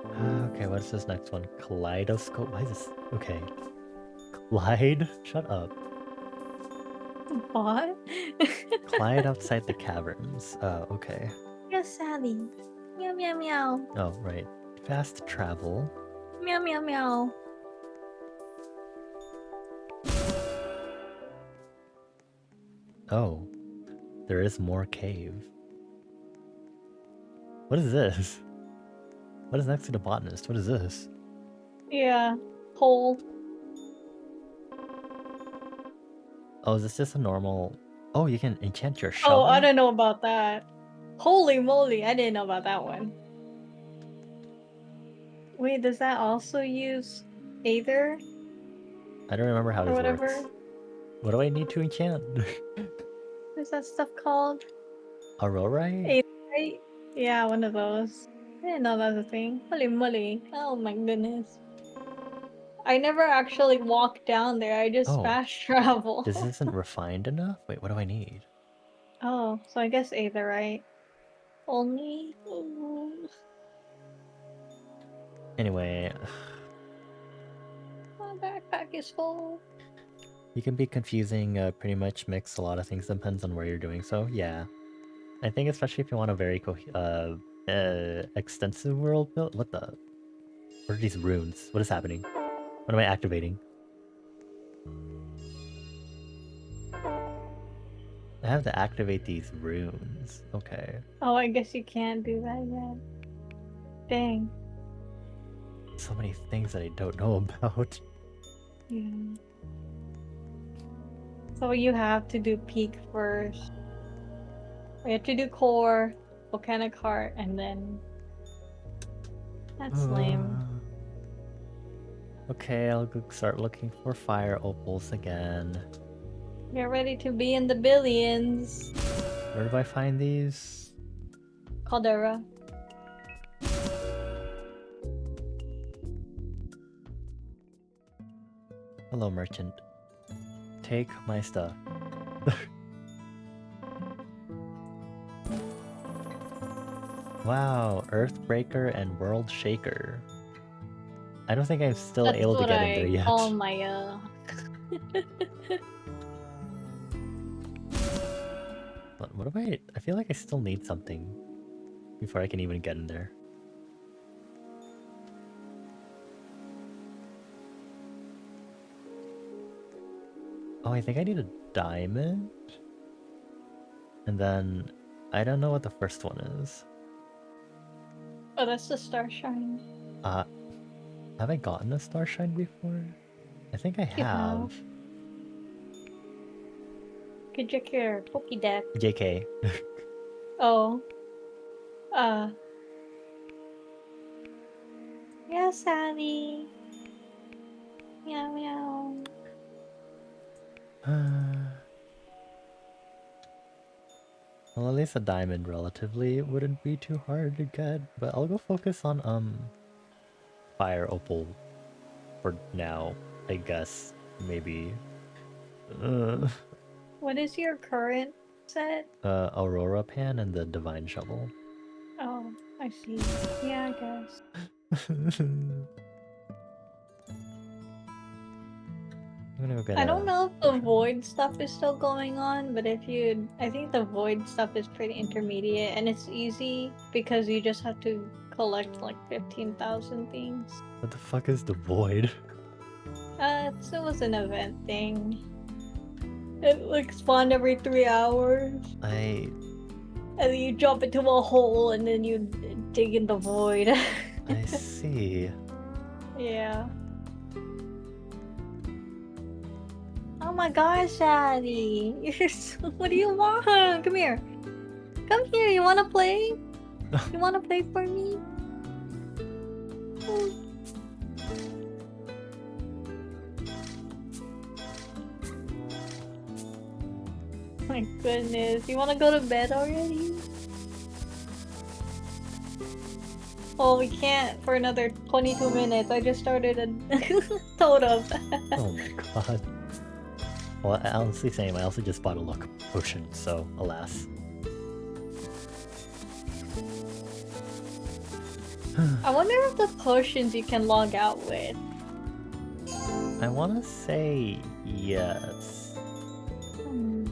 Okay, what is this next one? Kaleidoscope? Why is this? Okay. Clyde? Shut up. What? Clyde outside the caverns. Oh, okay. Yes, Sally. Meow meow meow. Oh, right. Fast travel. Meow meow meow. Oh. There is more cave. What is this? What is next to the botanist? What is this? Yeah. Hole. Oh, is this just a normal... Oh, you can enchant your shovel? Oh, I don't know about that. Holy moly, I didn't know about that one. Wait, does that also use Aether? I don't remember how Or this whatever? works. What do I need to enchant? What is that stuff called? Aurorite? Aetherite? Yeah, one of those. I didn't know that was a thing. Holy moly. Oh my goodness. I never actually walked down there. I just Oh. fast travel. This isn't refined enough? Wait, what do I need? Oh, so I guess Aetherite. Only. Ooh, Anyway, my backpack is full. you can be confusing, pretty much mix a lot of things, depends on where you're doing so, yeah. I think especially if you want a very extensive world build. What the? What are these runes? What is happening? What am I activating? I have to activate these runes. Okay. Oh, I guess you can't do that yet. Dang. So many things that I don't know about. Yeah. So you have to do peak first. We have to do core, volcanic heart, and then. That's lame. Okay, I'll go start looking for fire opals again. Get ready to be in the billions. Where do I find these? Caldera. Hello, merchant. Take my stuff. Wow, Earthbreaker and World Shaker. I don't think I'm still That's able to what get I in there yet. call my What do I feel like I still need something before I can even get in there. Oh, I think I need a diamond. And then I don't know what the first one is. Oh, that's the Starshine. Have I gotten a Starshine before? I think I You have. Could check your Pokédex. JK. Oh. Yeah, Sally. Meow meow. Well, at least a diamond relatively wouldn't be too hard to get, but I'll go focus on fire opal for now, I guess. Maybe. What is your current set? Aurora pan and the divine shovel. Oh, I see. Yeah, I guess. I'm gonna go get I don't know if the void stuff is still going on, but I think the void stuff is pretty intermediate and it's easy because you just have to collect like 15,000 things. What the fuck is the void? It was an event thing. It like spawned every 3 hours. And then you jump into a hole and then you dig in the void. I see. Yeah. Oh my gosh, Addy. What do you want? Come here. Come here. You wanna play? You wanna play for me? My goodness. You wanna go to bed already? Oh, we can't for another 22 minutes. I just started a totem. Oh my god. Well, honestly same, I also just bought a luck potion, so alas. I wonder if the potions you can log out with. I wanna say yes.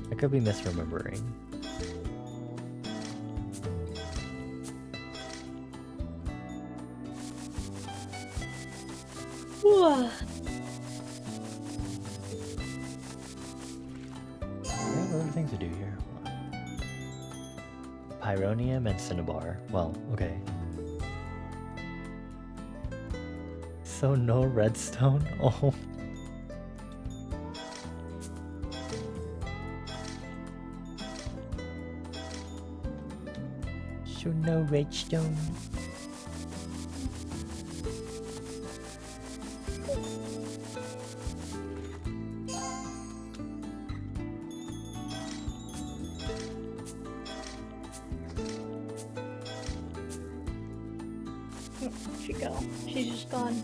I could be misremembering. I have other things to do here. Pyronium and Cinnabar. Well, okay. So no redstone? Oh. So no redstone. Where'd she go? She's just gone.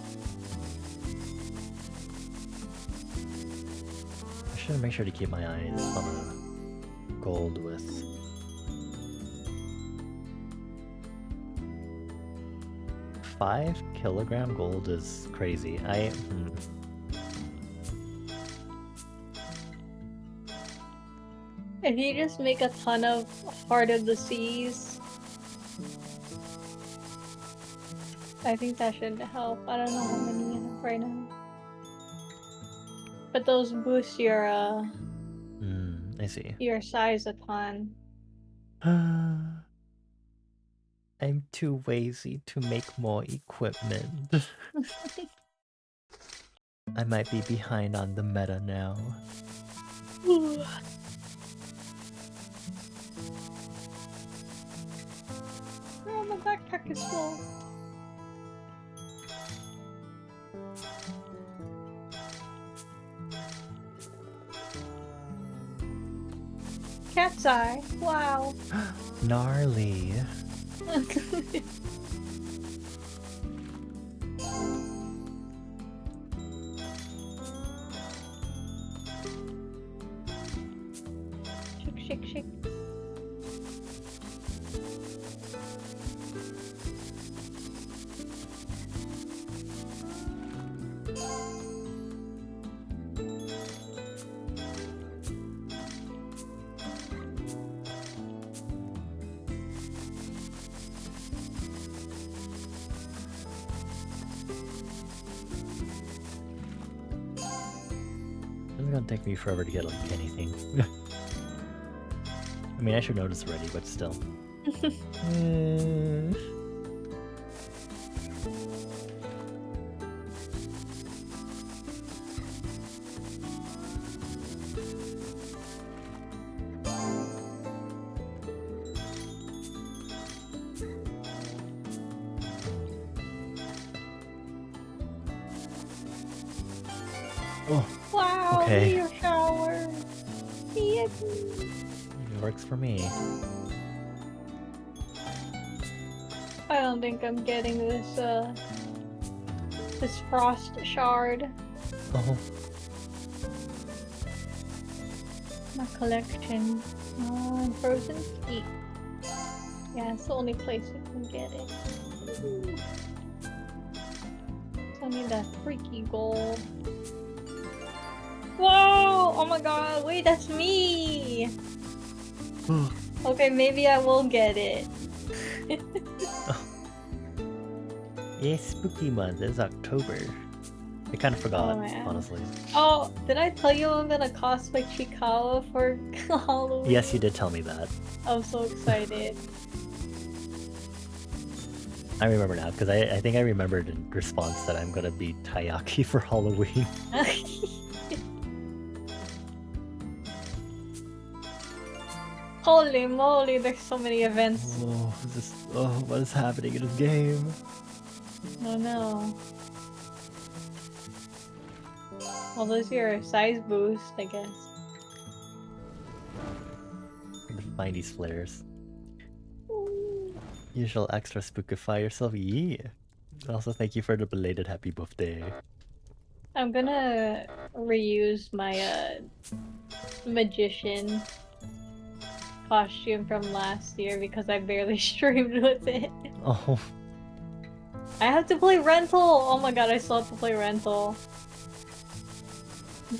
should make sure to keep my eyes on a gold with 5 kilogram gold is crazy. If you just make a ton of Heart of the Seas, I think that should help. I don't know how many you have right now. But those boost your I see. your size a ton. I'm too lazy to make more equipment. I might be behind on the meta now. Oh, my backpack is full. Cat's eye. Wow. Gnarly. Shake, shake, shake. It's gonna take me forever to get like anything. I mean, I should notice already, but still. Oh, Wow, okay. your shower. Yippee. It works for me. I don't think I'm getting this frost shard. Oh, My collection. Oh, frozen feet. Yeah, it's the only place you can get it. I need that freaky gold. Whoa! Oh my god, wait, that's me! Okay, maybe I will get it. yeah, spooky month. It's October. I kind of forgot, Oh, man. honestly. Oh, did I tell you I'm gonna cosplay Chikawa for Halloween? Yes, you did tell me that. I'm so excited. I remember now, because I think I remembered in response that I'm gonna be Taiyaki for Halloween. Holy moly, there's so many events. What is happening in this game? Oh no. Well, those are your size boost, I guess. Find these flares. Usual extra spookify yourself, yeah. Also, thank you for the belated happy birthday. I'm gonna reuse my magician costume from last year because I barely streamed with it. Oh, I have to play Rental! Oh my god, I still have to play Rental.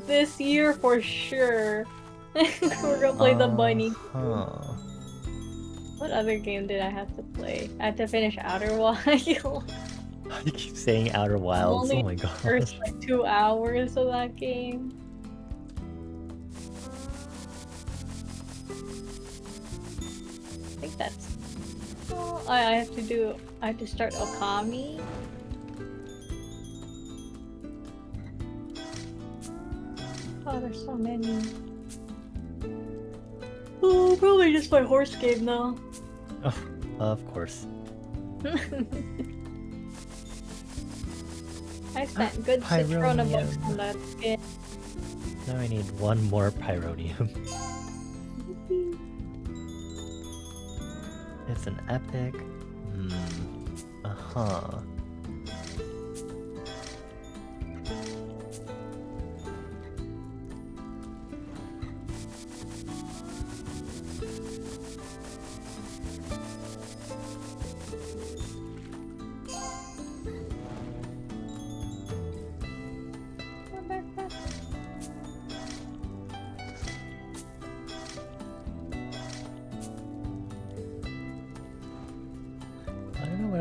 This year for sure. We're gonna play the bunny. Huh. What other game did I have to play? I had to finish Outer Wilds. You keep saying Outer Wilds, Only oh my god. First like 2 hours of that game. I think that's. Oh, I have to start Okami. Oh, there's so many. Oh, probably just my horse game though. Oh, of course. I spent good 6 Rona bucks on that skin. Now I need one more Pyronium. It's an epic. Uh-huh.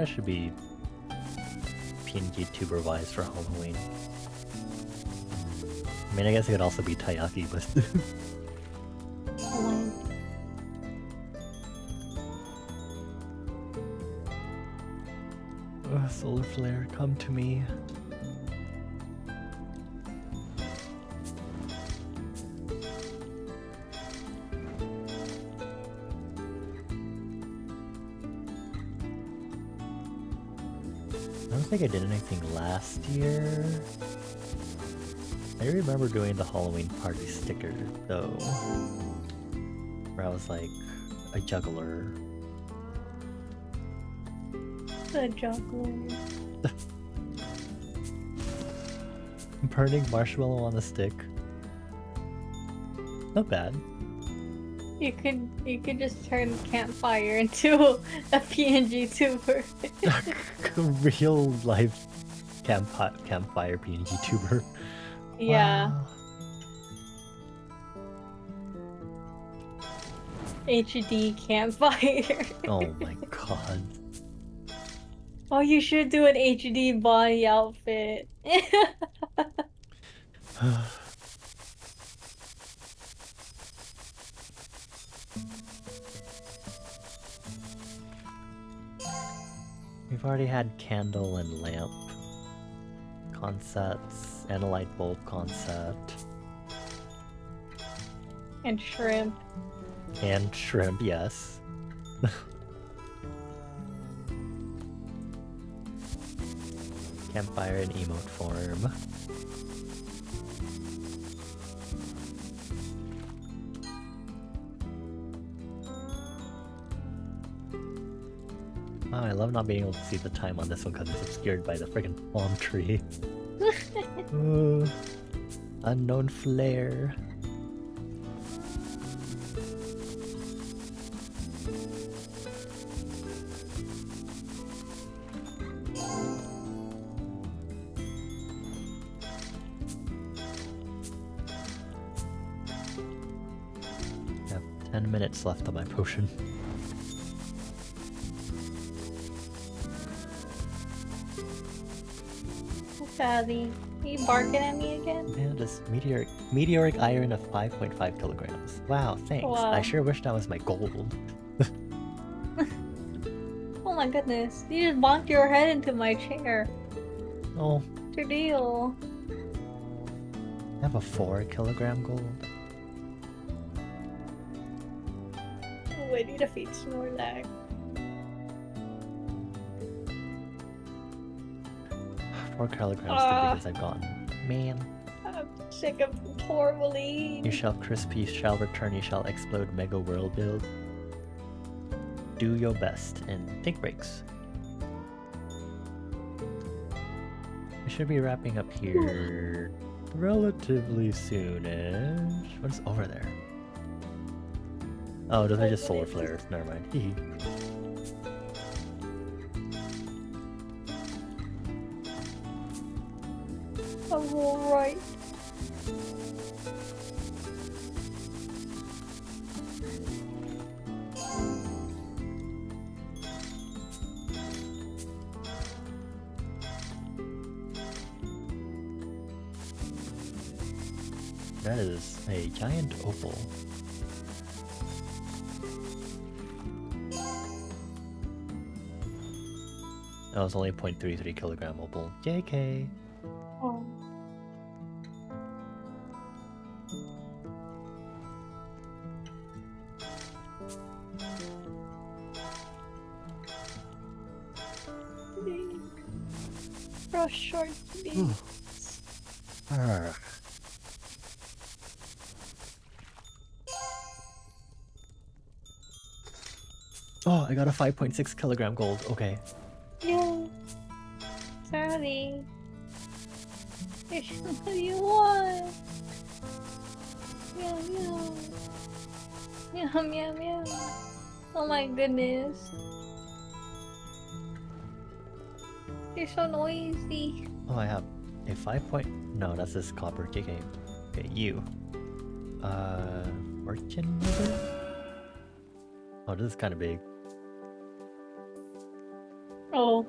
I should be PNG tuber wise for Halloween. I mean, I guess it could also be Taiyaki, but Solar Flare, come to me. I don't think I did anything last year. I remember doing the Halloween party sticker, though, where I was like a juggler. The juggler. Burning marshmallow on a stick. Not bad. You could just turn campfire into a PNG tuber. Real life campfire PNG tuber. Yeah. Wow. HD campfire. Oh my god. Oh, you should do an HD Bonnie outfit. We've already had candle and lamp concepts, and a light bulb concept. And shrimp. And shrimp, yes. Campfire in emote form. Oh, I love not being able to see the time on this one because it's obscured by the friggin' palm tree. Unknown flare. I have 10 minutes left on my potion. Daddy, are you barking at me again? Man, just meteoric iron of 5.5 kilograms. Wow, thanks. Wow. I sure wish that was my gold. Oh my goodness, you just bonked your head into my chair. Oh, What's your deal? I have a 4 kilogram gold. Oh, I need to feed Snorlax. 4 kilograms Ah. because I've gotten. Man. I'm sick of tourmaline. You shall crisp, you shall return, you shall explode mega world build. Do your best and take breaks. I should be wrapping up here relatively soonish. What is over there? Oh, those are just solar flares. Never mind. Hee hee. I'm alright. That is a giant opal. That was only 0.33 kilogram opal. JK. Oh. Brush short beans. Arrgh. Oh, I got a 5.6 kilogram gold. Okay. Yeah. Sorry. What do you want? Meow meow. Meow meow meow. Oh my goodness. You're so noisy. Oh, I have a 5 point. No, that's this copper. JK. Okay, you. Fortune wizard? Oh, this is kind of big. Oh,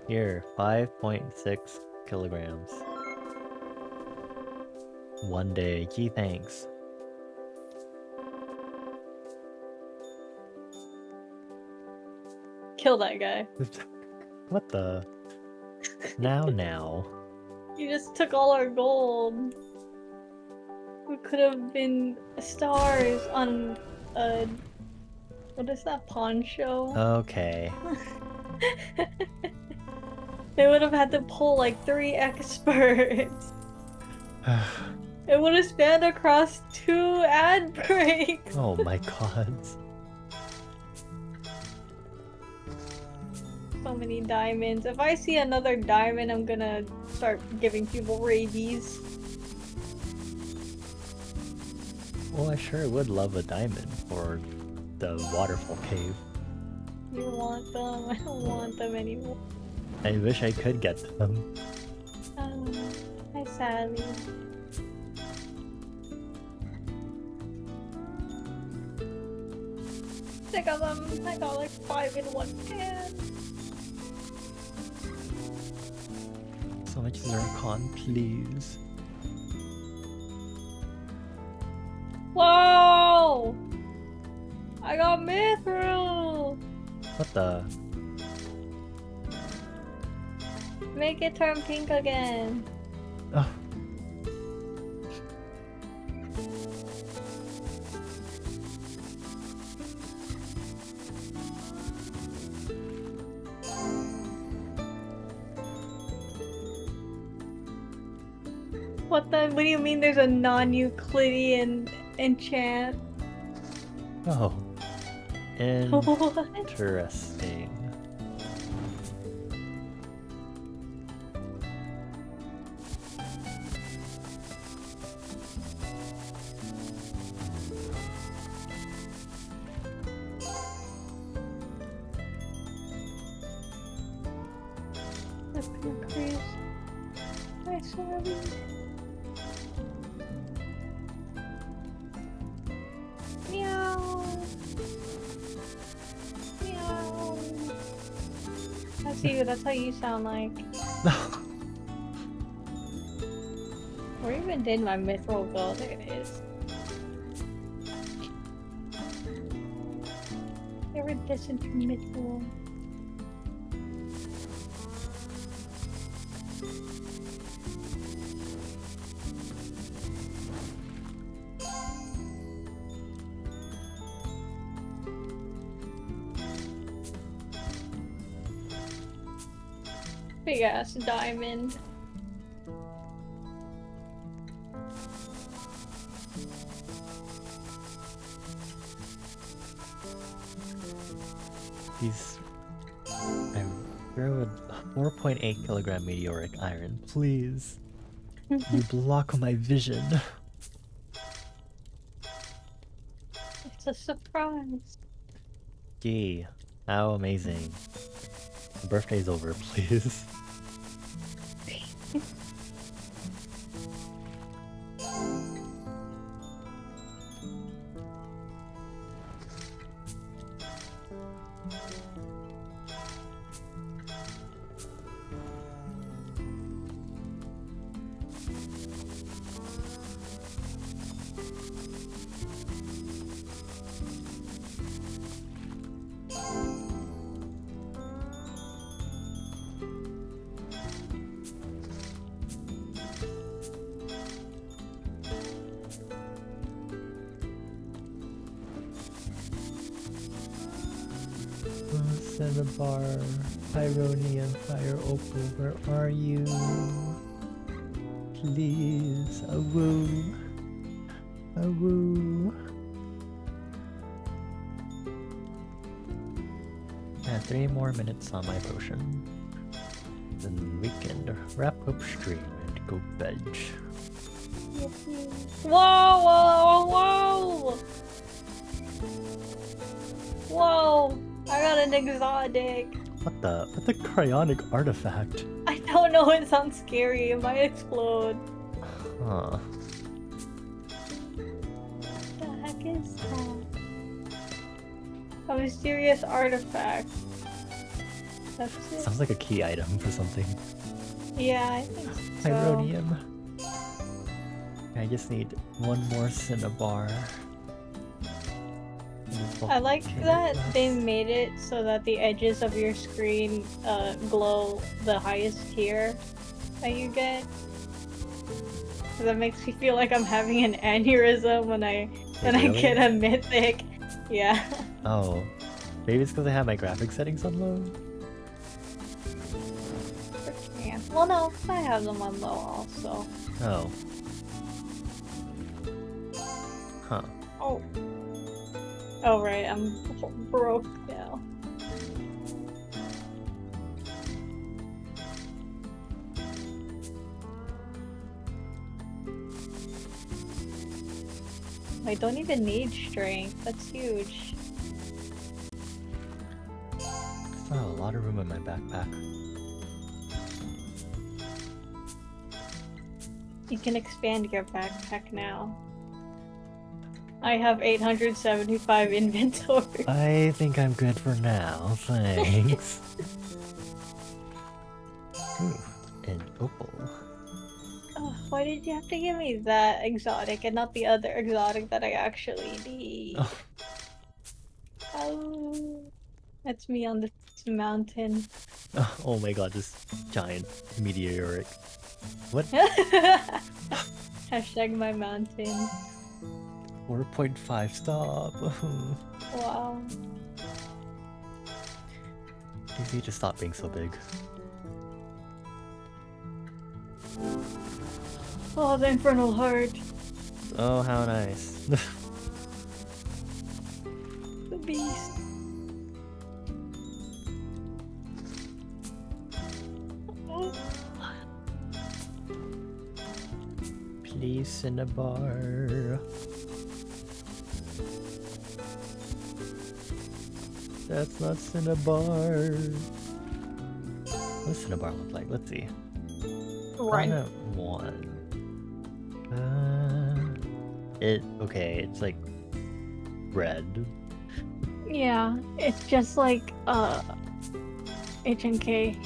Here, 5.6 kilograms. One day. Gee, thanks. kill that guy. What the? Now. You just took all our gold. We could have been stars on a... What is that, pawn show? Okay. They would have had to pull like 3 experts. It would have spanned across 2 ad breaks. Oh my god. So many diamonds. If I see another diamond, I'm gonna start giving people rabies. Well, I sure would love a diamond for the waterfall cave. You want them? I don't want them anymore. I wish I could get them. Hi, Sally. I got them. I got like 5 in one pan. So much zircon, please. Whoa! I got mithril. What the? Make it turn pink again. Oh. What do you mean there's a non-Euclidean enchant? Oh. What? Interesting. Let's increase my sorry. Meow. Meow. That's you. That's how you sound like. Where even did my mithril go? There it is. Iridescent mithril. Big ass diamond. These... I throw a 4.8 kilogram meteoric iron, please. You block my vision. It's a surprise. Gee, how amazing. The birthday's over, please. Cinnabar, Pyronian, Fire Opal, where are you? Please, a woo. A woo. Yeah, 3 more minutes on my potion. Then we can wrap up stream and go bed. Whoa, whoa, whoa! Whoa! I got an exotic. What the cryonic artifact? I don't know, it sounds scary. It might explode. Huh. What the heck is that? A mysterious artifact. That's it. Sounds like a key item for something. Yeah, I think so. Pyronium. I just need one more cinnabar. I like that they made it so that the edges of your screen glow the highest tier that you get. So that makes me feel like I'm having an aneurysm when I Really? get a mythic. Yeah. Oh. Maybe it's because I have my graphic settings on low? Yeah. Well, no, I have them on low also. Oh. Huh. Oh. Oh, right, I'm broke now. I don't even need strength. That's huge. Oh, a lot of room in my backpack. You can expand your backpack now. I have 875 inventory. I think I'm good for now, thanks. Ooh, an opal. Oh, why did you have to give me that exotic and not the other exotic that I actually need? Oh. Oh, that's me on this mountain. Oh my god, this giant meteoric. What? Hashtag my mountain. 4.5, stop. Wow. Easy to stop being so big. Oh, the infernal heart. Oh, how nice. The beast. Oh. Please, cinnabar. That's not cinnabar. What does cinnabar look like? Let's see. Right. One. Okay, it's like red. Yeah, it's just like HNK.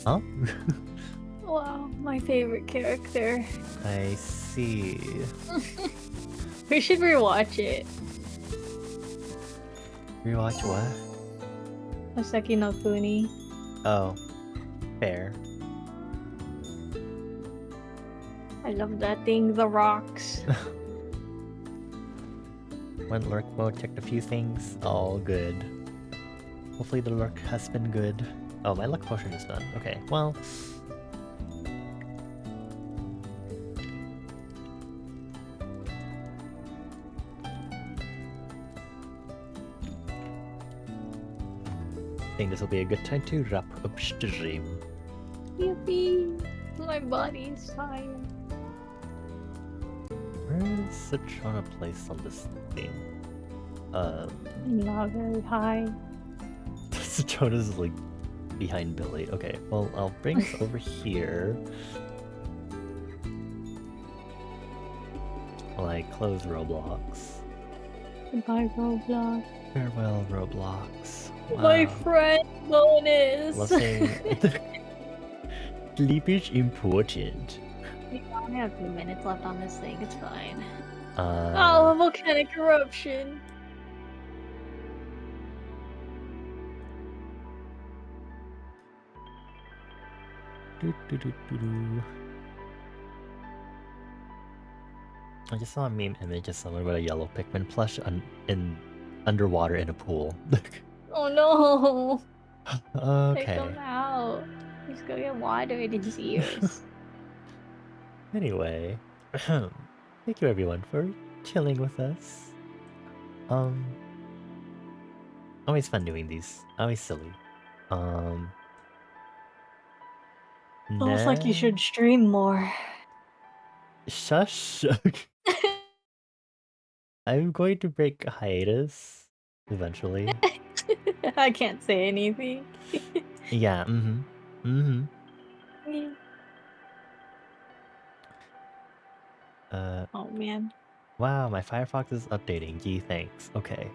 Huh? Wow, my favorite character. I see. We should rewatch it. Rewatch what? Hoseki no Kuni. Oh, fair. I love that thing, the rocks. Went lurk mode, checked a few things. All good. Hopefully the lurk has been good. Oh, my luck potion is done. Okay, well. I think this will be a good time to wrap up stream. Yippee! My body's tired. Where is Citrona placed on this thing? Not very high. Citrona's like behind Billy. Okay, well, I'll bring this over here. While I close Roblox. Goodbye, Roblox. Farewell, Roblox. My Wow. friend bonus! Listening. Sleep is important. We only have 2 minutes left on this thing, it's fine. Uh, Oh, volcanic eruption! doo. I just saw a meme image of someone with a yellow Pikmin plush underwater in a pool. Oh no! Take Okay. him out. He's gonna get water in his ears. Anyway, thank you everyone for chilling with us. Always fun doing these. Always silly. Almost like you should stream more. Shush. I'm going to break a hiatus eventually. I can't say anything. Yeah. Yeah. Oh man. Wow, my Firefox is updating. Gee, thanks. Okay.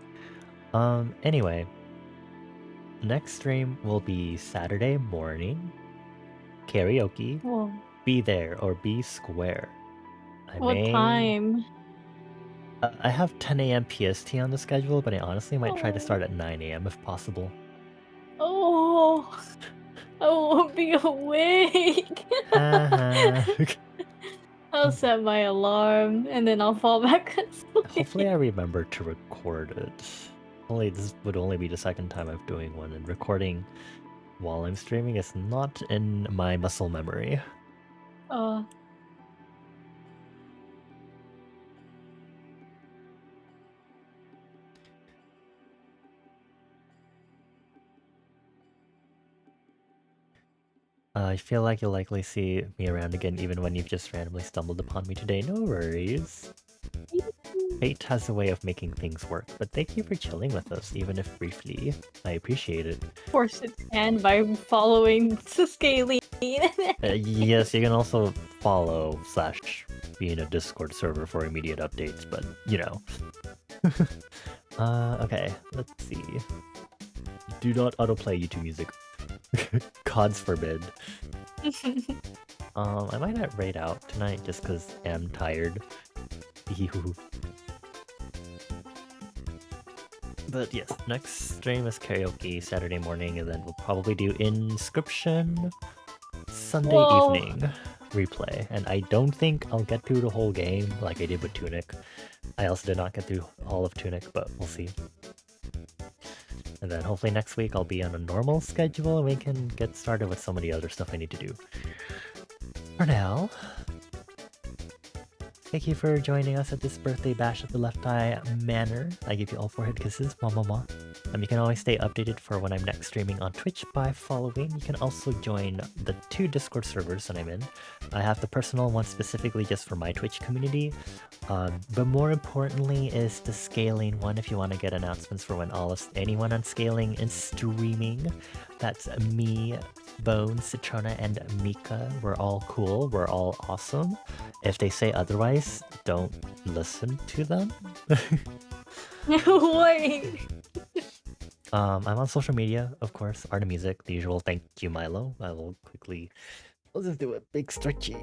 Anyway, next stream will be Saturday morning. Karaoke. Whoa. Be there or be square. What time? I have 10 a.m. PST on the schedule, but I honestly might try to start at 9 a.m. if possible. Oh, I won't be awake. I'll set my alarm and then I'll fall back asleep. Hopefully I remember to record it. This would only be the second time I'm doing one, and recording while I'm streaming is not in my muscle memory. I feel like you'll likely see me around again even when you've just randomly stumbled upon me today. No worries. Fate has a way of making things work, but thank you for chilling with us, even if briefly. I appreciate it. Force its hand by following Scaly. Yes, you can also follow / be in a Discord server for immediate updates, but you know. Okay, let's see. Do not autoplay YouTube music. Gods forbid. I might not raid out tonight just because I'm tired. Ew. But yes, next stream is karaoke Saturday morning, and then we'll probably do Inscription Sunday evening replay. And I don't think I'll get through the whole game like I did with Tunic. I also did not get through all of Tunic, but we'll see. And then hopefully next week I'll be on a normal schedule and we can get started with some of the other stuff I need to do. For now, thank you for joining us at this birthday bash at the Left Eye Manor. I give you all forehead kisses, mwah mwah mwah. You can always stay updated for when I'm next streaming on Twitch by following. You can also join the 2 Discord servers that I'm in. I have the personal one specifically just for my Twitch community. But more importantly is the scaling one if you want to get announcements for when anyone on scaling is streaming. That's me, Bone, Citrona, and Mika. We're all cool. We're all awesome. If they say otherwise, don't listen to them. Wait. I'm on social media, of course. Art and Music, the usual. Thank you, Milo. I will quickly... I'll just do a big stretchy.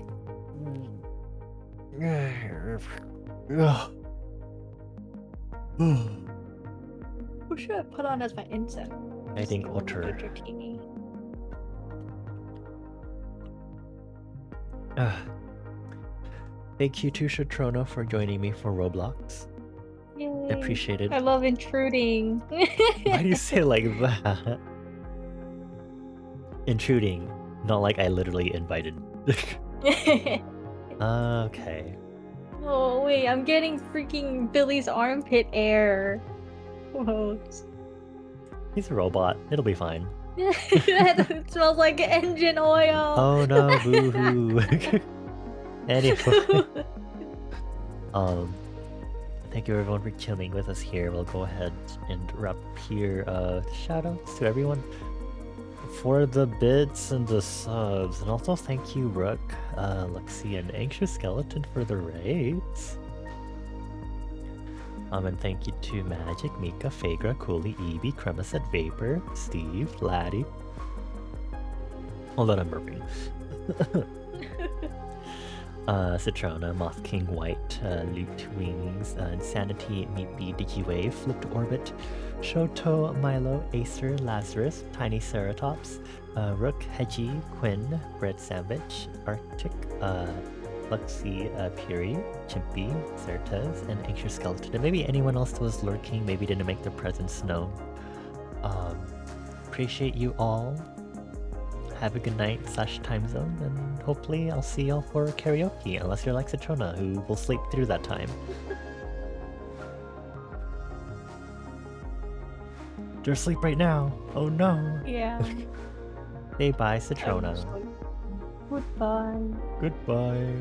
Who should I put on as my insect? I think Otter. Thank you to Shatrona for joining me for Roblox. Yay. Appreciate it. I love intruding. Why do you say it like that? Intruding, not like I literally invited. Okay. Oh wait, I'm getting freaking Billy's armpit air. Whoa. He's a robot. It'll be fine. It smells like engine oil. Oh no, boo-hoo. Anyway. Thank you everyone for chilling with us here. We'll go ahead and wrap here. Shoutouts to everyone for the bits and the subs. And also thank you, Rook, Luxie, and Anxious Skeleton for the raids. And thank you to Magic, Mika, Phagra, Cooley, Evie, Cremoset, Vapor, Steve, Laddie. Hold on, I'm burping. Citrona, Moth King White, Loot Wings, Insanity, Meatbee, Dicky Wave, Flipped Orbit, Shoto, Milo, Acer, Lazarus, Tiny Ceratops, Rook, Hedgie, Quinn, Bread Sandwich, Arctic, Luxie, Puri, Chimpy, Certez, and Anxious Skeleton, and maybe anyone else that was lurking, maybe didn't make their presence known. Appreciate you all. Have a good night / time zone, and hopefully I'll see y'all for karaoke, unless you're like Citrona, who will sleep through that time. You're asleep right now. Oh no. Yeah. Say bye, Citrona. Goodbye. Goodbye.